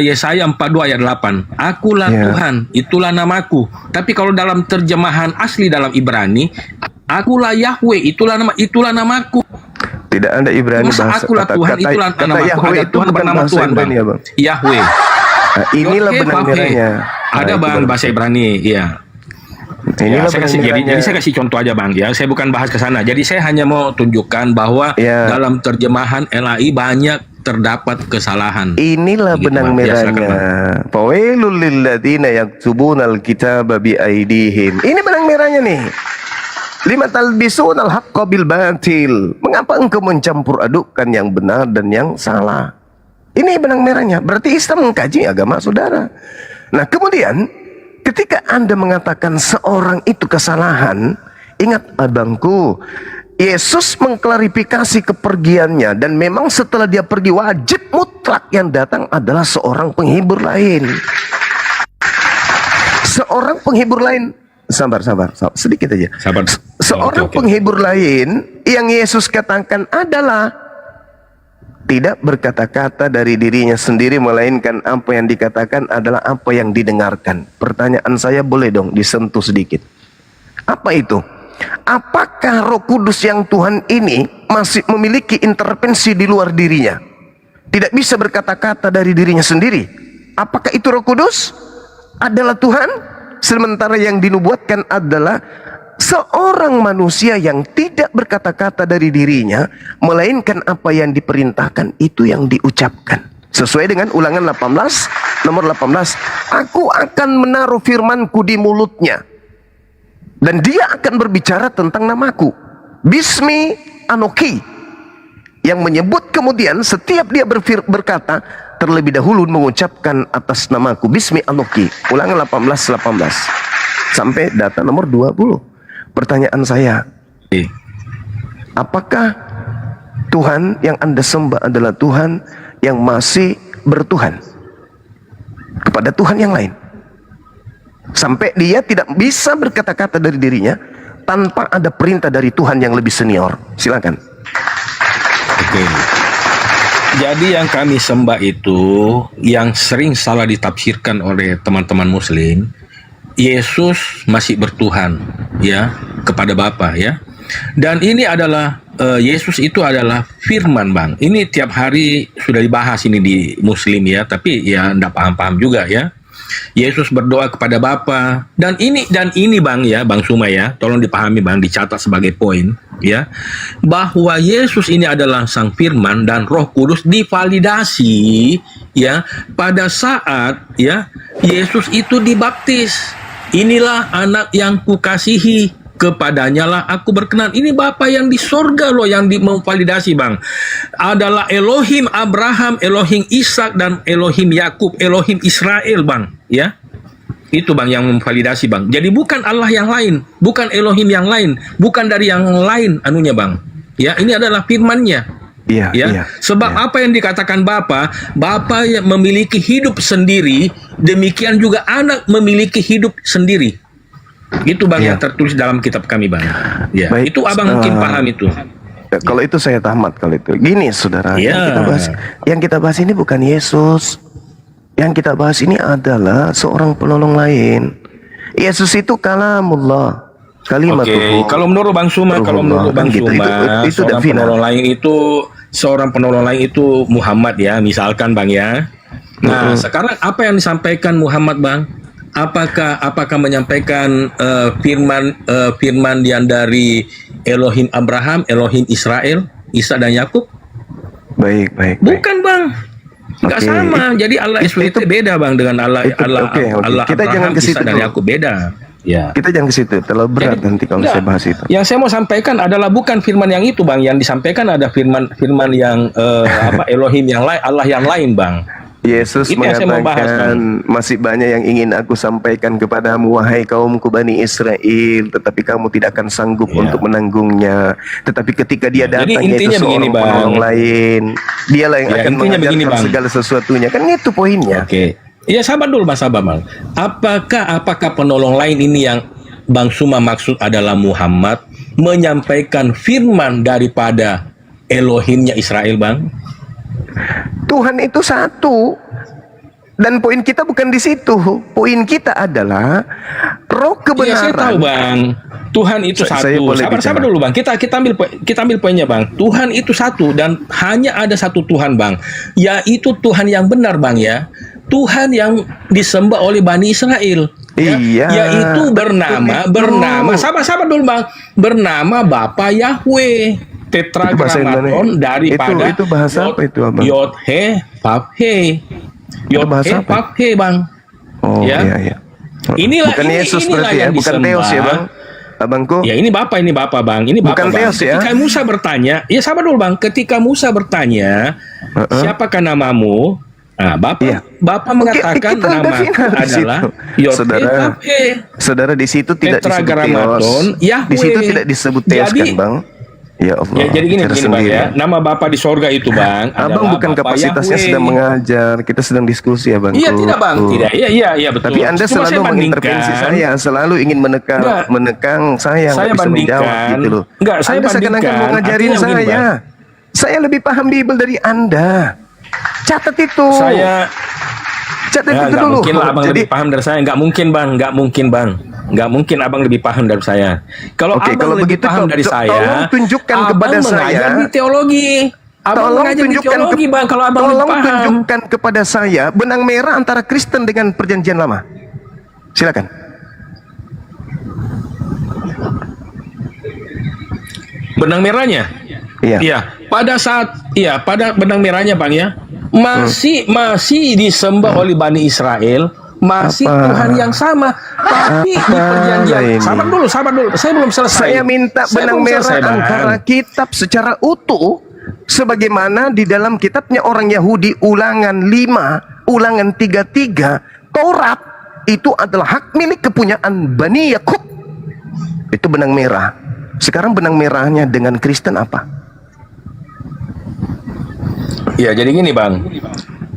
Yesaya 42 ayat 8. Akulah Tuhan, itulah namaku. Tapi kalau dalam terjemahan asli dalam Ibrani, akulah Yahweh, itulah namaku. Tidak ada Ibrani bahasa akulah Tuhan, itulah namaku. Yahweh Ada itu Tuhan bernama Tuhan, Bang. Ya, Bang. Yahweh. Nah, inilah benang merahnya. Ada, Bang, bahasa Ibrani, iya. Inilah jadi saya kasih contoh aja, Bang, ya. Saya bukan bahas ke sana. Jadi saya hanya mau tunjukkan bahwa dalam terjemahan LAI banyak terdapat kesalahan. Inilah benang merahnya. Fawailul lil ladzina yaktubunal kitaba bi aidihim. Ini benang merahnya nih. Lima talbisunal haqqa bil batil. Mengapa engkau mencampur adukkan yang benar dan yang salah? Ini benang merahnya. Berarti Islam mengkaji agama saudara. Nah, kemudian ketika Anda mengatakan seorang itu kesalahan, ingat abangku, Yesus mengklarifikasi kepergiannya, dan memang setelah dia pergi wajib mutlak yang datang adalah seorang penghibur lain. Seorang penghibur lain. Sabar, sedikit aja. Sabar. Seorang penghibur lain yang Yesus katakan adalah tidak berkata-kata dari dirinya sendiri, melainkan apa yang dikatakan adalah apa yang didengarkan. Pertanyaan saya boleh dong disentuh sedikit. Apa itu? Apakah Roh Kudus yang Tuhan ini masih memiliki intervensi di luar dirinya? Tidak bisa berkata-kata dari dirinya sendiri. Apakah itu Roh Kudus adalah Tuhan? Sementara yang dinubuatkan adalah seorang manusia yang tidak berkata-kata dari dirinya, melainkan apa yang diperintahkan itu yang diucapkan. Sesuai dengan Ulangan 18 nomor 18, aku akan menaruh firmanku di mulutnya dan dia akan berbicara tentang namaku. Bismi Anoki, yang menyebut kemudian setiap dia berkata terlebih dahulu mengucapkan atas namaku. Bismi Anoki. Ulangan 18 sampai data nomor 20. Pertanyaan saya, apakah Tuhan yang Anda sembah adalah Tuhan yang masih bertuhan kepada Tuhan yang lain? Sampai dia tidak bisa berkata-kata dari dirinya tanpa ada perintah dari Tuhan yang lebih senior. Silakan. Oke. Jadi yang kami sembah itu, yang sering salah ditafsirkan oleh teman-teman Muslim, Yesus masih bertuhan, ya, kepada Bapa, ya. Dan ini adalah Yesus itu adalah firman, Bang. Ini tiap hari sudah dibahas ini di Muslim, ya, tapi ya enggak paham-paham juga, ya. Yesus berdoa kepada Bapa, dan ini Bang, ya, Bang Suma, ya. Tolong dipahami, Bang, dicatat sebagai poin, ya. Bahwa Yesus ini adalah Sang Firman dan Roh Kudus divalidasi, ya, pada saat, ya, Yesus itu dibaptis. Inilah anak yang kukasihi, kepadanya lah aku berkenan. Ini Bapa yang di sorga loh yang memvalidasi bang. Adalah Elohim Abraham, Elohim Ishak dan Elohim Yakub, Elohim Israel bang. Ya, itu bang yang memvalidasi bang. Jadi bukan Allah yang lain, bukan Elohim yang lain, bukan dari yang lain anunya bang. Ya, ini adalah firman-Nya. Iya, Ya, iya. sebab apa yang dikatakan Bapa yang memiliki hidup sendiri, demikian juga anak memiliki hidup sendiri. Itu bang yang tertulis dalam kitab kami bang. Ya, Baik, itu abang mungkin paham itu. Kalau itu saya tamat kalau itu. Gini saudara, Ya. yang kita bahas ini bukan Yesus. Yang kita bahas ini adalah seorang penolong lain. Yesus itu kalamullah. Kalimat Oke, kalau menurut Bang Suma, itu seorang penolong lain itu Muhammad ya, misalkan Bang ya. Nah, sekarang apa yang disampaikan Muhammad Bang? Apakah menyampaikan firman yang dari Elohim Abraham, Elohim Israel, Isa dan Yakub? Baik. Bukan Bang. Enggak sama. Jadi Allah SWT beda Bang dengan Allah Allah Kita jangan Abraham, ke situ Isa dan dulu. Yakub beda. Ya. Kita jangan ke situ, terlalu berat nanti kalau Enggak. saya bahas itu. Yang saya mau sampaikan adalah bukan firman yang itu, Bang. Yang disampaikan ada firman yang Elohim yang lain, Allah yang lain, Bang. Yesus Itu yang saya mau bahas, mengatakan, masih banyak yang ingin aku sampaikan kepadamu, wahai kaumku Bani Israel, tetapi kamu tidak akan sanggup untuk menanggungnya. Tetapi ketika dia Jadi datang, intinya yaitu begini, seorang Bang. penolong lain, dialah yang Ya, akan intinya begini, mengajarkan Bang. segala sesuatunya. Kan itu poinnya. Oke. Ya, sabar dulu, Bang, sabar, Bang. Apakah penolong lain ini yang Bang Suma maksud adalah Muhammad menyampaikan firman daripada Elohimnya Israel, Bang? Tuhan itu satu. Dan poin kita bukan di situ. Poin kita adalah roh kebenaran. Iya, saya tahu, Bang. Tuhan itu Saya satu. boleh Sabar bicara. dulu, Bang. Kita ambil poinnya, Bang. Tuhan itu satu dan hanya ada satu Tuhan, Bang. Yaitu Tuhan yang benar, Bang ya. Tuhan yang disembah oleh Bani Israel. Ya, Iya. yaitu bernama sabar dulu, Bang. Bernama Bapa Yahweh. Tetragrammaton daripada itu bahasa apa itu, Abang? Yod He Vav He. Yod He Vav He, Bang. Oh, Ya. iya. Bukan Yesus inilah berarti ya, yang bukan disembah. Theos ya, Bang. Abangku. Ya, ini Bapak Bang. Ini Bapak, Bukan Bang. Theos ya? Ketika Musa bertanya, ya sabar dulu, Bang. Ketika Musa bertanya, siapakah namamu? Nah, Bapak mengatakan Kita udah namaku final di adalah situ. Yod Saudara, He Vav He. saudara di situ tidak disebut Tetragrammaton Theos. Yahweh. Di situ tidak disebut Theos Jadi- kan, Bang? Ya Allah. Ya, jadi gini bicara Bang sendiri. ya. Nama Bapak di sorga itu, Bang. Abang adalah bukan Bapak kapasitasnya Yahweh. sedang mengajar, kita sedang diskusi ya, Bang. Iya, tidak, Bang. Tidak. Iya, betul. Tapi Anda Cuma selalu saya mengintervensi bandingkan. saya, selalu ingin menekang saya Saya nggak bisa menjawab bandingkan. gitu loh. Enggak, saya Anda seakan-akan bandingkan. mau ngajarin Artinya begini, saya. Saya lebih paham Bible dari Anda. Catat itu. Catat Ya, itu nggak dulu. mungkin lah Abang Jadi, lebih paham dari saya. Nggak mungkin, Bang. Nggak mungkin Abang lebih paham dari saya. Kalau Oke, Abang kalau lebih begitu, paham dari saya, tolong tunjukkan Abang kepada mengajar saya. di teologi. Abang mengajar di teologi, Bang. Kalau Abang lebih tolong paham. tunjukkan kepada saya benang merah antara Kristen dengan Perjanjian Lama. Silakan. Benang merahnya? Iya. Pada benang merahnya, Bang ya. Masih disembah oleh Bani Israel, masih Apa? Tuhan yang sama, tapi di perjanjian. ini? Sabar dulu. Saya belum selesai. Saya minta Saya benang belum merah selesai, Bang. antara kitab secara utuh sebagaimana di dalam kitabnya orang Yahudi Ulangan 5, Ulangan 33, Taurat itu adalah hak milik kepunyaan Bani Yakub. Itu benang merah. Sekarang benang merahnya dengan Kristen apa? Ya, jadi gini, Bang.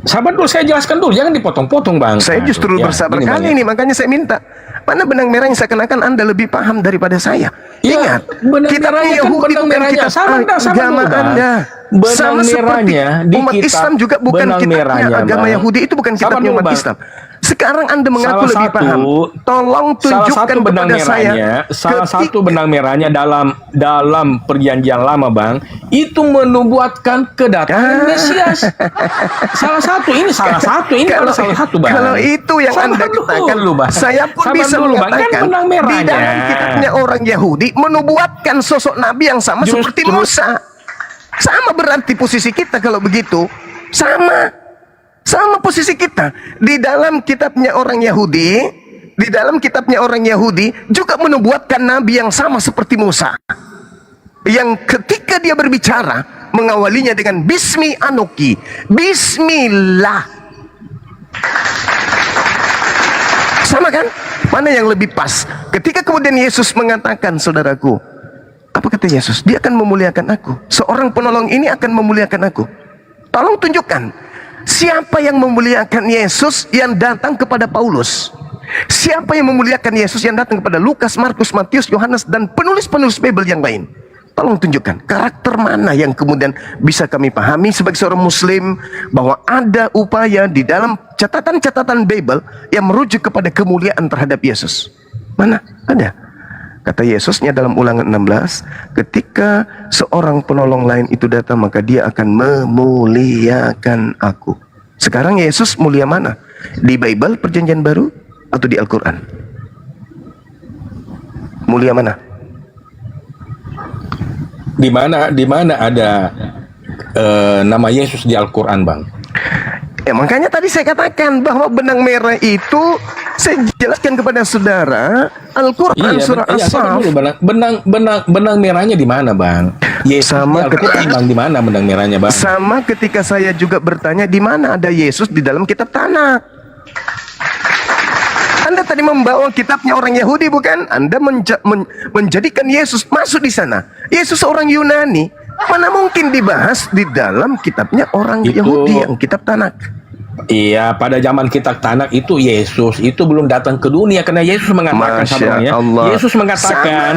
Sabar dulu, saya jelaskan dulu, jangan dipotong-potong, Bang. Saya justru Ya, bersabar gini, Bang, kali ya. ini, makanya saya minta. Mana benang merah yang seakan-akan Anda lebih paham daripada saya? Ya, Ingat, benang kitabnya merahnya kan Yahudi benang bukan merahnya. kitab Sabar agama dulu, Bang. Anda. Benang Sama seperti merahnya di umat kitab, Islam juga bukan benang kitabnya merahnya, agama Bang. Yahudi, itu bukan Sabar kitabnya dulu, umat Bang. Islam. Sekarang Anda mengaku lebih paham. Tolong Salah tunjukkan satu benang kepada saya. merahnya, salah satu benang merahnya dalam perjanjian lama, Bang, itu menubuatkan kedatangan Mesias. Salah satu, ini salah satu, Kalau- salah satu, Bang. Kalau itu yang Sabar Anda dulu, katakan, Bang. saya pun Sabar bisa dulu, Bang. Kan mengatakan benang di merahnya. dalam kitabnya orang Yahudi menubuatkan sosok Nabi yang sama seperti Musa. Sama berarti posisi kita kalau begitu. Sama posisi kita. Di dalam kitabnya orang Yahudi, di dalam kitabnya orang Yahudi juga menubuatkan nabi yang sama seperti Musa, yang ketika dia berbicara mengawalinya dengan Bismi Anoki, Bismillah. Sama kan? Mana yang lebih pas? Ketika kemudian Yesus mengatakan, saudaraku, apa kata Yesus? Dia akan memuliakan aku. Seorang penolong ini akan memuliakan aku. Tolong tunjukkan, siapa yang memuliakan Yesus yang datang kepada Paulus? Siapa yang memuliakan Yesus yang datang kepada Lukas, Markus, Matius, Yohanes, dan penulis-penulis Bible yang lain? Tolong tunjukkan, karakter mana yang kemudian bisa kami pahami sebagai seorang muslim bahwa ada upaya di dalam catatan-catatan Bible yang merujuk kepada kemuliaan terhadap Yesus. Mana? Ada. Kata Yesusnya dalam Ulangan 16, ketika seorang penolong lain itu datang, maka dia akan memuliakan aku. Sekarang Yesus mulia mana? Di Bible Perjanjian Baru atau di Al-Quran? Mulia mana? Di mana ada nama Yesus di Al-Quran, Bang? Ya, makanya tadi saya katakan bahwa benang merah itu saya jelaskan kepada saudara Al-Quran surah As-Saff. Benang merahnya di mana, Bang? Yesus sama ketika Bang, di mana benang merahnya, Bang? Sama ketika saya juga bertanya di mana ada Yesus di dalam kitab Tanakh. Anda tadi membawa kitabnya orang Yahudi, bukan? Anda menjadikan Yesus masuk di sana. Yesus orang Yunani, mana mungkin dibahas di dalam kitabnya orang Yahudi yang kitab Tanakh? Iya, pada zaman kitab Tanakh itu Yesus itu belum datang ke dunia, karena Yesus mengatakan, Masya Allah. Yesus mengatakan,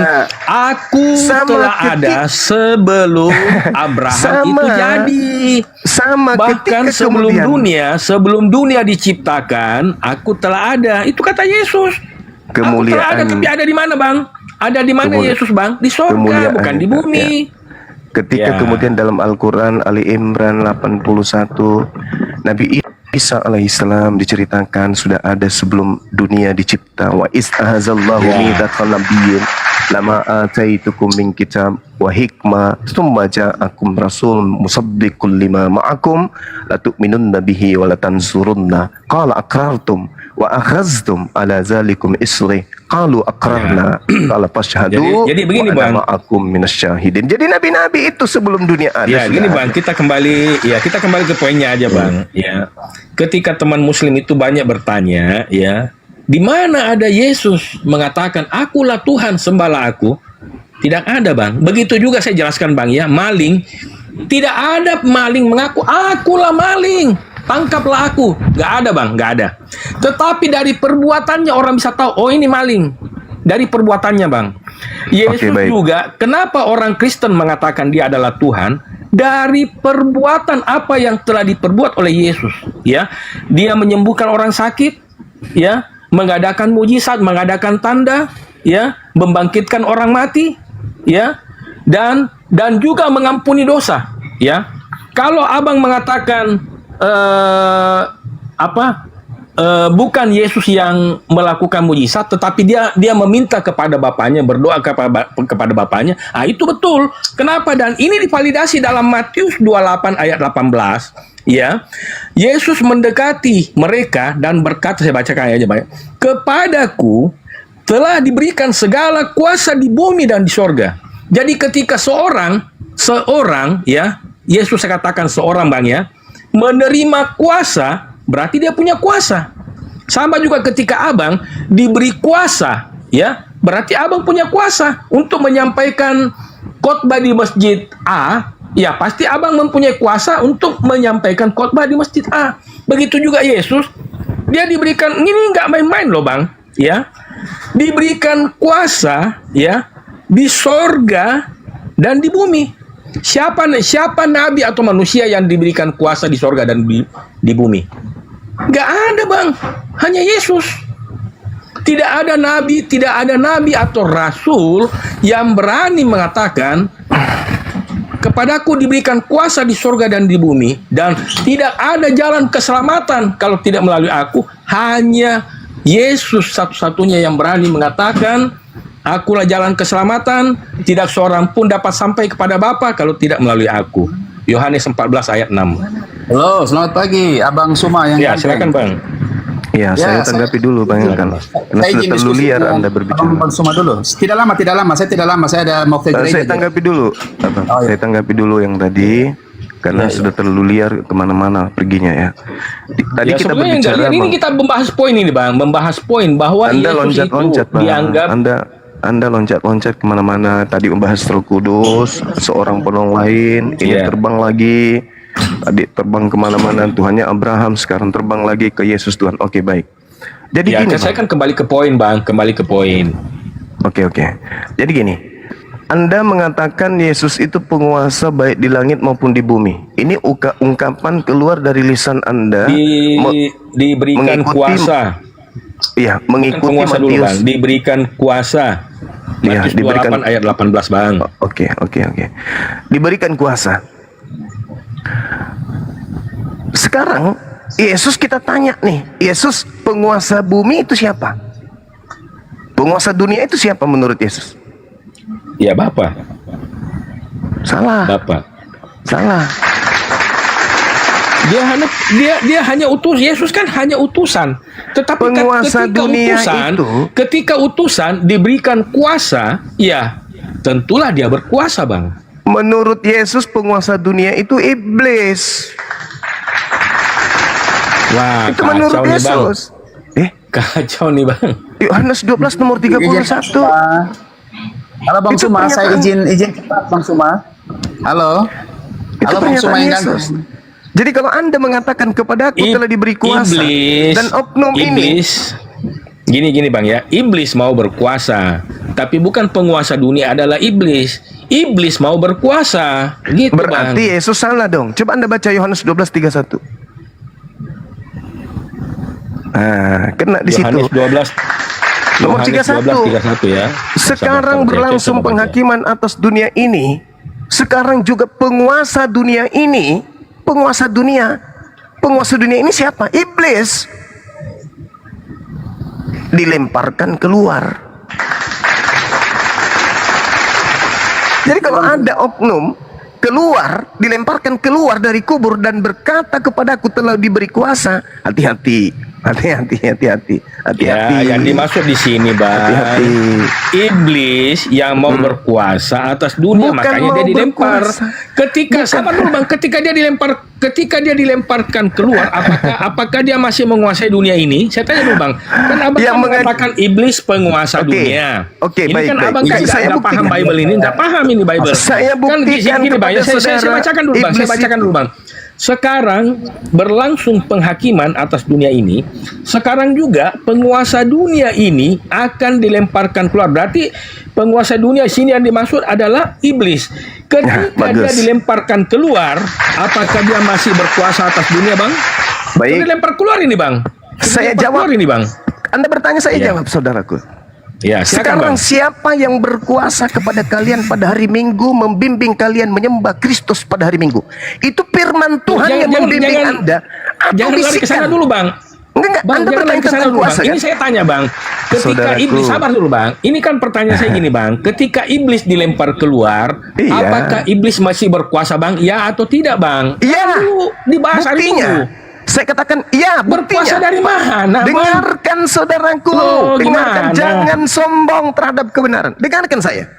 aku telah ada sebelum Abraham itu jadi. Bahkan sebelum dunia diciptakan, aku telah ada. Itu kata Yesus. Aku telah ada, tapi ada di mana, Bang? Ada di mana Yesus, Bang? Di sorga, bukan di bumi. Ketika kemudian dalam Al-Quran Ali Imran 81, Nabi Isa alaihissalam diceritakan sudah ada sebelum dunia dicipta. Wa istahazallahu mitsaqan nabiyyin lama ataitukum min kitab wa hikmah tsumma ja'akum rasul musaddiqul lima ma'akum la tu'minunna bihi wa la tansurunna qala aqrartum wa akhaztum ala zalikum isri qalu aqrarna qala fashhadu jadi begini, wa Bang, ma'akum minasyahidin. Jadi nabi-nabi itu sebelum dunia ada. Ya, gini, Bang, kita kembali ke poinnya aja, Bang. Ya. Ketika teman muslim itu banyak bertanya, ya, di mana ada Yesus mengatakan akulah Tuhan, sembahlah aku? Tidak ada, Bang. Begitu juga saya jelaskan, Bang, ya, maling, tidak ada maling mengaku akulah maling, tangkaplah aku. Gak ada, Bang, gak ada. Tetapi dari perbuatannya orang bisa tahu, oh ini maling. Dari perbuatannya, Bang. Yesus juga, kenapa orang Kristen mengatakan dia adalah Tuhan? Dari perbuatan apa yang telah diperbuat oleh Yesus, ya. Dia menyembuhkan orang sakit, ya, mengadakan mujizat, mengadakan tanda, ya, membangkitkan orang mati, ya, dan juga mengampuni dosa, ya. Kalau Abang mengatakan bukan Yesus yang melakukan mujizat, tetapi dia meminta kepada Bapaknya, berdoa kepada Bapaknya. Ah, itu betul. Kenapa? Dan ini divalidasi dalam Matius 28 ayat 18. Ya, Yesus mendekati mereka dan berkata, saya bacakan aja, Pak. Kepadaku telah diberikan segala kuasa di bumi dan di sorga. Jadi ketika seorang, ya, Yesus saya katakan seorang, Bang, ya, menerima kuasa, berarti dia punya kuasa. Sama juga ketika Abang diberi kuasa, ya, berarti Abang punya kuasa untuk menyampaikan khotbah di masjid A, ya pasti Abang mempunyai kuasa untuk menyampaikan khotbah di masjid A. Begitu juga Yesus, dia diberikan, ini nggak main-main loh, Bang, ya, diberikan kuasa, ya, di sorga dan di bumi. Siapa nabi atau manusia yang diberikan kuasa di sorga dan di bumi? Gak ada, Bang, hanya Yesus. Tidak ada nabi atau rasul yang berani mengatakan kepadaku diberikan kuasa di sorga dan di bumi, dan tidak ada jalan keselamatan kalau tidak melalui aku. Hanya Yesus satu-satunya yang berani mengatakan akulah jalan keselamatan, tidak seorang pun dapat sampai kepada Bapa kalau tidak melalui aku. Yohanes 14 ayat 6. Halo, selamat pagi, Abang Suma yang ya, silakan, Bang. Ya, saya tanggapi dulu Bang Ilkan. Karena Saya sudah izin terlalu diskusi liar dengan Anda berbicara. Bang Suma dulu. Tidak lama. Saya tidak lama. Saya ada mau ke gereja. Saya tanggapi dulu. Saya tanggapi dulu yang tadi. Karena sudah terlalu liar kemana-mana perginya ya. Tadi Ya, kita sebenarnya berbicara ini Bang, kita membahas poin ini Bang, membahas poin bahwa Anda Yesus loncat-loncat itu Bang. dianggap Anda loncat-loncat kemana-mana. Tadi membahas Roh Kudus, seorang penolong lain, ini terbang lagi. Tadi terbang kemana-mana, Tuhannya Abraham, sekarang terbang lagi ke Yesus Tuhan. Oke, baik. Jadi ya, gini, saya kan kembali ke poin Bang, kembali ke poin. Oke. Jadi gini, Anda mengatakan Yesus itu penguasa baik di langit maupun di bumi. Ini ungkapan keluar dari lisan Anda. Diberikan kuasa. Iya, mengikuti penguasa dulu Matius. Bang, diberikan kuasa. Iya, Matius diberikan 28 ayat 18 Bang. Oke. Diberikan kuasa. Sekarang Yesus kita tanya nih, Yesus penguasa bumi itu siapa? Penguasa dunia itu siapa menurut Yesus? Ya Bapa. Salah. Bapa. Salah. Dia hanya Yesus kan hanya utusan. Tetapi penguasa dunia itu, ketika utusan diberikan kuasa, ya tentulah dia berkuasa Bang. Menurut Yesus penguasa dunia itu iblis. Wah, itu menurut nih, Yesus. Kacau nih Bang. Yohanes 12 nomor 31. Halo Bang Suma, saya izin cepat Bang Suma. Halo. Halo Bang Suma yang Yesus. Jadi kalau Anda mengatakan kepada aku telah diberi kuasa dan oknum ini, gini Bang ya, iblis mau berkuasa, tapi bukan penguasa dunia adalah iblis. Iblis mau berkuasa, gitu berarti Bang. Yesus salah dong. Coba Anda baca Yohanes 12:31. Kena di situ. Yohanes 12 nomor 31 ya. Sekarang berlangsung penghakiman atas dunia ini. Sekarang juga penguasa dunia ini, penguasa dunia ini siapa? Iblis. Dilemparkan keluar. Jadi kalau ada oknum keluar, dilemparkan keluar dari kubur dan berkata kepadaku telah diberi kuasa, hati-hati. Ya, yang dimaksud di sini Bang, iblis yang mau berkuasa atas dunia, makanya dia dilempar. Sabar dulu Bang, ketika dia dilemparkan keluar, apakah dia masih menguasai dunia ini? Saya tanya dulu Bang, kan Abang yang mengatakan iblis penguasa dunia. Oke, ini kan Abang kan nggak paham Bible ini, nggak paham ini Bible. Saya buktikan kan Bang, saya bacakan dulu Bang, saya bacakan dulu Bang. Sekarang berlangsung penghakiman atas dunia ini. Sekarang juga penguasa dunia ini akan dilemparkan keluar. Berarti penguasa dunia sini yang dimaksud adalah iblis. Ketika dia dilemparkan keluar, apakah dia masih berkuasa atas dunia Bang? Baik. Dilempar keluar ini Bang. Saya jawab ini Bang. Anda bertanya, saya jawab saudaraku. Ya, sekarang siapa yang berkuasa kepada kalian pada hari Minggu, membimbing kalian menyembah Kristus pada hari Minggu? Itu firman Tuhan yang membimbing Anda. Jangan lari ke sana dulu Bang. Enggak, Bang, Anda bertanya tentang dulu, kuasa, Bang. Ini saya tanya Bang. Ketika iblis, sabar dulu Bang. Ini kan pertanyaan saya gini Bang. Ketika iblis dilempar keluar, apakah iblis masih berkuasa Bang? Ya atau tidak Bang? Iya. Dibahas hari Minggu. Saya katakan, iya, berkuasa dari mana? Dengarkan saudaraku, dengarkan, jangan sombong terhadap kebenaran. Dengarkan saya.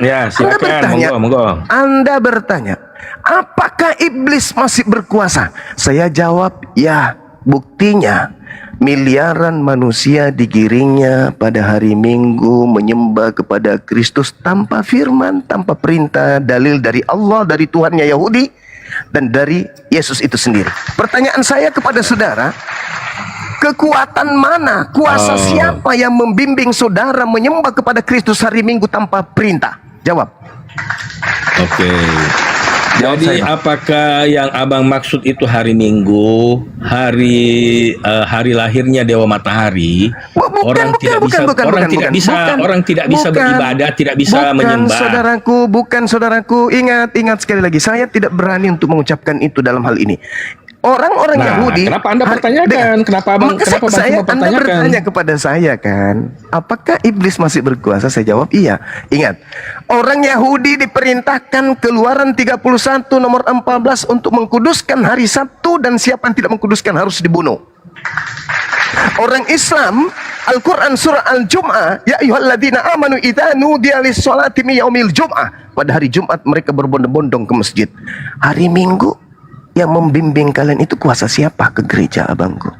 Ya, silakan. Monggo. Anda bertanya, apakah iblis masih berkuasa? Saya jawab, ya. Buktinya, miliaran manusia digiringnya pada hari Minggu menyembah kepada Kristus tanpa firman, tanpa perintah, dalil dari Allah, dari Tuhannya Yahudi, dan dari Yesus itu sendiri. Pertanyaan saya kepada saudara, kekuatan mana, kuasa siapa yang membimbing saudara menyembah kepada Kristus hari Minggu tanpa perintah? Jawab. Oke. Jadi apakah yang Abang maksud itu hari Minggu, hari lahirnya Dewa Matahari? Orang tidak bisa beribadah, tidak bisa menyembah. Bukan saudaraku, ingat sekali lagi, saya tidak berani untuk mengucapkan itu dalam hal ini. Orang-orang Yahudi. Kenapa Anda pertanyakan? Kenapa Bang mempertanyakan? Anda bertanya kepada saya kan, apakah iblis masih berkuasa? Saya jawab iya. Ingat, orang Yahudi diperintahkan Keluaran 31 nomor 14 untuk mengkuduskan hari Sabtu, dan siapa yang tidak mengkuduskan harus dibunuh. Orang Islam, Al-Quran surah Al-Jum'ah, ya ayyuhalladzina amanu idza nudiya lis-sholati min yaumil jum'ah. Pada hari Jumat mereka berbondong-bondong ke masjid. Hari Minggu yang membimbing kalian itu kuasa siapa ke gereja, abangku?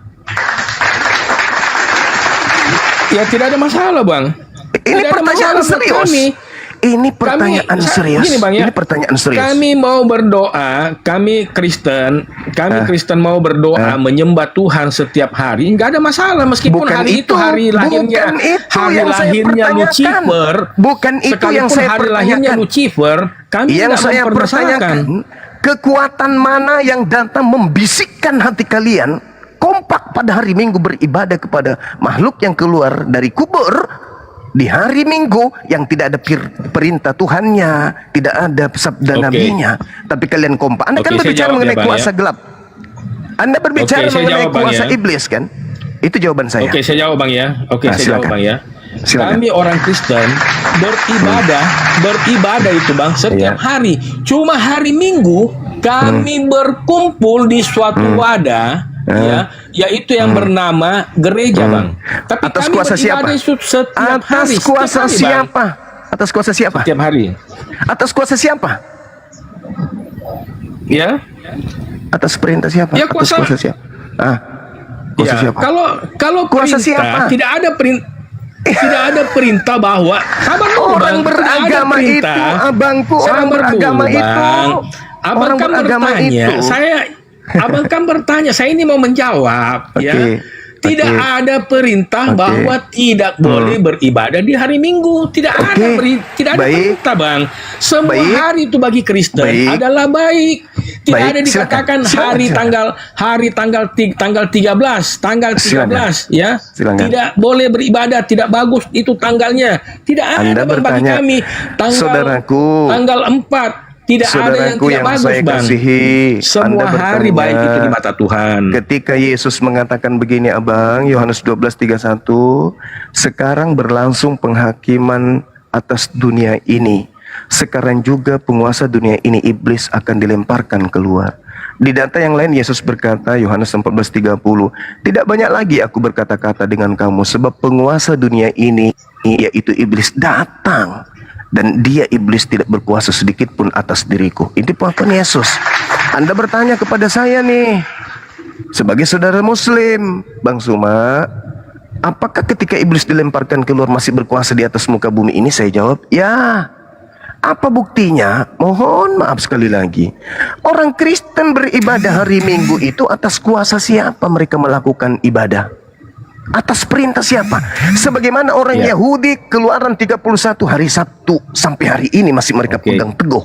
Ya tidak ada masalah, Bang. Ini Tidak ada pertanyaan masalah buat serius. kami. Ini pertanyaan serius. Gini, Bang, ya. Ini pertanyaan serius. Kami mau berdoa, kami Kristen mau berdoa menyembah Tuhan setiap hari, nggak ada masalah meskipun Bukan hari itu hari lahirnya, hari yang saya lahirnya pertanyakan. Lucifer. Bukan itu yang saya hari lahirnya pertanyakan. Lucifer, kami Yang tidak saya mempermasalahkan. pertanyakan, kekuatan mana yang datang membisikkan hati kalian kompak pada hari Minggu beribadah kepada makhluk yang keluar dari kubur di hari Minggu yang tidak ada perintah Tuhannya, tidak ada sabda nabinya, tapi kalian kompak. Anda kan Oke, saya berbicara jawab mengenai ya, Bang, kuasa ya. gelap. Anda berbicara Oke, saya mengenai jawab, Bang, kuasa ya. iblis kan? Itu jawaban saya. Oke, saya jawab, Bang, ya. Oke, Nah, saya jawab, silakan. Bang, ya. Silakan. Kami orang Kristen beribadah itu, Bang, setiap hari. Cuma hari Minggu kami berkumpul di suatu wadah, ya, yaitu yang bernama gereja, Bang. Tapi Atas kami kuasa siapa? beribadah setiap Atas hari, kuasa setiap hari, Bang. siapa? Atas kuasa siapa? Setiap hari. Atas kuasa siapa? Ya. Atas perintah siapa? Ya, Atas kuasa- kuasa siapa? Kuasa Ya, siapa? kalau Kuasa perintah siapa? tidak ada tidak ada perintah bahwa sabar dulu, Orang Bang. Tidak ada beragama perintah. itu, abangku, orang Sabar beragama dulu, itu. Bang. Abang Orang kan beragama bertanya, itu. abang kan bertanya, saya ini mau menjawab, ya. Tidak ada perintah bahwa tidak boleh beribadah di hari Minggu. Tidak ada tidak ada perintah, Bang. Semua hari itu bagi Kristen adalah baik. Tidak ada dikatakan hari tanggal 13, ya. Silakan. Tidak boleh beribadah, tidak bagus itu tanggalnya. Tidak Anda ada, Bang, bagi bertanya, kami saudaraku, tanggal 4. Tidak ada yang saudaraku tidak yang bagus, saya Bang. kasihi, Semua Anda hari bertanya, baik itu di mata Tuhan. Ketika Yesus mengatakan begini, abang, Yohanes 12:31, sekarang berlangsung penghakiman atas dunia ini. Sekarang juga penguasa dunia ini, iblis, akan dilemparkan keluar. Di data yang lain Yesus berkata, Yohanes 14:30, tidak banyak lagi aku berkata-kata dengan kamu, sebab penguasa dunia ini, yaitu iblis, datang. Dan dia, iblis, tidak berkuasa sedikit pun atas diriku. Ini pengakuan Yesus. Anda bertanya kepada saya nih, sebagai saudara Muslim, Bang Suma, apakah ketika iblis dilemparkan keluar masih berkuasa di atas muka bumi ini? Saya jawab, ya. Apa buktinya? Mohon maaf sekali lagi. Orang Kristen beribadah hari Minggu itu atas kuasa siapa mereka melakukan ibadah? Atas perintah siapa? Sebagaimana orang Yahudi Keluaran 31 hari Sabtu sampai hari ini masih mereka pegang teguh.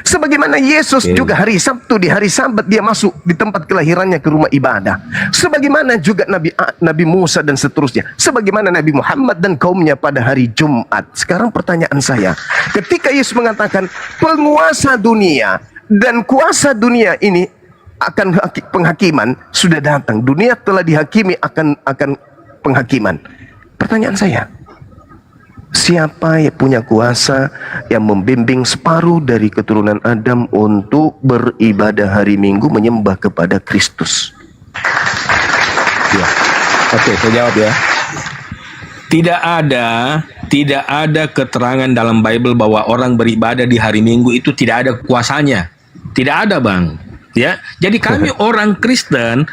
Sebagaimana Yesus juga hari Sabtu, di hari Sabat dia masuk di tempat kelahirannya ke rumah ibadah. Sebagaimana juga Nabi Musa dan seterusnya. Sebagaimana Nabi Muhammad dan kaumnya pada hari Jumat. Sekarang pertanyaan saya, ketika Yesus mengatakan penguasa dunia dan kuasa dunia ini akan penghakiman sudah datang. Dunia telah dihakimi akan penghakiman. Pertanyaan saya, siapa yang punya kuasa yang membimbing separuh dari keturunan Adam untuk beribadah hari Minggu menyembah kepada Kristus? Ya. Oke, saya jawab ya. Tidak ada keterangan dalam Bible bahwa orang beribadah di hari Minggu itu tidak ada kuasanya. Tidak ada, Bang. Ya, jadi kami orang Kristen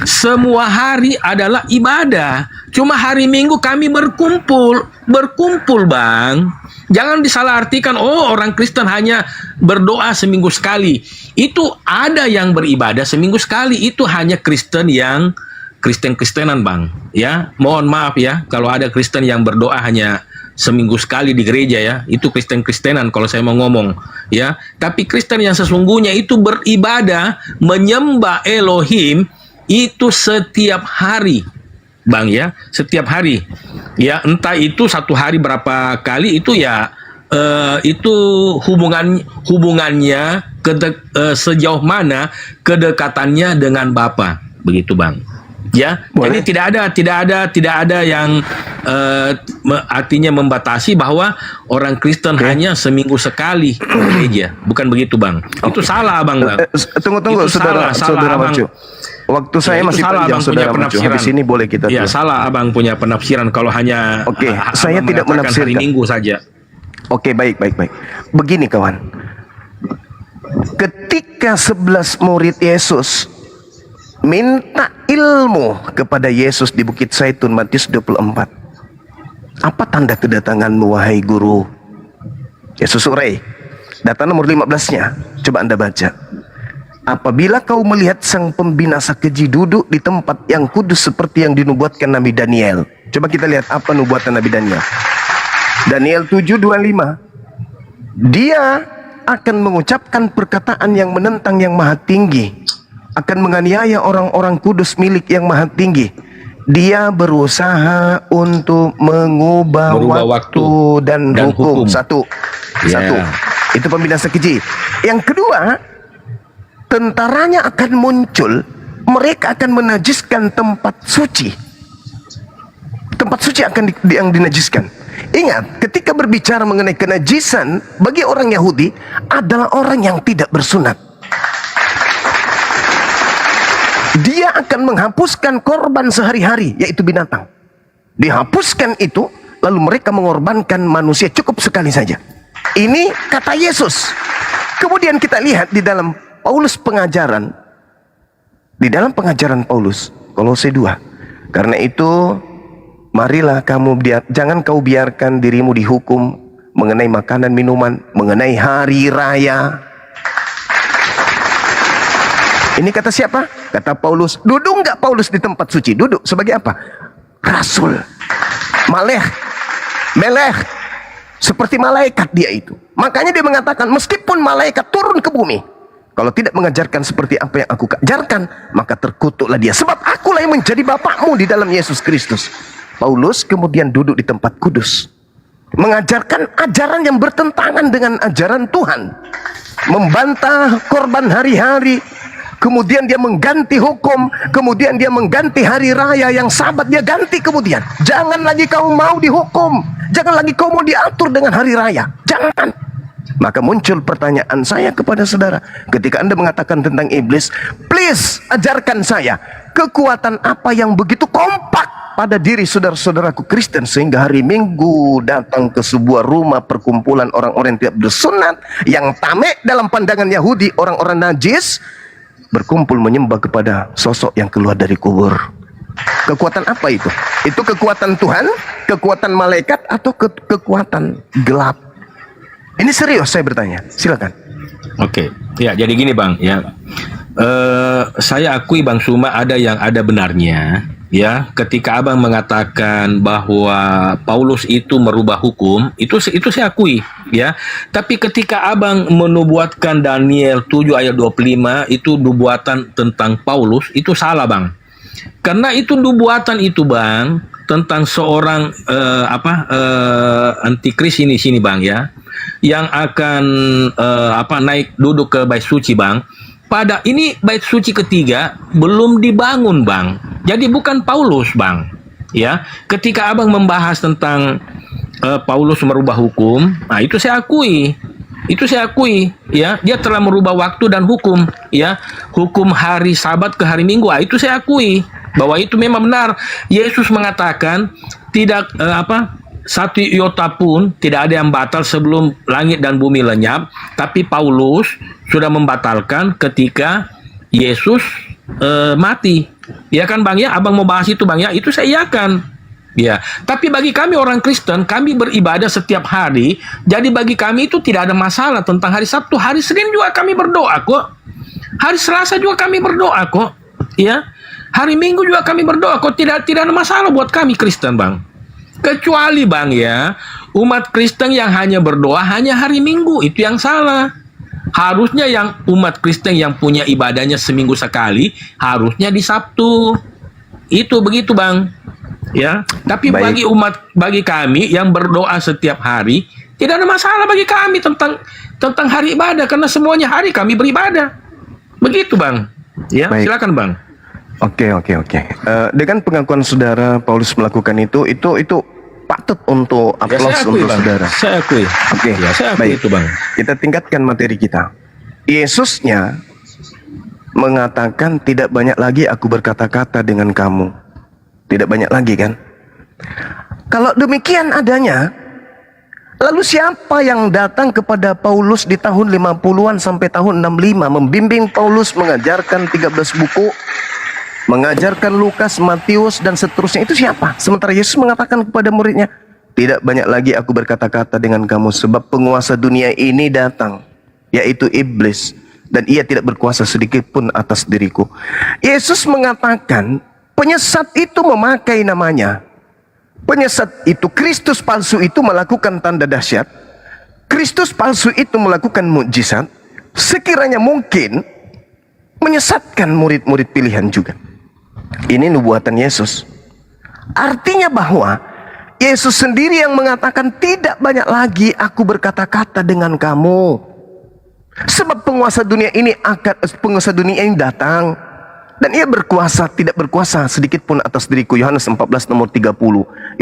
semua hari adalah ibadah. Cuma hari Minggu kami berkumpul, Bang. Jangan disalahartikan, oh orang Kristen hanya berdoa seminggu sekali. Itu ada yang beribadah seminggu sekali, itu hanya Kristen yang Kristen-Kristenan, Bang. Ya, mohon maaf ya kalau ada Kristen yang berdoa hanya seminggu sekali di gereja, ya, itu Kristen-Kristenan kalau saya mau ngomong, ya. Tapi Kristen yang sesungguhnya itu beribadah menyembah Elohim itu setiap hari, Bang, ya, setiap hari, ya, entah itu satu hari berapa kali itu, ya, itu hubungannya sejauh mana kedekatannya dengan Bapa, begitu, Bang. Ya, jadi tidak ada yang artinya membatasi bahwa orang Kristen hanya seminggu sekali ke gereja, bukan begitu, Bang. Itu salah, Bang. Tunggu, Itu saudara salah, Macu. Bang. Waktu saya itu masih salah panjang, abang punya Saudara Maju. penafsiran. Habis ini boleh kita Ya tuh. salah abang punya penafsiran kalau hanya Oke, saya abang tidak mengatakan hari menafsirkan. Minggu saja. Oke, baik. Begini kawan. Ketika 11 murid Yesus minta ilmu kepada Yesus di Bukit Zaitun, Matius 24. Apa tanda kedatanganmu wahai guru? Yesus urai. Data nomor 15-nya. Coba Anda baca. Apabila kau melihat sang pembinasa keji duduk di tempat yang kudus seperti yang dinubuatkan Nabi Daniel. Coba kita lihat apa nubuatan Nabi Daniel. Daniel 7:25. Dia akan mengucapkan perkataan yang menentang yang maha tinggi, akan menganiaya orang-orang kudus milik yang maha tinggi. Dia berusaha untuk mengubah waktu dan hukum. Satu. Itu pembinasa keji. Yang kedua, tentaranya akan muncul. Mereka akan menajiskan tempat suci. Tempat suci akan yang dinajiskan. Ingat, ketika berbicara mengenai kenajisan, bagi orang Yahudi adalah orang yang tidak bersunat. Dia akan menghapuskan korban sehari-hari, yaitu binatang. Dihapuskan itu, lalu mereka mengorbankan manusia cukup sekali saja. Ini kata Yesus. Kemudian kita lihat di dalam Paulus pengajaran. Di dalam pengajaran Paulus, Kolose 2. Karena itu, marilah jangan kau biarkan dirimu dihukum mengenai makanan minuman, mengenai hari raya. Ini kata siapa? Kata Paulus. Duduk nggak Paulus di tempat suci? Duduk sebagai apa? Rasul. Meleh. Seperti malaikat dia itu. Makanya dia mengatakan, meskipun malaikat turun ke bumi, kalau tidak mengajarkan seperti apa yang aku ajarkan, maka terkutuklah dia. Sebab akulah yang menjadi bapakmu di dalam Yesus Kristus. Paulus kemudian duduk di tempat kudus, mengajarkan ajaran yang bertentangan dengan ajaran Tuhan, membantah korban hari-hari, kemudian dia mengganti hukum, kemudian dia mengganti hari raya yang Sabat dia ganti kemudian. Jangan lagi kau mau dihukum, jangan lagi kau mau diatur dengan hari raya, jangan. Maka muncul pertanyaan saya kepada saudara, ketika Anda mengatakan tentang iblis, please ajarkan saya kekuatan apa yang begitu kompak pada diri saudara-saudaraku Kristen sehingga hari Minggu datang ke sebuah rumah perkumpulan orang-orang yang tidak bersunat, yang tamek dalam pandangan Yahudi, orang-orang najis, berkumpul menyembah kepada sosok yang keluar dari kubur. Kekuatan apa itu? Itu kekuatan Tuhan, kekuatan malaikat, atau kekuatan gelap? Ini serius saya bertanya, silakan. Oke, ya jadi gini Bang, ya saya akui Bang Suma ada yang ada benarnya, ya. Ketika Abang mengatakan bahwa Paulus itu merubah hukum, itu saya akui, ya. Tapi ketika Abang menubuatkan Daniel 7 ayat 25 itu nubuatan tentang Paulus, itu salah Bang. Karena itu nubuatan itu Bang tentang seorang antikris ini sini Bang, ya, yang akan naik duduk ke bait suci Bang. Pada ini bait suci ketiga belum dibangun Bang. Jadi bukan Paulus Bang. Ya, ketika Abang membahas tentang Paulus merubah hukum, nah itu saya akui. Itu saya akui, ya, dia telah merubah waktu dan hukum, ya, hukum hari Sabat ke hari Minggu. Ah, itu saya akui bahwa itu memang benar. Yesus mengatakan tidak satu iota pun tidak ada yang batal sebelum langit dan bumi lenyap. Tapi Paulus sudah membatalkan ketika Yesus mati. Ya kan Bang ya? Abang mau bahas itu Bang ya? Itu saya iakan. Ya, tapi bagi kami orang Kristen, kami beribadah setiap hari. Jadi bagi kami itu tidak ada masalah tentang hari Sabtu. Hari Senin juga kami berdoa kok. Hari Selasa juga kami berdoa kok. Ya, hari Minggu juga kami berdoa kok. Tidak ada masalah buat kami Kristen Bang. Kecuali Bang ya, umat Kristen yang hanya berdoa hanya hari Minggu, itu yang salah. Harusnya yang umat Kristen yang punya ibadahnya seminggu sekali, harusnya di Sabtu. Itu begitu Bang. Ya, tapi bagi kami yang berdoa setiap hari, tidak ada masalah bagi kami tentang hari ibadah, karena semuanya hari kami beribadah. Begitu Bang. Ya, silakan Bang. Oke. Dengan pengakuan saudara Paulus melakukan itu patut untuk aplaus untuk Bang. saudara. Saya akui. Oke, ya, saya akui itu Bang. Kita tingkatkan materi kita. Yesusnya mengatakan tidak banyak lagi aku berkata-kata dengan kamu. Tidak banyak lagi kan? Kalau demikian adanya, lalu siapa yang datang kepada Paulus di tahun 50-an sampai tahun 65 membimbing Paulus mengajarkan 13 buku, mengajarkan Lukas, Matius dan seterusnya, itu siapa? Sementara Yesus mengatakan kepada muridnya, tidak banyak lagi aku berkata-kata dengan kamu sebab penguasa dunia ini datang, yaitu iblis, dan ia tidak berkuasa sedikit pun atas diriku. Yesus mengatakan penyesat itu memakai namanya. Penyesat itu, Kristus palsu itu melakukan tanda dahsyat, Kristus palsu itu melakukan mukjizat, sekiranya mungkin menyesatkan murid-murid pilihan juga. Ini nubuatan Yesus. Artinya bahwa Yesus sendiri yang mengatakan tidak banyak lagi aku berkata-kata dengan kamu. Sebab penguasa dunia ini datang dan ia berkuasa, tidak berkuasa sedikit pun atas diriku. Yohanes 14 nomor 30.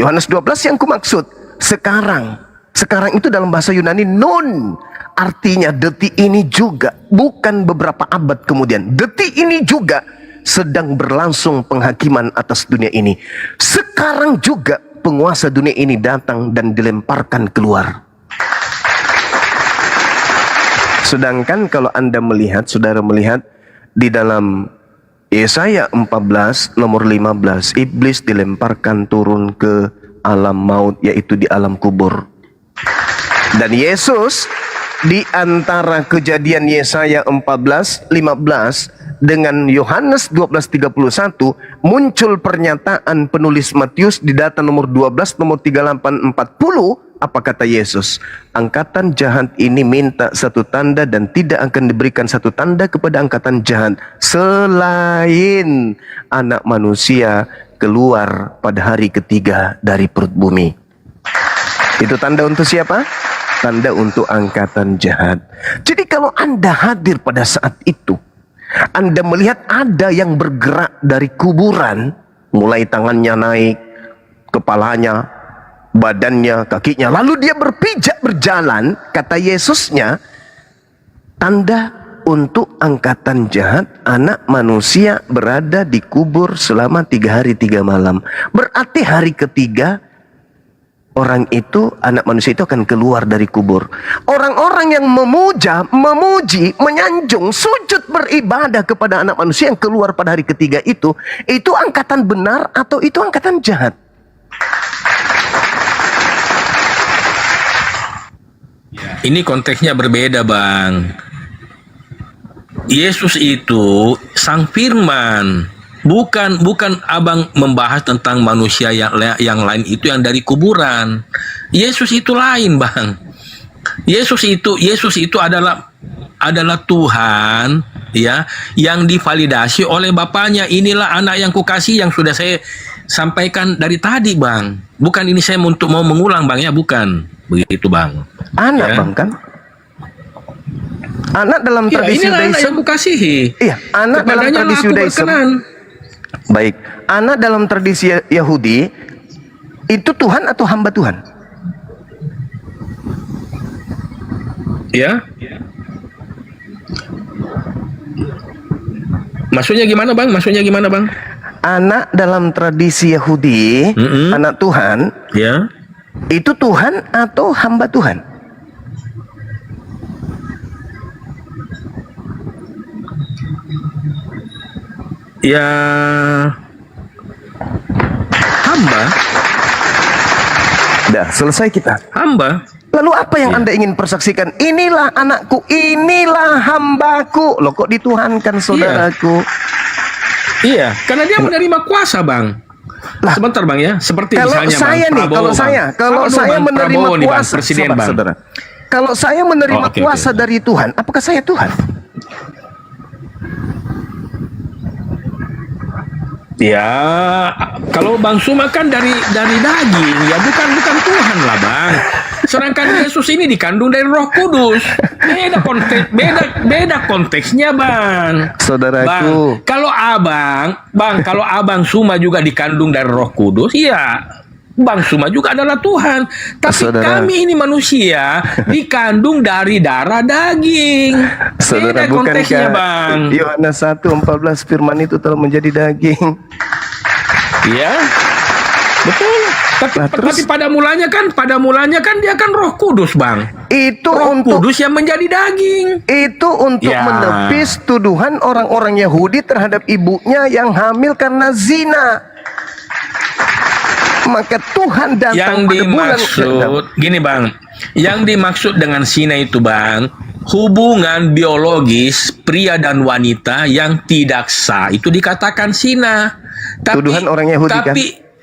Yohanes 12 yang kumaksud sekarang. Sekarang itu dalam bahasa Yunani nun. Artinya detik ini juga, bukan beberapa abad kemudian. Detik ini juga sedang berlangsung penghakiman atas dunia ini. Sekarang juga penguasa dunia ini datang dan dilemparkan keluar. Sedangkan kalau Anda melihat, saudara melihat di dalam Yesaya 14 nomor 15, iblis dilemparkan turun ke alam maut, yaitu di alam kubur. Dan Yesus di antara kejadian Yesaya 14, 15 dengan Yohanes 12:31 muncul pernyataan penulis Matius di data nomor 12 nomor 38 40. Apa kata Yesus? Angkatan jahat ini minta satu tanda dan tidak akan diberikan satu tanda kepada angkatan jahat selain anak manusia keluar pada hari ketiga dari perut bumi. Itu tanda untuk siapa? Tanda untuk angkatan jahat. Jadi kalau Anda hadir pada saat itu, Anda melihat ada yang bergerak dari kuburan, mulai tangannya naik, kepalanya, badannya, kakinya, lalu dia berpijak berjalan, kata Yesusnya, tanda untuk angkatan jahat, anak manusia berada di kubur selama 3 hari 3 malam. Berarti hari ketiga, orang itu, anak manusia itu akan keluar dari kubur. Orang-orang yang memuji, menyanjung, sujud beribadah kepada anak manusia yang keluar pada hari ketiga itu angkatan benar atau itu angkatan jahat? Ini konteksnya berbeda, Bang. Yesus itu sang firman. Bukan abang membahas tentang manusia yang lain itu yang dari kuburan. Yesus itu lain, Bang. Yesus itu adalah Tuhan, ya, yang divalidasi oleh Bapaknya. Inilah anak yang kukasih, yang sudah saya sampaikan dari tadi, Bang. Bukan ini saya untuk mau mengulang, Bang, ya, bukan. Begitu, Bang. Anak, ya. Bang, kan? Anak dalam tradisi Yudaism. Anak yang kukasihi. Iya, anak dalam tradisi Yudaism. Baik, anak dalam tradisi Yahudi itu Tuhan atau hamba Tuhan? Ya. Maksudnya gimana, Bang? Anak dalam tradisi Yahudi, anak Tuhan, ya. Itu Tuhan atau hamba Tuhan? Ya, hamba. Dah, selesai kita. Hamba. Lalu apa yang Anda ingin persaksikan? Inilah anakku, inilah hambaku. Loh, kok dituhankan, saudaraku? Iya, karena dia menerima kuasa, Bang. Sebentar, Bang, ya. Seperti kalau misalnya saya Bang nih, Prabowo, kalau saya Bang menerima Prabowo nih, Bang, kuasa, presiden, Bang. saudara. Kalau saya menerima kuasa dari Tuhan, apakah saya Tuhan? Ya, kalau Bang Suma kan dari daging, ya bukan Tuhan lah, Bang. Sedangkan Yesus ini dikandung dari Roh Kudus. Beda konteksnya, Bang. Saudaraku. Bang, kalau Abang Suma juga dikandung dari Roh Kudus, ya Bang Suma juga adalah Tuhan. Tapi Saudara. kami ini manusia dikandung dari darah daging. Saudara, Beda konteksnya, Bang. Yohanes 1:14 firman itu telah menjadi daging. Iya. Betul. Tapi pada mulanya kan dia kan Roh Kudus, Bang. Itu Roh untuk Kudus yang menjadi daging. Itu untuk Ya. menepis tuduhan orang-orang Yahudi terhadap ibunya yang hamil karena zina. Maka Tuhan datang Yang pada bulan dimaksud gini, Bang. Yang dimaksud dengan zina itu, Bang, hubungan biologis pria dan wanita yang tidak sah. Itu dikatakan zina. Tuduhan orang Yahudi, kan?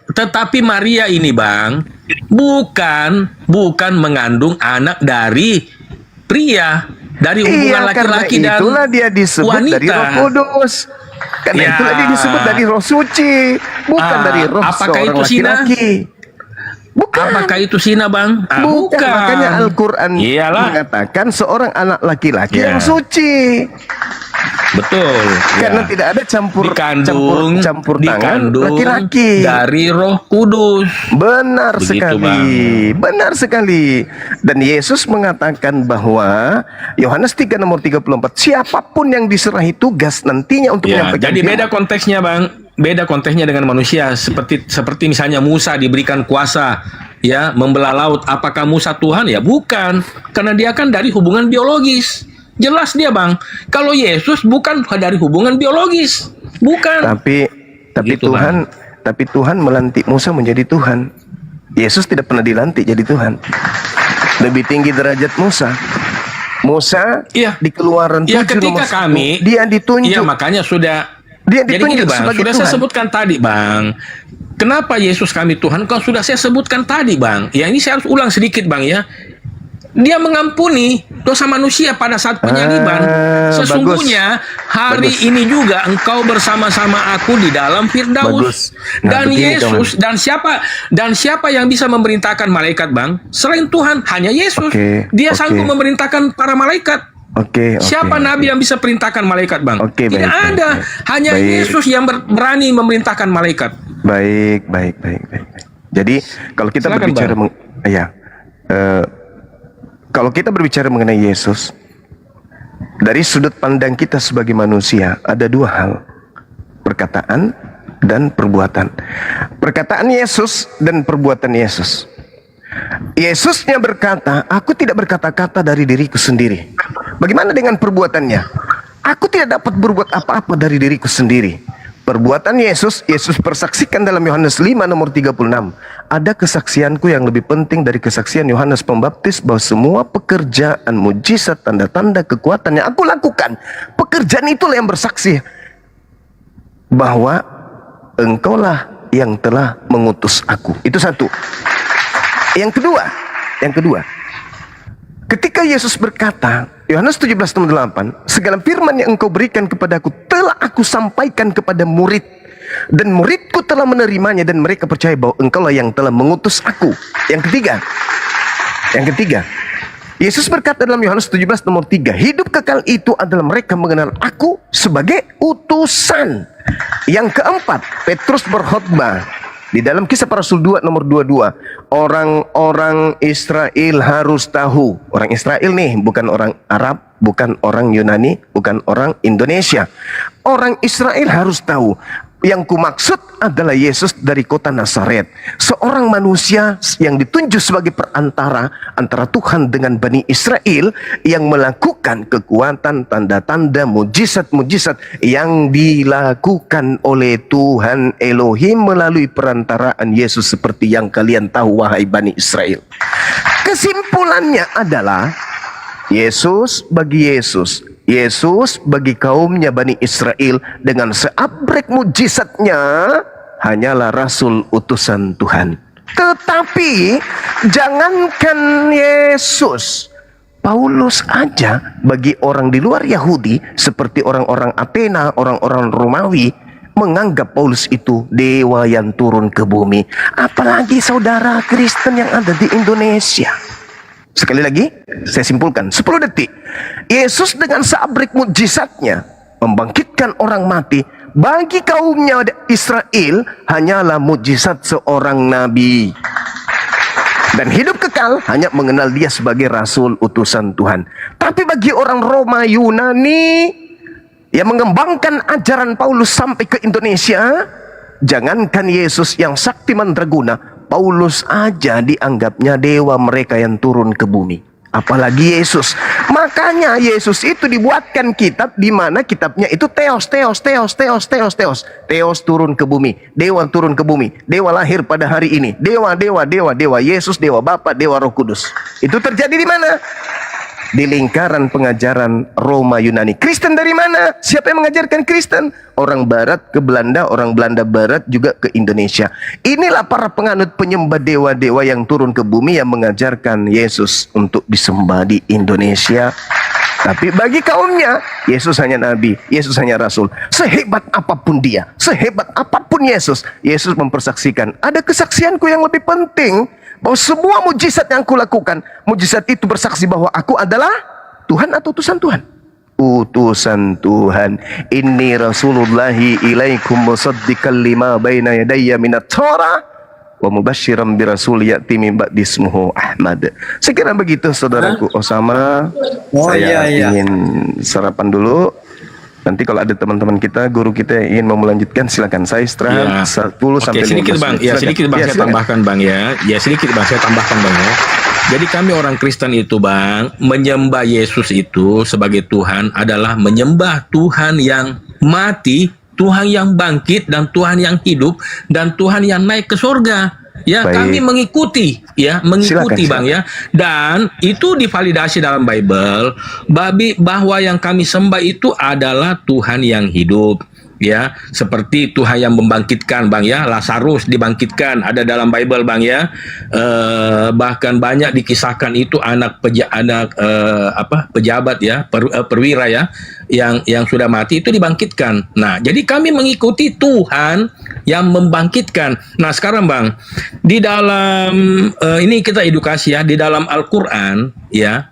Tetapi Maria ini, Bang, bukan mengandung anak dari pria, dari hubungan laki-laki karena dan itulah dia disebut wanita. dari Roh Kudus. Karena Ya. itulah dia disebut dari Roh Suci, bukan dari roh apakah seorang itu zina? laki-laki. Apakah itu zina, Bang? Bukan. Makanya Al-Quran Iyalah. mengatakan seorang anak laki-laki Ya. yang suci. Betul. Karena Ya. tidak ada campur Dikandung tangan dikandung laki-laki. dari Roh Kudus. Benar Begitu, sekali. Benar sekali. Dan Yesus mengatakan bahwa Yohanes 3 nomor 34, siapapun yang diserahi tugas nantinya untuk Ya, menyampaikan jadi firman. beda konteksnya, Bang. Beda konteksnya dengan manusia. Seperti misalnya Musa diberikan kuasa ya membelah laut. Apakah Musa Tuhan? Ya bukan. Karena dia kan dari hubungan biologis. Jelas dia, Bang. Kalau Yesus bukan dari hubungan biologis. Bukan. Tapi Gitu, Tuhan tapi Tuhan melantik Musa menjadi Tuhan. Yesus tidak pernah dilantik jadi Tuhan. Lebih tinggi derajat Musa. Musa di Keluaran 7 Ya, ketika nomor 10, kami dia ditunjuk. Iya, makanya sudah Dia jadi gini, ditunjuk Bang, sebagai sudah saya Tuhan. sebutkan tadi, Bang. Kenapa Yesus kami Tuhan? Kalau sudah saya sebutkan tadi, Bang. Ya, ini saya harus ulang sedikit, Bang, ya. Dia mengampuni dosa manusia pada saat penyaliban. Sesungguhnya hari Bagus. ini juga engkau bersama-sama aku di dalam Firdaus. Bagus. Nah, Dan begini, Yesus dan siapa yang bisa memerintahkan malaikat, Bang? Selain Tuhan, hanya Yesus. Oke, Dia oke. sanggup memerintahkan para malaikat. Oke. Siapa nabi yang bisa perintahkan malaikat, Bang? Oke, Tidak baik, ada. Hanya Baik. Yesus yang berani memerintahkan malaikat. Baik. Jadi kalau kita Silakan, berbicara Bang. kalau kita berbicara mengenai Yesus dari sudut pandang kita sebagai manusia ada dua hal, perkataan dan perbuatan. Perkataan Yesus dan perbuatan Yesus. Yesusnya berkata, aku tidak berkata-kata dari diriku sendiri. Bagaimana dengan perbuatannya? Aku tidak dapat berbuat apa-apa dari diriku sendiri. Perbuatan Yesus persaksikan dalam Yohanes 5 nomor 36. Ada kesaksianku yang lebih penting dari kesaksian Yohanes Pembaptis bahwa semua pekerjaan, mujizat, tanda-tanda, kekuatan yang aku lakukan, pekerjaan itulah yang bersaksi bahwa engkaulah yang telah mengutus aku. Itu satu. Yang kedua, ketika Yesus berkata, Yohanes 17 nomor 8, segala firman yang engkau berikan kepadaku telah aku sampaikan kepada murid, dan muridku telah menerimanya dan mereka percaya bahwa engkaulah yang telah mengutus aku. Yang ketiga, Yesus berkata dalam Yohanes 17 nomor 3, hidup kekal itu adalah mereka mengenal aku sebagai utusan. Yang keempat, Petrus berkhotbah di dalam Kisah Para Rasul 2 nomor 22, orang-orang Israel harus tahu. Orang Israel nih, bukan orang Arab, bukan orang Yunani, bukan orang Indonesia. Orang Israel harus tahu. Yang kumaksud adalah Yesus dari kota Nazaret, seorang manusia yang ditunjuk sebagai perantara antara Tuhan dengan Bani Israel, yang melakukan kekuatan, tanda-tanda, mujizat-mujizat yang dilakukan oleh Tuhan Elohim melalui perantaraan Yesus, seperti yang kalian tahu wahai Bani Israel. Kesimpulannya adalah Yesus bagi kaumnya Bani Israel dengan seabrek mujizatnya hanyalah rasul utusan Tuhan. Tetapi jangankan Yesus, Paulus aja bagi orang di luar Yahudi seperti orang-orang Athena, orang-orang Romawi menganggap Paulus itu dewa yang turun ke bumi. Apalagi saudara Kristen yang ada di Indonesia. Sekali lagi, saya simpulkan 10 detik. Yesus dengan seabrek mujizatnya membangkitkan orang mati, Bagi kaumnya Israel hanyalah mujizat seorang nabi. Dan hidup kekal hanya mengenal dia sebagai rasul utusan Tuhan. Tapi bagi orang Roma Yunani yang mengembangkan ajaran Paulus sampai ke Indonesia, jangankan Yesus yang sakti mandraguna, Paulus aja dianggapnya dewa mereka yang turun ke bumi. Apalagi Yesus. Makanya Yesus itu dibuatkan kitab di mana kitabnya itu Theos. Theos turun ke bumi, dewa turun ke bumi, dewa lahir pada hari ini, dewa, Yesus, dewa Bapa, dewa Roh Kudus. Itu terjadi di mana? Di lingkaran pengajaran Roma Yunani. Kristen dari mana? Siapa yang mengajarkan Kristen? Orang Barat ke Belanda, orang Belanda Barat juga ke Indonesia. Inilah para penganut penyembah dewa-dewa yang turun ke bumi yang mengajarkan Yesus untuk disembah di Indonesia. Tapi bagi kaumnya, Yesus hanya nabi, Yesus hanya rasul. Sehebat apapun dia, sehebat apapun Yesus, Yesus mempersaksikan, ada kesaksianku yang lebih penting, bahwa semua mujizat yang aku lakukan, mujizat itu bersaksi bahwa aku adalah Tuhan atau utusan Tuhan. Utusan Tuhan. Inni rasulullahi ilaikum musaddiqan lima baina yadayya minat Torah wa mubasysyiran bi rasul ya'ti min ba'di ismuhu Ahmad. Sekiranya begitu saudaraku Osama. Saya ingin sarapan dulu. Nanti kalau ada teman-teman kita, guru kita yang ingin mau melanjutkan, silakan. Saya istirahat 10 sampai 15 sedikit bang, menit. sedikit bang, saya tambahkan bang sedikit bang, saya tambahkan bang ya. Jadi kami orang Kristen itu bang, menyembah Yesus itu sebagai Tuhan adalah menyembah Tuhan yang mati, Tuhan yang bangkit, dan Tuhan yang hidup, dan Tuhan yang naik ke surga. Ya, Baik. kami mengikuti Silakan, bang ya, dan itu divalidasi dalam Bible bahwa yang kami sembah itu adalah Tuhan yang hidup, ya, seperti Tuhan yang membangkitkan bang ya, Lazarus dibangkitkan ada dalam Bible bang ya. Bahkan banyak dikisahkan itu anak pejabat ya, perwira ya, yang sudah mati itu dibangkitkan. Nah, jadi kami mengikuti Tuhan yang membangkitkan. Nah, sekarang bang, di dalam ini kita edukasi ya, di dalam Al-Quran ya,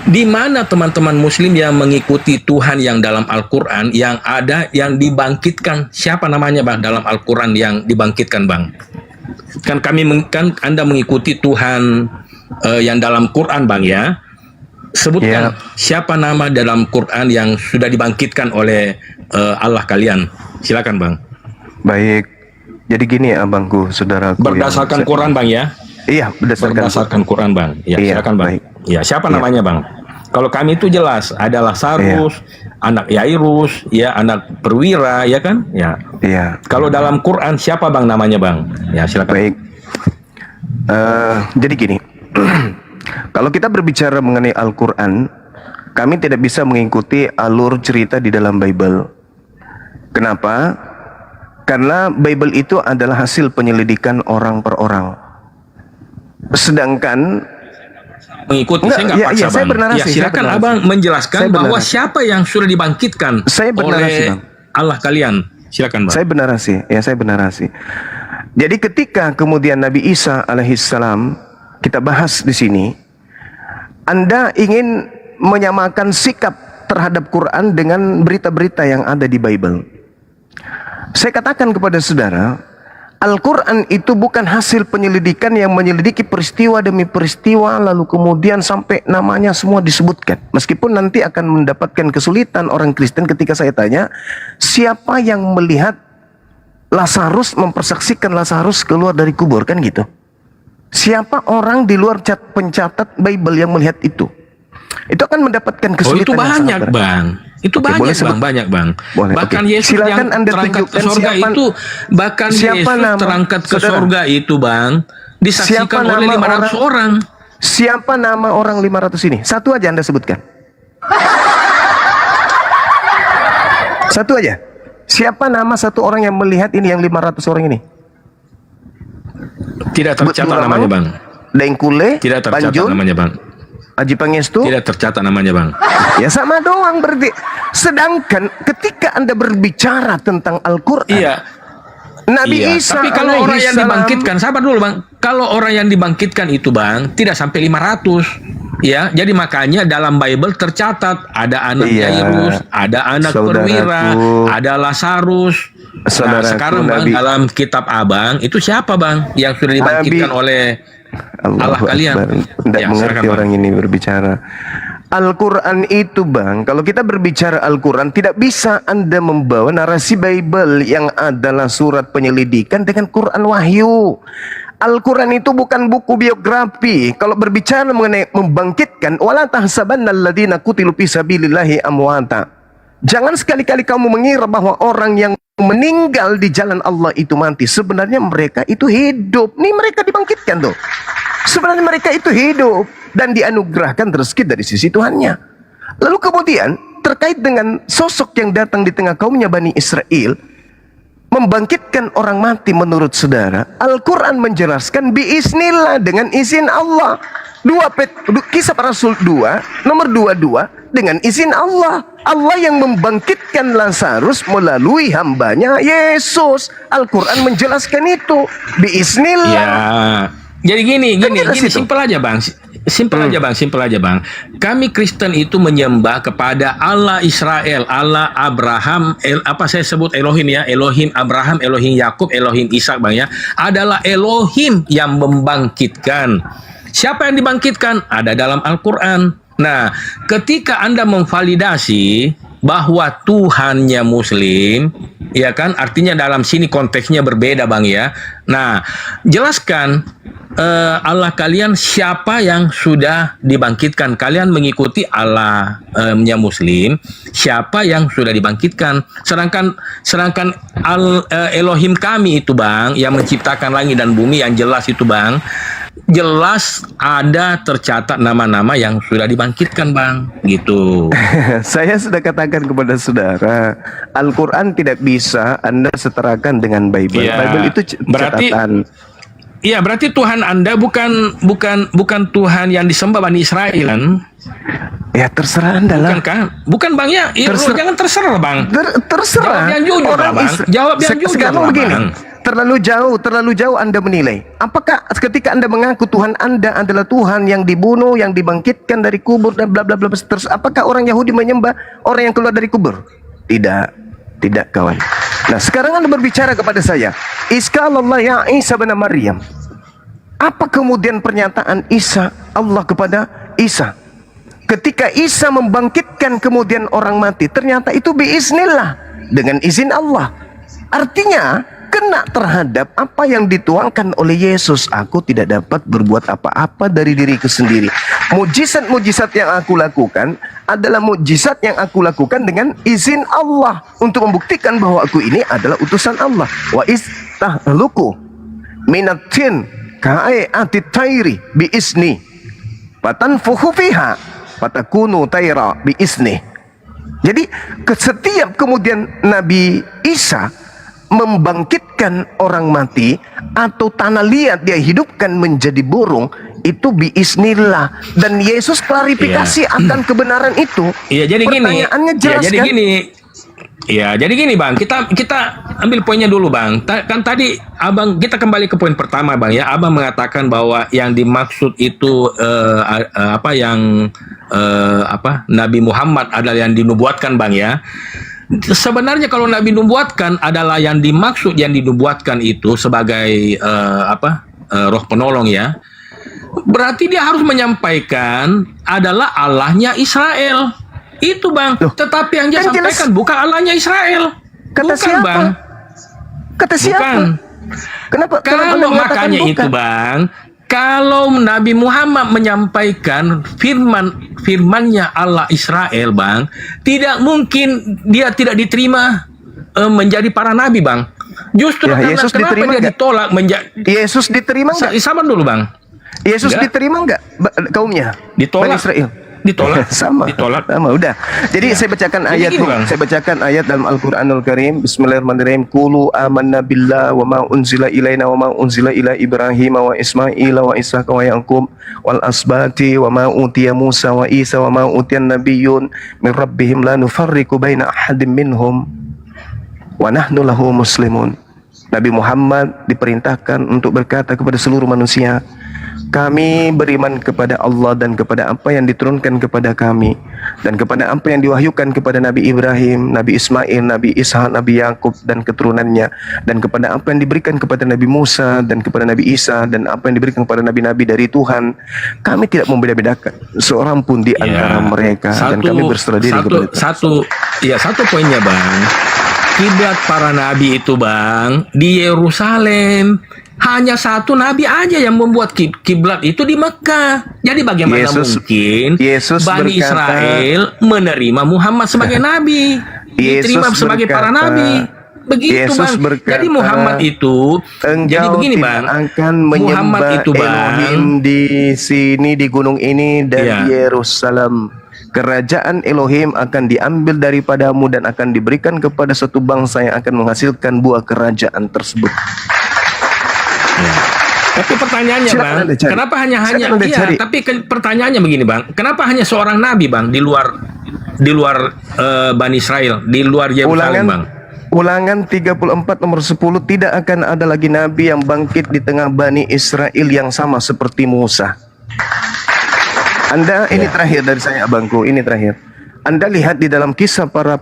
di mana teman-teman Muslim yang mengikuti Tuhan yang dalam Al-Quran, yang ada yang dibangkitkan, siapa namanya bang dalam Al-Quran yang dibangkitkan bang? Kan Anda mengikuti Tuhan yang dalam Quran bang ya. Sebutkan siapa nama dalam Quran yang sudah dibangkitkan oleh Allah kalian. Silakan bang. Baik. Jadi gini abangku, saudaraku. Berdasarkan Quran bang ya. Iya, berdasarkan Quran bang. Ya, silakan bang. Baik. Ya, siapa namanya bang? Kalau kami itu jelas adalah Lazarus, anak Yairus, ya, anak perwira, ya kan? Ya. Iya. Kalau dalam Quran siapa bang namanya bang? Ya, silakan. Baik. Jadi gini. Kalau kita berbicara mengenai Al-Quran, kami tidak bisa mengikuti alur cerita di dalam Bible. Kenapa? Karena Bible itu adalah hasil penyelidikan orang per orang. Sedangkan mengikuti, saya nggak paksa bang. Ya, silakan abang menjelaskan bahwa siapa yang sudah dibangkitkan oleh Allah kalian. Silakan bang. Saya bernarasi. Jadi ketika kemudian Nabi Isa alaihissalam kita bahas di sini, Anda ingin menyamakan sikap terhadap Quran dengan berita-berita yang ada di Bible. Saya katakan kepada saudara, Al-Quran itu bukan hasil penyelidikan yang menyelidiki peristiwa demi peristiwa lalu kemudian sampai namanya semua disebutkan. Meskipun nanti akan mendapatkan kesulitan orang Kristen ketika saya tanya, siapa yang melihat Lazarus, mempersaksikan Lazarus keluar dari kubur, kan gitu. Siapa orang di luar pencatat Bible yang melihat itu? Itu akan mendapatkan kesulitan. Itu banyak bang. Itu banyak bang, banyak bang. Bahkan Yesus yang terangkat ke surga itu, bahkan Yesus terangkat ke surga itu bang, disaksikan oleh 500 orang. Siapa nama orang 500 ini? Satu aja Anda sebutkan. Satu aja. Siapa nama satu orang yang melihat ini, yang 500 orang ini? Tidak tercatat namanya bang. Dengkule, tidak tercatat namanya bang. Aji Pangestu? Tidak tercatat namanya bang. Ya sama doang berarti. Sedangkan ketika Anda berbicara tentang Al-Quran, Nabi Isa, tapi kalau orang yang dibangkitkan, sabar dulu bang. Kalau orang yang dibangkitkan itu bang, tidak sampai 500. Ya, jadi makanya dalam Bible tercatat ada anak Jairus, ada anak perwira, ada Lazarus. Nah, sekarang Bang, dalam kitab Abang itu siapa Bang yang sudah dibangkitkan oleh Allah kalian? Tidak mengerti orang ini berbicara. Al-Quran itu Bang, kalau kita berbicara Al-Quran, tidak bisa Anda membawa narasi Bible yang adalah surat penyelidikan dengan Quran Wahyu. Al-Quran itu bukan buku biografi. Kalau berbicara mengenai membangkitkan, wala tahsabanna alladziina qutilu fi sabilillahi amwata. Jangan sekali-kali kamu mengira bahwa orang yang meninggal di jalan Allah itu mati. Sebenarnya mereka itu hidup. Nih mereka dibangkitkan tuh. Sebenarnya mereka itu hidup dan dianugerahkan rezeki dari sisi Tuhannya. Lalu kemudian terkait dengan sosok yang datang di tengah kaumnya Bani Israel, membangkitkan orang mati menurut saudara, Al-Quran menjelaskan biiznillah, dengan izin Allah. Kisah Para Rasul 2 nomor 22, dengan izin Allah. Allah yang membangkitkan Lazarus melalui hambanya Yesus. Al-Quran menjelaskan itu biiznillah. Ya. Jadi gini, simpel aja Bang. Simpel aja Bang. Kami Kristen itu menyembah kepada Allah Israel, Allah Abraham, saya sebut Elohim ya, Elohim Abraham, Elohim Yakub, Elohim Ishak Bang ya. Adalah Elohim yang membangkitkan. Siapa yang dibangkitkan? Ada dalam Al-Quran. Nah, ketika Anda memvalidasi bahwa Tuhannya Muslim, ya kan, artinya dalam sini konteksnya berbeda Bang ya. Nah, jelaskan Allah kalian siapa yang sudah dibangkitkan. Kalian mengikuti Allahnya Muslim, siapa yang sudah dibangkitkan. Sedangkan Elohim kami itu Bang, yang menciptakan langit dan bumi, yang jelas itu Bang, jelas ada tercatat nama-nama yang sudah dibangkitkan Bang, gitu. Saya sudah katakan kepada saudara, Al-Quran tidak bisa Anda setarakan dengan Bible. Ya, Bible itu catatan. Iya, berarti Tuhan Anda bukan Tuhan yang disembah Bani Israel kan? Ya terserah Anda lah. Bukan kan? Bukan Bang ya. Jangan terserah Bang. Terserah. Jawab yang jujur lah Bang. Jawab yang jujur Sekarang lah begini. Bang. Terlalu jauh Anda menilai. Apakah ketika Anda mengaku Tuhan Anda adalah Tuhan yang dibunuh, yang dibangkitkan dari kubur dan bla bla bla, terus apakah orang Yahudi menyembah orang yang keluar dari kubur? Tidak kawan. Nah sekarang Anda berbicara kepada saya, Iskalallah ya Isa bin Maryam. Apa kemudian pernyataan Allah kepada Isa? Ketika Isa membangkitkan kemudian orang mati, ternyata itu biiznillah, dengan izin Allah. Artinya kena terhadap apa yang dituangkan oleh Yesus. Aku tidak dapat berbuat apa-apa dari diriku sendiri. Mujizat-mujizat yang aku lakukan adalah mujizat yang aku lakukan dengan izin Allah, untuk membuktikan bahwa aku ini adalah utusan Allah. Wa istahluku minatin ka'ayati tairi biizni fatanfuhu fiha fatakunu taira biizni. Jadi setiap kemudian Nabi Isa membangkitkan orang mati atau tanah liat dia hidupkan menjadi burung, itu biiznillah. Dan Yesus klarifikasi akan kebenaran itu. Iya, jadi gini. Pertanyaannya jelas kan? Jadi gini Bang, kita ambil poinnya dulu Bang. Kan tadi Abang, kita kembali ke poin pertama Bang ya. Abang mengatakan bahwa yang dimaksud itu Nabi Muhammad adalah yang dinubuatkan Bang ya. Sebenarnya kalau Nabi nubuatkan adalah yang dimaksud, yang dinubuatkan itu sebagai roh penolong ya. Berarti dia harus menyampaikan adalah Allahnya Israel. Itu Bang. Tetapi yang dia sampaikan bukan Allahnya Israel. Kata siapa? Bang. Kata siapa? Bukan. Kenapa? Kalau makanya itu Bang, kalau Nabi Muhammad menyampaikan firmannya Allah Israel Bang, tidak mungkin dia tidak diterima menjadi para nabi Bang. Justru ya, karena Yesus kenapa diterima dia ditolak Yesus diterima nggak? Sabar dulu Bang. Yesus diterima nggak kaumnya? Ditolak. Bani Israel. Ditolak. Ditolak. Udah. Jadi saya bacakan ayat saya bacakan ayat dalam Al-Qur'anul Karim. Bismillahirrahmanirrahim. Qulu amanna billah wa ma unzila ilaina wa ma unzila ila Ibrahim wa Ismail wa Ishaq wa Yaqub wal asbati wa ma utiya Musa wa Isa wa ma utiyan nabiyyun min rabbihim la nufarriqu baina ahadin minhum wa nahnu lahu muslimun. Nabi Muhammad diperintahkan untuk berkata kepada seluruh manusia, Kami beriman kepada Allah dan kepada apa yang diturunkan kepada kami dan kepada apa yang diwahyukan kepada Nabi Ibrahim, Nabi Ismail, Nabi Ishak, Nabi Yakub dan keturunannya, dan kepada apa yang diberikan kepada Nabi Musa dan kepada Nabi Isa dan apa yang diberikan kepada nabi-nabi dari Tuhan. Kami tidak membeda-bedakan seorang pun di antara mereka, dan kami berserah diri kepada Tuhan. Satu poinnya Bang, kiblat para nabi itu Bang di Yerusalem. Hanya satu nabi aja yang membuat kiblat itu di Mekah. Jadi bagaimana mungkin Bani Israel menerima Muhammad sebagai nabi, diterima sebagai para nabi? Begitu Bang. Jadi Muhammad itu, jadi begini Bang, akan menyembah Elohim di sini di gunung ini dan Yerusalem. Kerajaan Elohim akan diambil daripadamu dan akan diberikan kepada suatu bangsa yang akan menghasilkan buah kerajaan tersebut. Tapi pertanyaannya Bang, kenapa hanya tapi pertanyaannya begini Bang, kenapa hanya seorang nabi Bang di luar Bani Israel, di luar Yerusalem Bang? Ulangan 34 nomor 10, tidak akan ada lagi nabi yang bangkit di tengah Bani Israel yang sama seperti Musa. Anda, ini terakhir dari saya abangku, ini terakhir. Anda lihat di dalam kisah para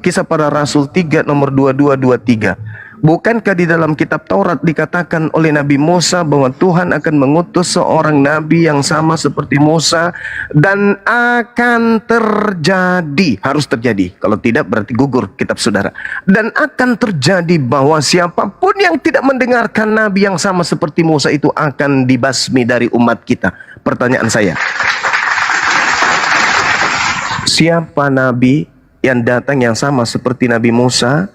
kisah para rasul 3 nomor 22-23. Bukankah di dalam kitab Taurat dikatakan oleh Nabi Musa bahwa Tuhan akan mengutus seorang nabi yang sama seperti Musa dan akan terjadi, harus terjadi, kalau tidak berarti gugur kitab saudara, dan akan terjadi bahwa siapapun yang tidak mendengarkan nabi yang sama seperti Musa itu akan dibasmi dari umat kita. Pertanyaan saya, siapa nabi yang datang yang sama seperti Nabi Musa,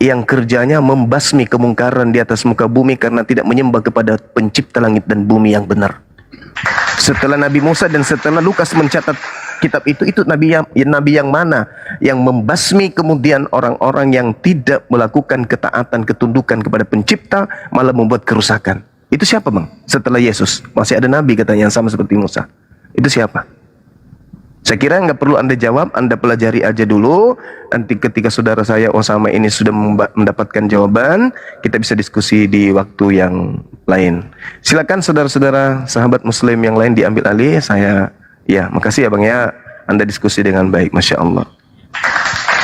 yang kerjanya membasmi kemungkaran di atas muka bumi karena tidak menyembah kepada pencipta langit dan bumi yang benar? Setelah Nabi Musa dan setelah Lukas mencatat kitab itu nabi yang mana yang membasmi kemudian orang-orang yang tidak melakukan ketaatan, ketundukan kepada pencipta, malah membuat kerusakan? Itu siapa Bang? Setelah Yesus masih ada nabi katanya yang sama seperti Musa. Itu siapa? Saya kira nggak perlu Anda jawab, Anda pelajari aja dulu. Nanti ketika saudara saya Osama ini sudah mendapatkan jawaban, kita bisa diskusi di waktu yang lain. Silakan saudara-saudara, sahabat Muslim yang lain diambil alih. Makasih ya Bang ya, Anda diskusi dengan baik, Masya Allah.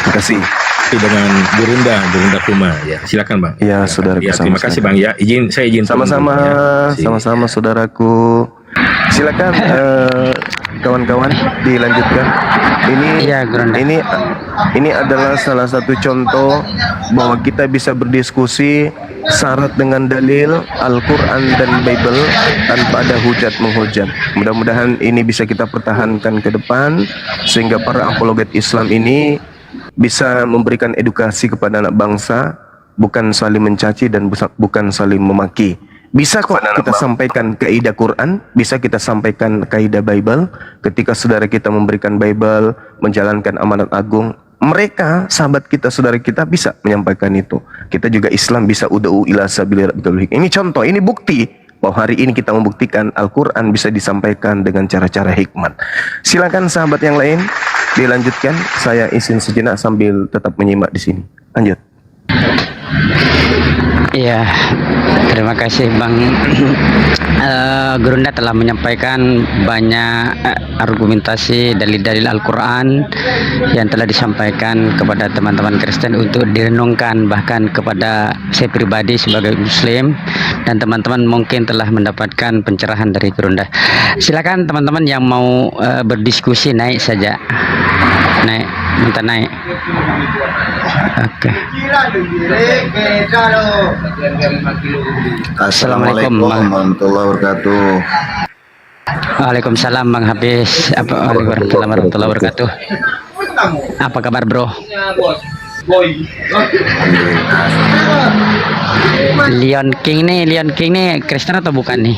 Makasih. Dengan Gurunda Kuma ya, silakan Bang. Ya saudara. Terima kasih Bang ya. Saya izin. Sama-sama saudaraku. Silakan kawan-kawan dilanjutkan. Ini adalah salah satu contoh bahwa kita bisa berdiskusi syarat dengan dalil Al-Quran dan Bible tanpa ada hujat menghujat. Mudah-mudahan ini bisa kita pertahankan ke depan sehingga para apologet Islam ini bisa memberikan edukasi kepada anak bangsa, bukan saling mencaci dan bukan saling memaki. Bisa kok kita sampaikan kaidah Quran, bisa kita sampaikan kaidah Bible. Ketika saudara kita memberikan Bible, menjalankan amanat agung, mereka, sahabat kita, saudara kita bisa menyampaikan itu. Kita juga Islam bisa ud'u ila sabili rabbikal hikmah. Ini contoh, ini bukti bahwa hari ini kita membuktikan Al-Quran bisa disampaikan dengan cara-cara hikmat. Silakan sahabat yang lain dilanjutkan. Saya izin sejenak sambil tetap menyimak di sini. Lanjut. Iya, terima kasih Bang. Gurunda telah menyampaikan banyak argumentasi dalil-dalil Al-Quran yang telah disampaikan kepada teman-teman Kristen untuk direnungkan, bahkan kepada saya pribadi sebagai Muslim, dan teman-teman mungkin telah mendapatkan pencerahan dari Gurunda. Silakan teman-teman yang mau berdiskusi naik saja, minta naik. Oke. Assalamualaikum warahmatullahi wabarakatuh. Waalaikumsalam Bang Hafiz. Waalaikumsalam warahmatullahi wabarakatuh. Apa kabar bro? Leon King nih Kristen atau bukan nih?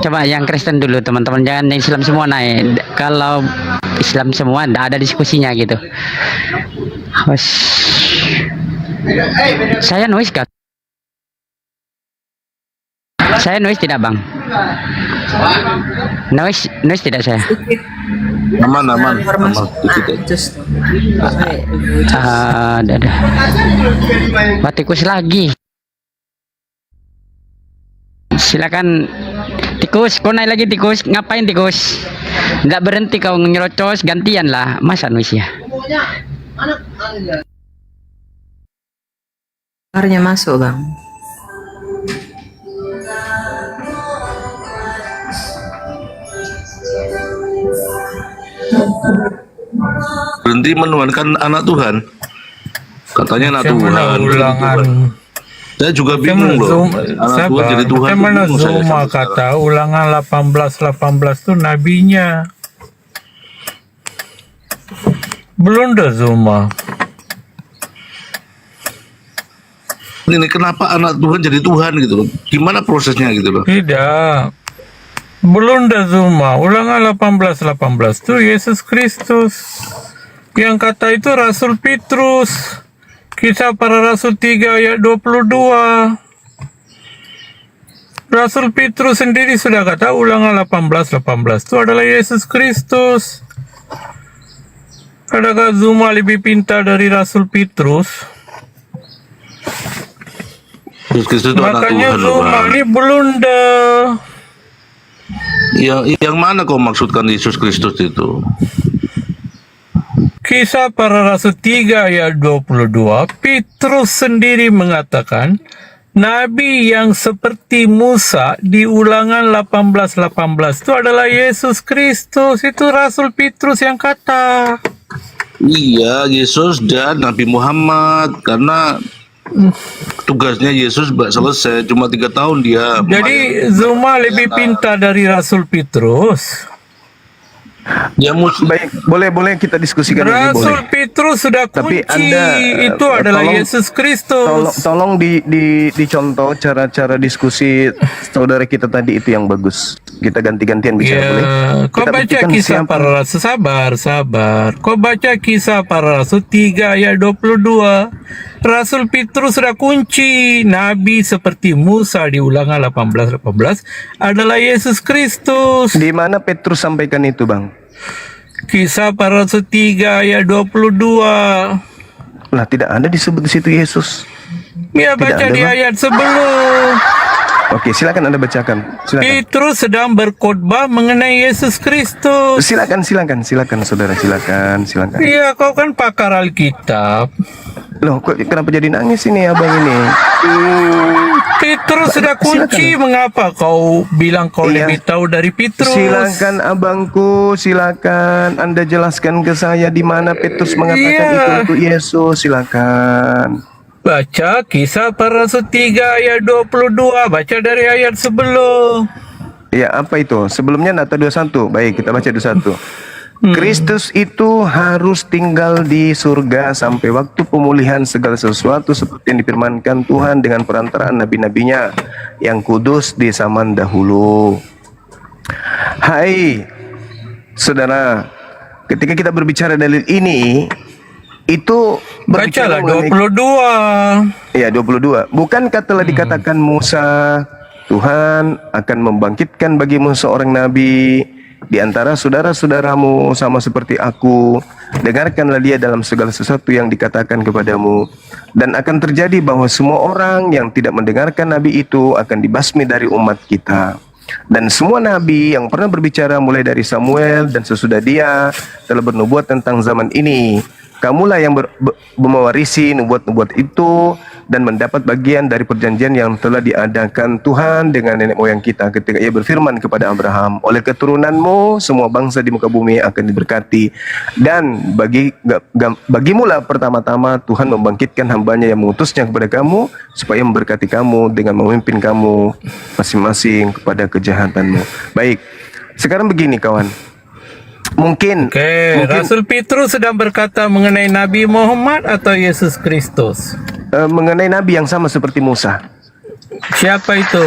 Coba yang Kristen dulu teman-teman, jangan yang Islam semua naik. Kalau Islam semua tidak ada diskusinya gitu. Saya noise kan? Saya noise tidak Bang? Noise tidak saya? Aman. Batikus lagi. Silakan tikus, kau naik lagi tikus. Ngapain tikus? Nggak berhenti kau nyerocos, gantian lah. Masa manusia? Kabarnya masuk bang. Berhenti menuhankan anak Tuhan. Katanya anak Saya Tuhan. mana ulangan? Saya juga bingung loh. Anak Tuhan jadi Tuhan. Saya itu mana bingung saya Zuma sampai kata ulangan 18 itu nabinya. Belum dah Zuma. ini kenapa anak Tuhan jadi Tuhan gitu loh? Gimana prosesnya gitu loh? Tidak. Belum dah Zuma. Ulangan 18 itu Yesus Kristus. Yang kata itu Rasul Petrus. Kisah para Rasul 3 ayat 22. Rasul Petrus sendiri sudah kata ulangan 18 itu adalah Yesus Kristus. Adakah Zuma lebih pintar dari Rasul Petrus? Yesus Kristus itu anak Makanya Tuhan loh, Zuma Bang. ini belunda. Yang mana kau maksudkan Yesus Kristus itu? Kisah para Rasul 3 ayat 22, Petrus sendiri mengatakan, Nabi yang seperti Musa di ulangan 18 itu adalah Yesus Kristus. Itu Rasul Petrus yang kata. Iya, Yesus dan Nabi Muhammad. Karena tugasnya Yesus selesai, cuma 3 tahun dia. Jadi Zuma lebih pintar dari Rasul Petrus. Ya, baik, boleh kita diskusikan ini boleh. Rasul Petrus sudah kunci. Tapi Anda itu adalah tolong- Yesus Kristus. Tolong dicontoh cara-cara diskusi saudara kita tadi itu yang bagus. Kita ganti-gantian bicara boleh? Kau Kita baca buktikan kisah siapa- para rasul, sabar. Kau baca kisah para rasul 3 ayat 22. Rasul Petrus sudah kunci. Nabi seperti Musa di ulangan 18 adalah Yesus Kristus. Di mana Petrus sampaikan itu, Bang? Kisah para rasul 3 ayat 22. Lah, tidak ada disebut di situ Yesus. Ya, Tidak baca ada, di Bang. ayat sebelum. Oke, silakan Anda bacakan. Silakan. Petrus sedang berkhotbah mengenai Yesus Kristus. Silakan saudara, silakan. Iya, kau kan pakar Alkitab. Loh, kok kenapa jadi nangis ini abang ini? Petrus sudah kunci. Mengapa kau bilang kau Iya. lebih tahu dari Petrus? Silakan abangku, silakan Anda jelaskan ke saya di mana Petrus mengatakan Iya. itu untuk Yesus. Silakan. Baca kisah para rasul 3 ayat 22. Baca dari ayat sebelum. Ya, apa itu? Sebelumnya Nata 21. Baik, kita baca 21. Kristus itu harus tinggal di surga sampai waktu pemulihan segala sesuatu seperti yang difirmankan Tuhan dengan perantaraan nabi-nabinya yang kudus di zaman dahulu. Hai saudara, ketika kita berbicara dalil ini, itu Bacalah mengenai- 22. Ya, 22. Bukankah telah dikatakan Musa, Tuhan akan membangkitkan bagimu seorang nabi di antara saudara-saudaramu sama seperti aku. Dengarkanlah dia dalam segala sesuatu yang dikatakan kepadamu. Dan akan terjadi bahwa semua orang yang tidak mendengarkan nabi itu akan dibasmi dari umat kita. Dan semua nabi yang pernah berbicara mulai dari Samuel dan sesudah dia telah bernubuat tentang zaman ini. Kamulah yang mewarisi nubuat-nubuat itu dan mendapat bagian dari perjanjian yang telah diadakan Tuhan dengan nenek moyang kita ketika ia berfirman kepada Abraham, oleh keturunanmu semua bangsa di muka bumi akan diberkati, dan bagimulah pertama-tama Tuhan membangkitkan hambanya yang mengutusnya kepada kamu supaya memberkati kamu dengan memimpin kamu masing-masing kepada kejahatanmu. Baik, sekarang begini kawan. Mungkin Rasul Petrus sedang berkata mengenai Nabi Muhammad atau Yesus Kristus? Mengenai nabi yang sama seperti Musa. Siapa itu?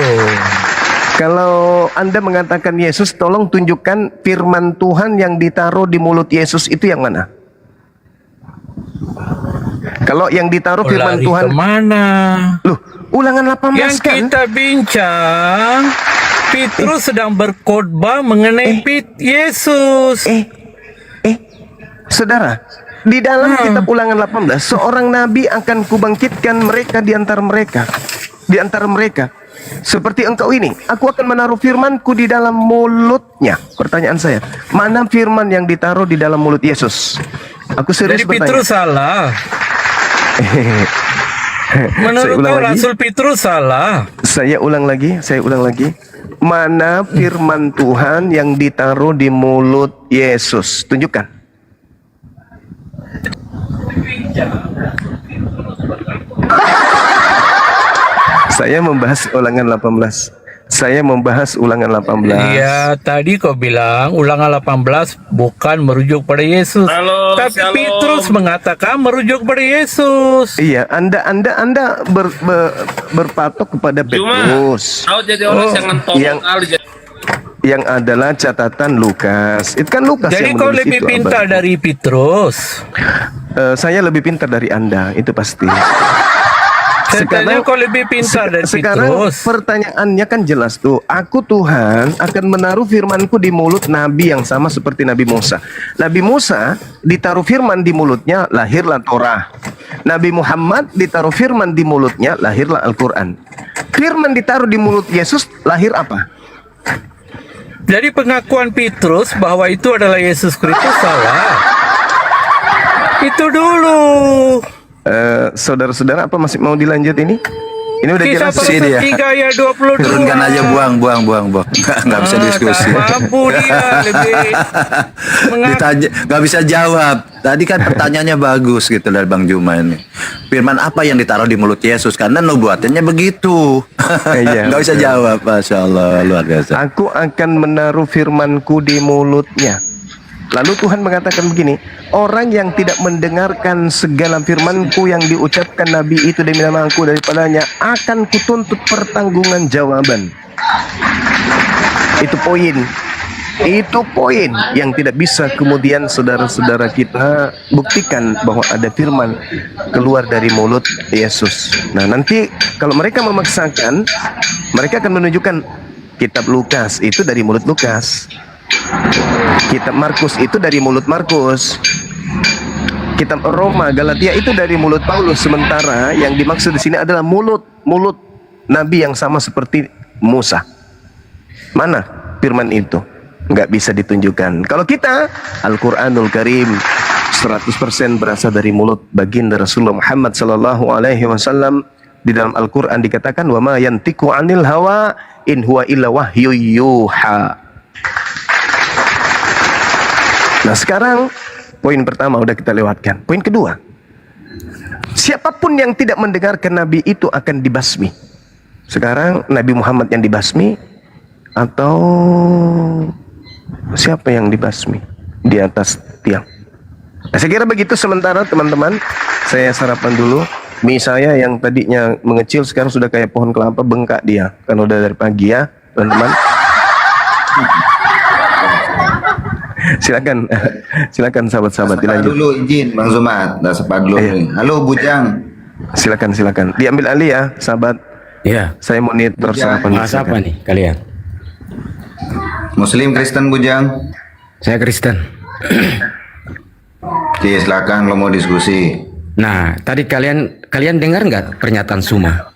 Kalau Anda mengatakan Yesus, tolong tunjukkan firman Tuhan yang ditaruh di mulut Yesus itu yang mana? Kalau yang ditaruh firman Lari Tuhan kemana? Loh, ulangan 18 yang kan? kita bincang, Petrus sedang berkhotbah mengenai Yesus. Saudara, di dalam kitab ulangan 18, seorang nabi akan kubangkitkan mereka di antara mereka. Di antara mereka. seperti engkau ini, aku akan menaruh firmanku di dalam mulutnya. Pertanyaan saya, mana firman yang ditaruh di dalam mulut Yesus? Aku serius Jadi bertanya. Petrus salah. Menurut kau Rasul Petrus salah. Saya ulang lagi. Mana firman Tuhan yang ditaruh di mulut Yesus? Tunjukkan. Saya membahas ulangan 18. Iya, tadi kau bilang ulangan 18 bukan merujuk pada Yesus. Tapi Petrus mengatakan merujuk pada Yesus. Iya, Anda berpatok kepada Petrus. Kau jadi orang yang tolong kali. Yang adalah catatan Lukas. Itu kan Lukas Jadi yang kau menulis lebih itu, pintar abang. dari Petrus. Saya lebih pintar dari Anda, itu pasti. Sekarang kau lebih pintar dari Sekarang Petrus. pertanyaannya kan jelas tuh. Aku Tuhan akan menaruh firmanku di mulut Nabi yang sama seperti Nabi Musa. Nabi Musa ditaruh firman di mulutnya, lahirlah Torah. Nabi Muhammad ditaruh firman di mulutnya, lahirlah Al-Quran. Firman ditaruh di mulut Yesus, lahir apa? Jadi pengakuan Petrus bahwa itu adalah Yesus Kristus salah. Itu dulu. Saudara-saudara, apa masih mau dilanjut ini? Ini udah Kisah jelas para sih dia. 3 ayat 22. Turunkan aja, buang. Nggak bisa diskusi. Mampu dia lebih Ditanya, nggak bisa jawab. Tadi kan pertanyaannya bagus gitu dari Bang Juma ini. Firman apa yang ditaruh di mulut Yesus? Karena nubuatannya begitu. Iya, Nggak bisa betul. jawab. Masya Allah, luar biasa. Aku akan menaruh firmanku di mulutnya. Lalu Tuhan mengatakan begini, orang yang tidak mendengarkan segala firmanku yang diucapkan Nabi itu demi nama aku daripadanya, akan kutuntut pertanggungan jawaban. Itu poin yang tidak bisa kemudian saudara-saudara kita buktikan bahwa ada firman keluar dari mulut Yesus. Nah, nanti kalau mereka memaksakan, mereka akan menunjukkan kitab Lukas itu dari mulut Lukas, kitab Markus itu dari mulut Markus, kitab Roma, Galatia itu dari mulut Paulus. Sementara yang dimaksud di sini adalah mulut Nabi yang sama seperti Musa. Mana firman itu? Nggak bisa ditunjukkan. Kalau kita, Al-Quranul Karim 100% berasal dari mulut baginda Rasulullah Muhammad sallallahu alaihi wasallam. Di dalam Al-Quran dikatakan, wa ma yantiqu 'anil hawa in huwa illa wahyu yuha. Nah, sekarang poin pertama udah kita lewatkan. Poin kedua, siapapun yang tidak mendengarkan Nabi itu akan dibasmi. Sekarang Nabi Muhammad yang dibasmi atau siapa yang dibasmi di atas tiang? Nah, saya kira begitu sementara teman-teman. Saya sarapan dulu. Mie saya yang tadinya mengecil sekarang sudah kayak pohon kelapa, bengkak dia. Kan udah dari pagi ya, teman-teman. Silakan sahabat-sahabat dilanjut. Dulu izin Bang Zumat, dah sepat dulu nih. Halo Bujang. Silakan. Diambil alih ya, sahabat. Iya. Saya monitor sarapan. Siapa nih kalian? Muslim Kristen Bujang. Saya Kristen. Oke, silakan lo mau diskusi. Nah, tadi kalian dengar nggak pernyataan Suma?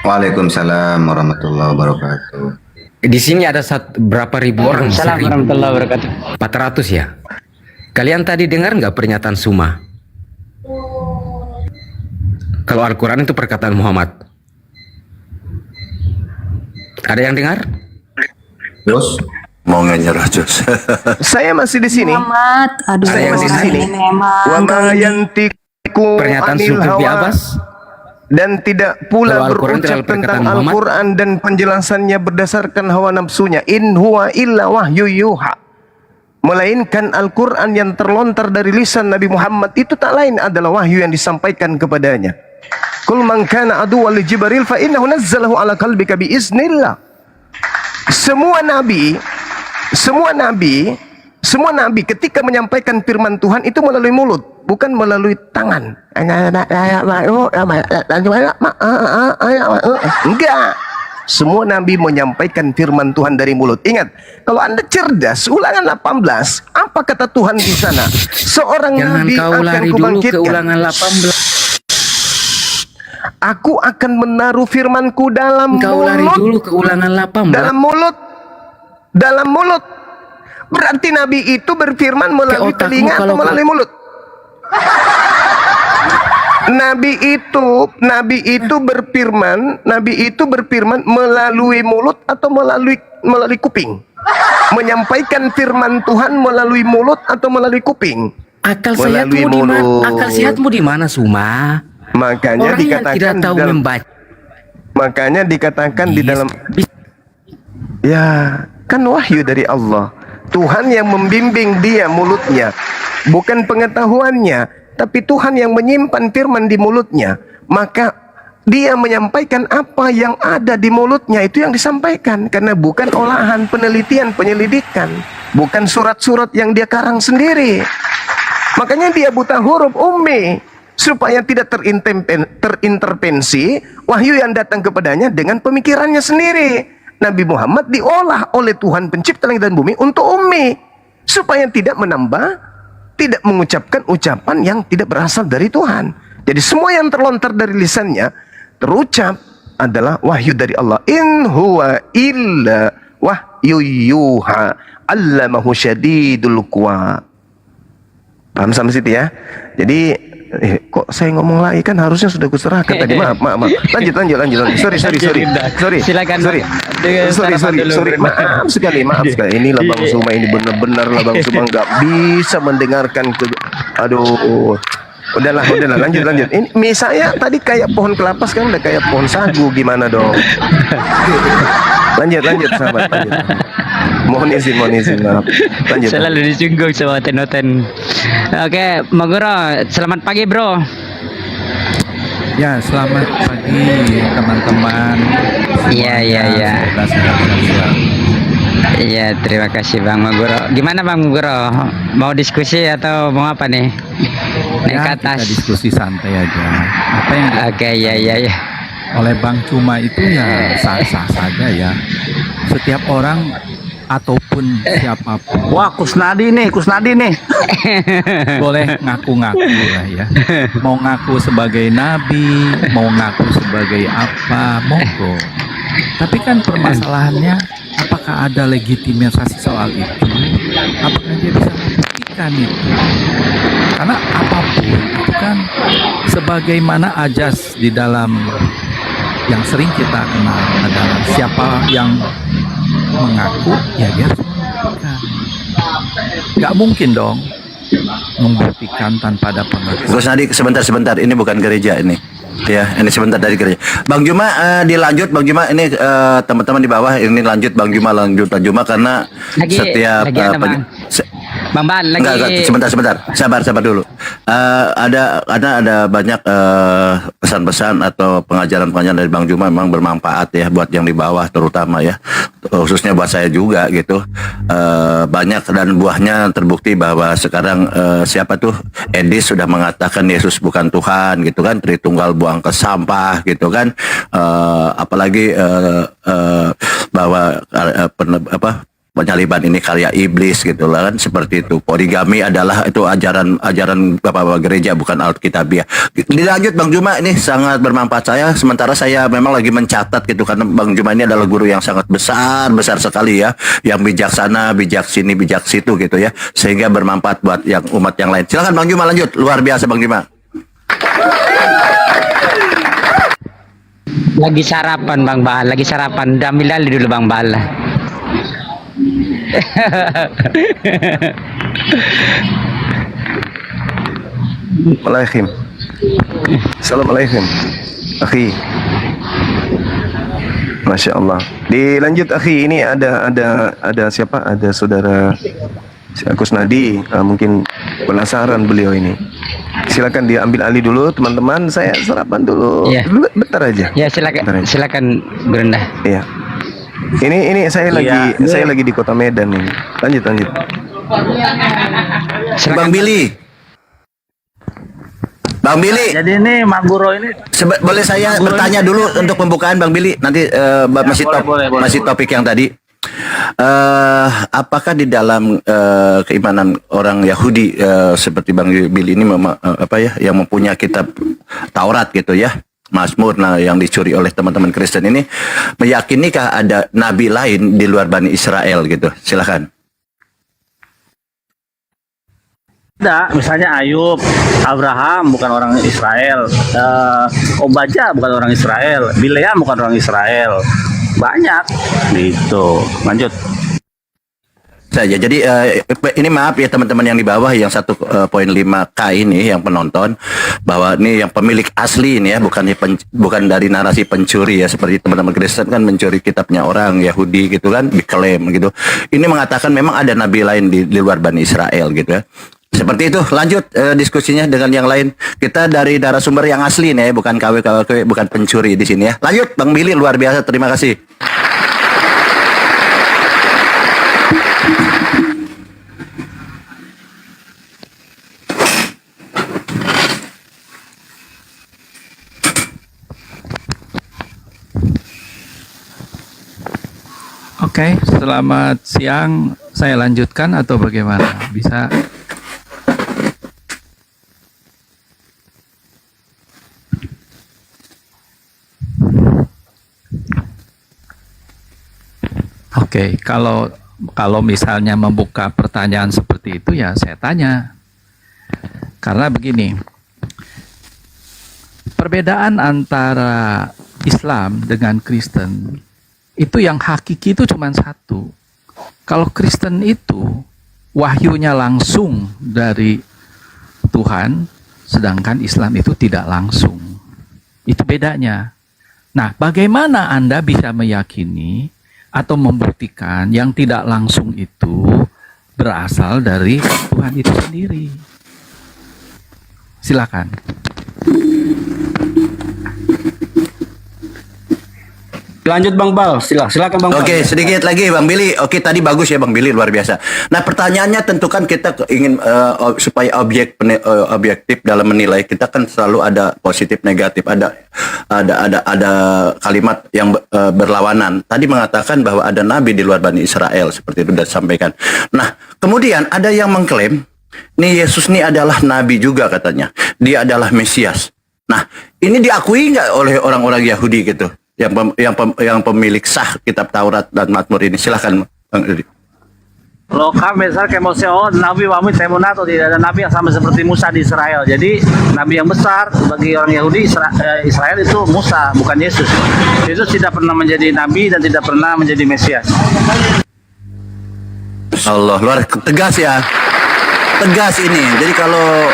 Waalaikumsalam warahmatullahi wabarakatuh. Di sini ada berapa ribu orang? Waalaikumsalam warahmatullahi wabarakatuh. 400 ya. Kalian tadi dengar nggak pernyataan Suma? Kalau Al-Quran itu perkataan Muhammad. Ada yang dengar? Terus mau nyerah Jos. Saya masih di sini. Muhammad, aduh, Saya masih di sini. memang Wa ma kau ini. yantiqu Pernyataan anil Zulkifli hawa. Abbas. Dan tidak pula Kalau Al-Quran berucap adalah perkataan tentang Muhammad. Al-Quran dan penjelasannya berdasarkan hawa nafsunya. In huwa illa wahyu yuha. Melainkan Al-Quran yang terlontar dari lisan Nabi Muhammad itu tak lain adalah wahyu yang disampaikan kepadanya. Qul man kana aduwwan li Jibril fa innahu nazzalahu ala qalbika bi iznillah. Semua nabi ketika menyampaikan firman Tuhan itu melalui mulut, bukan melalui tangan. Enggak. Semua nabi menyampaikan firman Tuhan dari mulut. Ingat, kalau Anda cerdas, Ulangan 18, apa kata Tuhan di sana? Seorang Jangan nabi kau akan lari dulu ke kubangkitkan. Ulangan 18. Aku akan menaruh firmanku dalam Kau lari mulut. dulu ke ulangan 18. Dalam mulut. Dalam mulut. Berarti Nabi itu berfirman melalui otakmu telinga atau kalau melalui mulut? Nabi itu berfirman melalui mulut atau melalui kuping? Menyampaikan firman Tuhan melalui mulut atau melalui kuping? Akal Melalui sehatmu di mana? mulut. Akal sehatmu di mana, Suma? Makanya Orang yang dikatakan tidak tahu dalam- membaca. Makanya dikatakan di dalam, ya kan wahyu dari Allah. Tuhan yang membimbing dia mulutnya, bukan pengetahuannya, tapi Tuhan yang menyimpan firman di mulutnya. Maka dia menyampaikan apa yang ada di mulutnya, itu yang disampaikan, karena bukan olahan penelitian, penyelidikan, bukan surat-surat yang dia karang sendiri. Makanya dia buta huruf ummi, supaya tidak terintervensi wahyu yang datang kepadanya dengan pemikirannya sendiri. Nabi Muhammad diolah oleh Tuhan pencipta langit dan bumi untuk ummi, supaya tidak menambah, tidak mengucapkan ucapan yang tidak berasal dari Tuhan. Jadi semua yang terlontar dari lisannya terucap adalah wahyu dari Allah. In huwa illa wahyu yuha allamahu syadidul quwa. Paham sampai situ ya? Jadi kok saya ngomong lagi, kan harusnya sudah kuserahkan tadi. Maaf. Lanjut. Sorry. Silakan. Sorry. Maaf sekali. Inilah Bang Suma, ini benar-benar lah Bang Suma nggak bisa mendengarkan aduh. Udahlah, lanjut. Ini misalnya tadi kayak pohon kelapa, sekarang udah kayak pohon sagu, gimana dong? Lanjut sahabat, lanjut. Mohon izin, maaf. Lanjut. Selalu disinggung sama Tenoten. Oke, Maguro, selamat pagi bro. Ya, selamat pagi teman-teman. Iya. Iya, terima kasih Bang Maguro. Gimana Bang Maguro? Mau diskusi atau mau apa nih? Naik ke atas. Kita diskusi santai aja. Apa yang iya. oleh Bang Cuma itu ya sah-sah saja ya. Setiap orang ataupun siapapun. Wah, Kusnadi nih. Boleh ngaku-ngaku lah ya. Mau ngaku sebagai nabi, mau ngaku sebagai apa, monggo. Tapi kan permasalahannya, apakah ada legitimasi soal itu? Apakah dia bisa membuktikan itu? Karena apapun itu kan sebagaimana ajas di dalam yang sering kita kenal adalah siapa yang mengaku, ya dia harus membuktikan. Nggak mungkin dong membuktikan tanpa ada pengakuan. Gus Nadi, sebentar. Ini bukan gereja ini. Ya, ini sebentar dari gereja. Bang Juma, dilanjut Bang Juma. Ini teman-teman di bawah ini lanjut Bang Juma karena setiap Bang Ban lagi. Enggak, sebentar. Sabar dulu. Ada banyak pesan-pesan atau pengajaran dari Bang Juma memang bermanfaat ya buat yang di bawah terutama ya. Khususnya buat saya juga gitu. Banyak dan buahnya terbukti bahwa sekarang siapa tuh Edis sudah mengatakan Yesus bukan Tuhan gitu kan, Tritunggal buang ke sampah gitu kan. Apalagi bahwa penyaliban ini karya iblis gitu lah kan, seperti itu. Poligami adalah itu ajaran Bapak gereja, bukan Alkitabiah. Dilanjut Bang Juma, ini sangat bermanfaat sementara saya memang lagi mencatat gitu, karena Bang Juma ini adalah guru yang sangat besar sekali ya, yang bijaksana, bijak sini, bijak situ gitu ya, sehingga bermanfaat buat yang umat yang lain. Silakan Bang Juma lanjut, luar biasa Bang Juma. Lagi sarapan Bang Bal, ambil alih dulu Bang Bal. Assalamualaikum akhi. Masya Allah. Dilanjut akhi, ini ada siapa? Ada saudara Kusnadi, mungkin penasaran beliau ini. Silakan diambil alih dulu teman-teman, saya sarapan dulu. Ya. Bentar aja. Ya silakan berendah. Iya. Ini saya lagi di Kota Medan nih. Lanjut. Bang Billy. Jadi ini Maguro ini Boleh saya bertanya dulu untuk pembukaan Bang Billy, nanti masih topik yang tadi. Apakah di dalam keimanan orang Yahudi seperti Bang Billy ini yang mempunyai kitab Taurat gitu ya, Mazmur yang dicuri oleh teman-teman Kristen ini, meyakinikah ada nabi lain di luar Bani Israel gitu? Silakan. Ada, misalnya Ayub, Abraham bukan orang Israel, Obadya bukan orang Israel, Bileam bukan orang Israel, banyak gitu. Lanjut. Saja. Jadi ini maaf ya teman-teman yang di bawah yang 1.5K ini yang penonton, bahwa ini yang pemilik asli ini ya, bukan dari narasi pencuri ya, seperti teman-teman Kristen kan mencuri kitabnya orang Yahudi gitu kan, diklaim gitu. Ini mengatakan memang ada nabi lain di luar Bani Israel gitu ya. Seperti itu. Lanjut diskusinya dengan yang lain. Kita dari narasumber yang asli nih ya, bukan KW, bukan pencuri di sini ya. Lanjut Bang Billy, luar biasa, terima kasih. Oke, selamat siang. Saya lanjutkan atau bagaimana? Bisa? Oke, kalau misalnya membuka pertanyaan seperti itu ya saya tanya. Karena begini, perbedaan antara Islam dengan Kristen itu yang hakiki itu cuma satu. Kalau Kristen itu wahyunya langsung dari Tuhan, sedangkan Islam itu tidak langsung. Itu bedanya. Nah, bagaimana Anda bisa meyakini atau membuktikan yang tidak langsung itu berasal dari Tuhan itu sendiri? Silakan. Lanjut Bang Bal, silakan Bang Bal. Oke, sedikit lagi Bang Billy. Oke, tadi bagus ya Bang Billy, luar biasa. Nah, pertanyaannya tentu kan kita ingin supaya objektif dalam menilai, kita kan selalu ada positif negatif, ada kalimat yang berlawanan. Tadi mengatakan bahwa ada nabi di luar Bani Israel, seperti itu sudah disampaikan. Nah, kemudian ada yang mengklaim nih Yesus ini adalah nabi juga katanya. Dia adalah Mesias. Nah, ini diakui nggak oleh orang-orang Yahudi gitu? Yang pemilik sah kitab Taurat dan Mazmur ini. Silahkan Bang Edi. Lo kami besar kayak Nabi Muhammad Temunato, tidak ada nabi yang sama seperti Musa di Israel. Jadi nabi yang besar bagi orang Yahudi Israel itu Musa, bukan Yesus. Yesus tidak pernah menjadi nabi dan tidak pernah menjadi Mesias. Allah, luar tegas ya. Tegas ini. Jadi kalau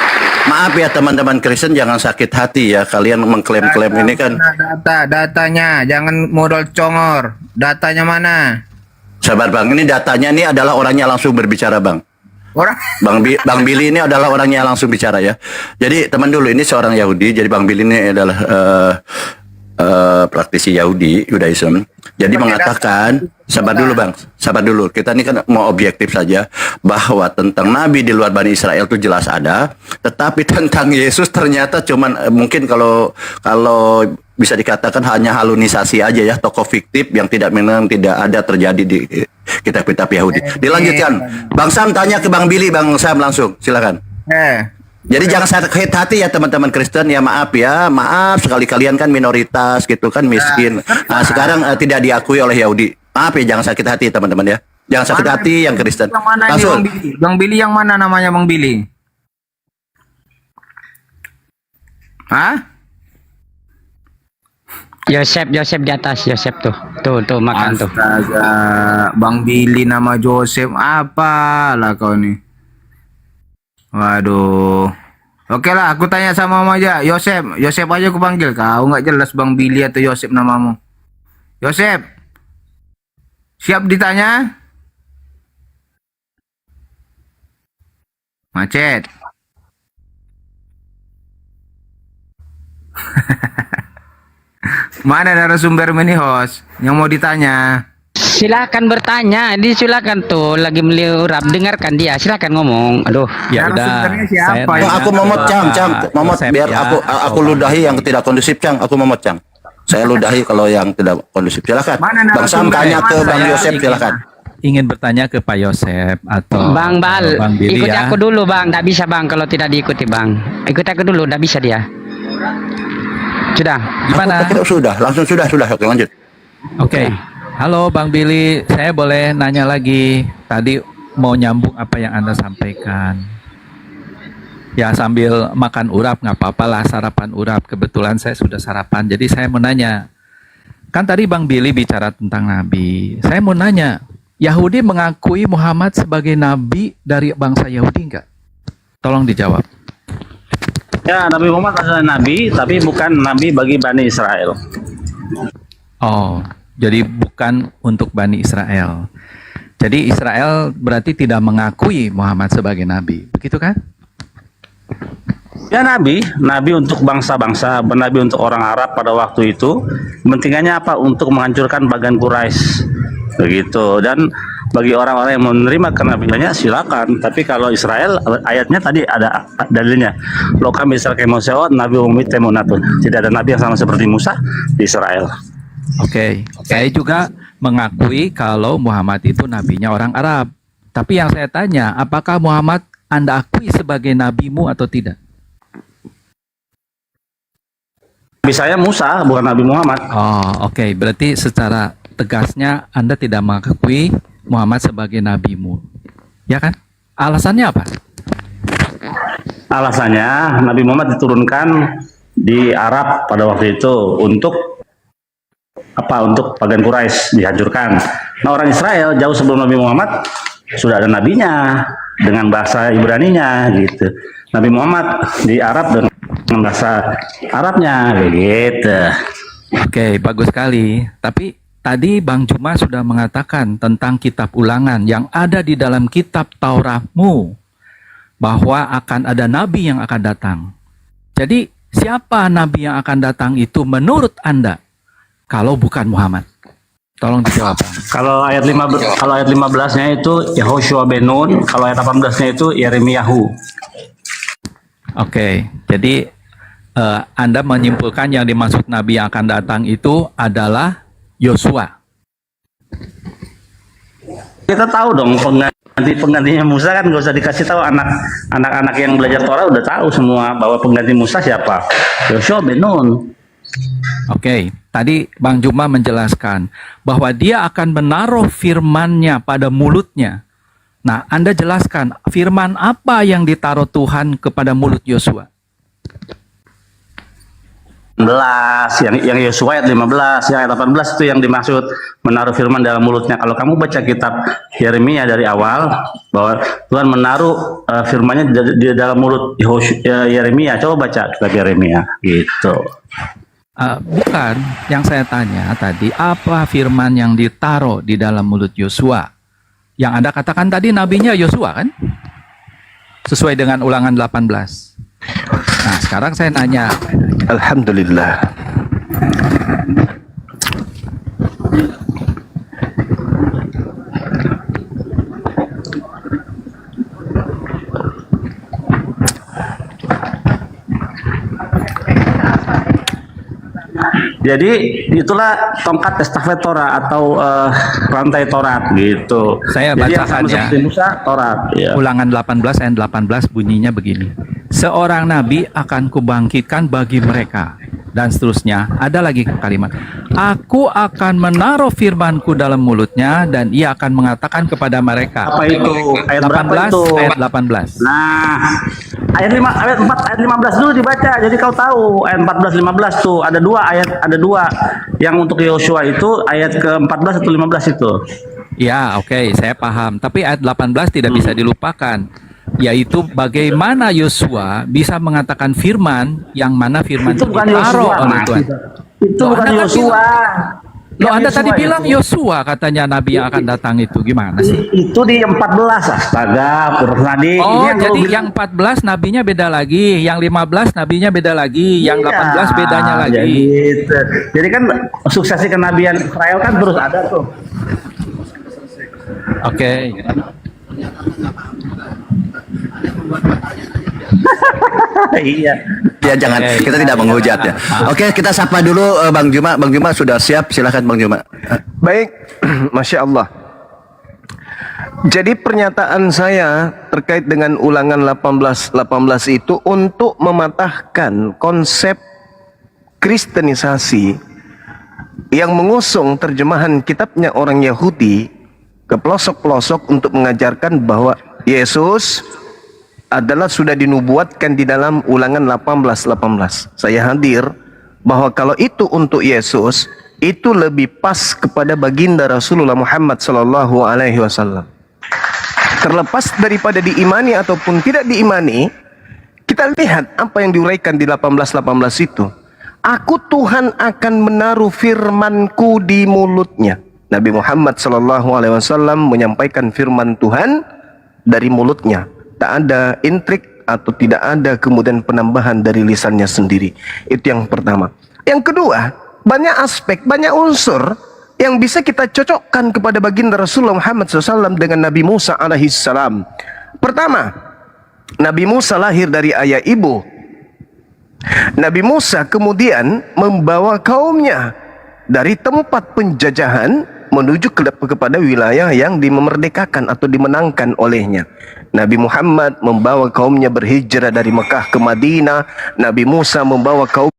maaf ya teman-teman Kristen, jangan sakit hati ya. Kalian mengklaim-klaim ini kan. Datanya, jangan modal congor. Datanya mana? Sabar Bang, ini datanya ini adalah orangnya langsung berbicara Bang. Bang Billy ini adalah orangnya langsung bicara ya. Jadi teman dulu, ini seorang Yahudi. Jadi Bang Billy ini adalah praktisi Yahudi, Judaism. Jadi mengatakan, sabar dulu Bang, sabar dulu. Kita ini kan mau objektif saja, bahwa tentang Nabi di luar Bani Israel itu jelas ada, tetapi tentang Yesus ternyata cuman mungkin kalau bisa dikatakan hanya halunisasi aja ya, tokoh fiktif yang memang tidak ada terjadi di kitab-kitab Yahudi. Dilanjutkan, Bang Sam tanya ke Bang Billy, Bang Sam langsung, silakan. Jadi jangan sakit hati ya teman-teman Kristen ya, maaf sekali kalian kan minoritas gitu kan, miskin. Nah, sekarang tidak diakui oleh Yahudi. Maaf ya, jangan sakit hati teman-teman ya. Jangan sakit hati yang Kristen. Yang mana langsung. Ini Bang Billy yang mana namanya Bang Billy? Hah? Yosef di atas, Yosef tuh makan tuh. Astaga, Bang Billy nama Joseph, apalah kau nih. Waduh. Oke lah, aku tanya sama Mama aja. Yosef aja aku panggil. Kau nggak jelas Bang Billy atau Yosef namamu. Yosef, siap ditanya? Macet. Mana narasumber ini host yang mau ditanya? Silakan bertanya, silakan tuh lagi meliuran, dengarkan dia, silakan ngomong. Aduh, ya udah. Siapa? Aku momot Cang, momot biar aku ludahi yang tidak kondusif Cang, aku momot Cang. Saya ludahi kalau yang tidak kondusif. Silakan. Bang Sam tanya ke Bang Yosef, silakan. Ingin bertanya ke Pak Yosef atau Bang Bal, Bang Billy ikut ya. aku dulu Bang, tak bisa Bang kalau tidak diikuti Bang. Ikut aku dulu, tak bisa dia. Sudah. Gimana? Sudah, langsung sudah. Oke, lanjut. Oke. Halo Bang Billy, saya boleh nanya lagi. Tadi mau nyambung apa yang Anda sampaikan. Ya sambil makan urap nggak apa-apa lah, sarapan urap. Kebetulan saya sudah sarapan, jadi saya mau nanya. Kan tadi Bang Billy bicara tentang Nabi. Saya mau nanya, Yahudi mengakui Muhammad sebagai Nabi dari bangsa Yahudi nggak? Tolong dijawab. Ya, Nabi Muhammad adalah Nabi, tapi bukan Nabi bagi Bani Israel. Oh, jadi bukan untuk Bani Israel. Jadi Israel berarti tidak mengakui Muhammad sebagai Nabi. Begitu kan? Ya Nabi untuk bangsa-bangsa, Nabi untuk orang Arab pada waktu itu. Kepentingannya apa? Untuk menghancurkan bagan Quraisy. Begitu. Dan bagi orang-orang yang menerima kenabiannya silakan. Tapi kalau Israel, ayatnya tadi ada dalilnya. Lokam Israel kemoseo Nabi umit temunatun. Tidak ada Nabi yang sama seperti Musa di Israel. Oke. Saya juga mengakui kalau Muhammad itu nabinya orang Arab. Tapi yang saya tanya, apakah Muhammad Anda akui sebagai nabimu atau tidak? Nabi saya Musa, bukan Nabi Muhammad. Oh, oke. Berarti secara tegasnya Anda tidak mengakui Muhammad sebagai nabimu. Ya kan? Alasannya apa? Alasannya Nabi Muhammad diturunkan di Arab pada waktu itu untuk apa? Untuk pagan Quraisy dihancurkan. Nah, orang Israel jauh sebelum Nabi Muhammad sudah ada nabinya dengan bahasa Ibraninya gitu. Nabi Muhammad di Arab dengan bahasa Arabnya begitu. Oke, bagus sekali. Tapi tadi Bang Juma sudah mengatakan tentang kitab ulangan yang ada di dalam kitab Tauratmu, bahwa akan ada nabi yang akan datang. Jadi siapa nabi yang akan datang itu menurut Anda kalau bukan Muhammad? Tolong dijawab. Kalau ayat 15-nya itu Yehoshua bin Nun, kalau ayat 18-nya itu Yeremiyahu. Oke, jadi Anda menyimpulkan yang dimaksud nabi yang akan datang itu adalah Yosua. Kita tahu dong penggantinya Musa kan, nggak usah dikasih tahu. Anak-anak yang belajar Torah udah tahu semua bahwa pengganti Musa siapa. Yehoshua bin Nun. Oke, tadi Bang Juma menjelaskan bahwa dia akan menaruh firman-Nya pada mulutnya. Nah, Anda jelaskan firman apa yang ditaruh Tuhan kepada mulut Yosua? 15, yang Yosua ayat 15, yang ayat 18 itu yang dimaksud menaruh firman dalam mulutnya. Kalau kamu baca kitab Yeremia dari awal, bahwa Tuhan menaruh firman-Nya di dalam mulut Yeremia. Coba baca kitab Yeremia gitu. Bukan, yang saya tanya tadi, apa firman yang ditaruh di dalam mulut Yosua? Yang Anda katakan tadi nabinya Yosua kan? Sesuai dengan ulangan 18. Nah, sekarang saya nanya. Alhamdulillah. Jadi itulah tongkat estafet Torah atau rantai Torat gitu. Saya Jadi yang bacakan sama ya. seperti Musa, Torat. Ya. Ulangan 18 ayat 18 bunyinya begini. Seorang nabi akan kubangkitkan bagi mereka. Dan seterusnya. Ada lagi kalimat. Aku akan menaruh firmanku dalam mulutnya dan ia akan mengatakan kepada mereka. Apa itu? Ayat 18 berapa itu? ayat 18. Nah, ayat 4 ayat 15 dulu dibaca. Jadi kau tahu ayat 14 15 tuh ada dua yang untuk Yosua itu ayat ke-14 atau 15 itu. Ya, oke, saya paham. Tapi ayat 18 tidak bisa dilupakan. Yaitu bagaimana Yosua bisa mengatakan firman yang mana firman Itu bukan ditaruh Yosua, oleh Tuhan. Itu bukan Yosua. Loh, Anda tadi bilang Yosua katanya nabi yang akan datang itu. Gimana sih? Itu di 14. Astaga, Purnadi. Oh, jadi yang 14 nabinya beda lagi, yang 15 nabinya beda lagi, yang 18 bedanya lagi. Jadi kan suksesi kenabian Israel kan terus ada tuh. Oke. Iya. Ya jangan, kita tidak menghujat ya. Oke, kita sapa dulu Bang Juma. Bang Juma sudah siap, silakan Bang Juma. Baik, Masya Allah. Jadi pernyataan saya terkait dengan ulangan 18 itu untuk mematahkan konsep kristenisasi yang mengusung terjemahan kitabnya orang Yahudi ke pelosok-pelosok untuk mengajarkan bahwa Yesus adalah sudah dinubuatkan di dalam Ulangan 18:18. Saya hadir bahwa kalau itu untuk Yesus, itu lebih pas kepada baginda Rasulullah Muhammad sallallahu alaihi wasallam. Terlepas daripada diimani ataupun tidak diimani, kita lihat apa yang diuraikan di 18:18 itu. Aku Tuhan akan menaruh firmanku di mulutnya. Nabi Muhammad sallallahu alaihi wasallam menyampaikan firman Tuhan dari mulutnya. Tak ada intrik atau tidak ada kemudian penambahan dari lisannya sendiri. Itu yang pertama. Yang kedua, banyak aspek, banyak unsur yang bisa kita cocokkan kepada baginda Rasulullah Muhammad SAW dengan Nabi Musa alaihissalam. Pertama, Nabi Musa lahir dari ayah ibu. Nabi Musa kemudian membawa kaumnya dari tempat penjajahan menuju kepada wilayah yang dimerdekakan atau dimenangkan olehnya. Nabi Muhammad membawa kaumnya berhijrah dari Mekah ke Madinah. Nabi Musa membawa kaum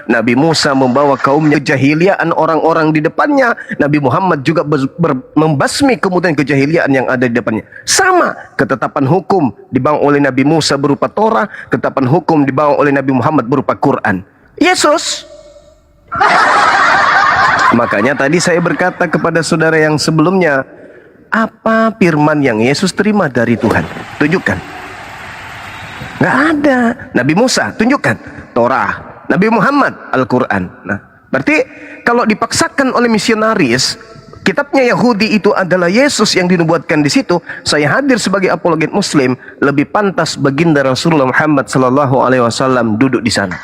Nabi Musa membawa kaumnya kejahiliaan orang-orang di depannya. Nabi Muhammad juga membasmi kemudian kejahiliaan yang ada di depannya. Sama, ketetapan hukum dibawa oleh Nabi Musa berupa Torah, ketetapan hukum dibawa oleh Nabi Muhammad berupa Quran. Yesus. Makanya tadi saya berkata kepada saudara yang sebelumnya, apa firman yang Yesus terima dari Tuhan? Tunjukkan. Nggak ada. Nabi Musa, tunjukkan. Torah. Nabi Muhammad, Al-Quran. Nah, berarti kalau dipaksakan oleh misionaris, kitabnya Yahudi itu adalah Yesus yang dinubuatkan di situ. Saya hadir sebagai apologet Muslim, lebih pantas baginda Rasulullah Muhammad sallallahu alaihi wasallam duduk di sana.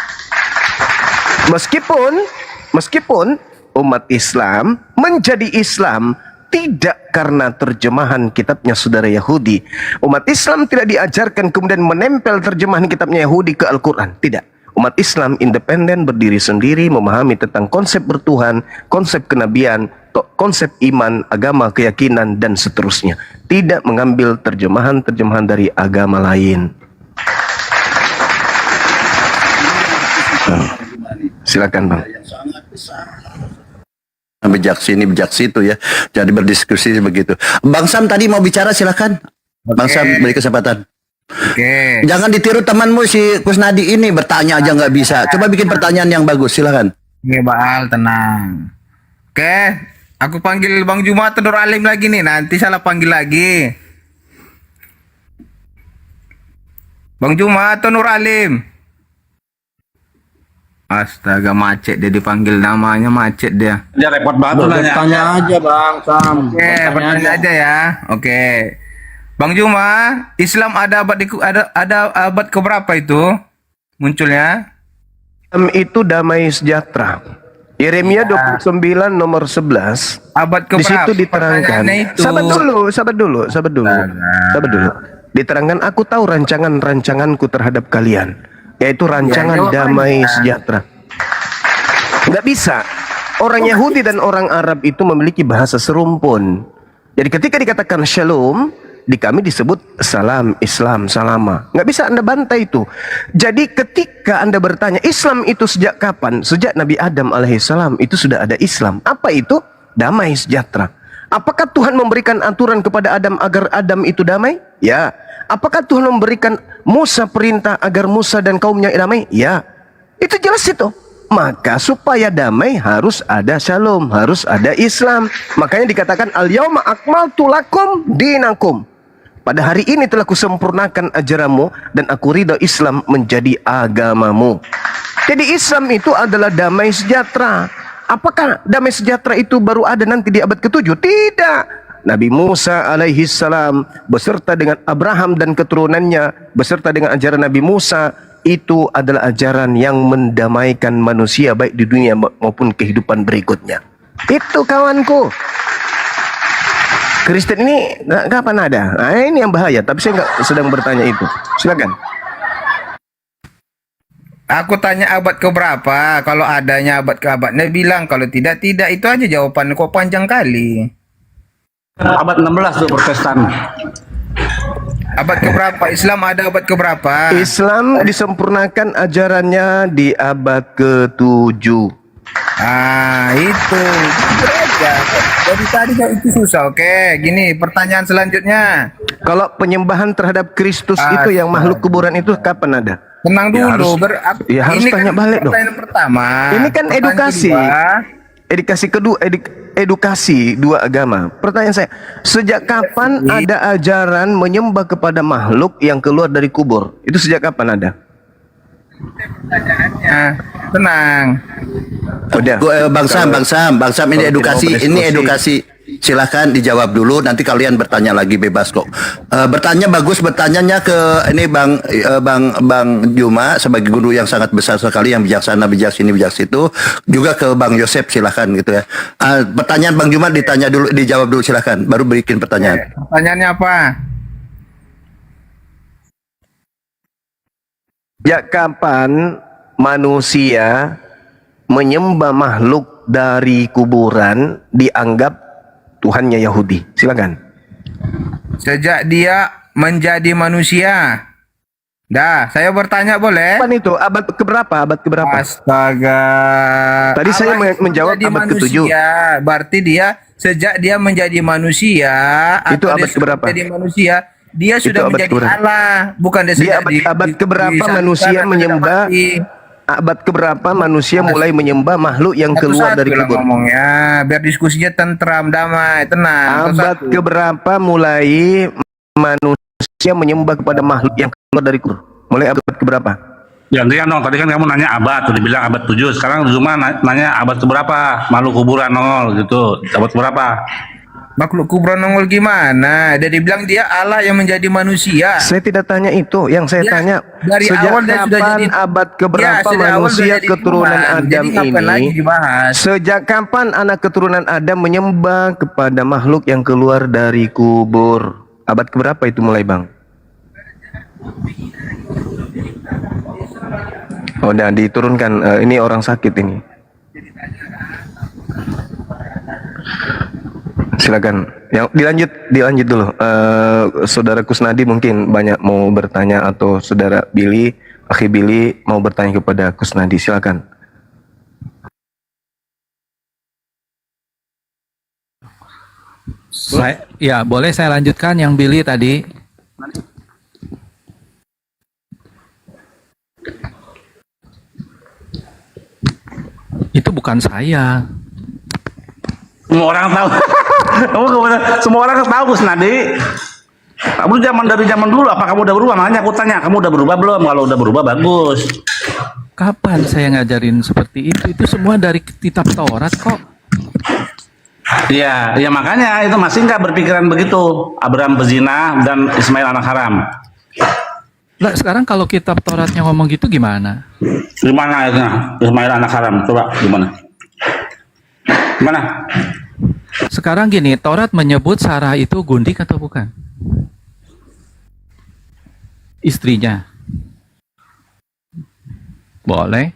Meskipun umat Islam menjadi Islam tidak karena terjemahan kitabnya saudara Yahudi. Umat Islam tidak diajarkan kemudian menempel terjemahan kitabnya Yahudi ke Al-Quran. Tidak. Umat Islam independen, berdiri sendiri, memahami tentang konsep bertuhan, konsep kenabian, konsep iman, agama, keyakinan, dan seterusnya. Tidak mengambil terjemahan-terjemahan dari agama lain. Silakan Bang. Bijak sini, bijak situ ya. Jadi berdiskusi begitu. Bang Sam tadi mau bicara, silakan. Bang Sam, beri kesempatan. Oke. Jangan ditiru temanmu si Kusnadi ini, bertanya aja nggak bisa. Coba bikin pertanyaan yang bagus, silakan. Oke, Baal, tenang. Oke, aku panggil Bang Jumat Nur Alim lagi nih, nanti salah panggil lagi. Bang Jumat Nur Alim. Astaga, macet dia dipanggil namanya, macet dia. Dia repot banget nanya. Tanya aja Bang Sam. Oke, bertanya aja ya. Oke. Bang Juma, Islam ada abad keberapa itu munculnya? Islam itu damai sejahtera. Yeremia 29 nomor 11. Abad keberapa? Di situ diterangkan. Sabar dulu. Diterangkan, aku tahu rancangan-rancanganku terhadap kalian, yaitu rancangan damai sejahtera. Nggak bisa. Orang Yahudi dan orang Arab itu memiliki bahasa serumpun. Jadi ketika dikatakan shalom, di kami disebut salam, Islam, salama. Nggak bisa Anda bantai itu. Jadi ketika Anda bertanya, Islam itu sejak kapan? Sejak Nabi Adam alaihissalam itu sudah ada Islam. Apa itu? Damai sejahtera. Apakah Tuhan memberikan aturan kepada Adam agar Adam itu damai? Ya. Apakah Tuhan memberikan Musa perintah agar Musa dan kaumnya damai? Ya. Itu jelas itu. Maka supaya damai harus ada shalom, harus ada Islam. Makanya dikatakan al-yauma akmaltu lakum dinakum. Pada hari ini telah kusempurnakan ajaranmu dan aku ridha Islam menjadi agamamu. Jadi Islam itu adalah damai sejahtera. Apakah damai sejahtera itu baru ada nanti di abad ke-7? Tidak. Nabi Musa alaihissalam beserta dengan Abraham dan keturunannya, beserta dengan ajaran Nabi Musa, itu adalah ajaran yang mendamaikan manusia baik di dunia maupun kehidupan berikutnya. Itu kawanku. Kristen ini kapan ada? Nah, ini yang bahaya. Tapi saya nggak sedang bertanya itu. Silakan. Aku tanya abad keberapa? Kalau adanya abad ke abad, dia bilang kalau tidak. Itu aja jawaban. Kok panjang kali? abad 16 tuh Protestan. Abad keberapa? Islam ada abad keberapa? Islam disempurnakan ajarannya di abad ke-7. Ah, itu. Aja. Dari tadi kan itu susah. Oke, gini pertanyaan selanjutnya. Kalau penyembahan terhadap Kristus itu yang makhluk kuburan itu kapan ada? Tenang Ya, dulu. harus ini tanya kan balik dong. pertanyaan pertama. Ini kan Pertanyaan edukasi. kedua, Edukasi dua agama. Pertanyaan saya, sejak kapan ada ajaran menyembah kepada makhluk yang keluar dari kubur? Itu sejak kapan ada? tenang. Udah. Bang Sam, ini edukasi. Silahkan dijawab dulu, nanti kalian bertanya lagi bebas kok. Bertanya bagus, bertanyanya ke ini Bang Juma sebagai guru yang sangat besar sekali, yang bijaksana, bijak sini bijak situ. Juga ke Bang Yosep silahkan gitu ya. Pertanyaan Bang Juma dijawab dulu silahkan, baru bikin pertanyaan. Pertanyaannya apa? Ya, kapan manusia menyembah makhluk dari kuburan dianggap Tuhannya Yahudi? Silakan. Sejak dia menjadi manusia. Dah, saya bertanya boleh? Kapan itu? Abad keberapa? Abad keberapa? Astaga. Tadi saya menjawab abad ke-7. Berarti dia sejak dia menjadi manusia Itu atau abad dia keberapa? menjadi manusia, dia Itu sudah abad menjadi keberapa? Allah, bukan dia sejak abad keberapa manusia menyembah? Abad keberapa manusia mulai menyembah makhluk yang keluar dari kubur? Ngomongnya biar diskusinya tentram, damai, tenang. Abad keberapa mulai manusia menyembah kepada makhluk yang keluar dari kubur? Mulai abad keberapa? Gantian dong, tadi kan kamu nanya abad, udah bilang abad 7. Sekarang cuma nanya abad keberapa? Makhluk kuburan nongol gitu. Abad keberapa? Makhluk kuburan nongol gimana? Dia dibilang dia Allah yang menjadi manusia. Saya tidak tanya itu. Yang saya tanya, dari sejak awal dia sudah kapan jadi abad keberapa sejak awal manusia sudah jadi keturunan Tuhan. Adam Jadi ngapain lagi ini? dibahas? Sejak kapan anak keturunan Adam menyembah kepada makhluk yang keluar dari kubur? Abad keberapa itu mulai, Bang? Oh, udah diturunkan. Ini orang sakit ini. Silakan. Yang dilanjut dulu. Saudara Kusnadi mungkin banyak mau bertanya, atau saudara Billy, Akhi Billy mau bertanya kepada Kusnadi. Silakan. Boleh saya lanjutkan yang Billy tadi. Itu bukan saya. Semua orang tahu. Semua orang tahu Kusnadi. Kamu dari zaman dulu, apa kamu udah berubah? Makanya aku tanya, kamu udah berubah belum? Kalau udah berubah bagus. Kapan saya ngajarin seperti itu? Itu semua dari kitab Taurat kok. Iya, ya makanya itu masih nggak berpikiran begitu. Abraham pezina dan Ismail anak haram. Lah sekarang kalau kitab Tauratnya ngomong gitu gimana? Gimana ayatnya? Ismail anak haram. Coba gimana? Gimana? Sekarang gini, Taurat menyebut Sarah itu gundik atau bukan? Istrinya. Boleh.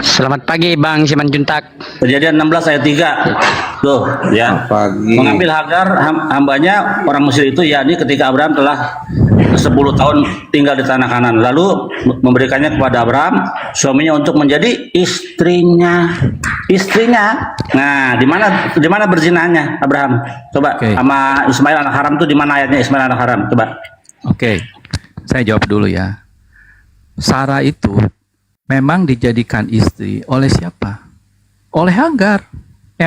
Selamat pagi Bang Simanjuntak. Kejadian 16 ayat 3. Tuh, ya. Mengambil Hagar hambanya orang Mesir itu, yakni ketika Abraham telah 10 tahun tinggal di tanah Kanan, lalu memberikannya kepada Abraham suaminya untuk menjadi istrinya. Nah, di mana berzinahnya Abraham? Coba sama Ismail anak haram tuh di mana ayatnya Ismail anak haram? Coba. Oke. Saya jawab dulu ya. Sarah itu memang dijadikan istri oleh siapa? Oleh Hagar.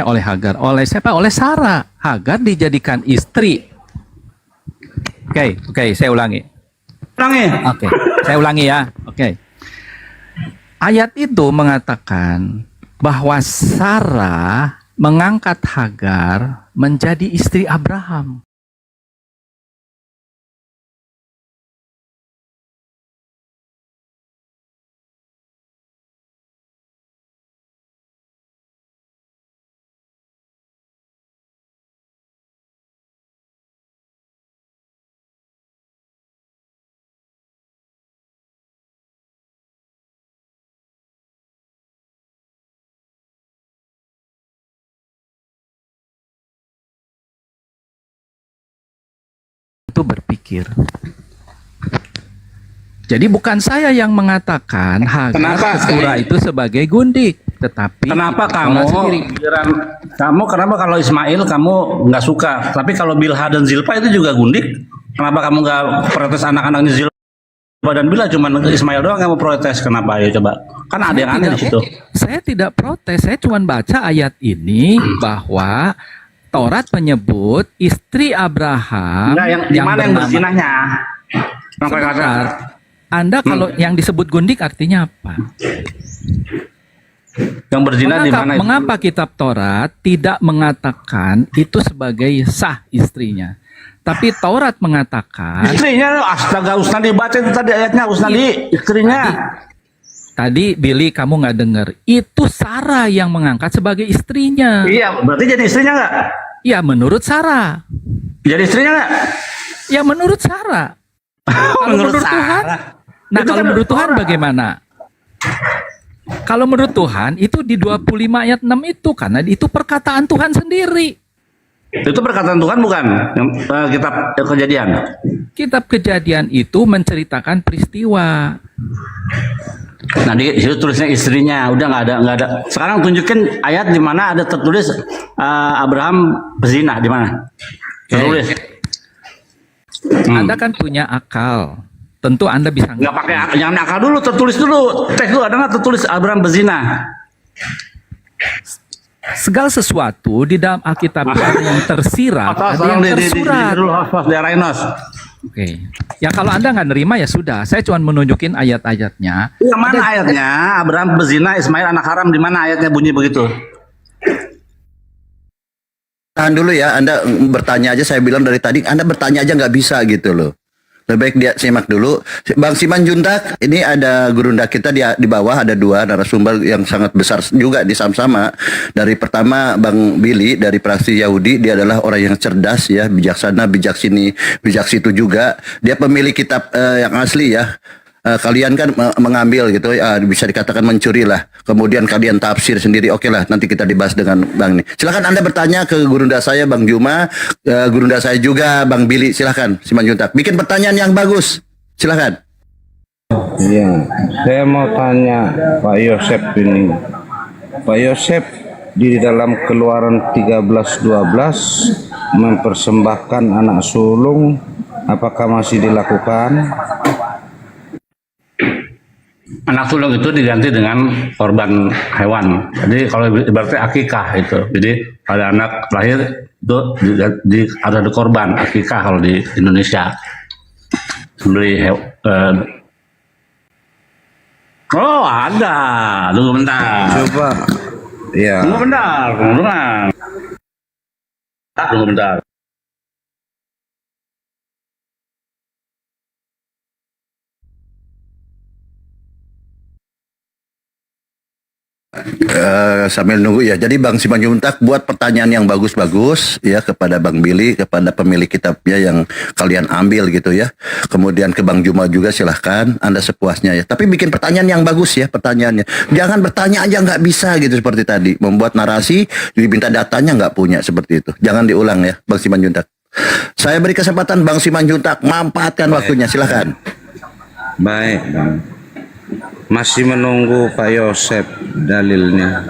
Oleh Hagar. Oleh siapa? Oleh Sarah. Hagar dijadikan istri. Oke, saya ulangi. Oke, saya ulangi ya. Oke. Ayat itu mengatakan bahwa Sarah mengangkat Hagar menjadi istri Abraham. Itu berpikir. Jadi bukan saya yang mengatakan Hagar Keturah itu sebagai gundik, tetapi Kenapa Allah kamu sendiri. kenapa kalau Ismail kamu nggak suka, tapi kalau Bilha dan Zilpa itu juga gundik? Kenapa kamu nggak protes anak-anaknya Zilpa dan Bilha, cuma Ismail doang yang mau protes? Kenapa? Ya coba, kan ada yang aneh di situ. Saya tidak protes, saya cuma baca ayat ini bahwa Taurat menyebut istri Abraham Enggak, yang di mana yang berzinahnya? Sebentar. Anda kalau yang disebut gundik artinya apa? Yang berzina di mana? Mengapa kitab Taurat tidak mengatakan itu sebagai sah istrinya? Tapi Taurat mengatakan Istrinya, astaga, Usnadi baca itu tadi ayatnya, Usnadi, istrinya. Tadi Billy kamu nggak dengar, itu Sarah yang mengangkat sebagai istrinya. Iya, berarti jadi istrinya nggak? Ya menurut Sarah. Jadi istrinya nggak? Ya menurut Sarah. Kalau menurut Tuhan, nah Itu kalau kan menurut Tuhan Torah. bagaimana? Kalau menurut Tuhan itu di 25 ayat 6 itu, karena itu perkataan Tuhan sendiri. Itu perkataan Tuhan bukan? Yang, kitab Kejadian. Kitab Kejadian itu menceritakan peristiwa. Nah di situ tulisnya istrinya, udah nggak ada. Sekarang tunjukin ayat di mana ada tertulis Abraham berzina, di mana? Tertulis. Anda kan punya akal, tentu Anda bisa. Nggak pakai jangan akal dulu, tertulis dulu. Teks dulu, ada nggak tertulis Abraham berzina? Segala sesuatu di dalam Alkitab itu ada yang tersirat, ada yang tersurat. Oke. Ya kalau Anda nggak nerima ya sudah. Saya cuma menunjukin ayat-ayatnya. Yang mana ayatnya? Abraham berzina, Ismail anak haram, di mana ayatnya bunyi begitu? Tahan dulu ya, Anda bertanya aja, saya bilang dari tadi, Anda bertanya aja nggak bisa gitu loh. Lebih baik dia simak dulu. Bang Siman Juntak, ini ada gurunda kita di bawah, ada dua narasumber yang sangat besar juga di sama-sama. Dari pertama Bang Billy dari praksi Yahudi, dia adalah orang yang cerdas ya, bijaksana, bijaksitu juga. Dia pemilik kitab yang asli ya. Kalian kan mengambil gitu, bisa dikatakan mencuri lah. Kemudian kalian tafsir sendiri. Oke lah, nanti kita dibahas dengan Bang ini. Silakan Anda bertanya ke gurunda saya Bang Juma, gurunda saya juga Bang Billy. Silakan Siman Juntak. Bikin pertanyaan yang bagus. Silakan. Iya, saya mau tanya Pak Yosep ini. Pak Yosep di dalam Keluaran 13:12 mempersembahkan anak sulung, apakah masih dilakukan? Anak sulung itu diganti dengan korban hewan. Jadi kalau ibaratnya akikah itu. Jadi pada anak lahir itu ada korban akikah kalau di Indonesia. Oh ada. Tunggu bentar. Coba. Ya. Tunggu bentar. Tunggu bentar. Sambil nunggu ya. Jadi Bang Siman Juntak buat pertanyaan yang bagus-bagus ya kepada Bang Billy, kepada pemilik kitabnya yang kalian ambil gitu ya. Kemudian ke Bang Juma juga silahkan, Anda sepuasnya ya. Tapi bikin pertanyaan yang bagus ya pertanyaannya. Jangan bertanya aja nggak bisa gitu seperti tadi. Membuat narasi, diminta datanya nggak punya seperti itu. Jangan diulang ya Bang Siman Juntak. Saya beri kesempatan Bang Siman Juntak manfaatkan waktunya, silahkan. Baik, Bang. Masih menunggu Pak Yosep dalilnya.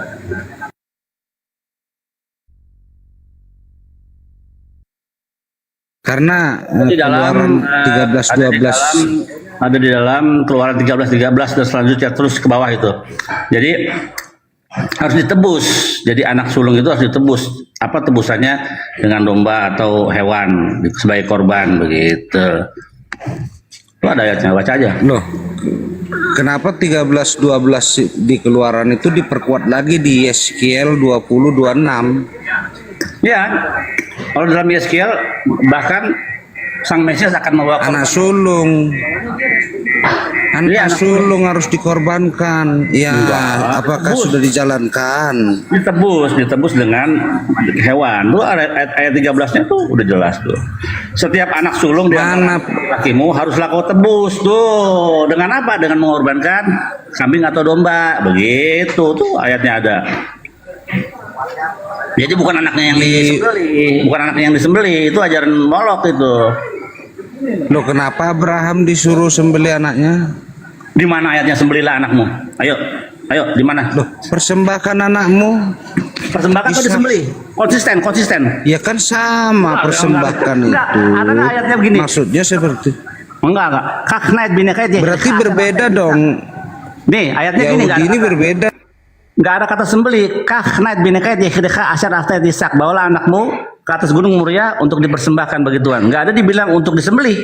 Karena di dalam Keluaran 13:12 ada di dalam Keluaran 13:13 dan selanjutnya terus ke bawah itu. Jadi harus ditebus. Jadi anak sulung itu harus ditebus. Apa tebusannya? Dengan domba atau hewan sebagai korban begitu. Itu ada ayatnya, baca aja. Loh, Kenapa 13:12 di Keluaran itu diperkuat lagi di Yeskiel 20:26? Ya, kalau dalam Yeskiel bahkan Sang Mesias akan membawa anak sulung. Anak sulung harus dikorbankan. Ya, apakah sudah dijalankan? Ditebus dengan hewan. Lu ayat 13-nya tuh udah jelas tuh. Setiap anak sulung di antara lakimu haruslah kau tebus tuh. Dengan apa? Dengan mengorbankan kambing atau domba. Begitu tuh ayatnya ada. Jadi bukan anaknya yang disembelih, bukan anaknya yang disembelih, itu ajaran Molok itu. Loh, kenapa Abraham disuruh sembelih anaknya? Di mana ayatnya sembelihlah anakmu? Ayo, di mana? Loh, persembahkan anakmu. Persembahkan atau disembelih? Konsisten. Ya kan sama persembahkan itu. Ada ayatnya begini. Maksudnya seperti enggak. Kaknait binekait ya. Berarti berbeda dong. Nih, ayatnya gini enggak. Ini berbeda. Enggak ada kata sembelih. Kaknait binekait ya khidha asyar afta disak. Bawalah anakmu ke atas gunung Muria untuk dipersembahkan bagi Tuhan. Enggak ada dibilang untuk disembelih.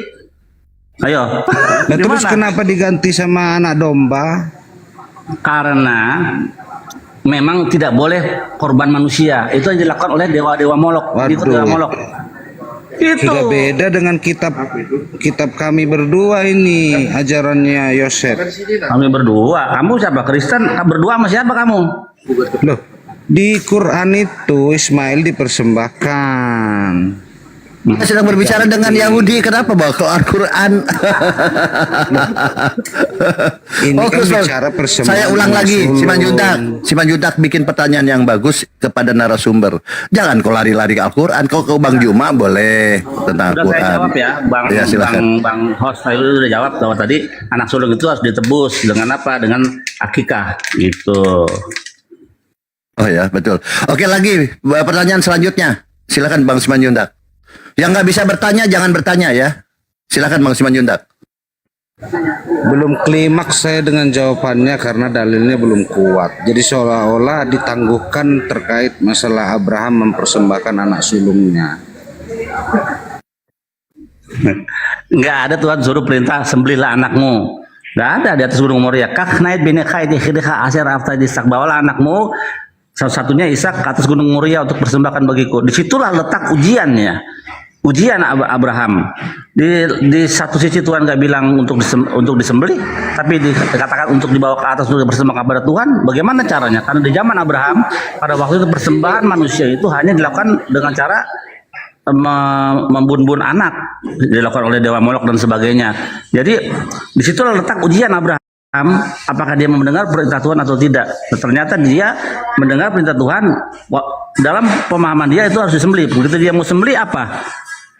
Ayo. Nah, terus kenapa diganti sama anak domba? Karena memang tidak boleh korban manusia. Itu yang dilakukan oleh dewa-dewa Molok. Ikut dewa Molok. Itu sudah beda dengan kitab kami berdua ini ajarannya Yosef. Kami berdua. Kamu siapa? Kristen? Berdua sama siapa kamu? Loh, di Quran itu Ismail dipersembahkan. Kita sedang berbicara dengan Yahudi, kenapa bawa ke Al-Quran? Ini kan Terus, bicara persembahan. saya ulang lagi, Simanjuntak bikin pertanyaan yang bagus kepada narasumber. Jangan kau lari-lari ke Al-Quran, kau ke Bang Juma boleh tentang Sudah Al-Quran. saya jawab ya, Bang host saya udah jawab bahwa tadi anak sulung itu harus ditebus dengan apa? Dengan akikah gitu. Oh ya, betul. Oke, lagi pertanyaan selanjutnya. Silakan Bang Simanjuntak. Yang nggak bisa bertanya jangan bertanya ya. Silakan Bang Simanjuntak. Belum klimaks saya dengan jawabannya karena dalilnya belum kuat. Jadi seolah-olah ditangguhkan terkait masalah Abraham mempersembahkan anak sulungnya. Nggak ada Tuhan suruh perintah sembelihlah anakmu. Nggak ada di atas gunung Moria. Kaknait binekait khidha asyar afta disak. Bawalah anakmu satu-satunya Ishak ke atas gunung Moria untuk persembahkan bagiku. Disitulah letak ujiannya. Ujian Abraham. Di satu sisi Tuhan nggak bilang untuk disembelih, tapi dikatakan untuk dibawa ke atas untuk dipersembahkan kepada Tuhan. Bagaimana caranya? Karena di zaman Abraham pada waktu itu persembahan manusia itu hanya dilakukan dengan cara membun-bun anak, dilakukan oleh dewa Molok dan sebagainya. Jadi disitulah letak ujian Abraham. Apakah dia mendengar perintah Tuhan atau tidak? Ternyata dia mendengar perintah Tuhan. Dalam pemahaman dia itu harus disembelih. Begitu dia mau sembelih apa?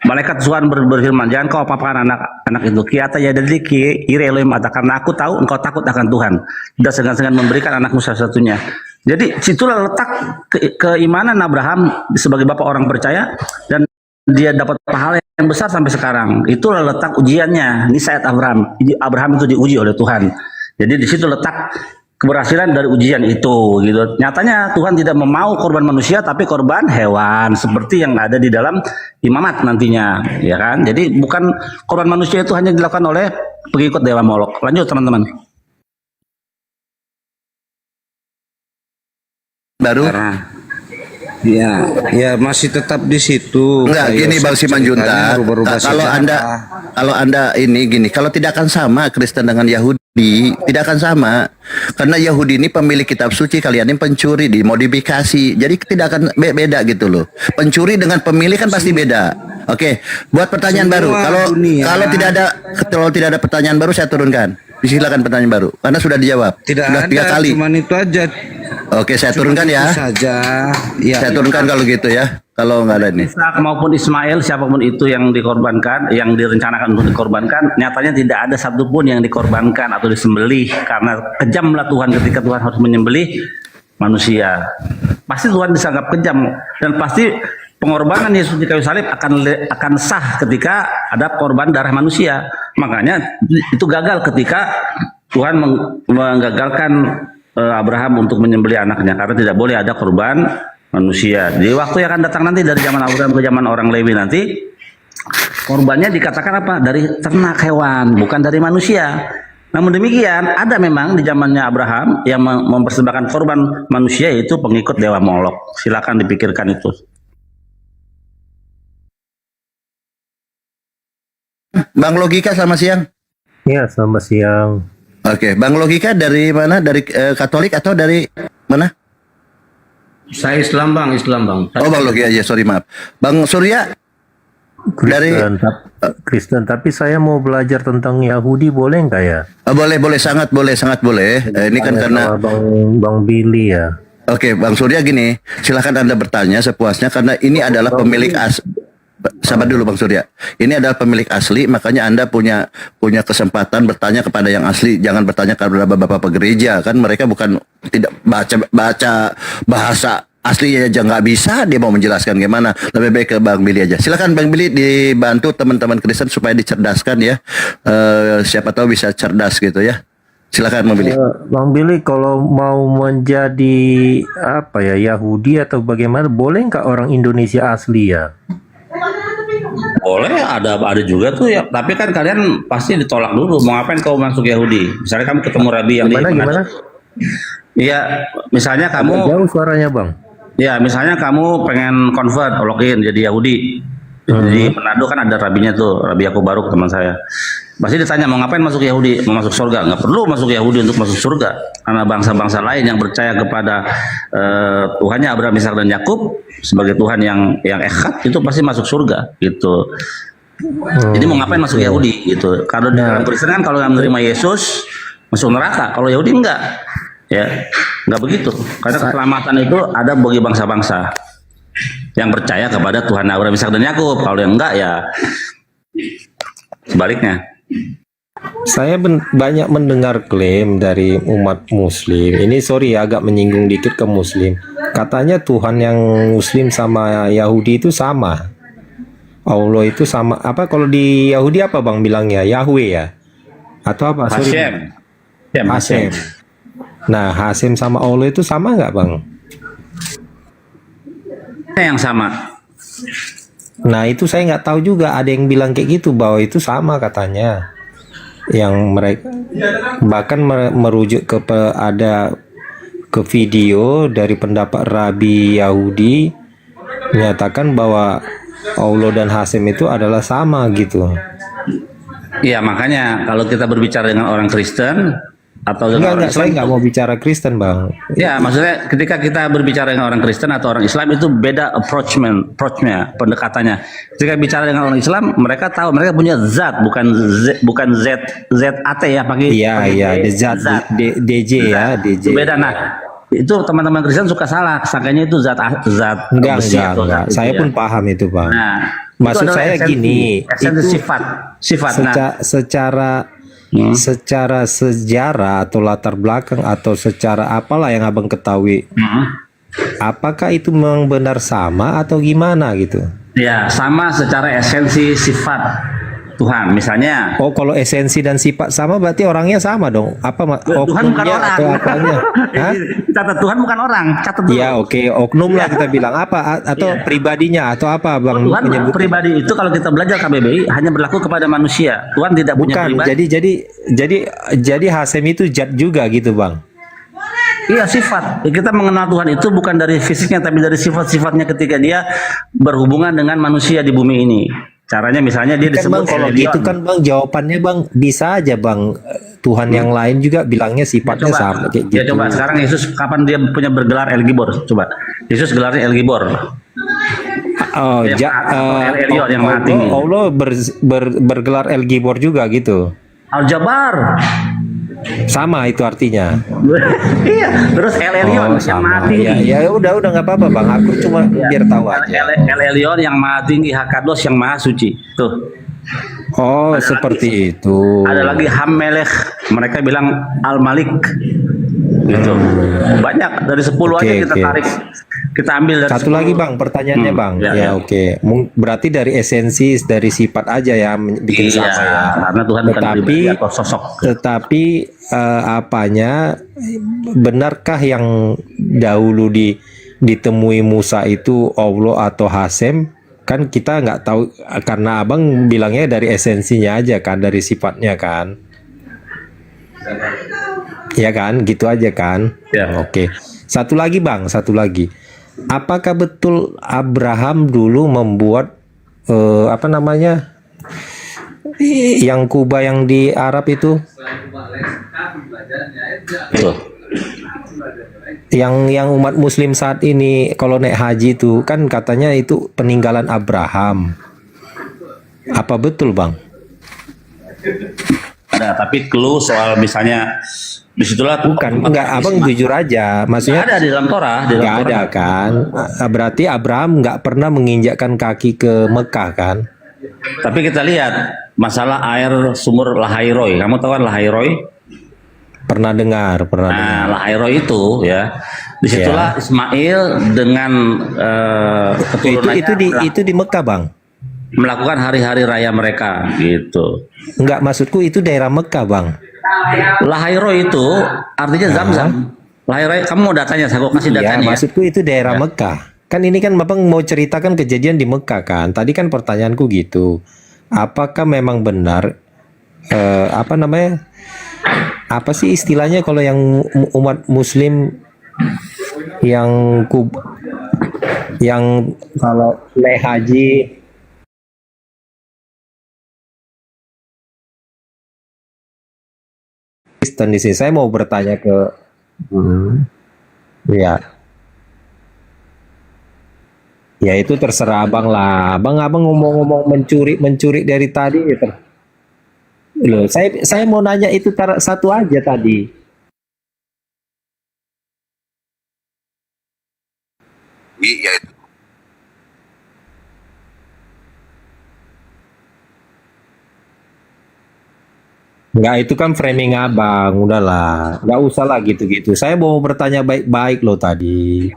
Malaikat Tuhan berfirman, jangan kau apa-apakan anak itu. Kiata ya dediki ire Elohim mata, karena aku tahu engkau takut akan Tuhan. Tidak segan-segan memberikan anakmu salah-satunya. Jadi situlah letak keimanan Abraham sebagai bapak orang percaya, dan dia dapat pahala yang besar sampai sekarang. Itulah letak ujiannya. Ini ayat Abraham. Abraham itu diuji oleh Tuhan. Jadi di situ letak keberhasilan dari ujian itu, gitu. Nyatanya Tuhan tidak mau korban manusia, tapi korban hewan, seperti yang ada di dalam imamat nantinya, ya kan? Jadi bukan korban manusia itu hanya dilakukan oleh pengikut dewa Molok. Lanjut teman-teman. Baru. Ya masih tetap di situ. Enggak, gini Bang Simanjuntak. Kalau anda ini gini, kalau tidak akan sama Kristen dengan Yahudi, tidak akan sama. Karena Yahudi ini pemilik kitab suci, kalian ini pencuri, dimodifikasi. Jadi tidak akan beda gitu loh. Pencuri dengan pemilik kan pasti beda. Oke, buat pertanyaan baru. Kalau tidak ada pertanyaan baru saya turunkan. Silakan pertanyaan baru karena sudah dijawab. Tidak sudah ada, 3 kali. Cuman itu aja. Oke, saya turunkan ya. Saja. Ya, saya turunkan kalau gitu ya. Kalau nggak ada ini. Ishak maupun Ismail, siapapun itu yang dikorbankan, yang direncanakan untuk dikorbankan, nyatanya tidak ada satupun yang dikorbankan atau disembelih, karena kejamlah Tuhan ketika Tuhan harus menyembelih manusia. Pasti Tuhan disanggap kejam, dan pasti pengorbanan Yesus di kayu salib akan sah ketika ada korban darah manusia. Makanya itu gagal ketika Tuhan menggagalkan Abraham untuk menyembelih anaknya, karena tidak boleh ada korban manusia. Di waktu yang akan datang nanti, dari zaman Abraham ke zaman orang Lewi nanti, korbannya dikatakan apa? Dari ternak hewan, bukan dari manusia. Namun demikian, ada memang di zamannya Abraham yang mempersembahkan korban manusia, yaitu pengikut dewa Molok. Silakan dipikirkan itu. Bang Logika, selamat siang. Ya, selamat siang. Oke, Bang Logika dari mana? Dari Katolik atau dari mana? Saya Islam bang. Oh, Bang Logika aja, sorry maaf. Bang Surya Kristen, tapi saya mau belajar tentang Yahudi, boleh nggak ya? Boleh, sangat boleh. Ini kan karena Bang Billy ya. Oke, Bang Surya gini, silahkan Anda bertanya sepuasnya karena ini adalah pemilik sabar dulu Bang Surya. Ini adalah pemilik asli, makanya Anda punya kesempatan bertanya kepada yang asli, jangan bertanya kepada bapak-bapak gereja, kan mereka bukan tidak baca bahasa aslinya aja nggak bisa, dia mau menjelaskan gimana. Lebih baik ke Bang Billy aja. Silakan Bang Billy, dibantu teman-teman Kristen supaya dicerdaskan ya. Siapa tahu bisa cerdas gitu ya. Silakan Bang Billy. Bang Billy, kalau mau menjadi apa ya, Yahudi atau bagaimana, boleh nggak orang Indonesia asli ya? Boleh, ada juga tuh ya. Tapi kan kalian pasti ditolak dulu. Mau ngapain kau masuk Yahudi? Misalnya kamu ketemu Rabi yang Gimana? Iya, misalnya kamu Jauh suaranya Bang. ya, misalnya kamu pengen convert, login jadi Yahudi. Di Manado kan ada rabinya tuh, Rabi Yakub Baruk teman saya. Pasti ditanya mau ngapain masuk Yahudi, mau masuk surga. Nggak perlu masuk Yahudi untuk masuk surga, karena bangsa-bangsa lain yang percaya kepada Tuhannya Abraham, Ishak dan Yakub sebagai Tuhan yang echad itu pasti masuk surga gitu. Jadi mau ngapain masuk Yahudi gitu. Kalau di dalam Kristen kan kalau yang menerima Yesus masuk neraka, kalau Yahudi enggak. Ya, nggak begitu. Karena keselamatan itu ada bagi bangsa-bangsa yang percaya kepada Tuhan Abraham, Ishak dan Yakub. Kalau yang enggak ya sebaliknya. Saya banyak mendengar klaim dari umat Muslim. Ini sorry agak menyinggung dikit ke Muslim. Katanya Tuhan yang Muslim sama Yahudi itu sama. Allah itu sama. Apa kalau di Yahudi apa Bang bilangnya? Yahweh ya? Atau apa? Sorry. Hashem. Nah, Hashem sama Allah itu sama nggak Bang? Yang sama. Nah, itu saya nggak tahu juga. Ada yang bilang kayak gitu bahwa itu sama katanya. Yang mereka bahkan merujuk ke video dari pendapat Rabi Yahudi menyatakan bahwa Allah dan Hashem itu adalah sama gitu. Iya, makanya kalau kita berbicara dengan orang Kristen atau dengan orang Islam, saya nggak mau bicara Kristen Bang. Ya, maksudnya ketika kita berbicara dengan orang Kristen atau orang Islam itu beda approach-nya, pendekatannya. Ketika bicara dengan orang Islam, mereka tahu, mereka punya zat, bukan ZAT ya, pakai zat DJ ya, DJ. Beda. Nah, itu teman-teman Kristen suka salah, sangkanya itu zat besi atau zat. Saya pun paham itu Bang. Nah, maksud saya gini, itu sifat. Secara sejarah atau latar belakang atau secara apalah yang abang ketahui, apakah itu memang benar sama atau gimana gitu? Ya, sama secara esensi sifat Tuhan. Misalnya, kalau esensi dan sifat sama berarti orangnya sama dong? Apa Tuhan bukan orang atau apanya? Catat Tuhan bukan orang, catat dulu. Ya oknum lah kita bilang apa atau pribadinya atau apa Bang? Tuhan pribadi itu kalau kita belajar KBBI hanya berlaku kepada manusia. Tuhan tidak punya pribadi. Jadi Hashem itu zat juga gitu Bang? Iya, sifat. Kita mengenal Tuhan itu bukan dari fisiknya tapi dari sifat-sifatnya ketika dia berhubungan dengan manusia di bumi ini. Caranya misalnya dia disebut Bang, kalau gitu kan Bang jawabannya Bang bisa aja Bang, Tuhan yang lain juga bilangnya sifatnya sama kayak gitu. Ya coba sekarang Yesus kapan dia punya bergelar El Gibor? Coba. Yesus gelarnya El Gibor. Elion yang mati. Allah bergelar El Gibor juga gitu. Al Jabar. Sama itu artinya. Iya, terus El Elyon yang mati. Ya udah nggak apa-apa Bang. Aku cuma biar tahu aja. El Elyon yang maha tinggi, Hakados yang maha suci. Tuh. Oh, seperti itu. Ada lagi Hammelech, mereka bilang Al Malik. Gitu. Banyak dari 10 aja kita tarik. Kita ambil dari satu 10. lagi Bang, pertanyaannya Bang. Oke. Berarti dari esensi, dari sifat aja ya bikin sama ya. Karena Tuhan bukan pribadi atau sosok. Tetapi apanya benarkah yang dahulu ditemui Musa itu Allah atau Hashem? Kan kita nggak tahu karena Abang bilangnya dari esensinya aja kan, dari sifatnya kan. Ya kan, gitu aja kan? Ya. Oke. Satu lagi Bang, satu lagi. Apakah betul Abraham dulu membuat apa namanya? Yang Kuba yang di Arab itu? Yang umat muslim saat ini kalau naik haji itu kan katanya itu peninggalan Abraham. Apa betul Bang? Ada, tapi clue soal misalnya disitulah Bukan, enggak, abang jujur aja. Maksudnya ada di dalam Torah, nggak ada kan? Berarti Abraham nggak pernah menginjakkan kaki ke Mekah kan? Tapi kita lihat masalah air sumur Lahairoi. Kamu tahu kan Lahairoi? Pernah dengar. Nah, Lahairoi itu ya, disitulah Ismail dengan keturunannya itu di Mekah Bang. Melakukan hari-hari raya mereka gitu. Enggak, maksudku itu daerah Mekah Bang. Lahairoi itu artinya Zamzam. Lahairoi, kamu mau datanya, saya kasih datanya. Iya, maksudku itu daerah Mekah. Kan ini kan Bapak mau ceritakan kejadian di Mekah kan. Tadi kan pertanyaanku gitu. Apakah memang benar apa namanya? Apa sih istilahnya kalau yang umat muslim yang kalau naik haji Kristen di sini. Saya mau bertanya ke ya. Ya itu terserah abang lah. Abang ngomong-ngomong mencuri dari tadi gitu. Loh, saya mau nanya itu satu aja tadi. Iya itu. Enggak, itu kan framing abang. Udahlah, nggak usah lah gitu-gitu. Saya mau bertanya baik-baik loh tadi.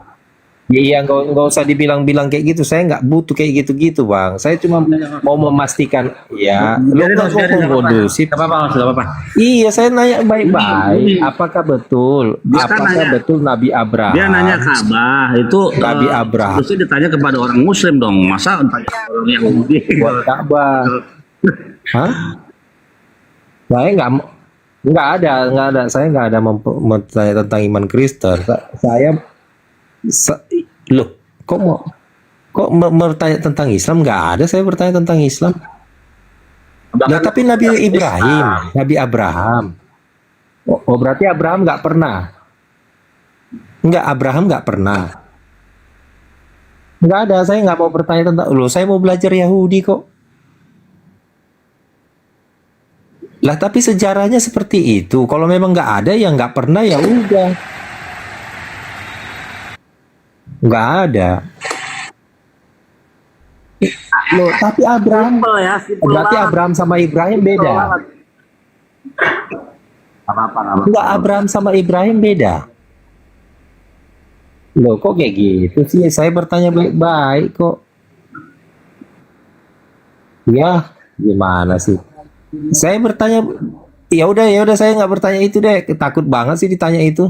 Iya, nggak usah dibilang-bilang kayak gitu. Saya nggak butuh kayak gitu-gitu, Bang. Saya cuma mau memastikan. Ya, lo nggak kondusif. Apa-apa. Iya, saya nanya baik-baik. Apakah betul? Apakah betul Nabi Abraham? Dia nanya Ka'bah itu Nabi Abraham. Harusnya ditanya kepada orang Muslim dong. Masa tanya orang Yahudi? Buat Ka'bah. Hah? Saya nggak ada. Saya nggak ada bertanya tentang iman Kristen. Loh, kok bertanya tentang Islam? Nggak ada. Saya bertanya tentang Islam. Nah, tapi Nabi Ibrahim, Nabi Abraham. Oh, berarti Abraham nggak pernah. Abraham nggak pernah. Nggak ada. Saya nggak mau bertanya tentang. Loh, saya mau belajar Yahudi kok. Lah tapi sejarahnya seperti itu. Kalau memang nggak ada ya nggak pernah ya udah. Nggak ada. Loh, tapi Abraham berarti Abraham sama Ibrahim beda. Enggak, Abraham sama Ibrahim beda. Loh, kok kayak gitu sih? Saya bertanya baik-baik kok. Ya, gimana sih? Saya bertanya, ya udah saya nggak bertanya itu deh. Takut banget sih ditanya itu.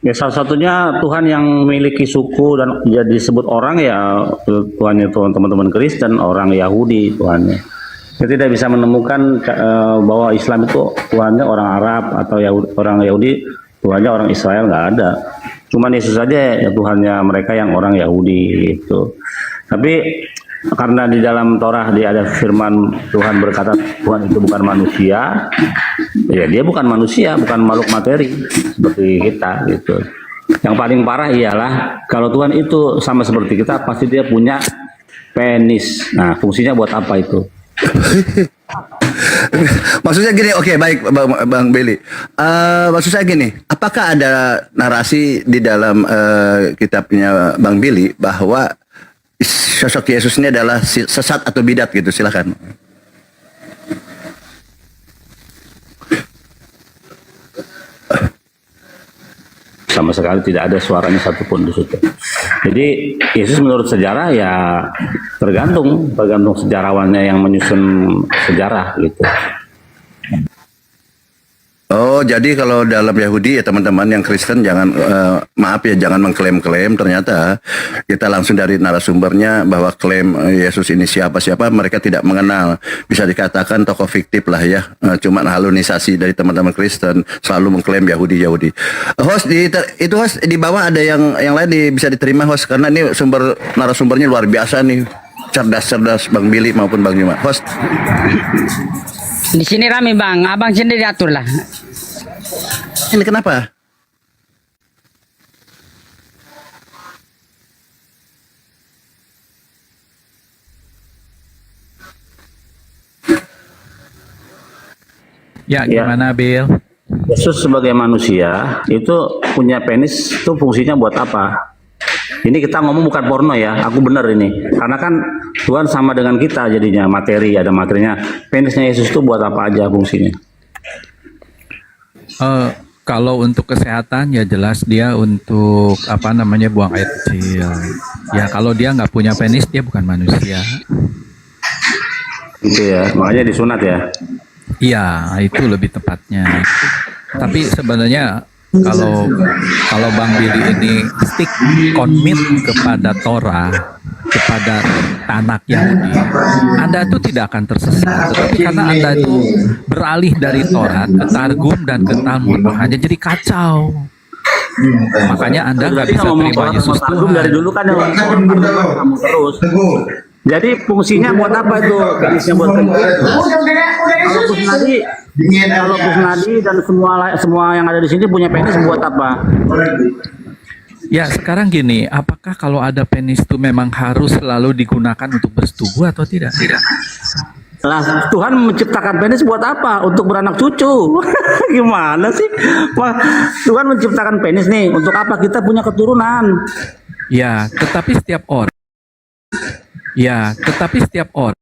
Ya salah satunya Tuhan yang memiliki suku dan ya disebut orang ya Tuhannya teman-teman Kristen, orang Yahudi Tuhannya. Kita tidak bisa menemukan bahwa Islam itu Tuhannya orang Arab atau orang Yahudi, Tuhannya orang Israel, nggak ada. Cuman Yesus saja ya Tuhannya mereka yang orang Yahudi gitu. Tapi karena di dalam Torah dia ada firman Tuhan berkata Tuhan itu bukan manusia, ya dia bukan manusia, bukan makhluk materi seperti kita gitu. Yang paling parah ialah kalau Tuhan itu sama seperti kita pasti dia punya penis. Nah fungsinya buat apa itu? Maksudnya gini, oke baik Bang Billy. Maksud saya gini, apakah ada narasi di dalam kitabnya Bang Billy bahwa sosok Yesus ini adalah sesat atau bidat gitu? Silakan. Sama sekali tidak ada suaranya satupun di situ. Jadi Yesus menurut sejarah ya tergantung sejarawannya yang menyusun sejarah gitu. Oh, jadi kalau dalam Yahudi ya teman-teman yang Kristen jangan maaf ya jangan mengklaim-klaim, ternyata kita langsung dari narasumbernya bahwa klaim Yesus ini siapa-siapa mereka tidak mengenal. Bisa dikatakan tokoh fiktif lah ya. Cuma halunisasi dari teman-teman Kristen selalu mengklaim Yahudi. Host itu host di bawah ada yang lain bisa diterima host karena ini narasumbernya luar biasa nih. Cerdas-cerdas Bang Billy maupun Bang Juma. Host. Di sini rame bang, abang sendiri atur lah. Ini kenapa? Ya, gimana Bill? Yesus sebagai manusia itu punya penis itu fungsinya buat apa? Ini kita ngomong bukan porno ya, aku bener ini. Karena kan Tuhan sama dengan kita jadinya materi, ada materinya. Penisnya Yesus itu buat apa aja fungsinya? Kalau untuk kesehatan ya jelas dia untuk buang air kecil. Ya kalau dia nggak punya penis dia bukan manusia. Gitu ya, makanya disunat ya. Iya, itu lebih tepatnya. Tapi sebenarnya kalau Bang Billy ini stick commit kepada Torah, kepada tanah Yahudi, Anda itu tidak akan tersesat. Tetapi karena Anda itu beralih dari Torah ke Targum dan ke Talmud, makanya jadi kacau. Makanya Anda nggak bisa terima Yesus Tuhan. Dari dulu kan yang kamu terus. Jadi fungsinya buat apa itu? Penisnya buat kalau Gus Nadi dan semua yang ada di sini punya penis buat apa? Ya sekarang gini, apakah kalau ada penis itu memang harus selalu digunakan untuk bersetubuh atau tidak? Tidak. Lah Tuhan menciptakan penis buat apa? Untuk beranak cucu. Gimana sih? Tuhan menciptakan penis nih untuk apa? Kita punya keturunan. Ya, tetapi setiap orang